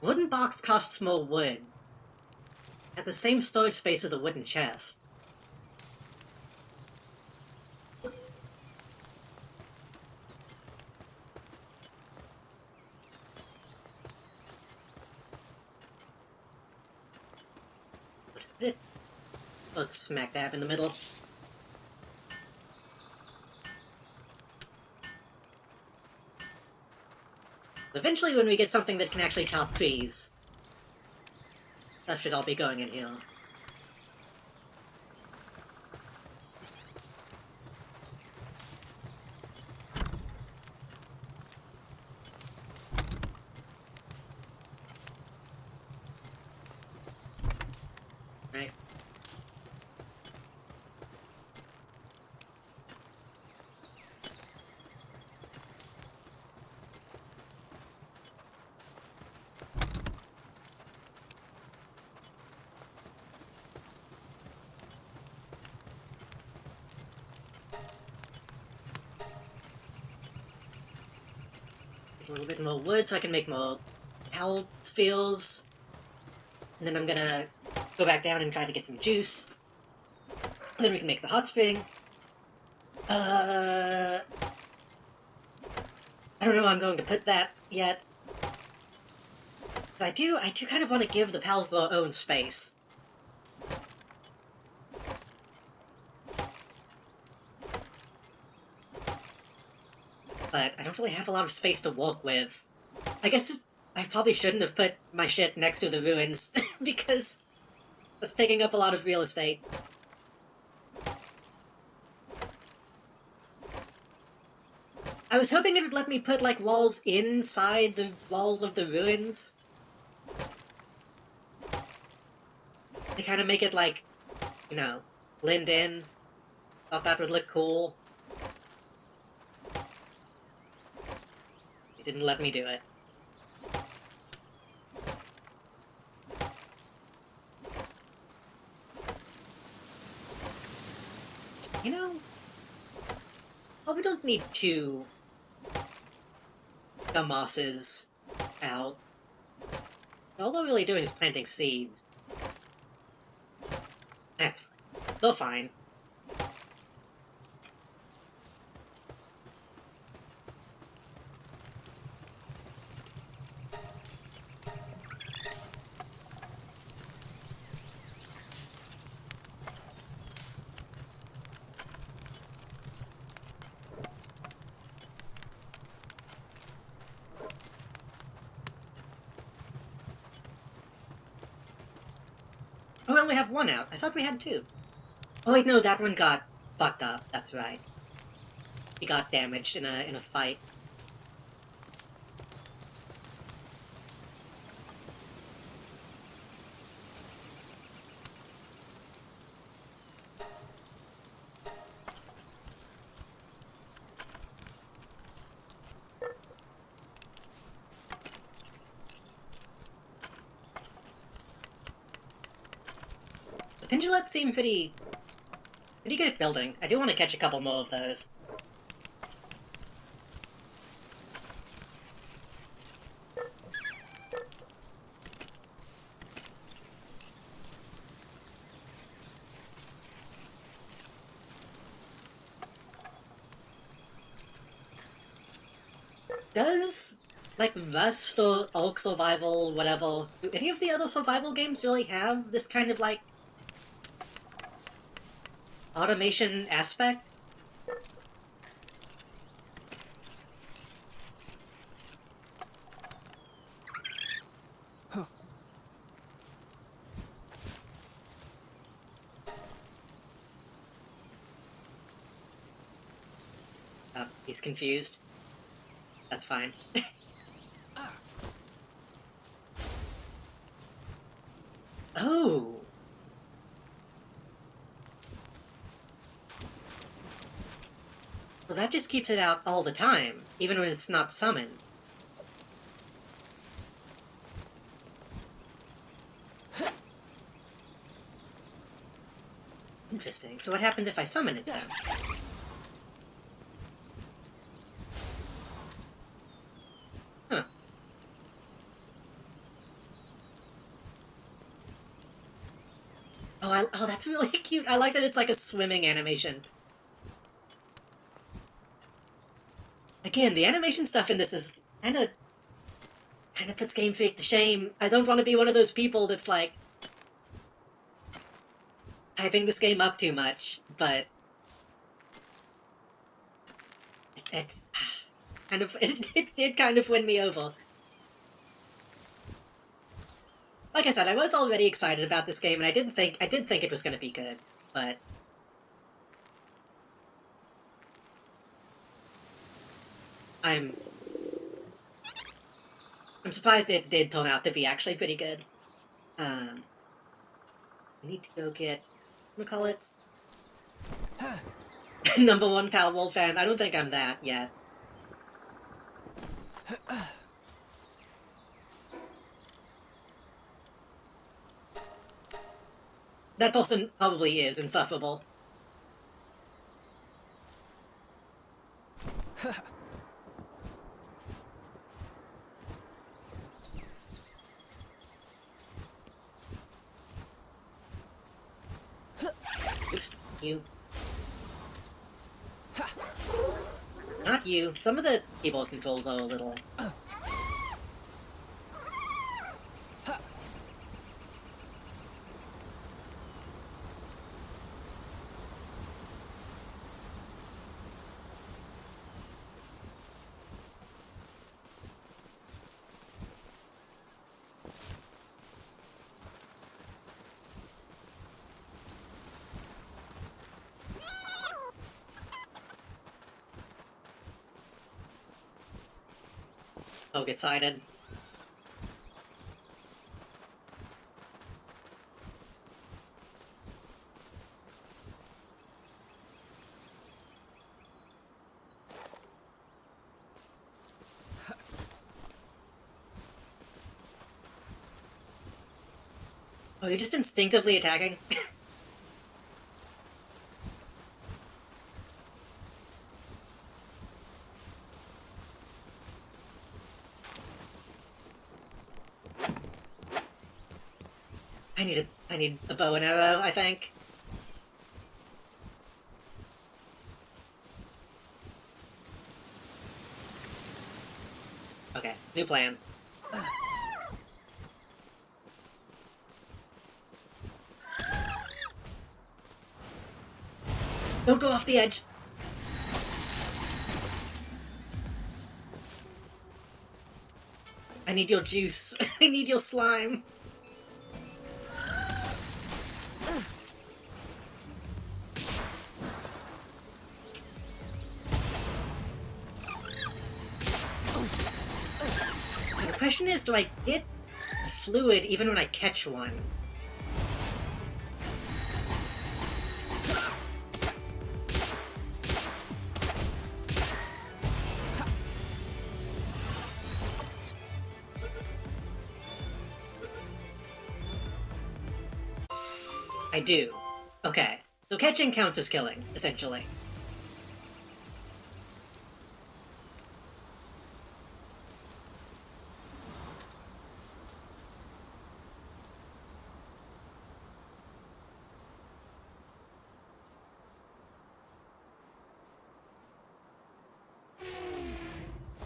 Wooden box costs more wood. Has the same storage space as a wooden chest. What is it? Oh, it's smack dab in the middle. Eventually, when we get something that can actually chop trees, that should all be going in here. Right. There's a little bit more wood so I can make more owl spheres. And then I'm gonna go back down and try to get some juice. And then we can make the hot spring. I don't know how I'm going to put that yet. But I do kind of want to give the pals their own space. but I don't really have a lot of space to walk with. I guess I probably shouldn't have put my shit next to the ruins, because it's taking up a lot of real estate. I was hoping it would let me put, like, walls inside the walls of the ruins. They kind of make it, like, you know, blend in. Thought that would look cool. It didn't let me do it. You know, well, we don't need two mosses out. All they're really doing is planting seeds. That's fine. They're fine. Oh, we only have one out. I thought we had two. Oh wait, no, that one got fucked up. That's right. He got damaged in a fight. The pendulets seem pretty good at building. I do want to catch a couple more of those. Does, like, Rust or Oak Survival, whatever, do any of the other survival games really have this kind of, like, automation aspect?
Huh.
He's confused. That's fine. Oh! Well, that just keeps it out all the time, even when it's not summoned. Interesting. So what happens if I summon it then? Huh. Oh, that's really cute. I like that it's like a swimming animation. Again, the animation stuff in this is kind of puts Game Freak to shame. I don't want to be one of those people that's like hyping this game up too much, but it's kind of it did kind of win me over. Like I said, I was already excited about this game, and I did think it was going to be good, but I'm surprised it did turn out to be actually pretty good. I need to go get, what do we call it? Number one Palworld fan. I don't think I'm that yet. That person probably is insufferable. Oops, you. Not you. Some of the keyboard controls are a little... I'll get sided. Oh, you're just instinctively attacking? I need a bow and arrow, I think. Okay, new plan. Don't go off the edge! I need your juice. I need your slime. The question is, do I get fluid even when I catch one? I do. Okay. So catching counts as killing, essentially.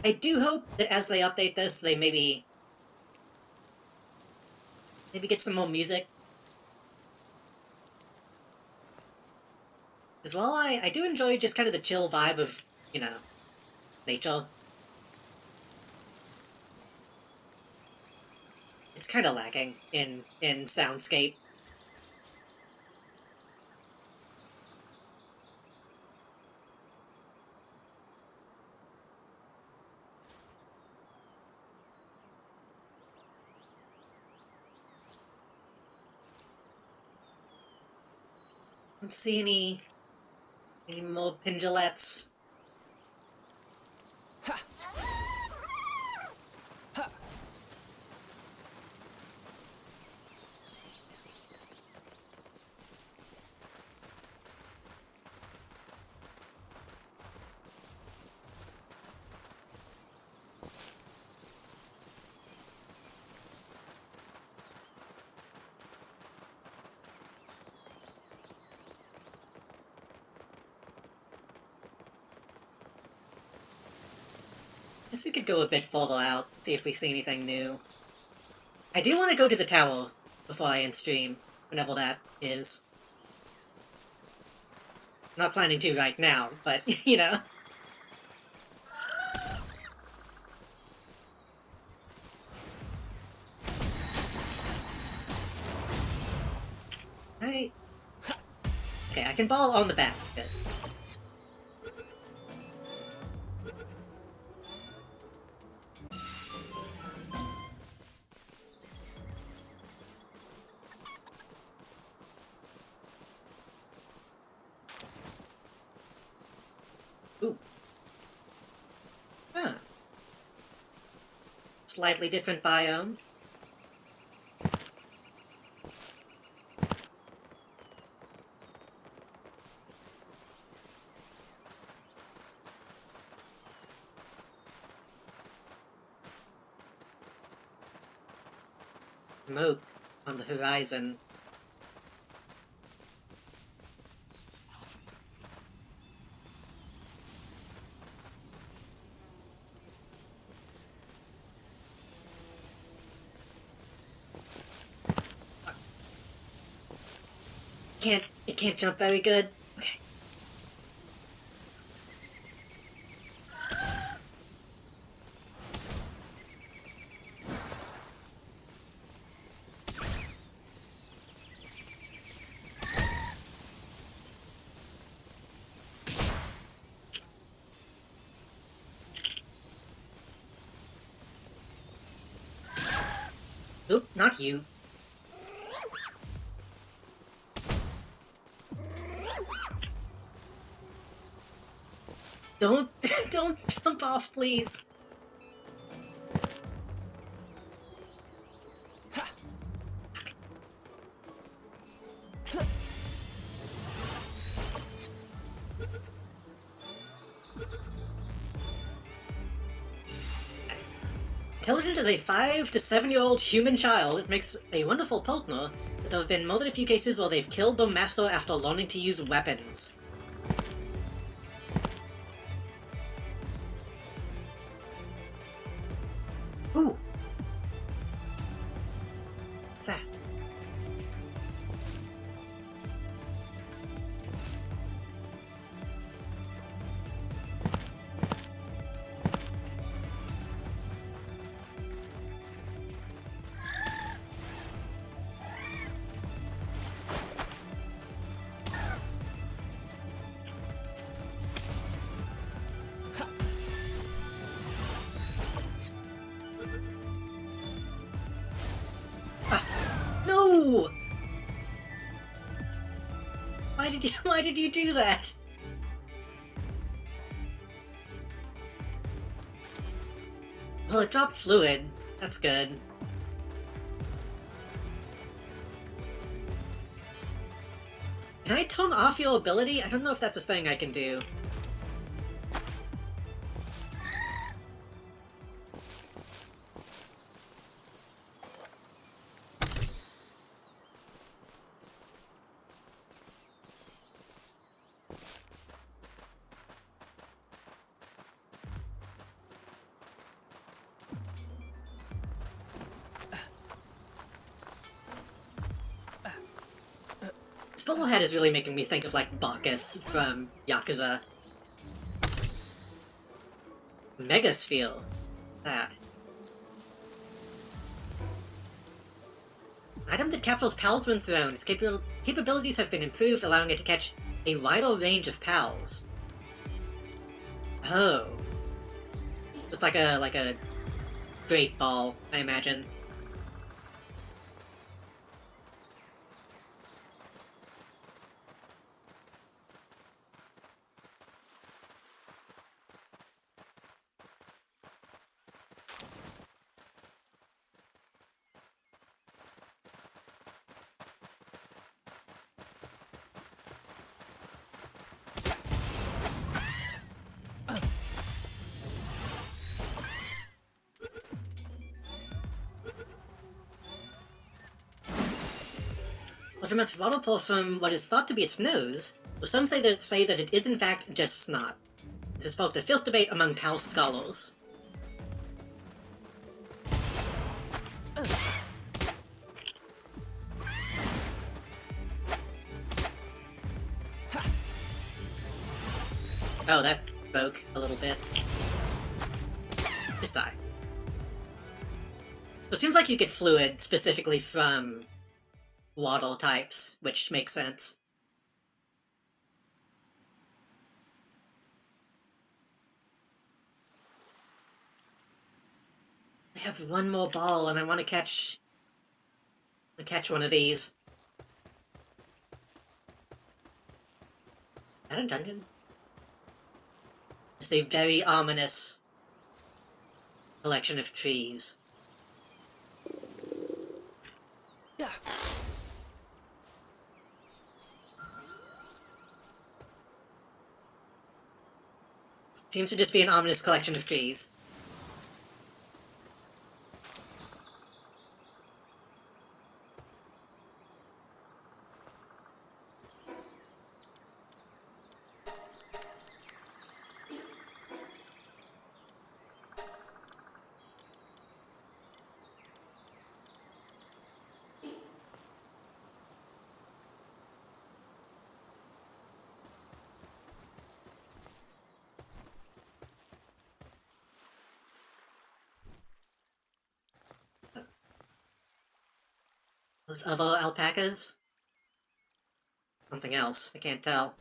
I do hope that as they update this, they maybe get some more music. As well, I do enjoy just kind of the chill vibe of, you know, nature. It's kind of lacking in soundscape. Don't see any more pendulets. Guess we could go a bit further out, see if we see anything new. I do want to go to the tower before I end stream, whenever that is. I'm not planning to right now, but, you know. Right. Okay, I can ball on the back. Good. Ooh. Huh. Slightly different biome. Smoke on the horizon. It can't jump very good. Okay. Oop, not you. Don't, don't jump off, please. Intelligent as a 5 to 7-year-old human child, it makes a wonderful partner, but there have been more than a few cases where they've killed their master after learning to use weapons. Ooh! What's that? No! Why did you do that? Well, it dropped fluid. That's good. Can I turn off your ability? I don't know if that's a thing I can do. Bubblehead is really making me think of, like, Bacchus from Yakuza. Megasphere. That. Item that captures pals when thrown. Its capabilities have been improved, allowing it to catch a wider range of pals. Oh. It's like a great ball, I imagine. Ultimate's waterfall from what is thought to be its nose, though some say that it is in fact just snot. This has sparked a fierce debate among PAL scholars. Oh, that broke a little bit. Just die. So it seems like you get fluid specifically from waddle types, which makes sense. I have one more ball and I want to catch one of these. Is that a dungeon? It's a very ominous collection of trees.
Yeah.
Seems to just be an ominous collection of trees. Those other alpacas? Something else, I can't tell.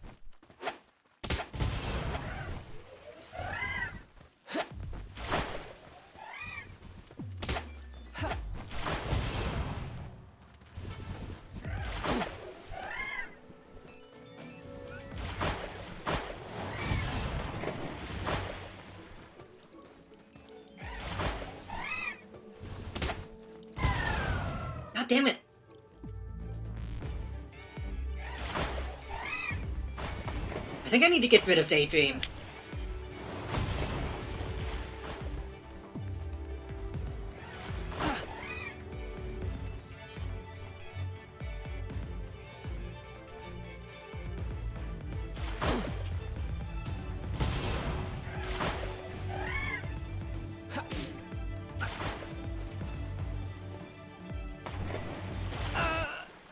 God damn it! I think I need to get rid of Daydream.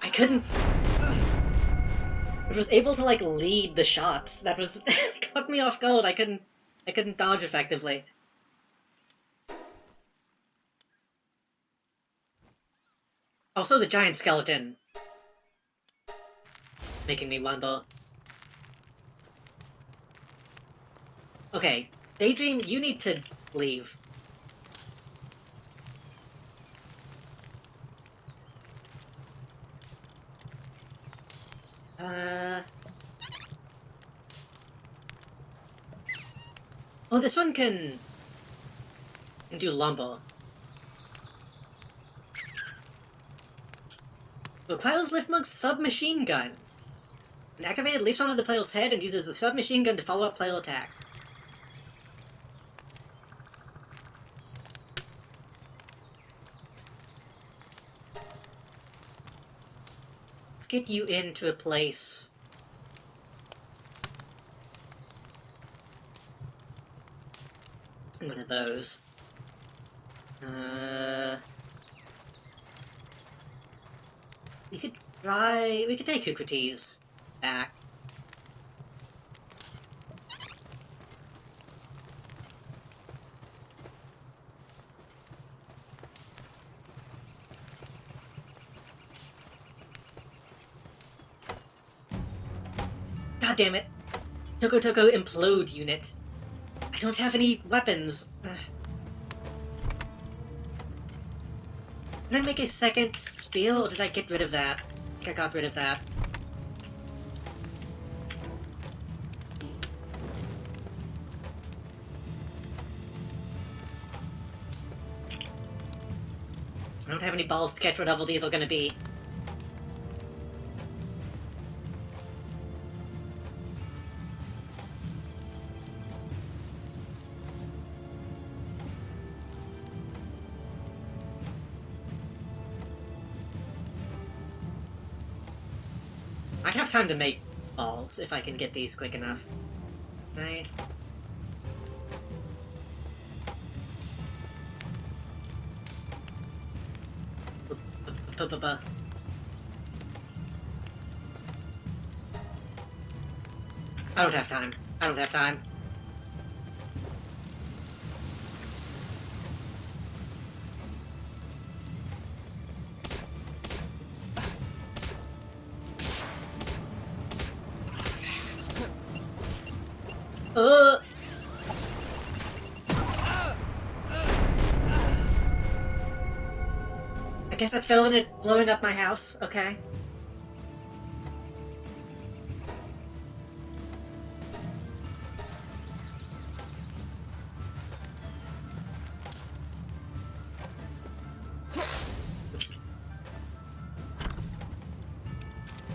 I couldn't... I was able to, like, lead the shots. That was... caught me off guard. I couldn't dodge effectively. Also, the giant skeleton. Making me wonder. Okay, Daydream, you need to leave. Oh, this one can do lumber. Requires Liftmug's submachine gun. When activated, leaps onto the player's head and uses the submachine gun to follow up player attack. Let's get you into a place. One of those. We could take Eucrates back. God damn it! Toko implode unit. I don't have any weapons. Did I make a second spear, or did I get rid of that? I think I got rid of that. I don't have any balls to catch what level these are gonna be. I'd have time to make balls if I can get these quick enough. Right? I don't have time. I don't have time. I guess that's better than it blowing up my house, okay? Oops.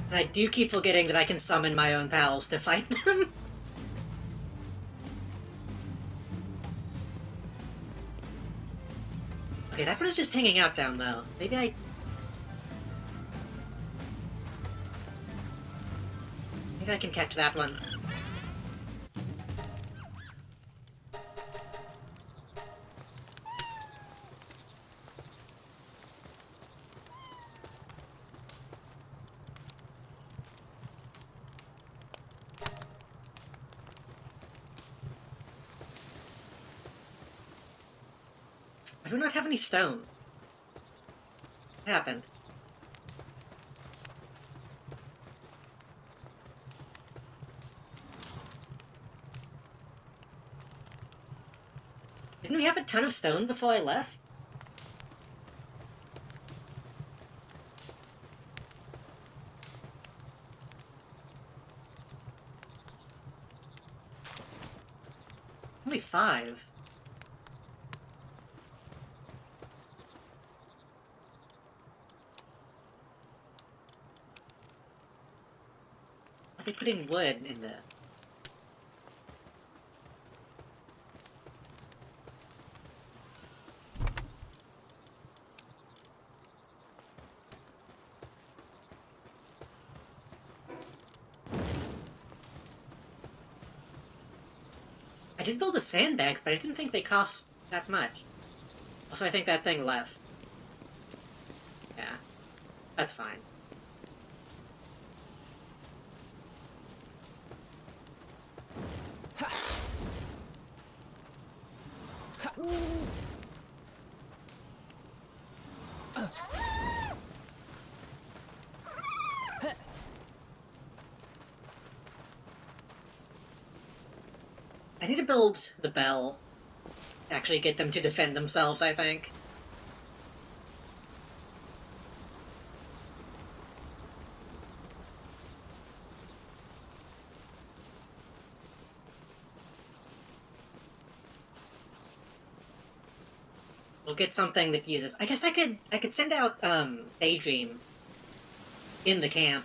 And I do keep forgetting that I can summon my own pals to fight them. Okay, that one is just hanging out down low. Maybe I can catch that one. I do not have any stone. What happened? Didn't we have a ton of stone before I left? Only 5. putting wood in this? I did build the sandbags, but I didn't think they cost that much. Also, I think that thing left. Yeah, that's fine. I need to build the bell. Actually get them to defend themselves, I think. We'll get something that uses... I guess I could send out, Daydream in the camp.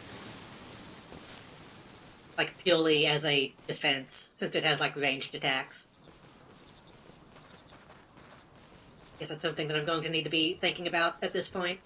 Like, purely as a defense, since it has, like, ranged attacks. Guess that's something that I'm going to need to be thinking about at this point.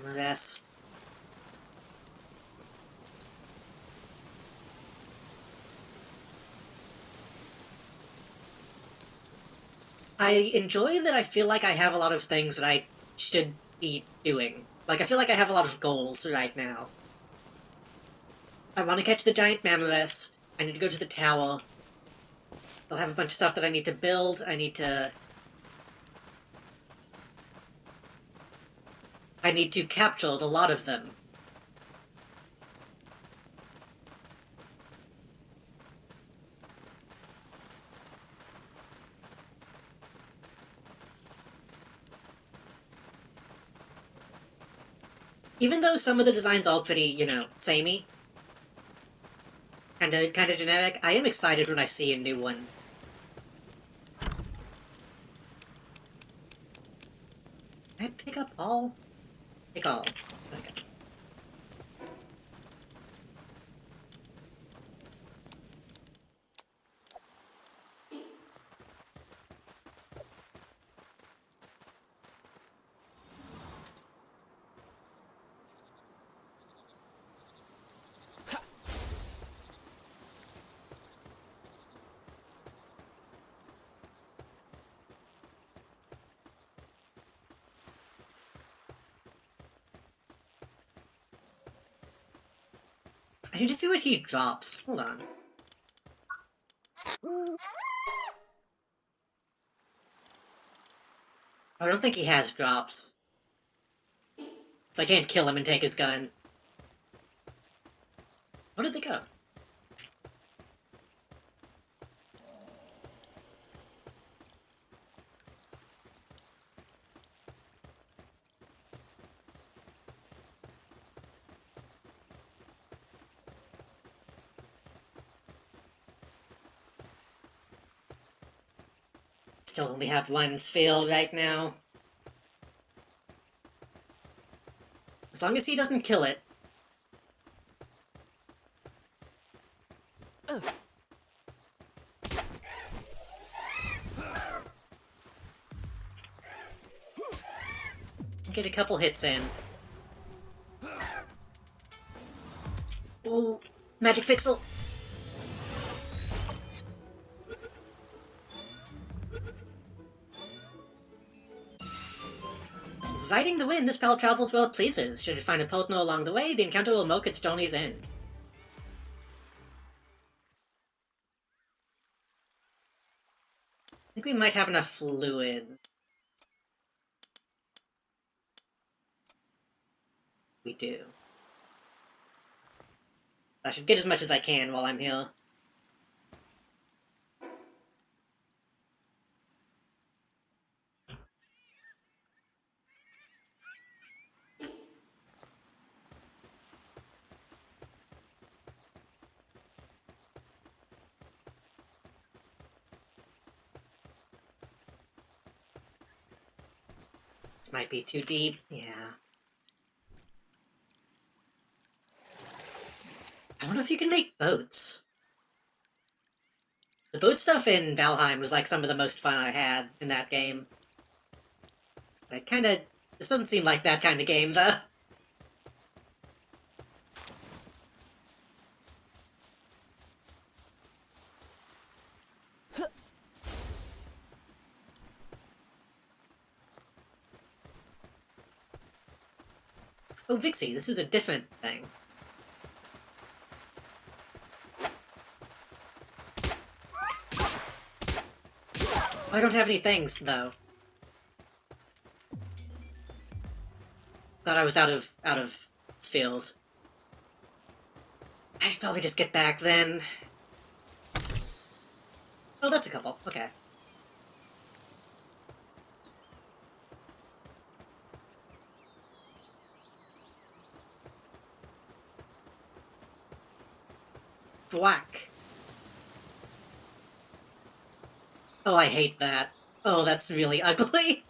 Rest. I enjoy that I feel like I have a lot of things that I should be doing. Like, I feel like I have a lot of goals right now. I want to catch the giant mammoth. I need to go to the tower. I'll have a bunch of stuff that I need to build. I need to capture the lot of them. Even though some of the designs are pretty, you know, samey, kind of generic, I am excited when I see a new one. Can I pick up all? Pick all. Okay. I need to see what he drops. Hold on. I don't think he has drops. So I can't kill him and take his gun. Where did they go? Still only have one sphere right now. As long as he doesn't kill it. Get a couple hits in. Ooh, magic pixel. Riding the wind, this pal travels where it pleases. Should it find a partner along the way, the encounter will mark its journey's end. I think we might have enough fluid. We do. I should get as much as I can while I'm here. This might be too deep. Yeah. I wonder if you can make boats. The boat stuff in Valheim was like some of the most fun I had in that game. But this doesn't seem like that kind of game, though. Oh, Vixie, this is a different thing. I don't have any things, though. Thought I was out of spheres. I should probably just get back then. Oh, that's a couple. Okay. Thwack. Oh, I hate that. Oh, that's really ugly.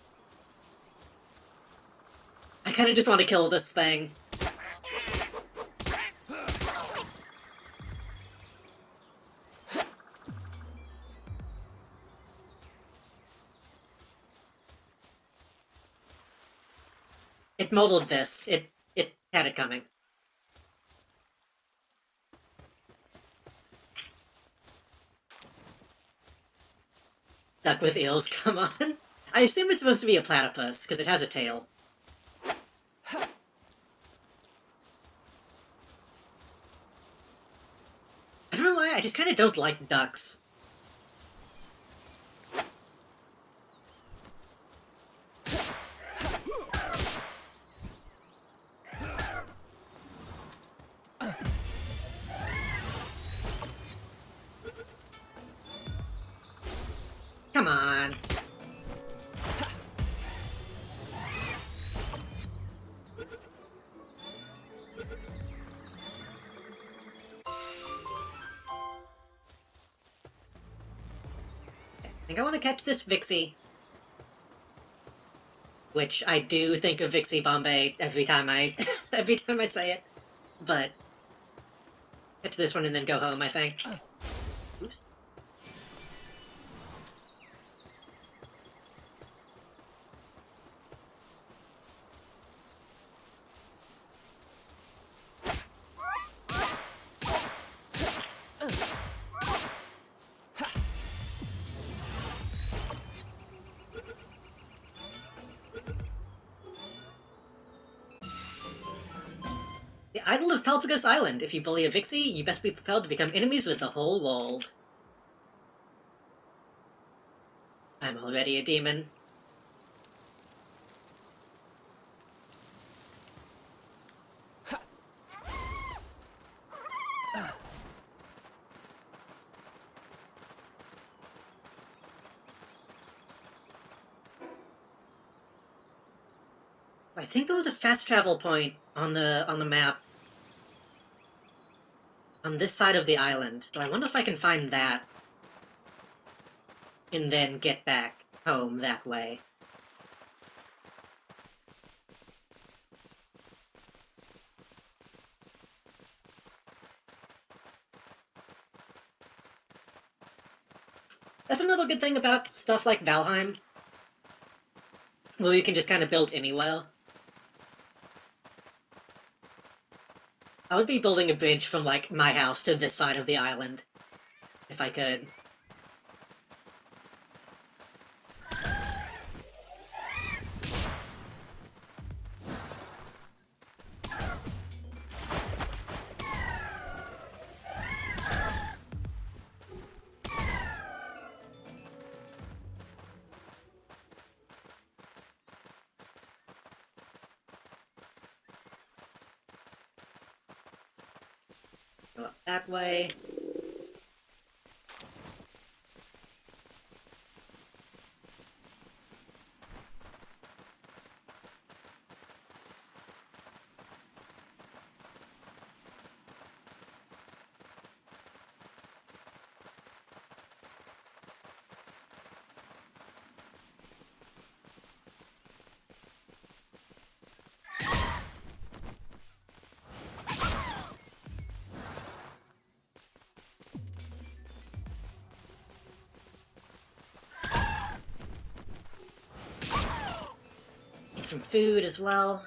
I kinda just want to kill this thing. It modeled this. It had it coming. Duck with eels, come on. I assume it's supposed to be a platypus, because it has a tail. I don't know why, I just kinda don't like ducks. Come on. I think I want to catch this Vixie. Which I do think of Vixie Bombay every time I every time I say it. But catch this one and then go home, I think. Oops. The Idol of Palpagos Island. If you bully a Vixie, you best be prepared to become enemies with the whole world. I'm already a demon. I think there was a fast travel point on the map. On this side of the island. So I wonder if I can find that. And then get back home that way. That's another good thing about stuff like Valheim. Well, you can just kind of build anywhere. I would be building a bridge from, like, my house to this side of the island. If I could. Go up that way. Get some food as well.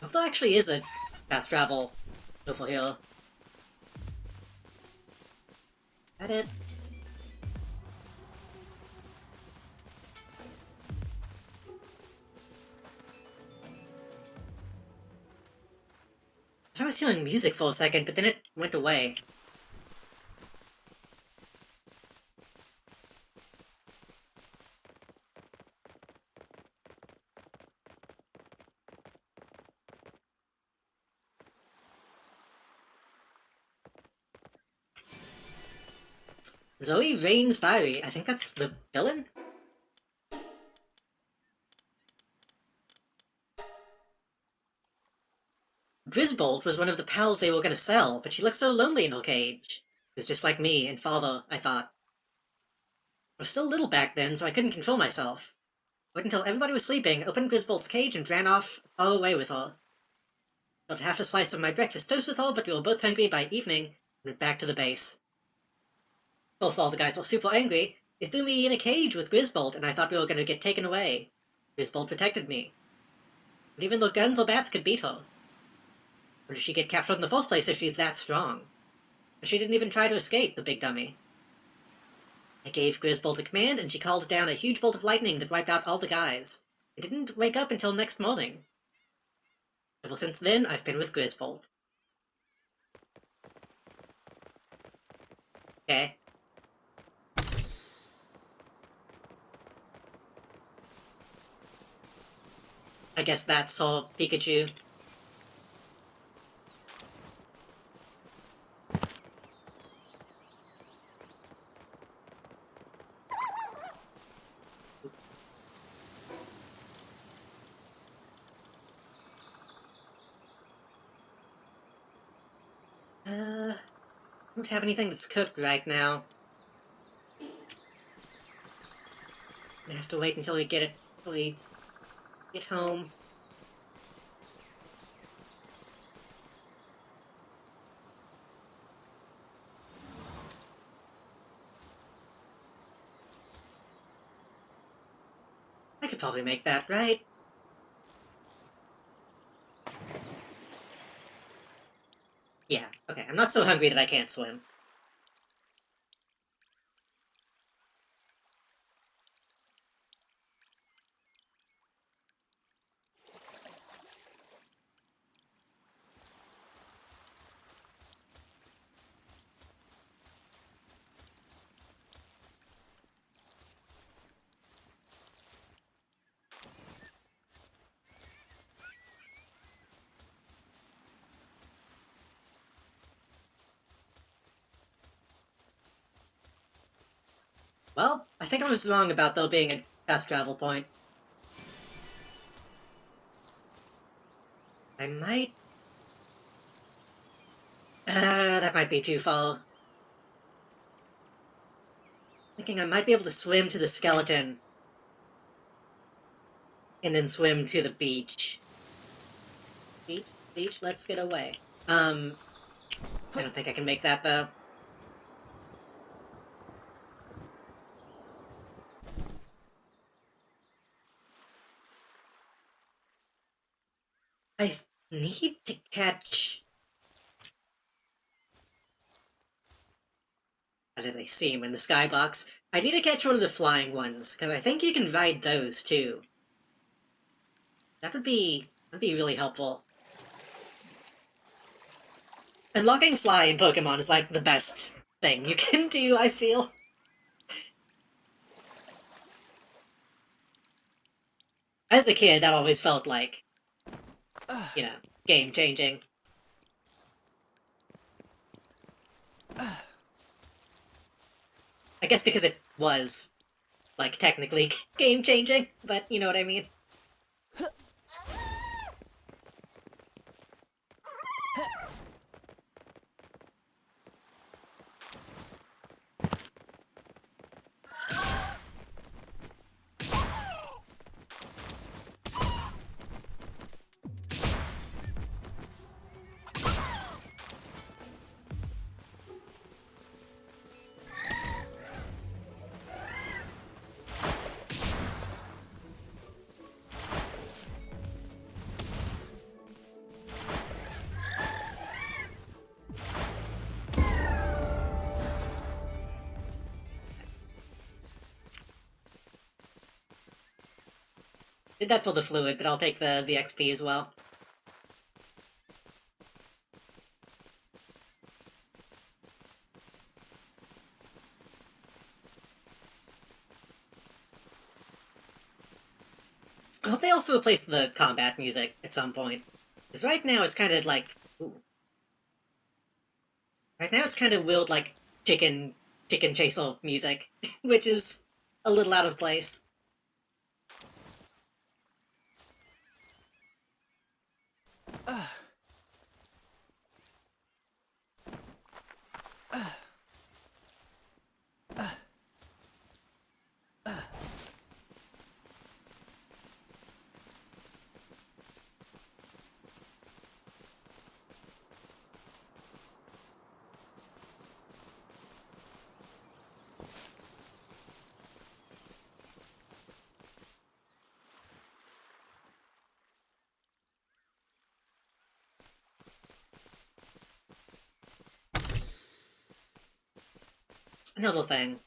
I hope there actually is a fast travel over here. Is that it? I was hearing music for a second, but then it went away. Zoe Rain's Diary. I think that's the villain? Grisbold was one of the pals they were gonna sell, but she looked so lonely in her cage. She was just like me and father, I thought. I was still little back then, so I couldn't control myself. Waited until everybody was sleeping, opened Grisbold's cage, and ran off far away with her. Got half a slice of my breakfast toast with her, but we were both hungry by evening, and went back to the base. Of course, all the guys were super angry. They threw me in a cage with Grisbold, and I thought we were gonna get taken away. Grisbold protected me. But even though guns or bats could beat her. Or did she get captured in the first place if she's that strong? But she didn't even try to escape, the big dummy. I gave Grisbold a command, and she called down a huge bolt of lightning that wiped out all the guys. I didn't wake up until next morning. Ever since then, I've been with Grisbold. Okay. I guess that's all, Pikachu. Don't have anything that's cooked right now. I have to wait until we get home. I could probably make that, right? Yeah, okay, I'm not so hungry that I can't swim. Well, I think I was wrong about there being a fast travel point. I might... that might be too far. Thinking I might be able to swim to the skeleton. And then swim to the beach. Beach, let's get away. I don't think I can make that, though. I need to catch... That is a seam in the skybox. I need to catch one of the flying ones, because I think you can ride those, too. That'd be really helpful. Unlocking fly in Pokemon is like the best thing you can do, I feel. As a kid, that always felt like, you know, game-changing. I guess because it was, like, technically game-changing, but you know what I mean. Did that for the fluid, but I'll take the XP as well. I hope they also replace the combat music at some point. Because right now it's kind of like... Ooh. Right now it's kind of weird, like, chicken chaser music, which is a little out of place. Another thing.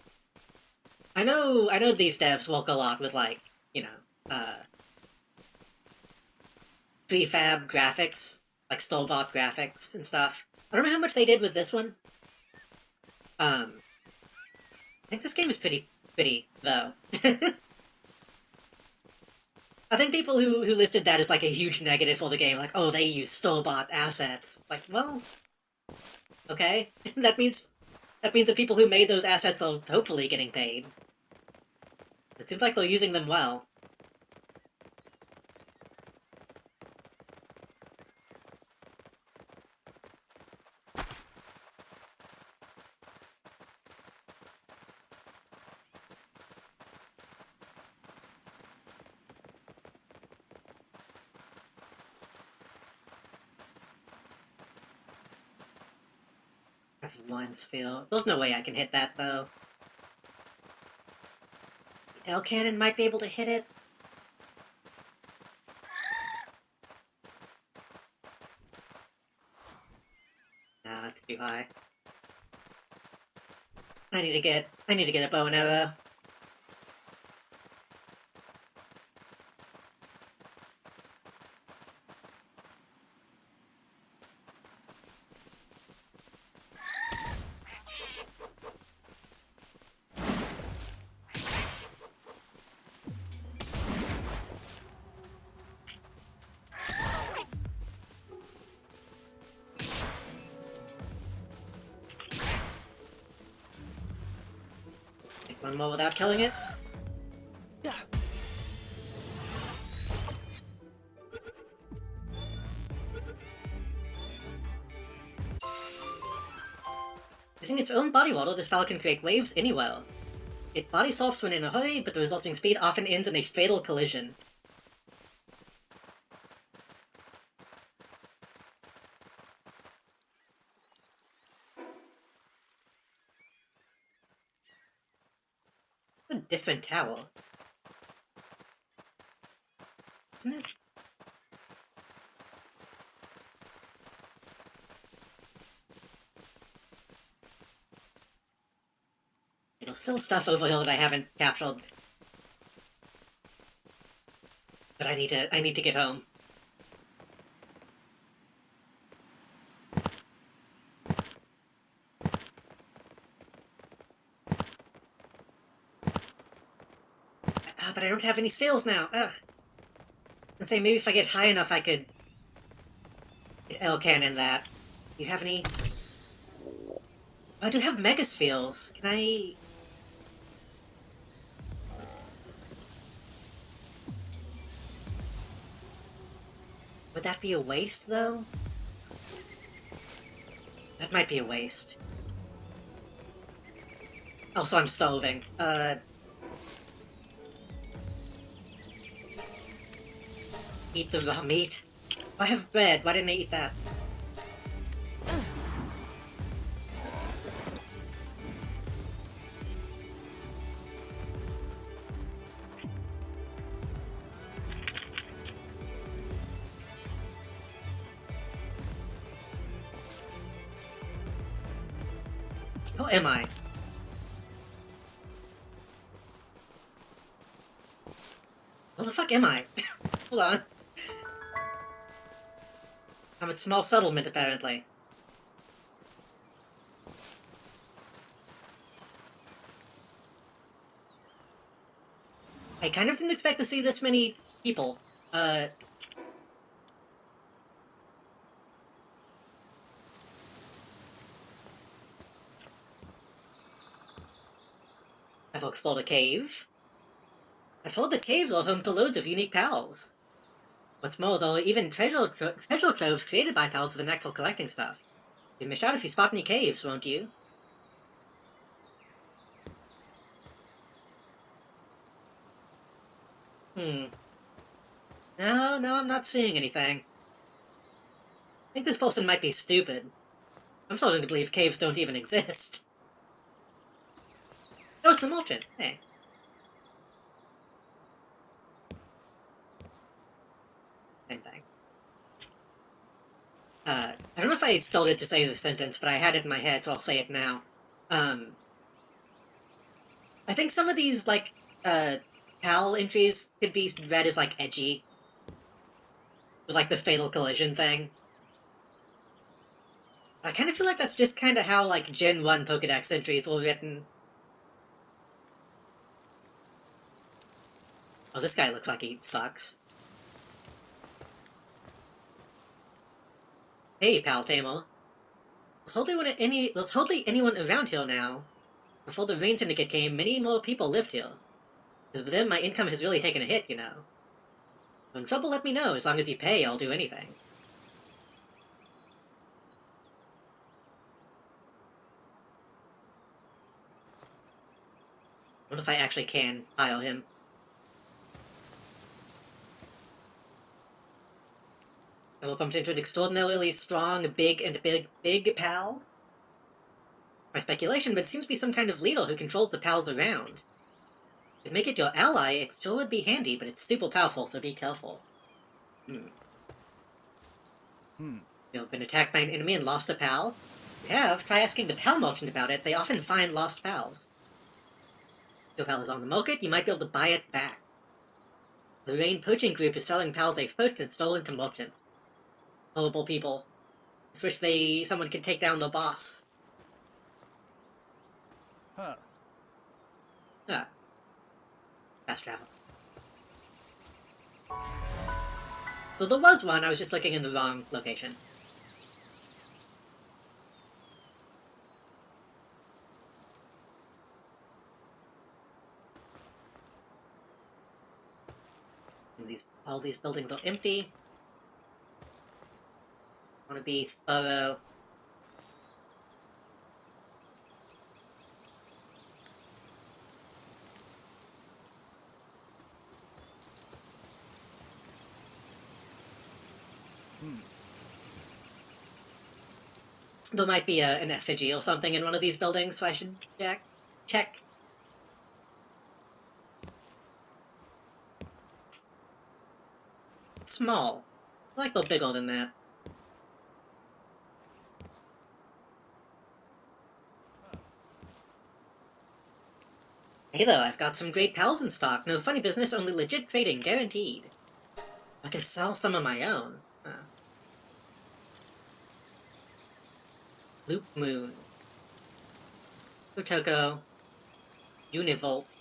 I know these devs work a lot with, like, you know, prefab graphics, like store-bought graphics and stuff. I don't know how much they did with this one. I think this game is pretty, though. I think people who listed that as, like, a huge negative for the game, like, oh, they use store-bought assets. It's like, well, okay. that means the people who made those assets are hopefully getting paid. It seems like they're using them well. F1's feel. There's no way I can hit that, though. L cannon might be able to hit it. No, that's too high. I need to get a bow and arrow. One more without killing it.
Yeah.
Using its own body model, this fowl can create waves anywhere. It body surfs when in a hurry, but the resulting speed often ends in a fatal collision. A different tower. Isn't it? There's still stuff over here that I haven't captured. But I need to get home. But I don't have any spells now. Ugh. I say maybe if I get high enough, I could L cannon that. Do you have any? Oh, I do have mega spells. Can I? Would that be a waste, though? That might be a waste. Also, I'm starving. Eat the raw meat? I have bread, why didn't I eat that? Who am I? Where the fuck am I? Hold on. I'm at small settlement, apparently. I kind of didn't expect to see this many people. I've explored a cave. I've heard that caves are home to loads of unique pals. What's more, though, even treasure troves created by pals with a knack for collecting stuff. You'll miss out if you spot any caves, won't you? No, I'm not seeing anything. I think this person might be stupid. I'm starting to believe caves don't even exist. Oh, it's a merchant. Hey. Same thing. I don't know if I started to say the sentence, but I had it in my head, so I'll say it now. I think some of these, like, PAL entries could be read as, like, edgy. With, like, the fatal collision thing. I kind of feel like that's just kind of how, like, Gen 1 Pokedex entries were written. Oh, this guy looks like he sucks. Hey, Pal Tamer. There's hardly anyone around here now. Before the Rain Syndicate came, many more people lived here. With them, my income has really taken a hit, you know. When trouble, let me know. As long as you pay, I'll do anything. What if I actually can hire him? I will bump into an extraordinarily strong, big pal. My speculation, but it seems to be some kind of leader who controls the pals around. To make it your ally, it sure would be handy, but it's super powerful, so be careful. You've been attacked by an enemy and lost a pal? If you have, try asking the pal merchant about it. They often find lost pals. If your pal is on the market, you might be able to buy it back. The Rain Poaching Group is selling pals they've poached and stolen to merchants. Horrible people. Just wish someone could take down the boss.
Huh.
Ah. Fast travel. So there was one, I was just looking in the wrong location. And all these buildings are empty. I want to be thorough. There might be an effigy or something in one of these buildings, so I should check. Small. I like they're bigger than that. Hey though, I've got some great pals in stock. No funny business, only legit trading, guaranteed. I can sell some of my own. Loop Moon. Utoko. Univolt.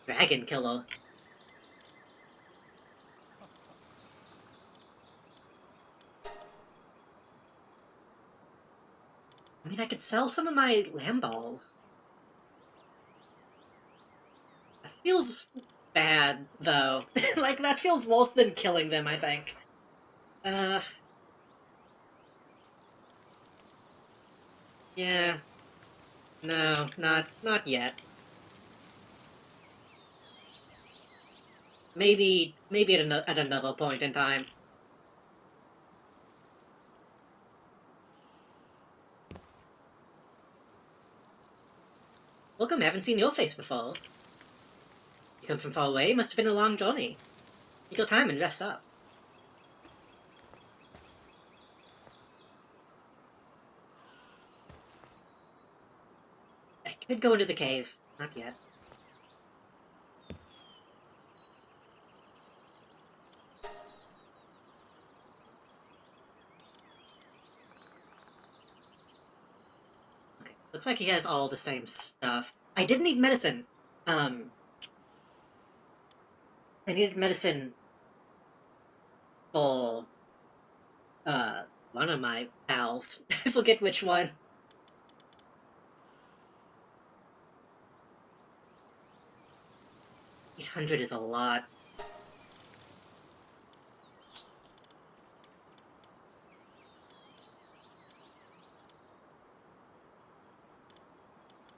Dragon Killer. I mean, I could sell some of my Lamballs. That feels bad, though. Like, that feels worse than killing them, I think. Uh, yeah. No, not yet. Maybe at another point in time. Welcome, haven't seen your face before. You come from far away, must have been a long journey. Take your time and rest up. I could go into the cave. Not yet. Okay, looks like he has all the same stuff. I did need medicine. I needed medicine for, one of my pals. I forget which one. 800 is a lot.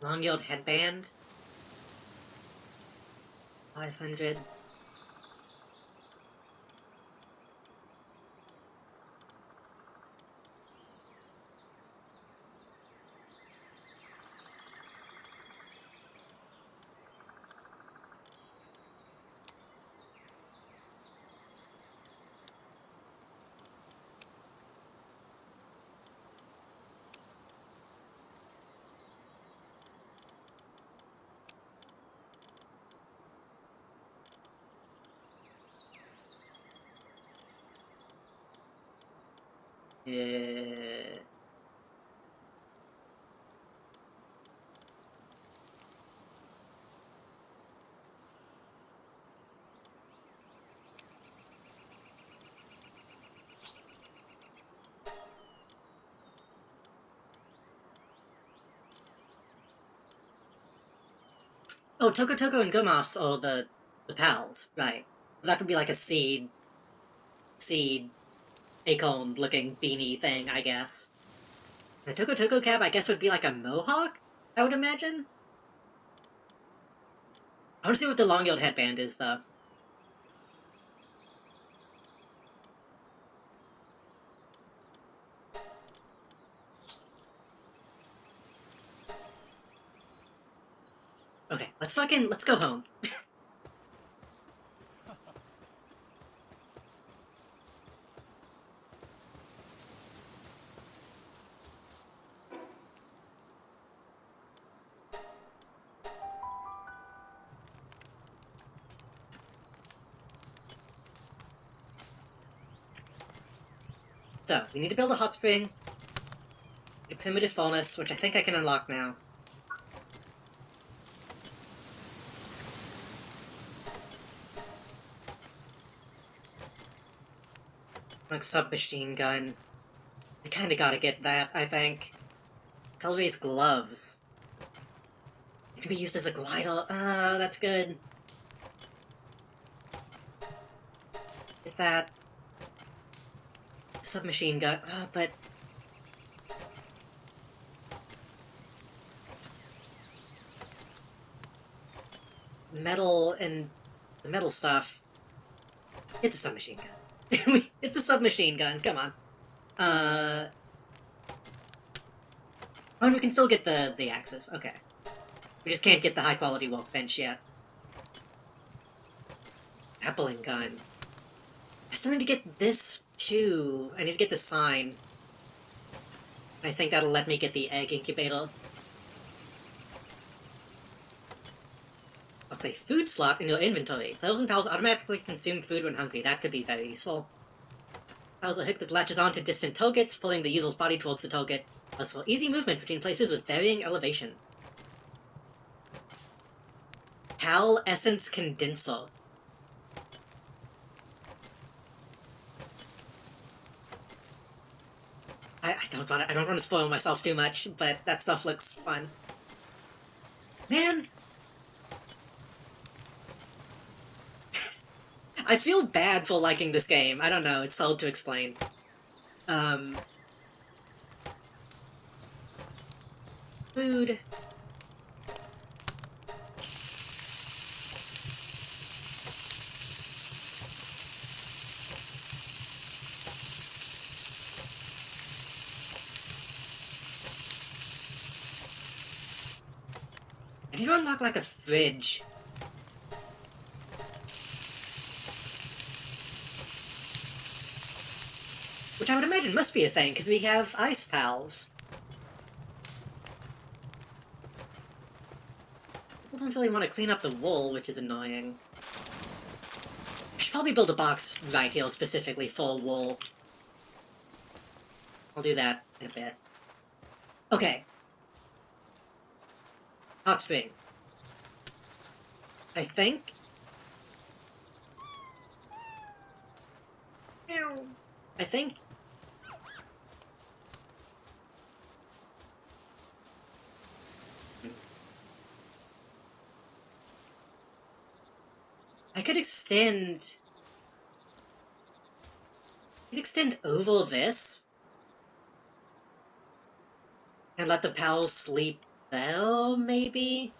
Long-yelled headband. 500. Uh, oh, Toko Toko and Gomas are the pals, right. That would be like a seed, acorn-looking beanie thing, I guess. The Toko Toko cap, I guess, would be like a mohawk, I would imagine? I want to see what the long-yelled headband is, though. Okay, let's go home. So, we need to build a hot spring, a primitive furnace, which I think I can unlock now. Like submachine gun. I kinda gotta get that, I think. Celery's gloves. It can be used as a glider. Ah, that's good. Get that. Submachine gun. But... metal and... the metal stuff. It's a submachine gun. It's a submachine gun, come on. Oh, and we can still get the axes, okay. We just can't get the high-quality workbench yet. Appling gun. I still need to get this, too. I need to get the sign. I think that'll let me get the egg incubator. I'll say food slot in your inventory. Players and pals automatically consume food when hungry. That could be very useful. Pals a hook that latches on to distant targets, pulling the user's body towards the target. Allows for easy movement between places with varying elevation. Pal Essence Condenser. I don't want to spoil myself too much, but that stuff looks fun. Man! I feel bad for liking this game. I don't know, it's hard to explain. Food. I need to unlock, like, a fridge. Which I would imagine must be a thing, because we have ice pals. People don't really want to clean up the wool, which is annoying. I should probably build a box right here specifically for wool. I'll do that in a bit. Okay. Hot spring. I think... I think... I could extend... over this. And let the pals sleep there, maybe?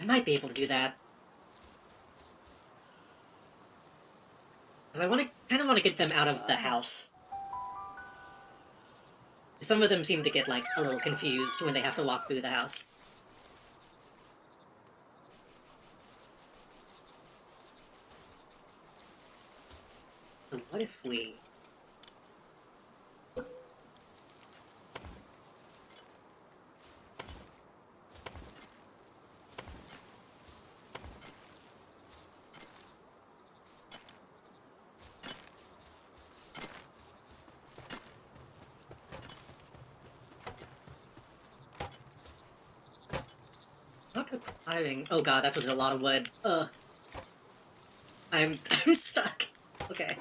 I might be able to do that. Because I kind of want to get them out of the house. Some of them seem to get, like, a little confused when they have to walk through the house. So what if we... Not requiring... Oh god, that was a lot of wood. I'm stuck. Okay.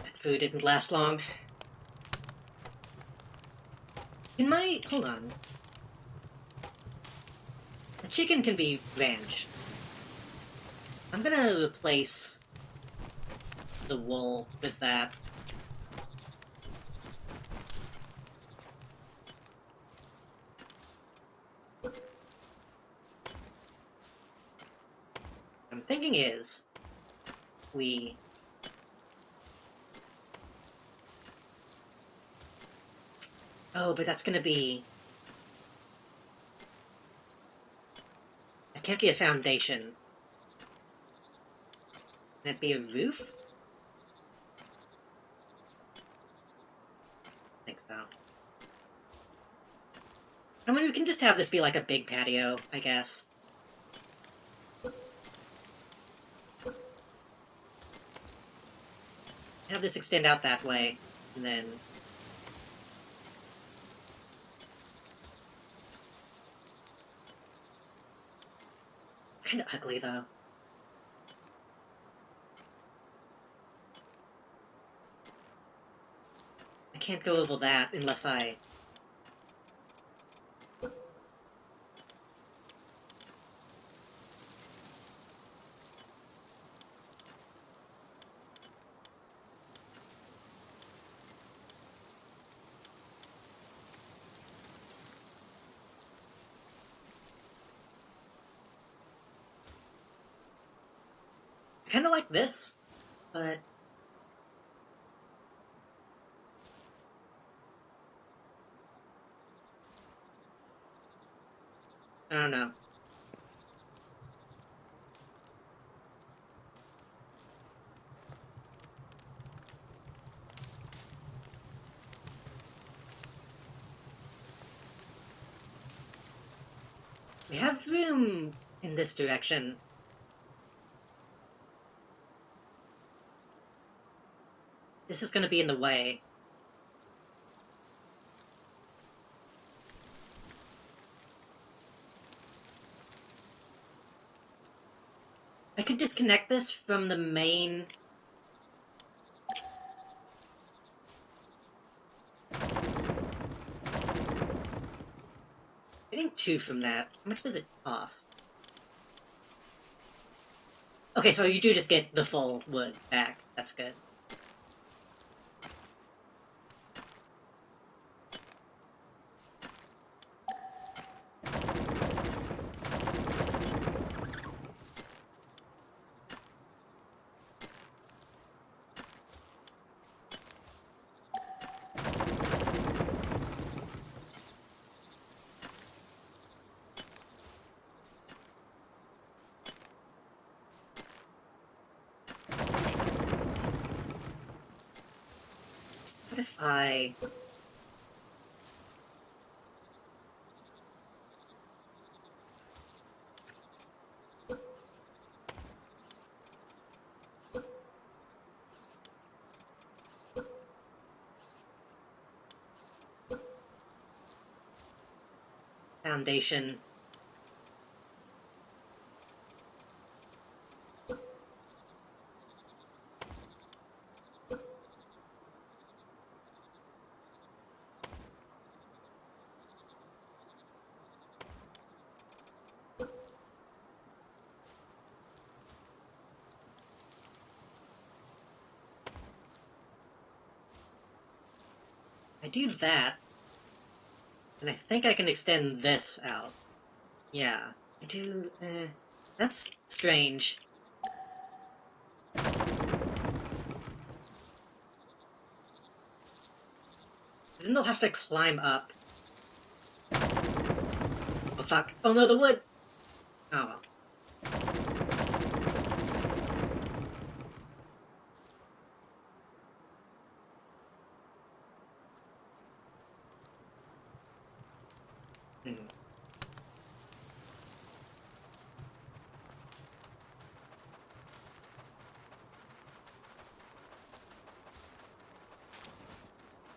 Food didn't last long. Hold on. The chicken can be ranch. I'm gonna replace the wool with that. What I'm thinking is, we... Oh, but that's gonna be... That can't be a foundation. Can it be a roof? I think so. I mean, we can just have this be like a big patio, I guess. Have this extend out that way, and then... It's kinda ugly, though. I can't go over that unless I... I kinda like this, but... I don't know. We have room in this direction. This is gonna be in the way. I could disconnect this from the main... Getting 2 from that. How much does it cost? Okay, so you do just get the full wood back. That's good. What if I... Foundation. I do that, and I think I can extend this out. Yeah, I do, that's strange. Then they'll have to climb up. Oh fuck. Oh no, the wood! Oh well. Hmm.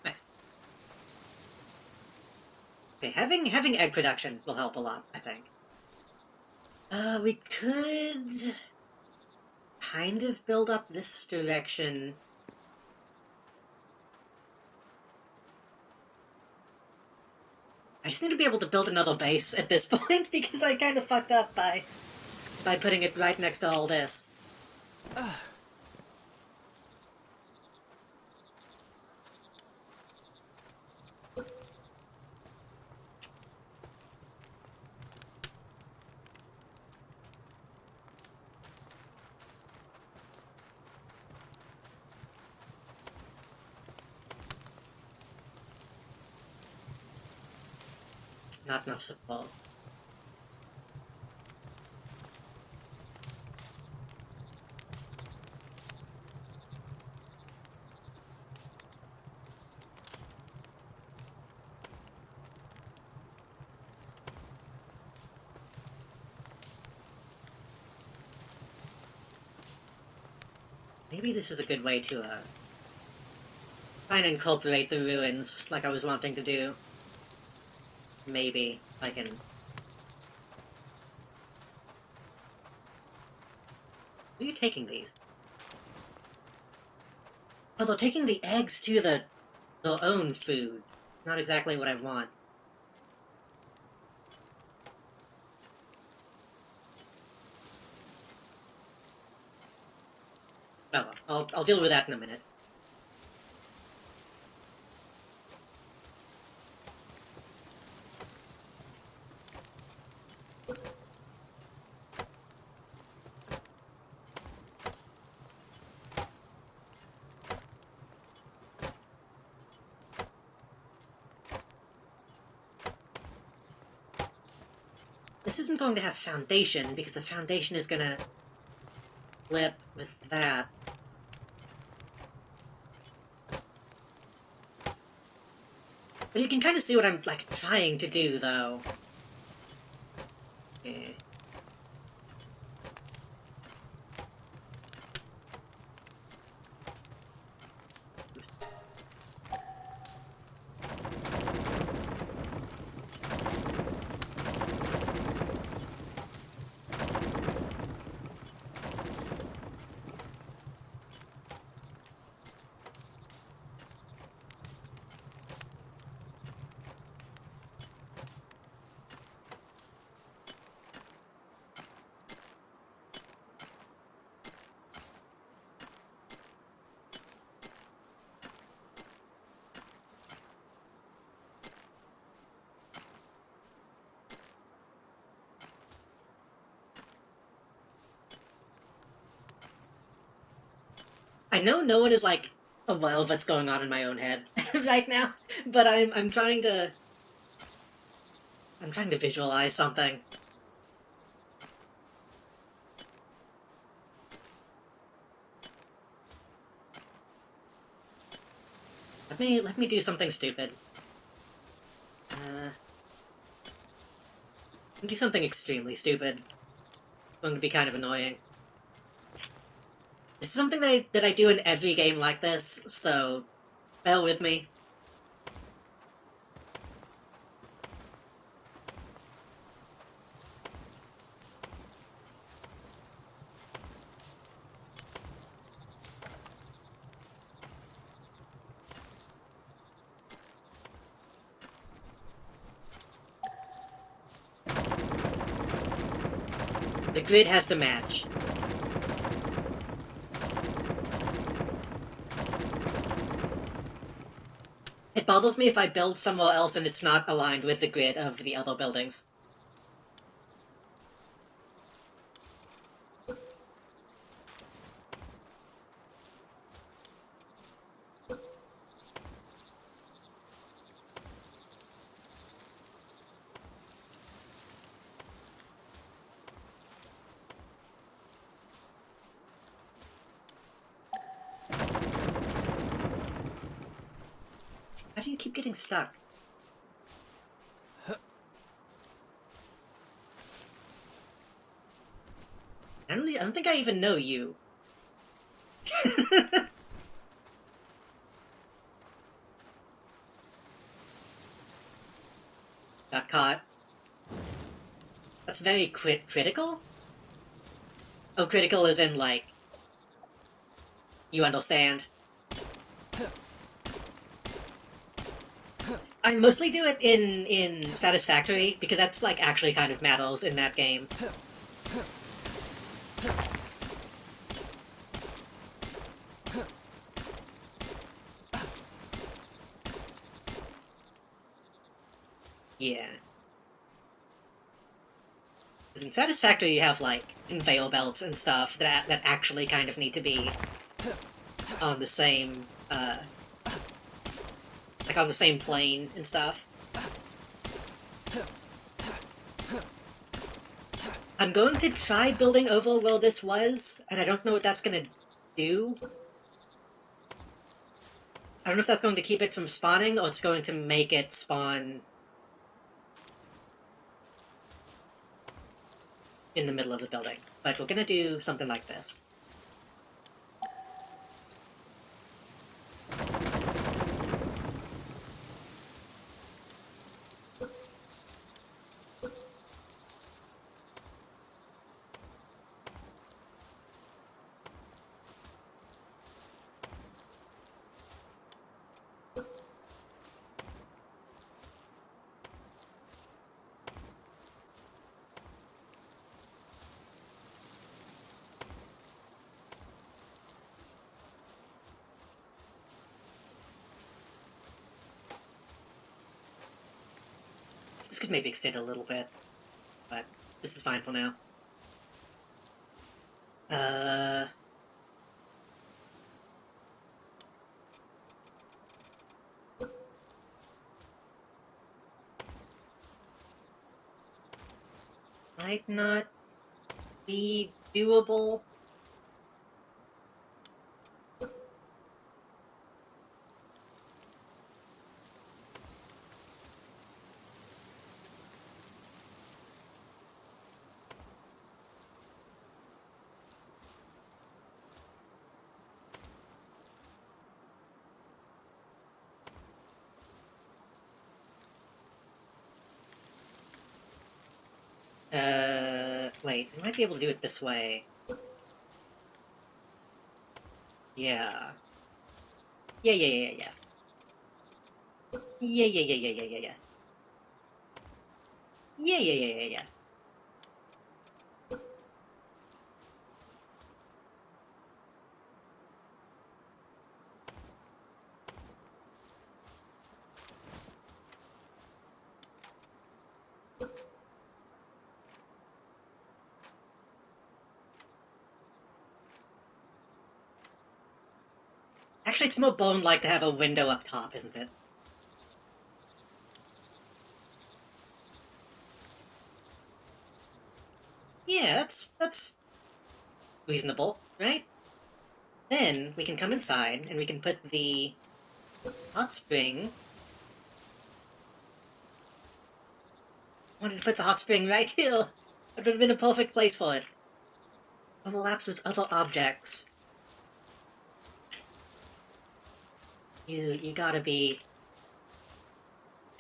Nice. Okay, having egg production will help a lot, I think. We could... kind of build up this direction. I just need to be able to build another base at this point, because I kind of fucked up by putting it right next to all this. Not enough support. Maybe this is a good way to, try and incorporate the ruins, like I was wanting to do. Maybe I can... Where are you taking these? Oh, they're taking the eggs to their own food. Not exactly what I want. Oh, I'll deal with that in a minute. This isn't going to have foundation, because the foundation is gonna flip with that. But you can kind of see what I'm, like, trying to do, though. Yeah. I know no one is like aware of what's going on in my own head right now, but I'm trying to visualize something. Let me do something stupid. Let me do something extremely stupid. It's going to be kind of annoying. This is something that I do in every game like this, so bear with me. The grid has to match. It bothers me if I build somewhere else and it's not aligned with the grid of the other buildings. How do you keep getting stuck? I don't think I even know you. Got caught. That's very critical? Oh, critical is in, like, you understand. I mostly do it in Satisfactory, because that's, like, actually kind of matters in that game. Yeah. Because in Satisfactory you have, like, conveyor belts and stuff that actually kind of need to be on the same, like, on the same plane and stuff. I'm going to try building over where this was, and I don't know what that's gonna do. I don't know if that's going to keep it from spawning, or it's going to make it spawn in the middle of the building. But we're gonna do something like this. This could maybe extend a little bit, but this is fine for now. Might not be doable. Wait, I might be able to do it this way. Yeah. Yeah, yeah, yeah, yeah. Yeah, yeah, yeah, yeah, yeah, yeah, yeah. Yeah, yeah, yeah, yeah, yeah. Actually, it's more bone-like to have a window up top, isn't it? Yeah, that's reasonable, right? Then we can come inside and we can put the hot spring. I wanted to put the hot spring right here. It would have been a perfect place for it. Overlaps with other objects. You gotta be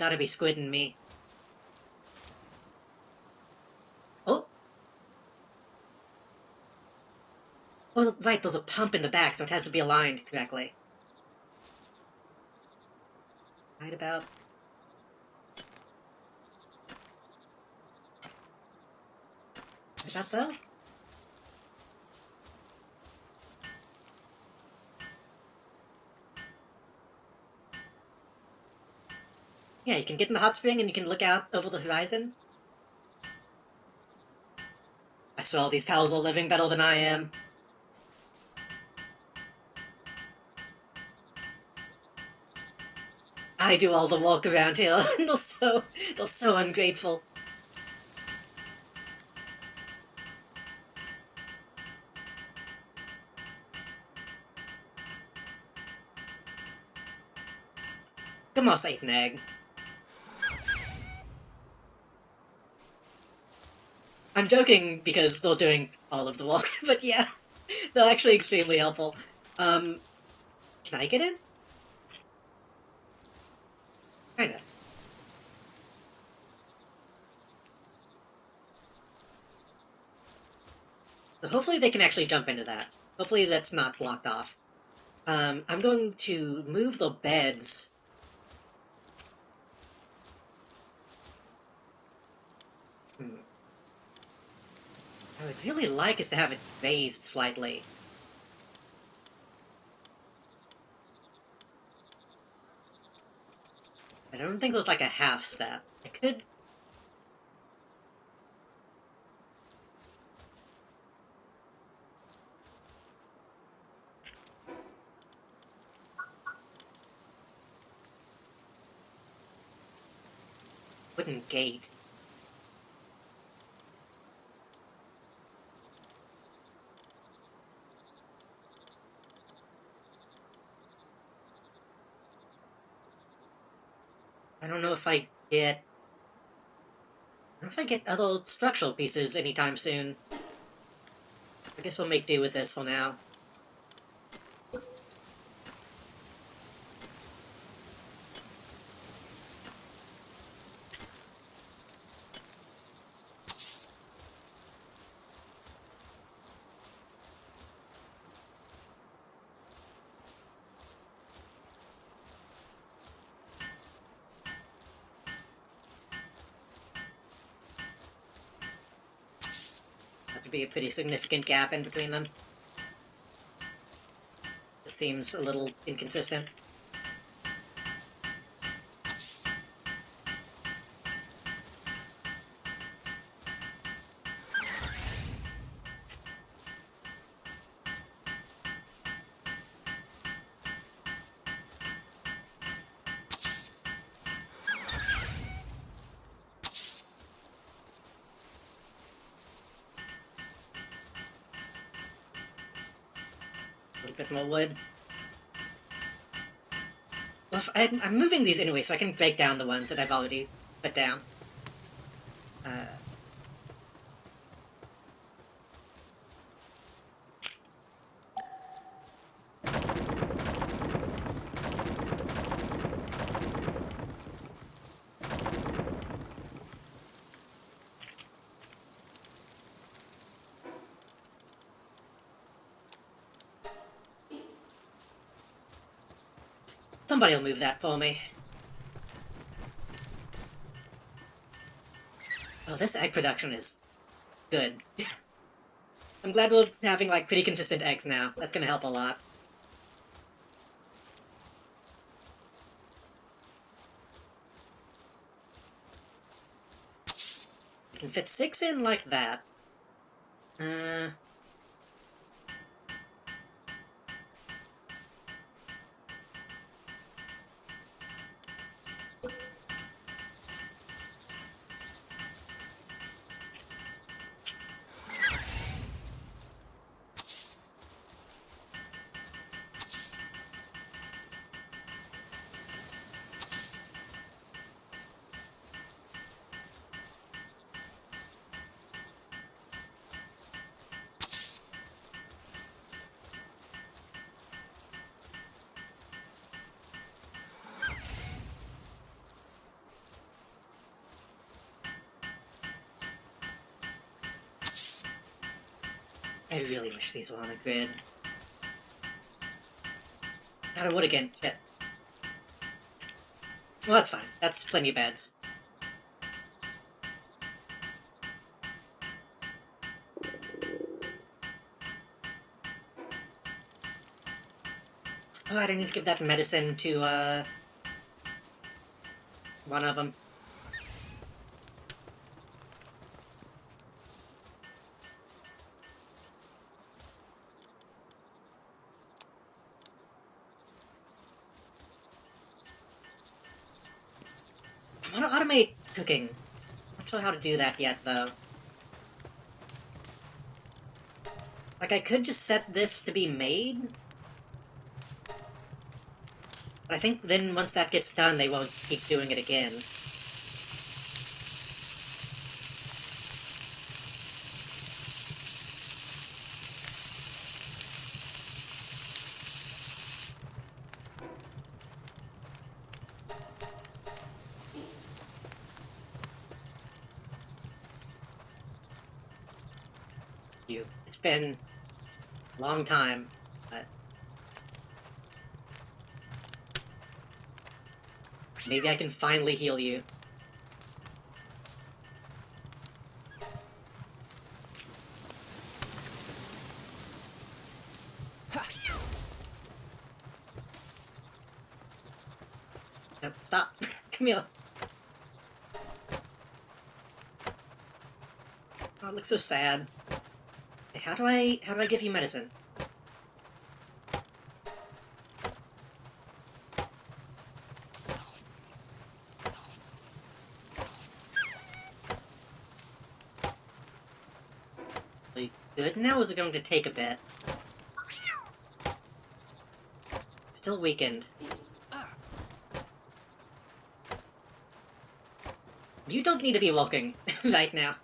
squidding me. Oh, well, right, there's a pump in the back, so it has to be aligned correctly. Right about. Right about though? Yeah, you can get in the hot spring and you can look out over the horizon. I swear all these pals are living better than I am. I do all the work around here. They're so ungrateful. Come on, Satan Egg. I'm joking because they're doing all of the work, but yeah, they're actually extremely helpful. Can I get in? Kinda. So hopefully they can actually jump into that. Hopefully that's not blocked off. I'm going to move the beds. I would really like us to have it raised slightly. I don't think there's like a half step. I could. Wooden gate. I don't know if I get. I don't know if I get other structural pieces anytime soon. I guess we'll make do with this for now. Has to be a pretty significant gap in between them. It seems a little inconsistent. A little bit more wood. Well, I'm moving these anyway, so I can break down the ones that I've already put down. Somebody will move that for me. Oh, this egg production is good. I'm glad we're having, like, pretty consistent eggs now. That's gonna help a lot. I can fit 6 in like that. I really wish these were on a grid. Out of wood again. Shit. Well, that's fine. That's plenty of beds. Oh, I need to give that medicine to, one of them. I want to automate cooking. Not sure how to do that yet, though. Like, I could just set this to be made. But I think then once that gets done, they won't keep doing it again. It's been a long time, but maybe I can finally heal you. No, stop. Come here. Oh, it looks so sad. Hey, how do I give you medicine? Are you good now, or is it going to take a bit? Still weakened. You don't need to be walking right now.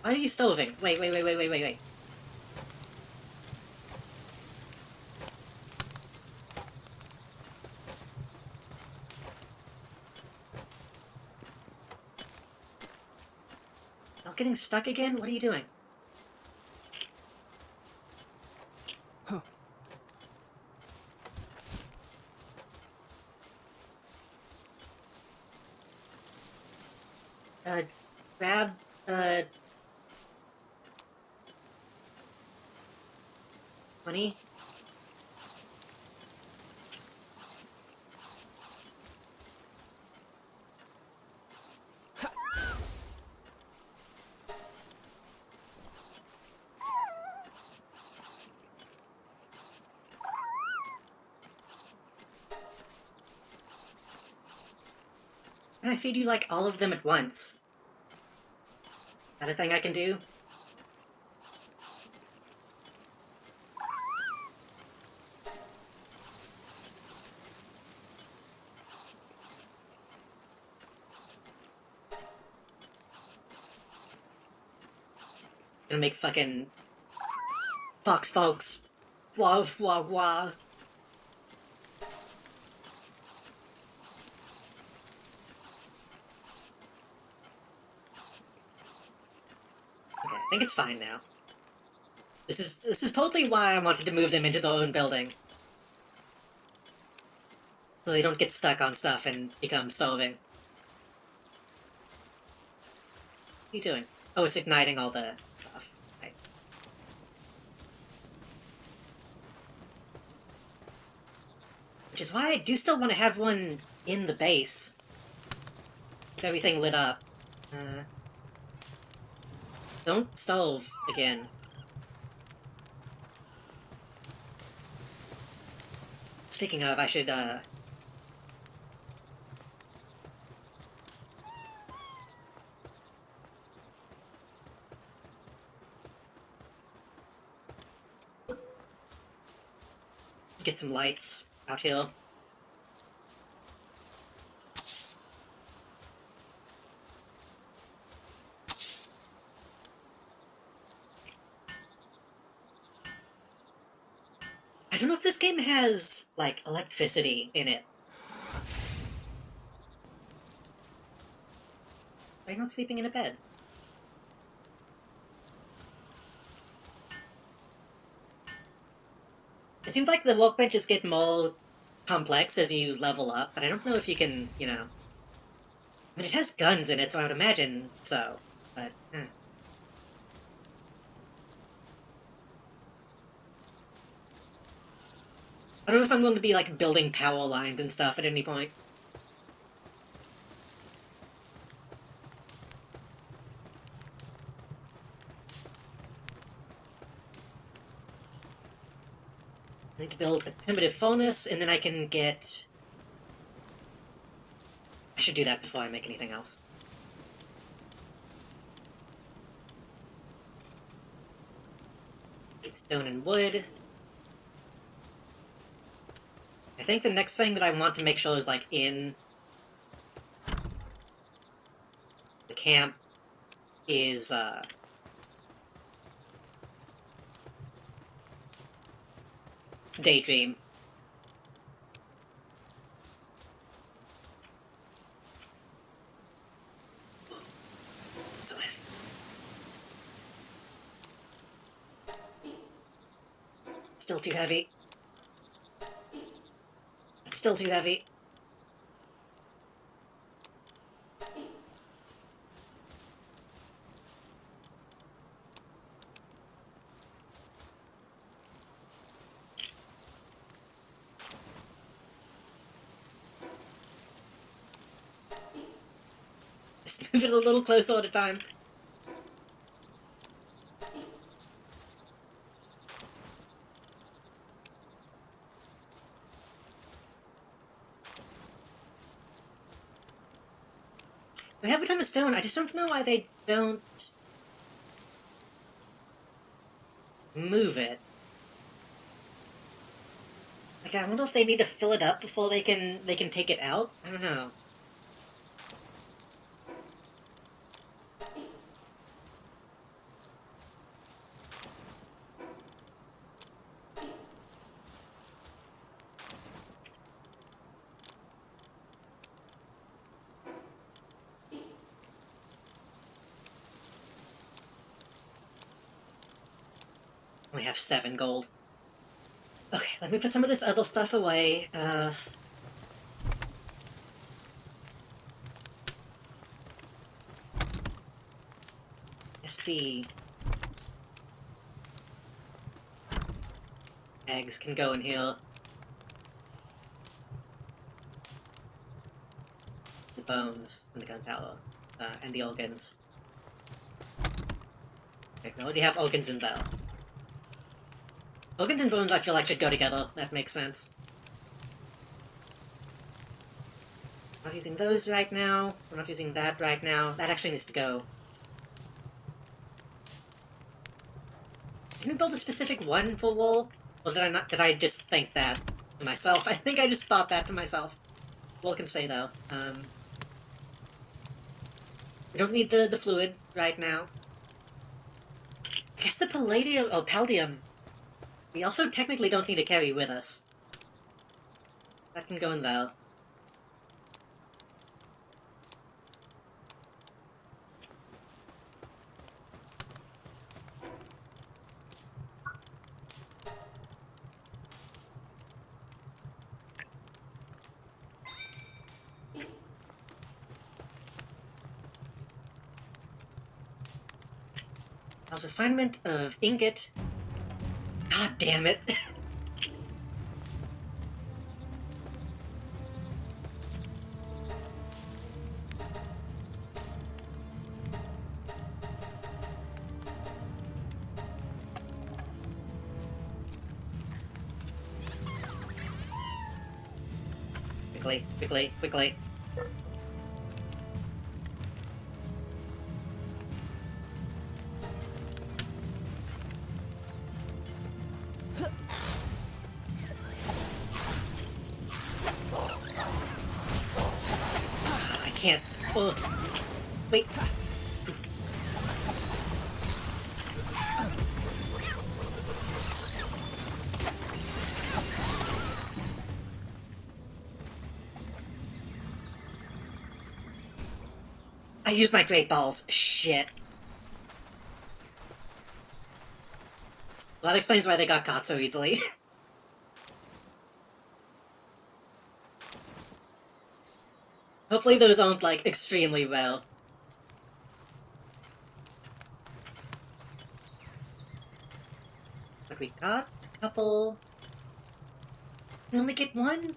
Why are you stoving? Wait. You're getting stuck again? What are you doing?
Huh.
Grab, money? Can I feed you, like, all of them at once? Is that a thing I can do? Gonna make fucking fox folks. Wah, wah, wah. Okay, I think it's fine now. This is totally why I wanted to move them into their own building. So they don't get stuck on stuff and become starving. What are you doing? Oh, it's igniting all the stuff. Right. Which is why I do still want to have one in the base. With everything lit up. Don't starve again. Speaking of, I should, get some lights out here. I don't know if this game has, like, electricity in it. Why are you not sleeping in a bed? It seems like the workbenches get more complex as you level up, but I don't know if you can, you know... I mean, it has guns in it, so I would imagine so, but... I don't know if I'm going to be, like, building power lines and stuff at any point. I need to build a primitive furnace, and then I can get... I should do that before I make anything else. Need stone and wood. I think the next thing that I want to make sure is, like, in the camp is, Daydream. So heavy. Still too heavy. It's still too heavy. Just move it a little closer at a time. They have a ton of stone, I just don't know why they don't move it. Like, I wonder if they need to fill it up before they can take it out? I don't know. We have 7 gold. Okay, let me put some of this other stuff away. Guess the eggs can go in here. The bones and the gunpowder, and the organs. Okay, we already have organs in there. Organs and bones I feel like should go together, that makes sense. Not using those right now, we're not using that right now, that actually needs to go. Can we build a specific one for wool? Or did I not, did I just think that to myself? I think I just thought that to myself. Wool can stay though. We don't need the fluid right now. I guess the palladium, or paldium, we also technically don't need to carry with us. That can go in there. Also, refinement of ingot. God damn it. Quickly, quickly, quickly. God, I can't. Ugh. Wait. I used my great balls. Shit. Well, that explains why they got caught so easily. Hopefully those aren't, like, extremely low. But we got a couple... We only get one?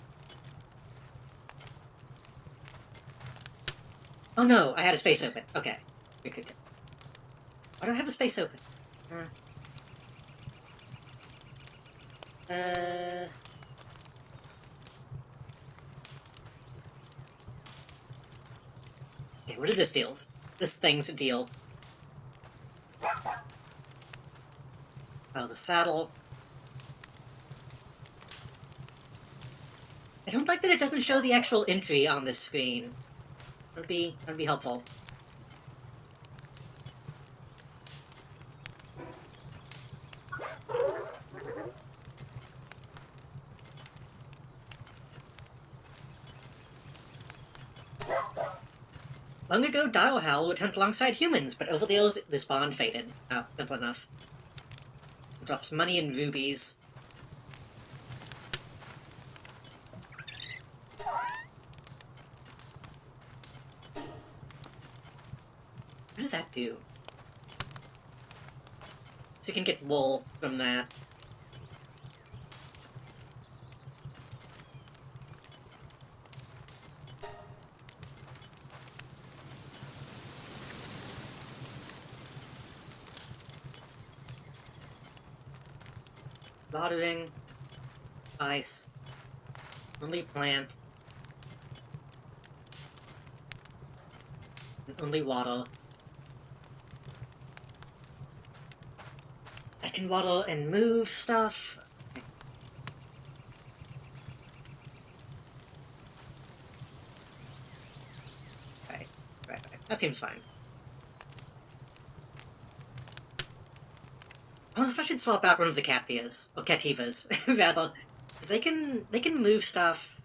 Oh no, I had a space open. Okay. Good. Why do I have a space open? Okay, what are this deals? This thing's a deal. Oh, the saddle. I don't like that it doesn't show the actual entry on this screen. That'd be helpful. Long ago, Dialhal would hunt alongside humans, but over the years, this bond faded. Oh, simple enough. It drops money and rubies. What does that do? So you can get wool from that. Watering. Ice. Only plant. And only water. I can waddle and move stuff. Right. That seems fine. I wonder if I should swap out one of the Captivas, or Cativas, rather. Because they can move stuff.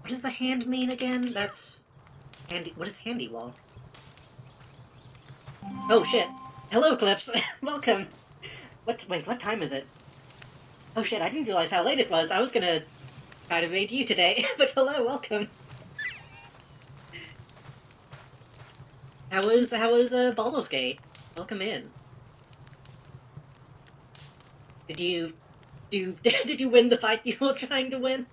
What does the hand mean again? That's... Handy... What is handy walk? Oh shit. Hello, Clips! Welcome! Wait, what time is it? Oh shit, I didn't realize how late it was. I was gonna try to raid you today, but hello, welcome! How was Baldur's Gate? Welcome in. Did you did you win the fight you were trying to win?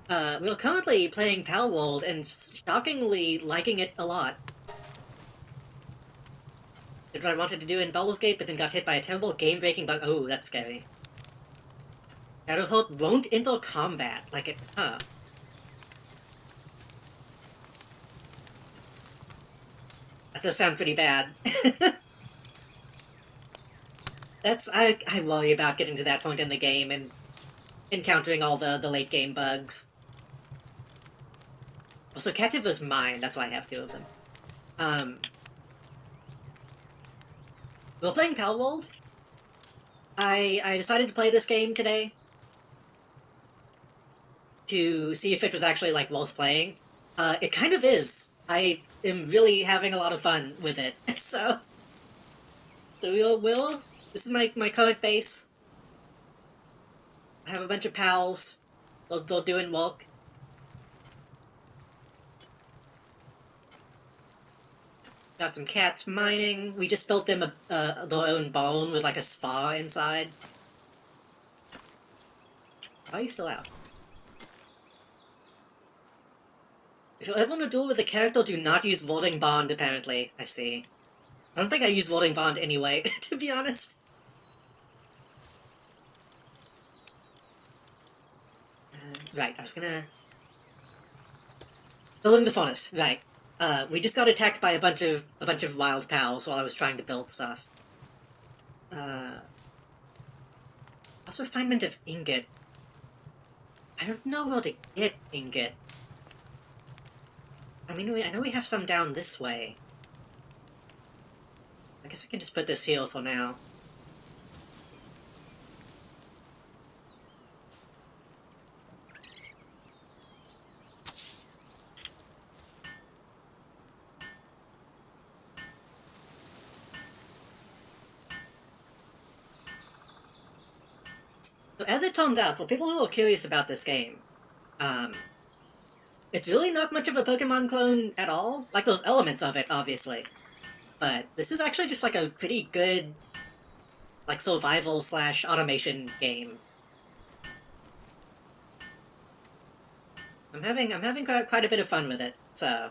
We're currently playing Palworld and shockingly liking it a lot. Did what I wanted to do in Baldur's Gate, but then got hit by a terrible game-breaking bug. Oh, that's scary. Shadowheart won't enter combat. Like it, huh. That does sound pretty bad. I worry about getting to that point in the game and encountering all the late game bugs. Also, Captiva's mine, that's why I have two of them. We're playing Palworld. I decided to play this game today to see if it was actually, like, worth playing. It kind of is. I am really having a lot of fun with it, so this is my current base. I have a bunch of pals. They're doing work. Got some cats mining. We just built them their own barn with like a spa inside. Why are you still out? If you ever want to duel with a character, do not use Warding Bond, apparently. I see. I don't think I use Warding Bond anyway, to be honest. Right, I was gonna... Building the furnace, right. We just got attacked by a bunch of wild pals while I was trying to build stuff. Also refinement of ingot. I don't know where to get ingot. I mean, I know we have some down this way. I guess I can just put this here for now. So as it turns out, for people who are curious about this game, it's really not much of a Pokemon clone at all. Like, there's elements of it, obviously. But this is actually just like a pretty good, like, survival/automation game. I'm having quite a bit of fun with it, so...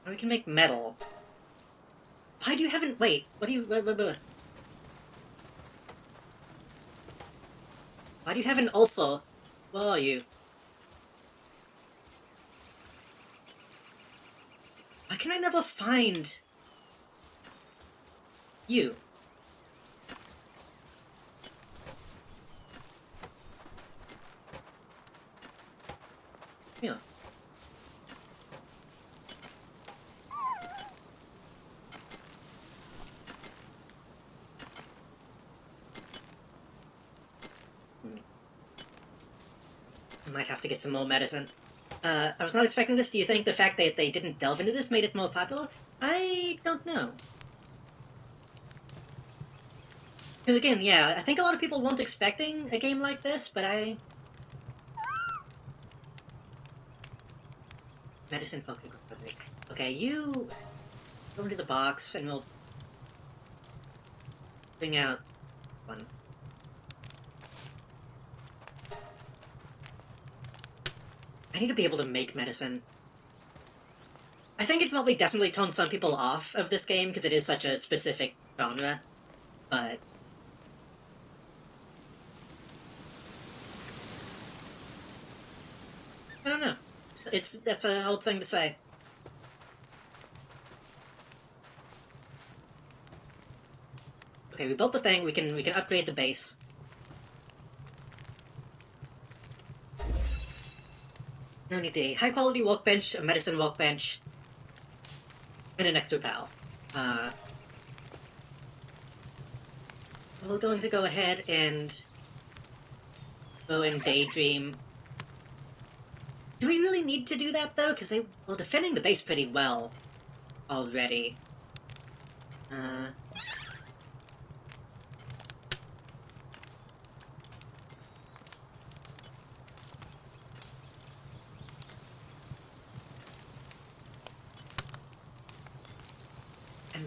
We can make metal. Why do you haven't... Wait, what do you... Why do you have an ulcer? Where are you? Why can I never find... you? Yeah. I might have to get some more medicine. I was not expecting this. Do you think the fact that they didn't delve into this made it more popular? I don't know. Because again, yeah, I think a lot of people weren't expecting a game like this, but I... Medicine focus. Okay, you go into the box and we'll bring out one. I need to be able to make medicine. I think it probably definitely turns some people off of this game because it is such a specific genre, but... I don't know. That's a whole thing to say. Okay, we built the thing, we can upgrade the base. Now we need a high-quality workbench, a medicine workbench, and an extra pal. We're going to go ahead and go and daydream. Do we really need to do that, though? Because we're defending the base pretty well already. I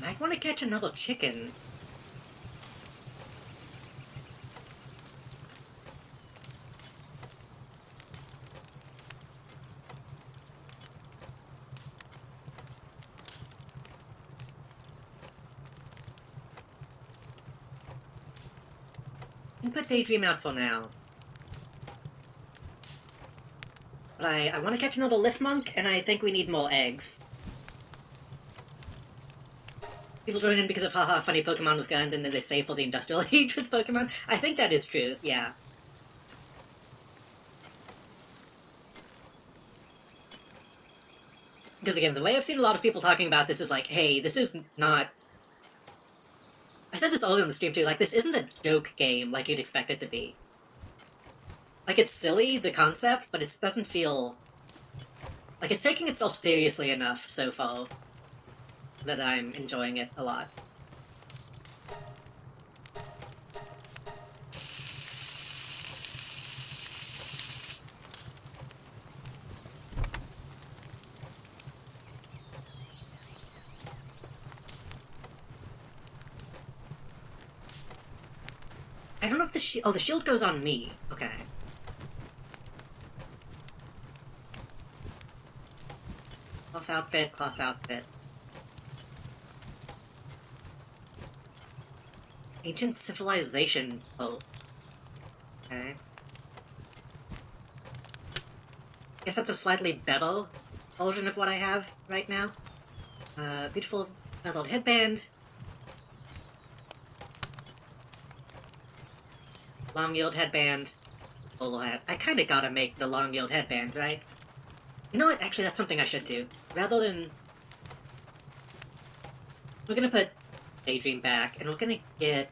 might want to catch another chicken. I can put Daydream out for now. But I want to catch another Liftmonk, and I think we need more eggs. People join in because of haha funny Pokemon with guns and then they stay for the industrial age with Pokemon. I think that is true, yeah. Because again, the way I've seen a lot of people talking about this is like, hey, this is not... I said this earlier on the stream too, like, this isn't a joke game like you'd expect it to be. Like, it's silly, the concept, but it doesn't feel... like, it's taking itself seriously enough so far that I'm enjoying it a lot. the shield? Oh, the shield goes on me. Okay. Cloth outfit, cloth outfit. Ancient civilization. Oh. Okay. Guess that's a slightly better version of what I have right now. Beautiful metal headband. Long-yield headband. Bolo hat. I kinda gotta make the long-yield headband, right? You know what? Actually, that's something I should do. Rather than... We're gonna put Daydream back, and we're gonna get...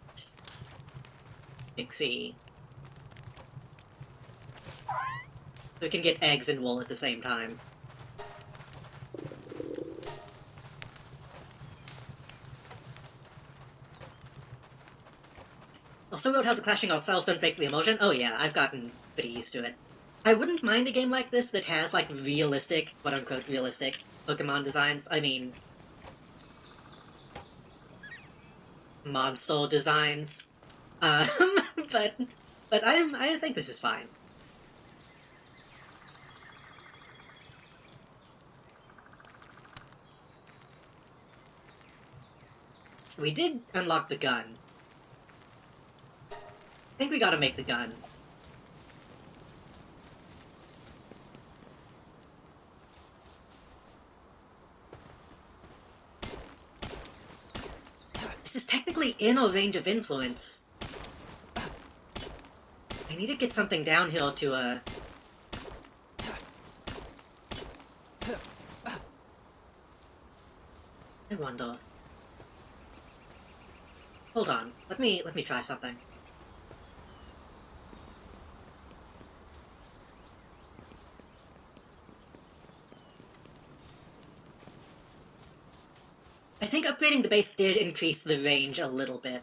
Pixie. We can get eggs and wool at the same time. Also wrote how the clashing styles don't break the emotion. Oh yeah, I've gotten pretty used to it. I wouldn't mind a game like this that has, like, realistic, quote-unquote realistic, Pokemon designs. I mean... monster designs. Um, but I think this is fine. We did unlock the gun. I think we gotta make the gun. This is technically in a range of influence. I need to get something downhill to, I wonder. Hold on. Let me try something. I think upgrading the base did increase the range a little bit.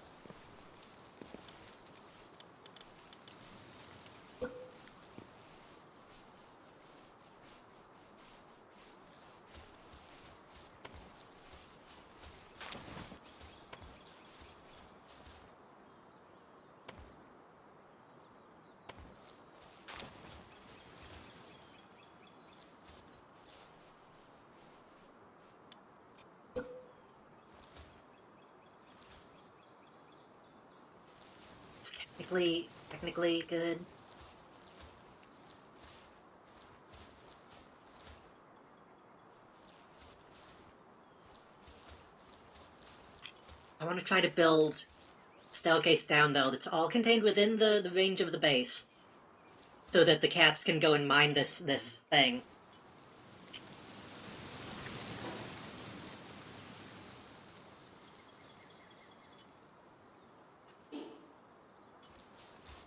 Technically good. I want to try to build a staircase down, though, that's all contained within the range of the base. So that the cats can go and mine this thing.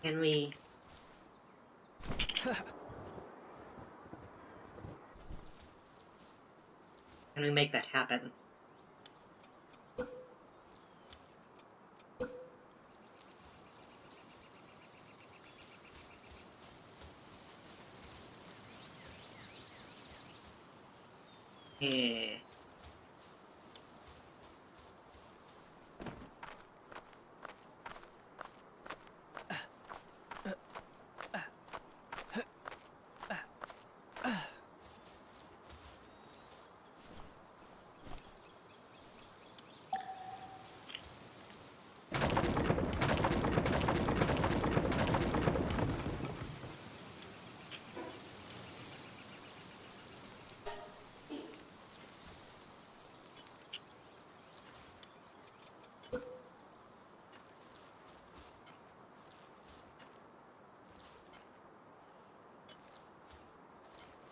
Can we... Can we make that happen? Yeah.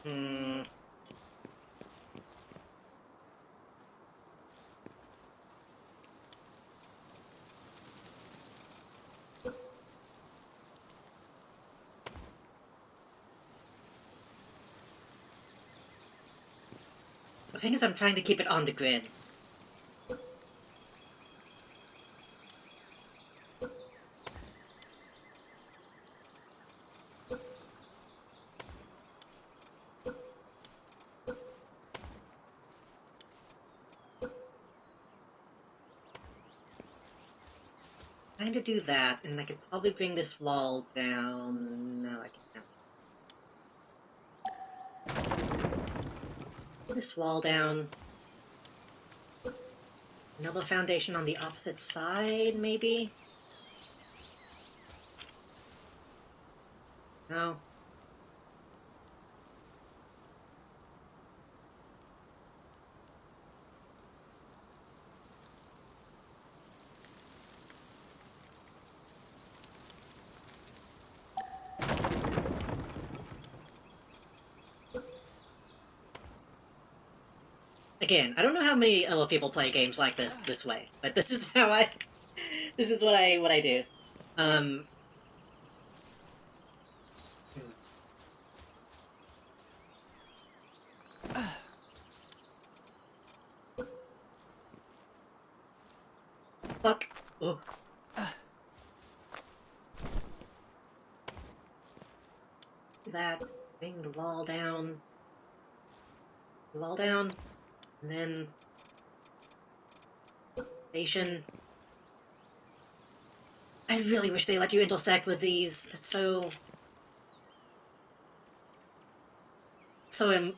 Hmm... The thing is, I'm trying to keep it on the grid. kind of do that, and I could probably bring this wall down. No, I can't. This wall down. Another foundation on the opposite side, maybe? No. Again, I don't know how many other people play games like this way, but this is how this is what I do. Hmm. Fuck. Oh. Do that. Bring the wall down. The wall down. And then station. I really wish they let you intersect with these. It's so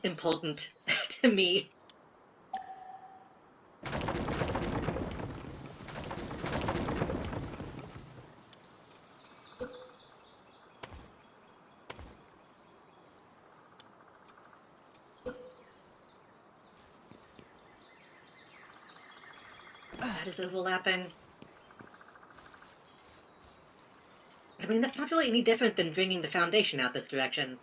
important to me. That is overlapping. I mean, that's not really any different than bringing the foundation out this direction.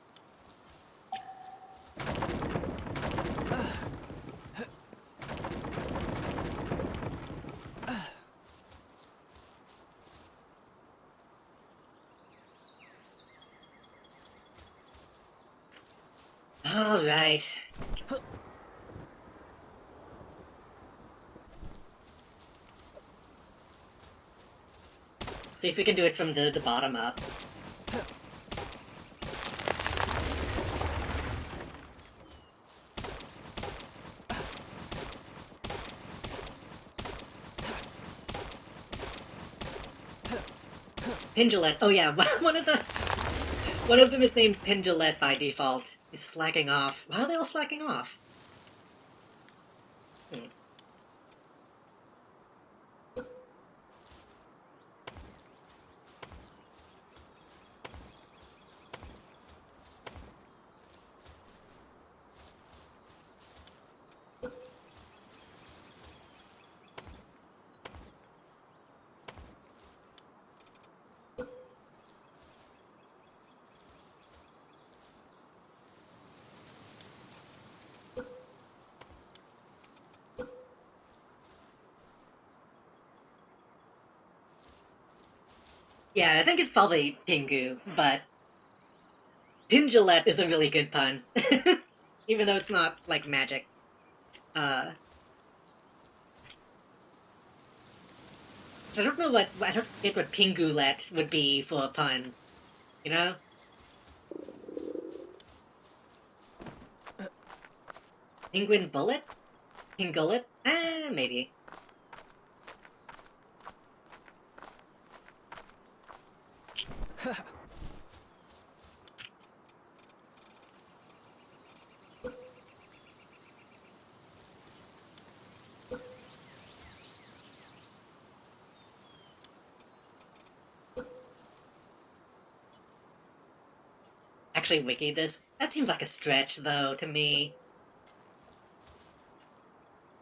Alright. See if we can do it from the bottom up. Pendulette. Oh yeah, one of them is named Pendulette by default. He's slacking off. Why are they all slacking off? Hmm. Yeah, I think it's probably Pingu, but Pendulette is a really good pun. Even though it's not, like, magic. So I don't get what Pingulet would be for a pun. You know? Penguin Bullet? Pingullet? Maybe. Actually wiki this? That seems like a stretch, though, to me.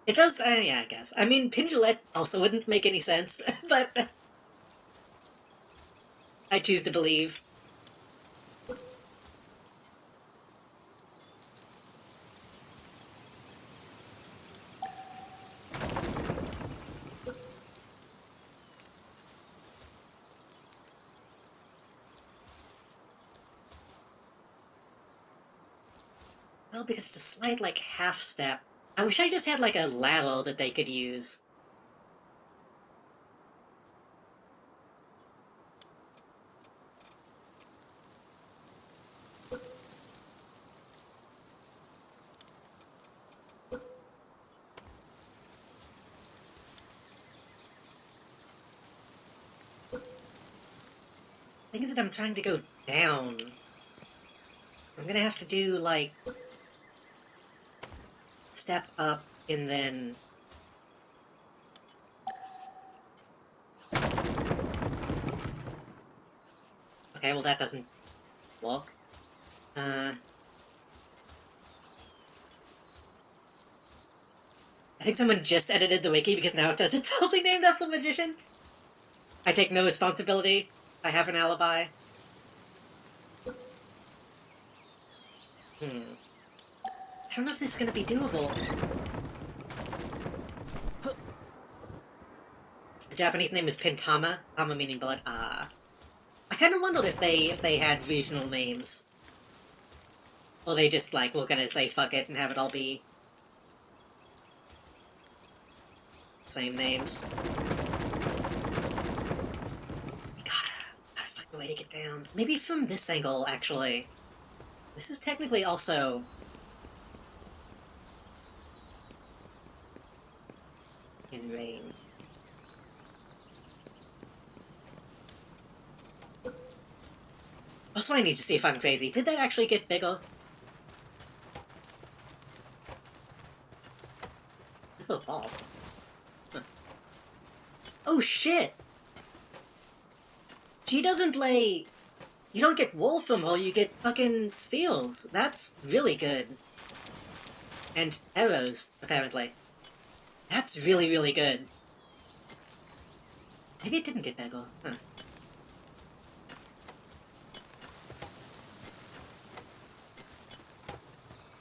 It does, yeah, I guess. I mean, Pendulette also wouldn't make any sense, but I choose to believe. Well, because it's a slight, like, half step. I wish I just had, like, a ladder that they could use. thing is that I'm trying to go down. I'm gonna have to do, like, step up and then... Okay, well that doesn't work. I think someone just edited the wiki because now it does it totally named after the magician. I take no responsibility. I have an alibi. I don't know if this is gonna be doable. The Japanese name is Pintama, Tama meaning blood. I kind of wondered if they had regional names. Or they just, like, were gonna say fuck it and have it all be same names. We gotta find a way to get down. Maybe from this angle, actually. This is technically also... in rain. Also, I need to see if I'm crazy. Did that actually get bigger? This little ball. Huh. Oh shit! She doesn't lay... You don't get wool from her, you get fucking spheres. That's really good. And arrows, apparently. That's really, really good. Maybe it didn't get bigger. Huh.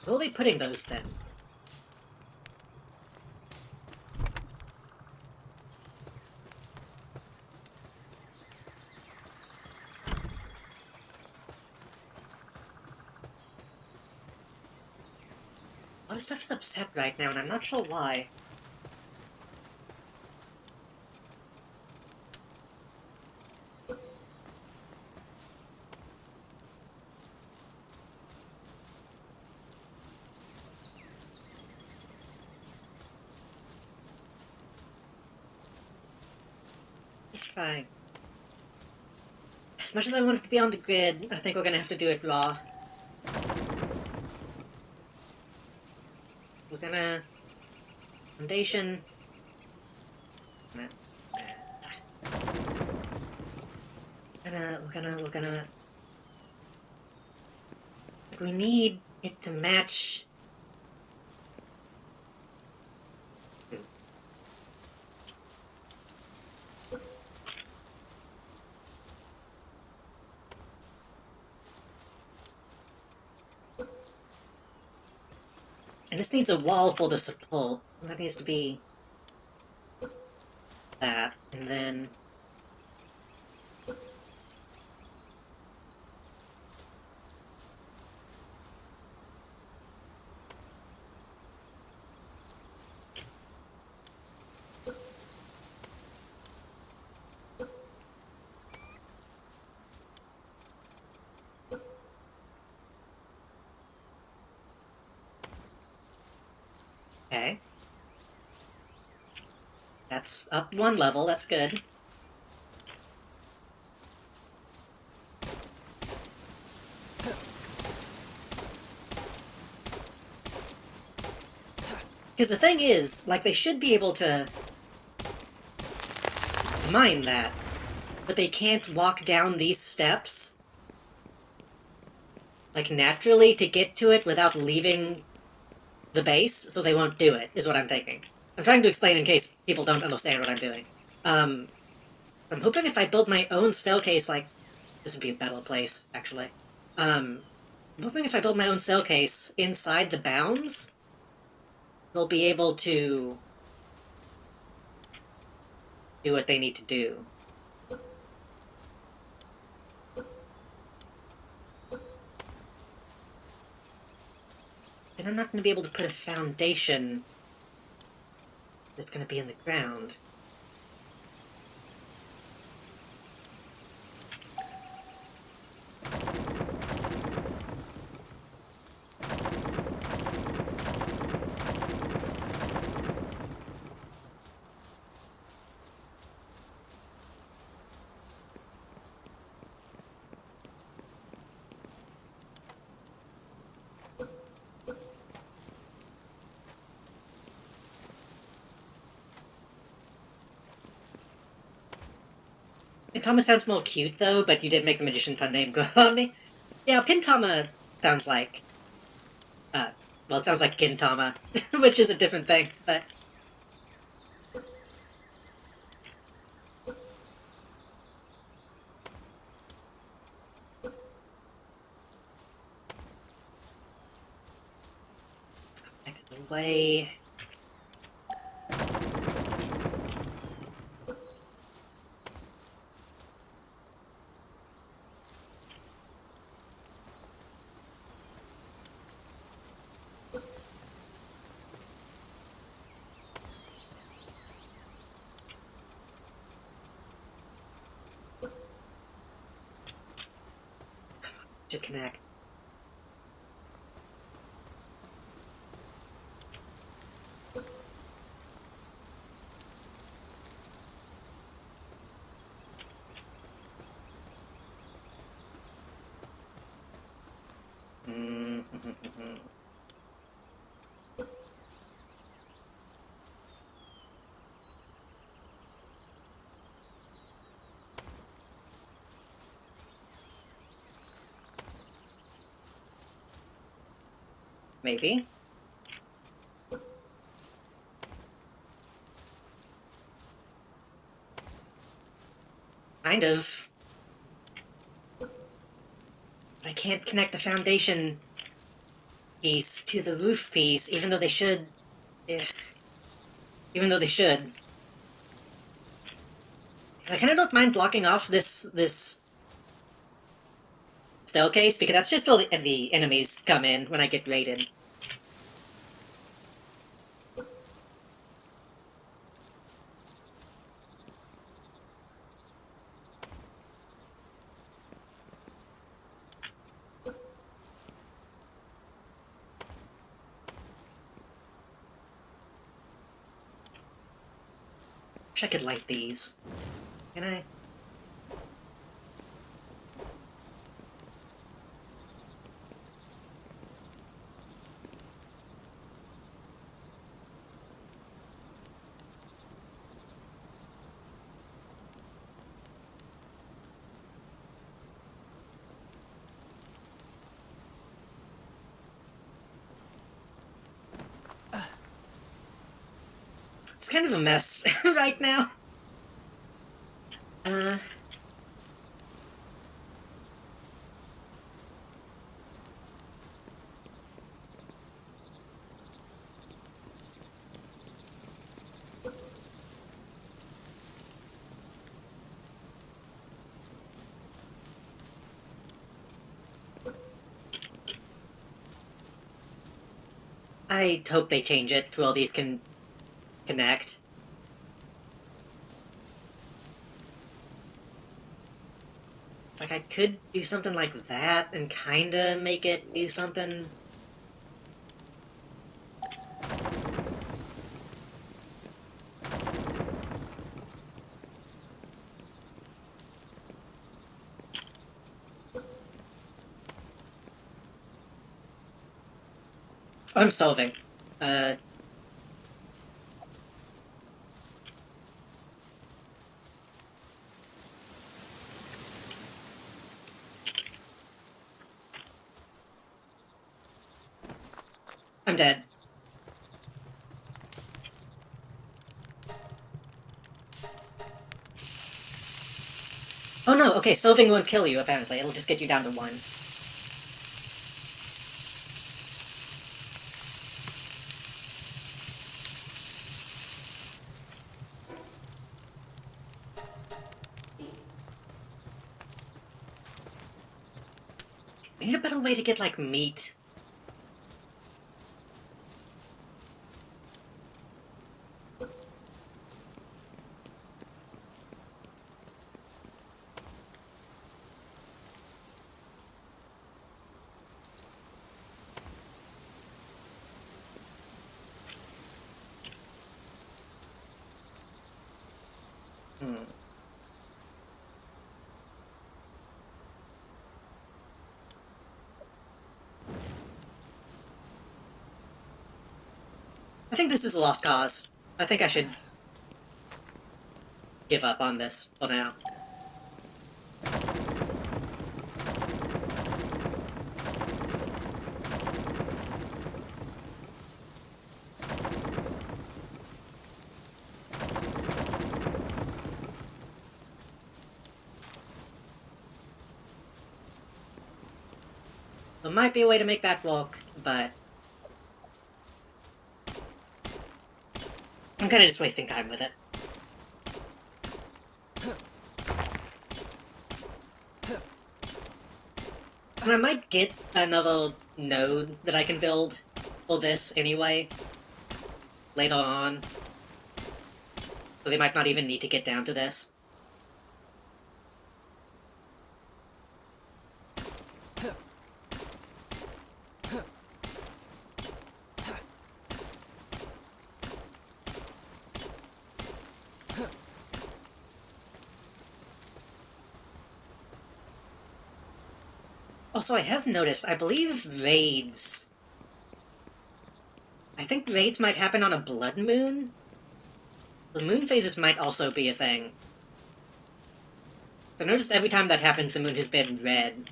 Where are they putting those, then? A lot of stuff is upset right now, and I'm not sure why. Let's try. As much as I want it to be on the grid, I think we're gonna have to do it raw. We're gonna... Foundation... We're gonna... We need it to match... And this needs a wall for the support. That needs to be... that, and then... Okay. That's up one level, that's good. Because the thing is, like, they should be able to mine that, but they can't walk down these steps, like, naturally to get to it without leaving the base, so they won't do it, is what I'm thinking. I'm trying to explain in case people don't understand what I'm doing. I'm hoping if I build my own staircase, like, this would be a better place, actually. I'm hoping if I build my own staircase inside the bounds, they'll be able to do what they need to do. Then I'm not going to be able to put a foundation that's going to be in the ground. Pintama sounds more cute, though, but you did make the magician pun name go on me. Yeah, Pintama sounds like, well, it sounds like Gintama, which is a different thing, but... Next away... to connect. Maybe. Kind of. But I can't connect the foundation piece to the roof piece, even though they should. Ugh. Even though they should. I kind of don't mind blocking off this staircase, because that's just where the enemies come in when I get raided. Wish I could light these. Can I? It's kind of a mess right now. I hope they change it to all these can connect. It's like I could do something like that and kinda make it do something. I'm solving. I'm dead. Oh no, okay, solving won't kill you, apparently. It'll just get you down to 1. I need a better way to get, like, meat. I think this is a lost cause. I think I should give up on this for now. might be a way to make that walk, but I'm kind of just wasting time with it. And I might get another node that I can build for this anyway, later on. So they might not even need to get down to this. Also, I have noticed, I believe raids... I think raids might happen on a blood moon? The moon phases might also be a thing. I noticed every time that happens, the moon has been red.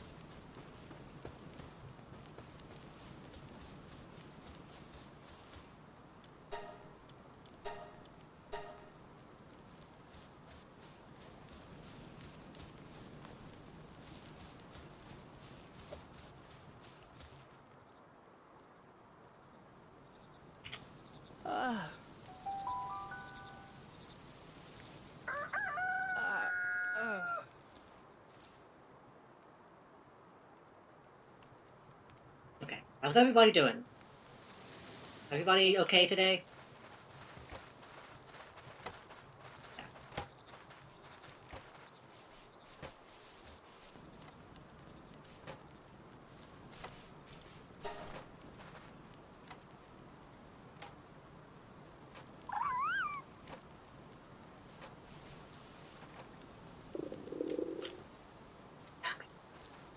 Okay, how's everybody doing? Everybody okay today?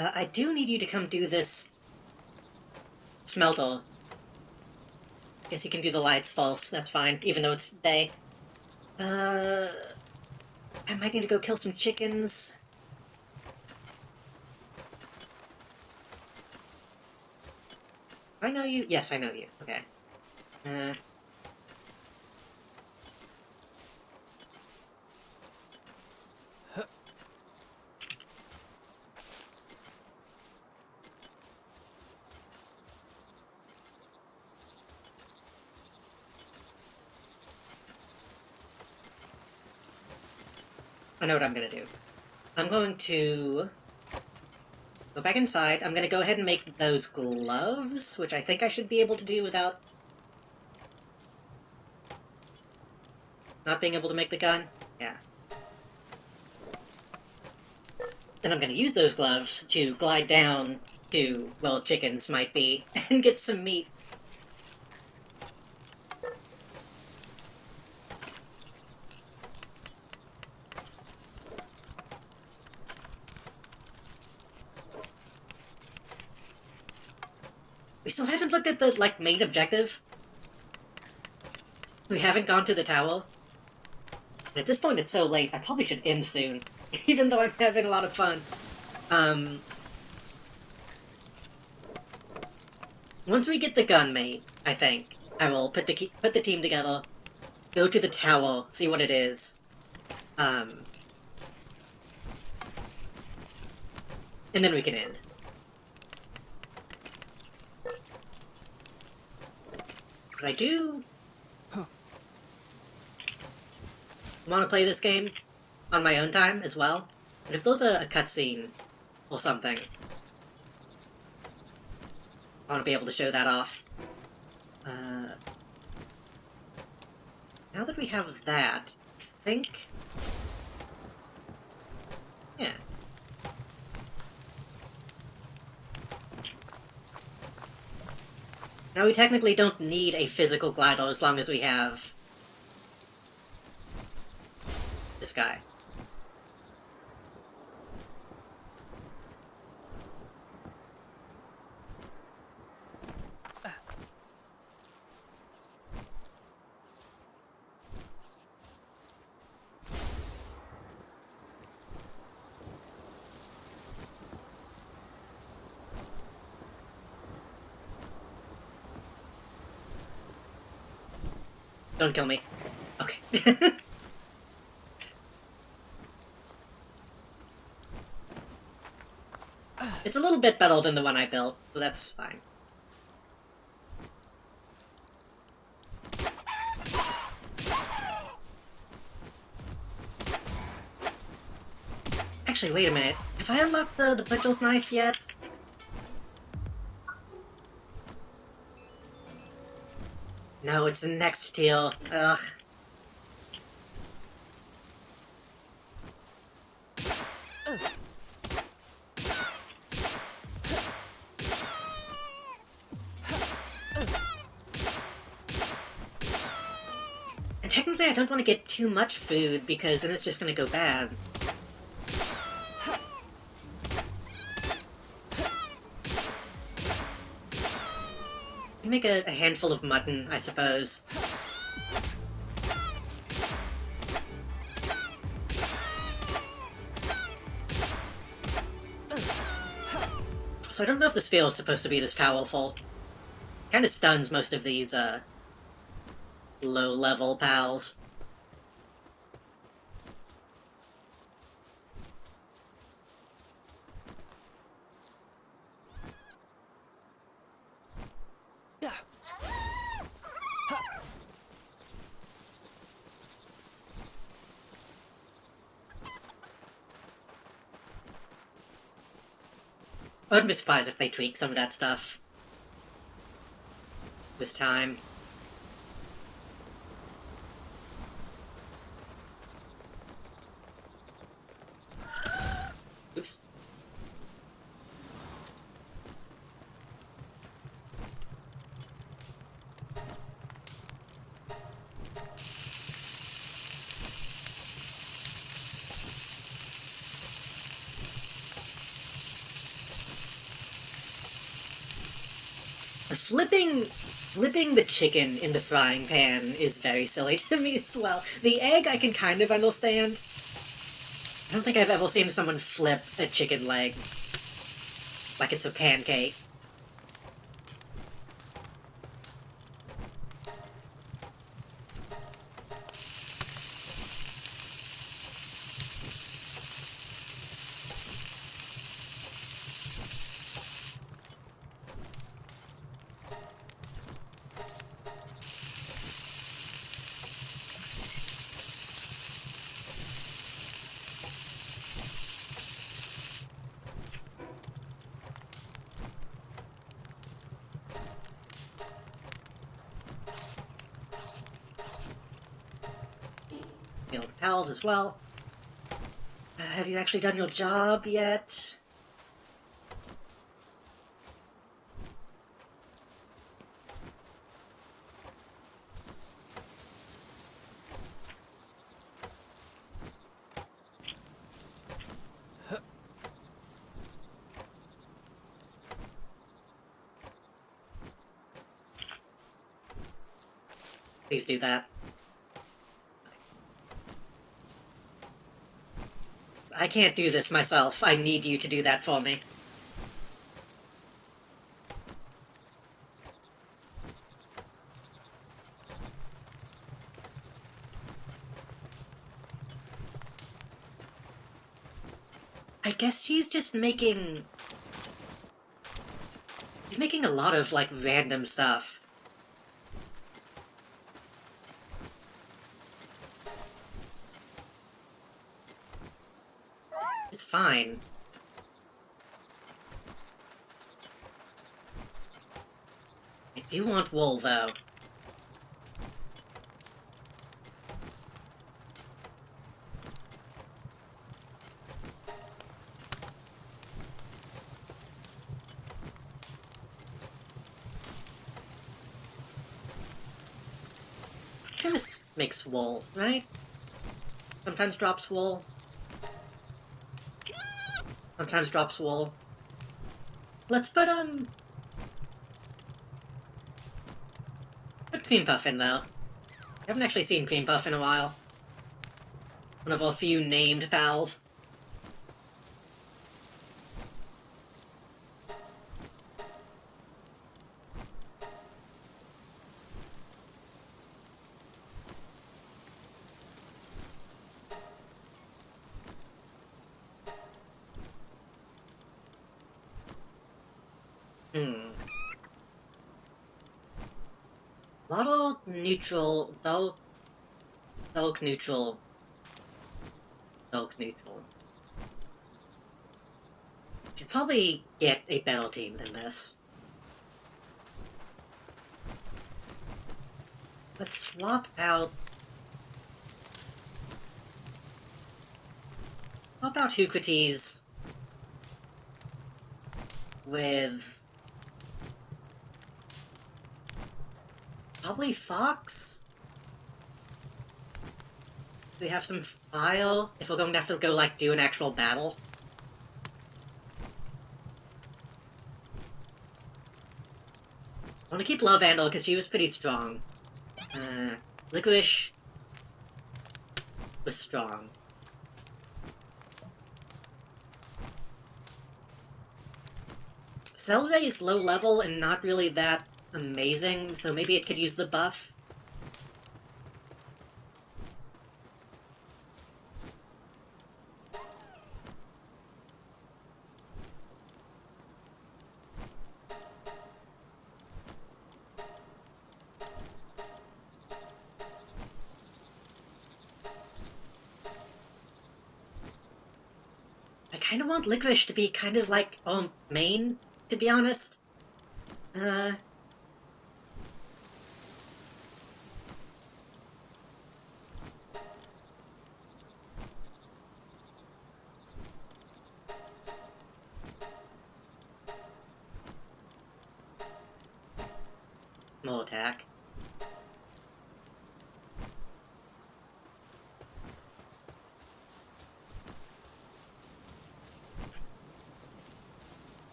I do need you to come do this smelter. Guess you can do the lights false, that's fine, even though it's day. I might need to go kill some chickens. I know you? Yes, I know you. Okay. I know what I'm gonna do. I'm going to go back inside. I'm gonna go ahead and make those gloves, which I think I should be able to do without not being able to make the gun. Yeah. Then I'm gonna use those gloves to glide down to, well, chickens might be, and get some meat. We still haven't looked at the, like, main objective. We haven't gone to the tower. And at this point, it's so late, I probably should end soon. Even though I'm having a lot of fun. Once we get the gun made, I think, I will put the team together, go to the tower, see what it is. And then we can end. Because I do want to play this game on my own time as well. But if there's a cutscene or something, I want to be able to show that off. Now that we have that, I think... Yeah. Now we technically don't need a physical glider as long as we have this guy. Don't kill me. Okay. It's a little bit better than the one I built, so that's fine. Actually, wait a minute. Have I unlocked the butcher's knife yet? No, it's the next deal. Ugh. And technically I don't want to get too much food, because then it's just gonna go bad. Make a handful of mutton, I suppose. So I don't know if this field is supposed to be this powerful. Kinda stuns most of these, low-level pals.
Yeah.
I wouldn't be surprised if they tweak some of that stuff with time. Oops. Flipping the chicken in the frying pan is very silly to me as well. The egg I can kind of understand. I don't think I've ever seen someone flip a chicken leg like it's a pancake. You know, the pals as well. Have you actually done your job yet? Please do that. I can't do this myself. I need you to do that for me. I guess she's just making... She's making a lot of, like, random stuff. It's fine. I do want wool, though. Chemist makes wool, right? Sometimes drops wool. Sometimes drops wool. Let's put Cream Puff in, though. I haven't actually seen Cream Puff in a while. One of our few named pals. neutral, bulk neutral, bulk neutral. Should probably get a better team than this. Let's swap out... Swap out Eucrates with... probably Fox? Do we have some file if we're going to have to go, like, do an actual battle? I want to keep Love Vandal because she was pretty strong. Licorice was strong. Celeray is low level and not really that amazing, so maybe it could use the buff. I kind of want Licorice to be kind of like, main, to be honest. More attack.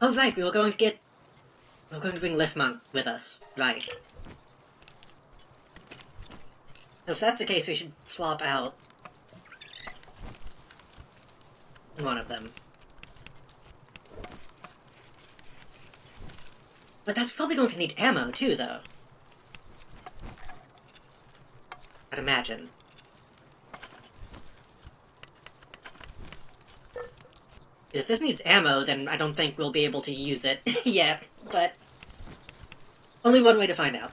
Oh right, we were going to bring Liftmonk with us. Right. So if that's the case, we should swap out one of them. But that's probably going to need ammo, too, though. I'd imagine. If this needs ammo, then I don't think we'll be able to use it yet, but only one way to find out.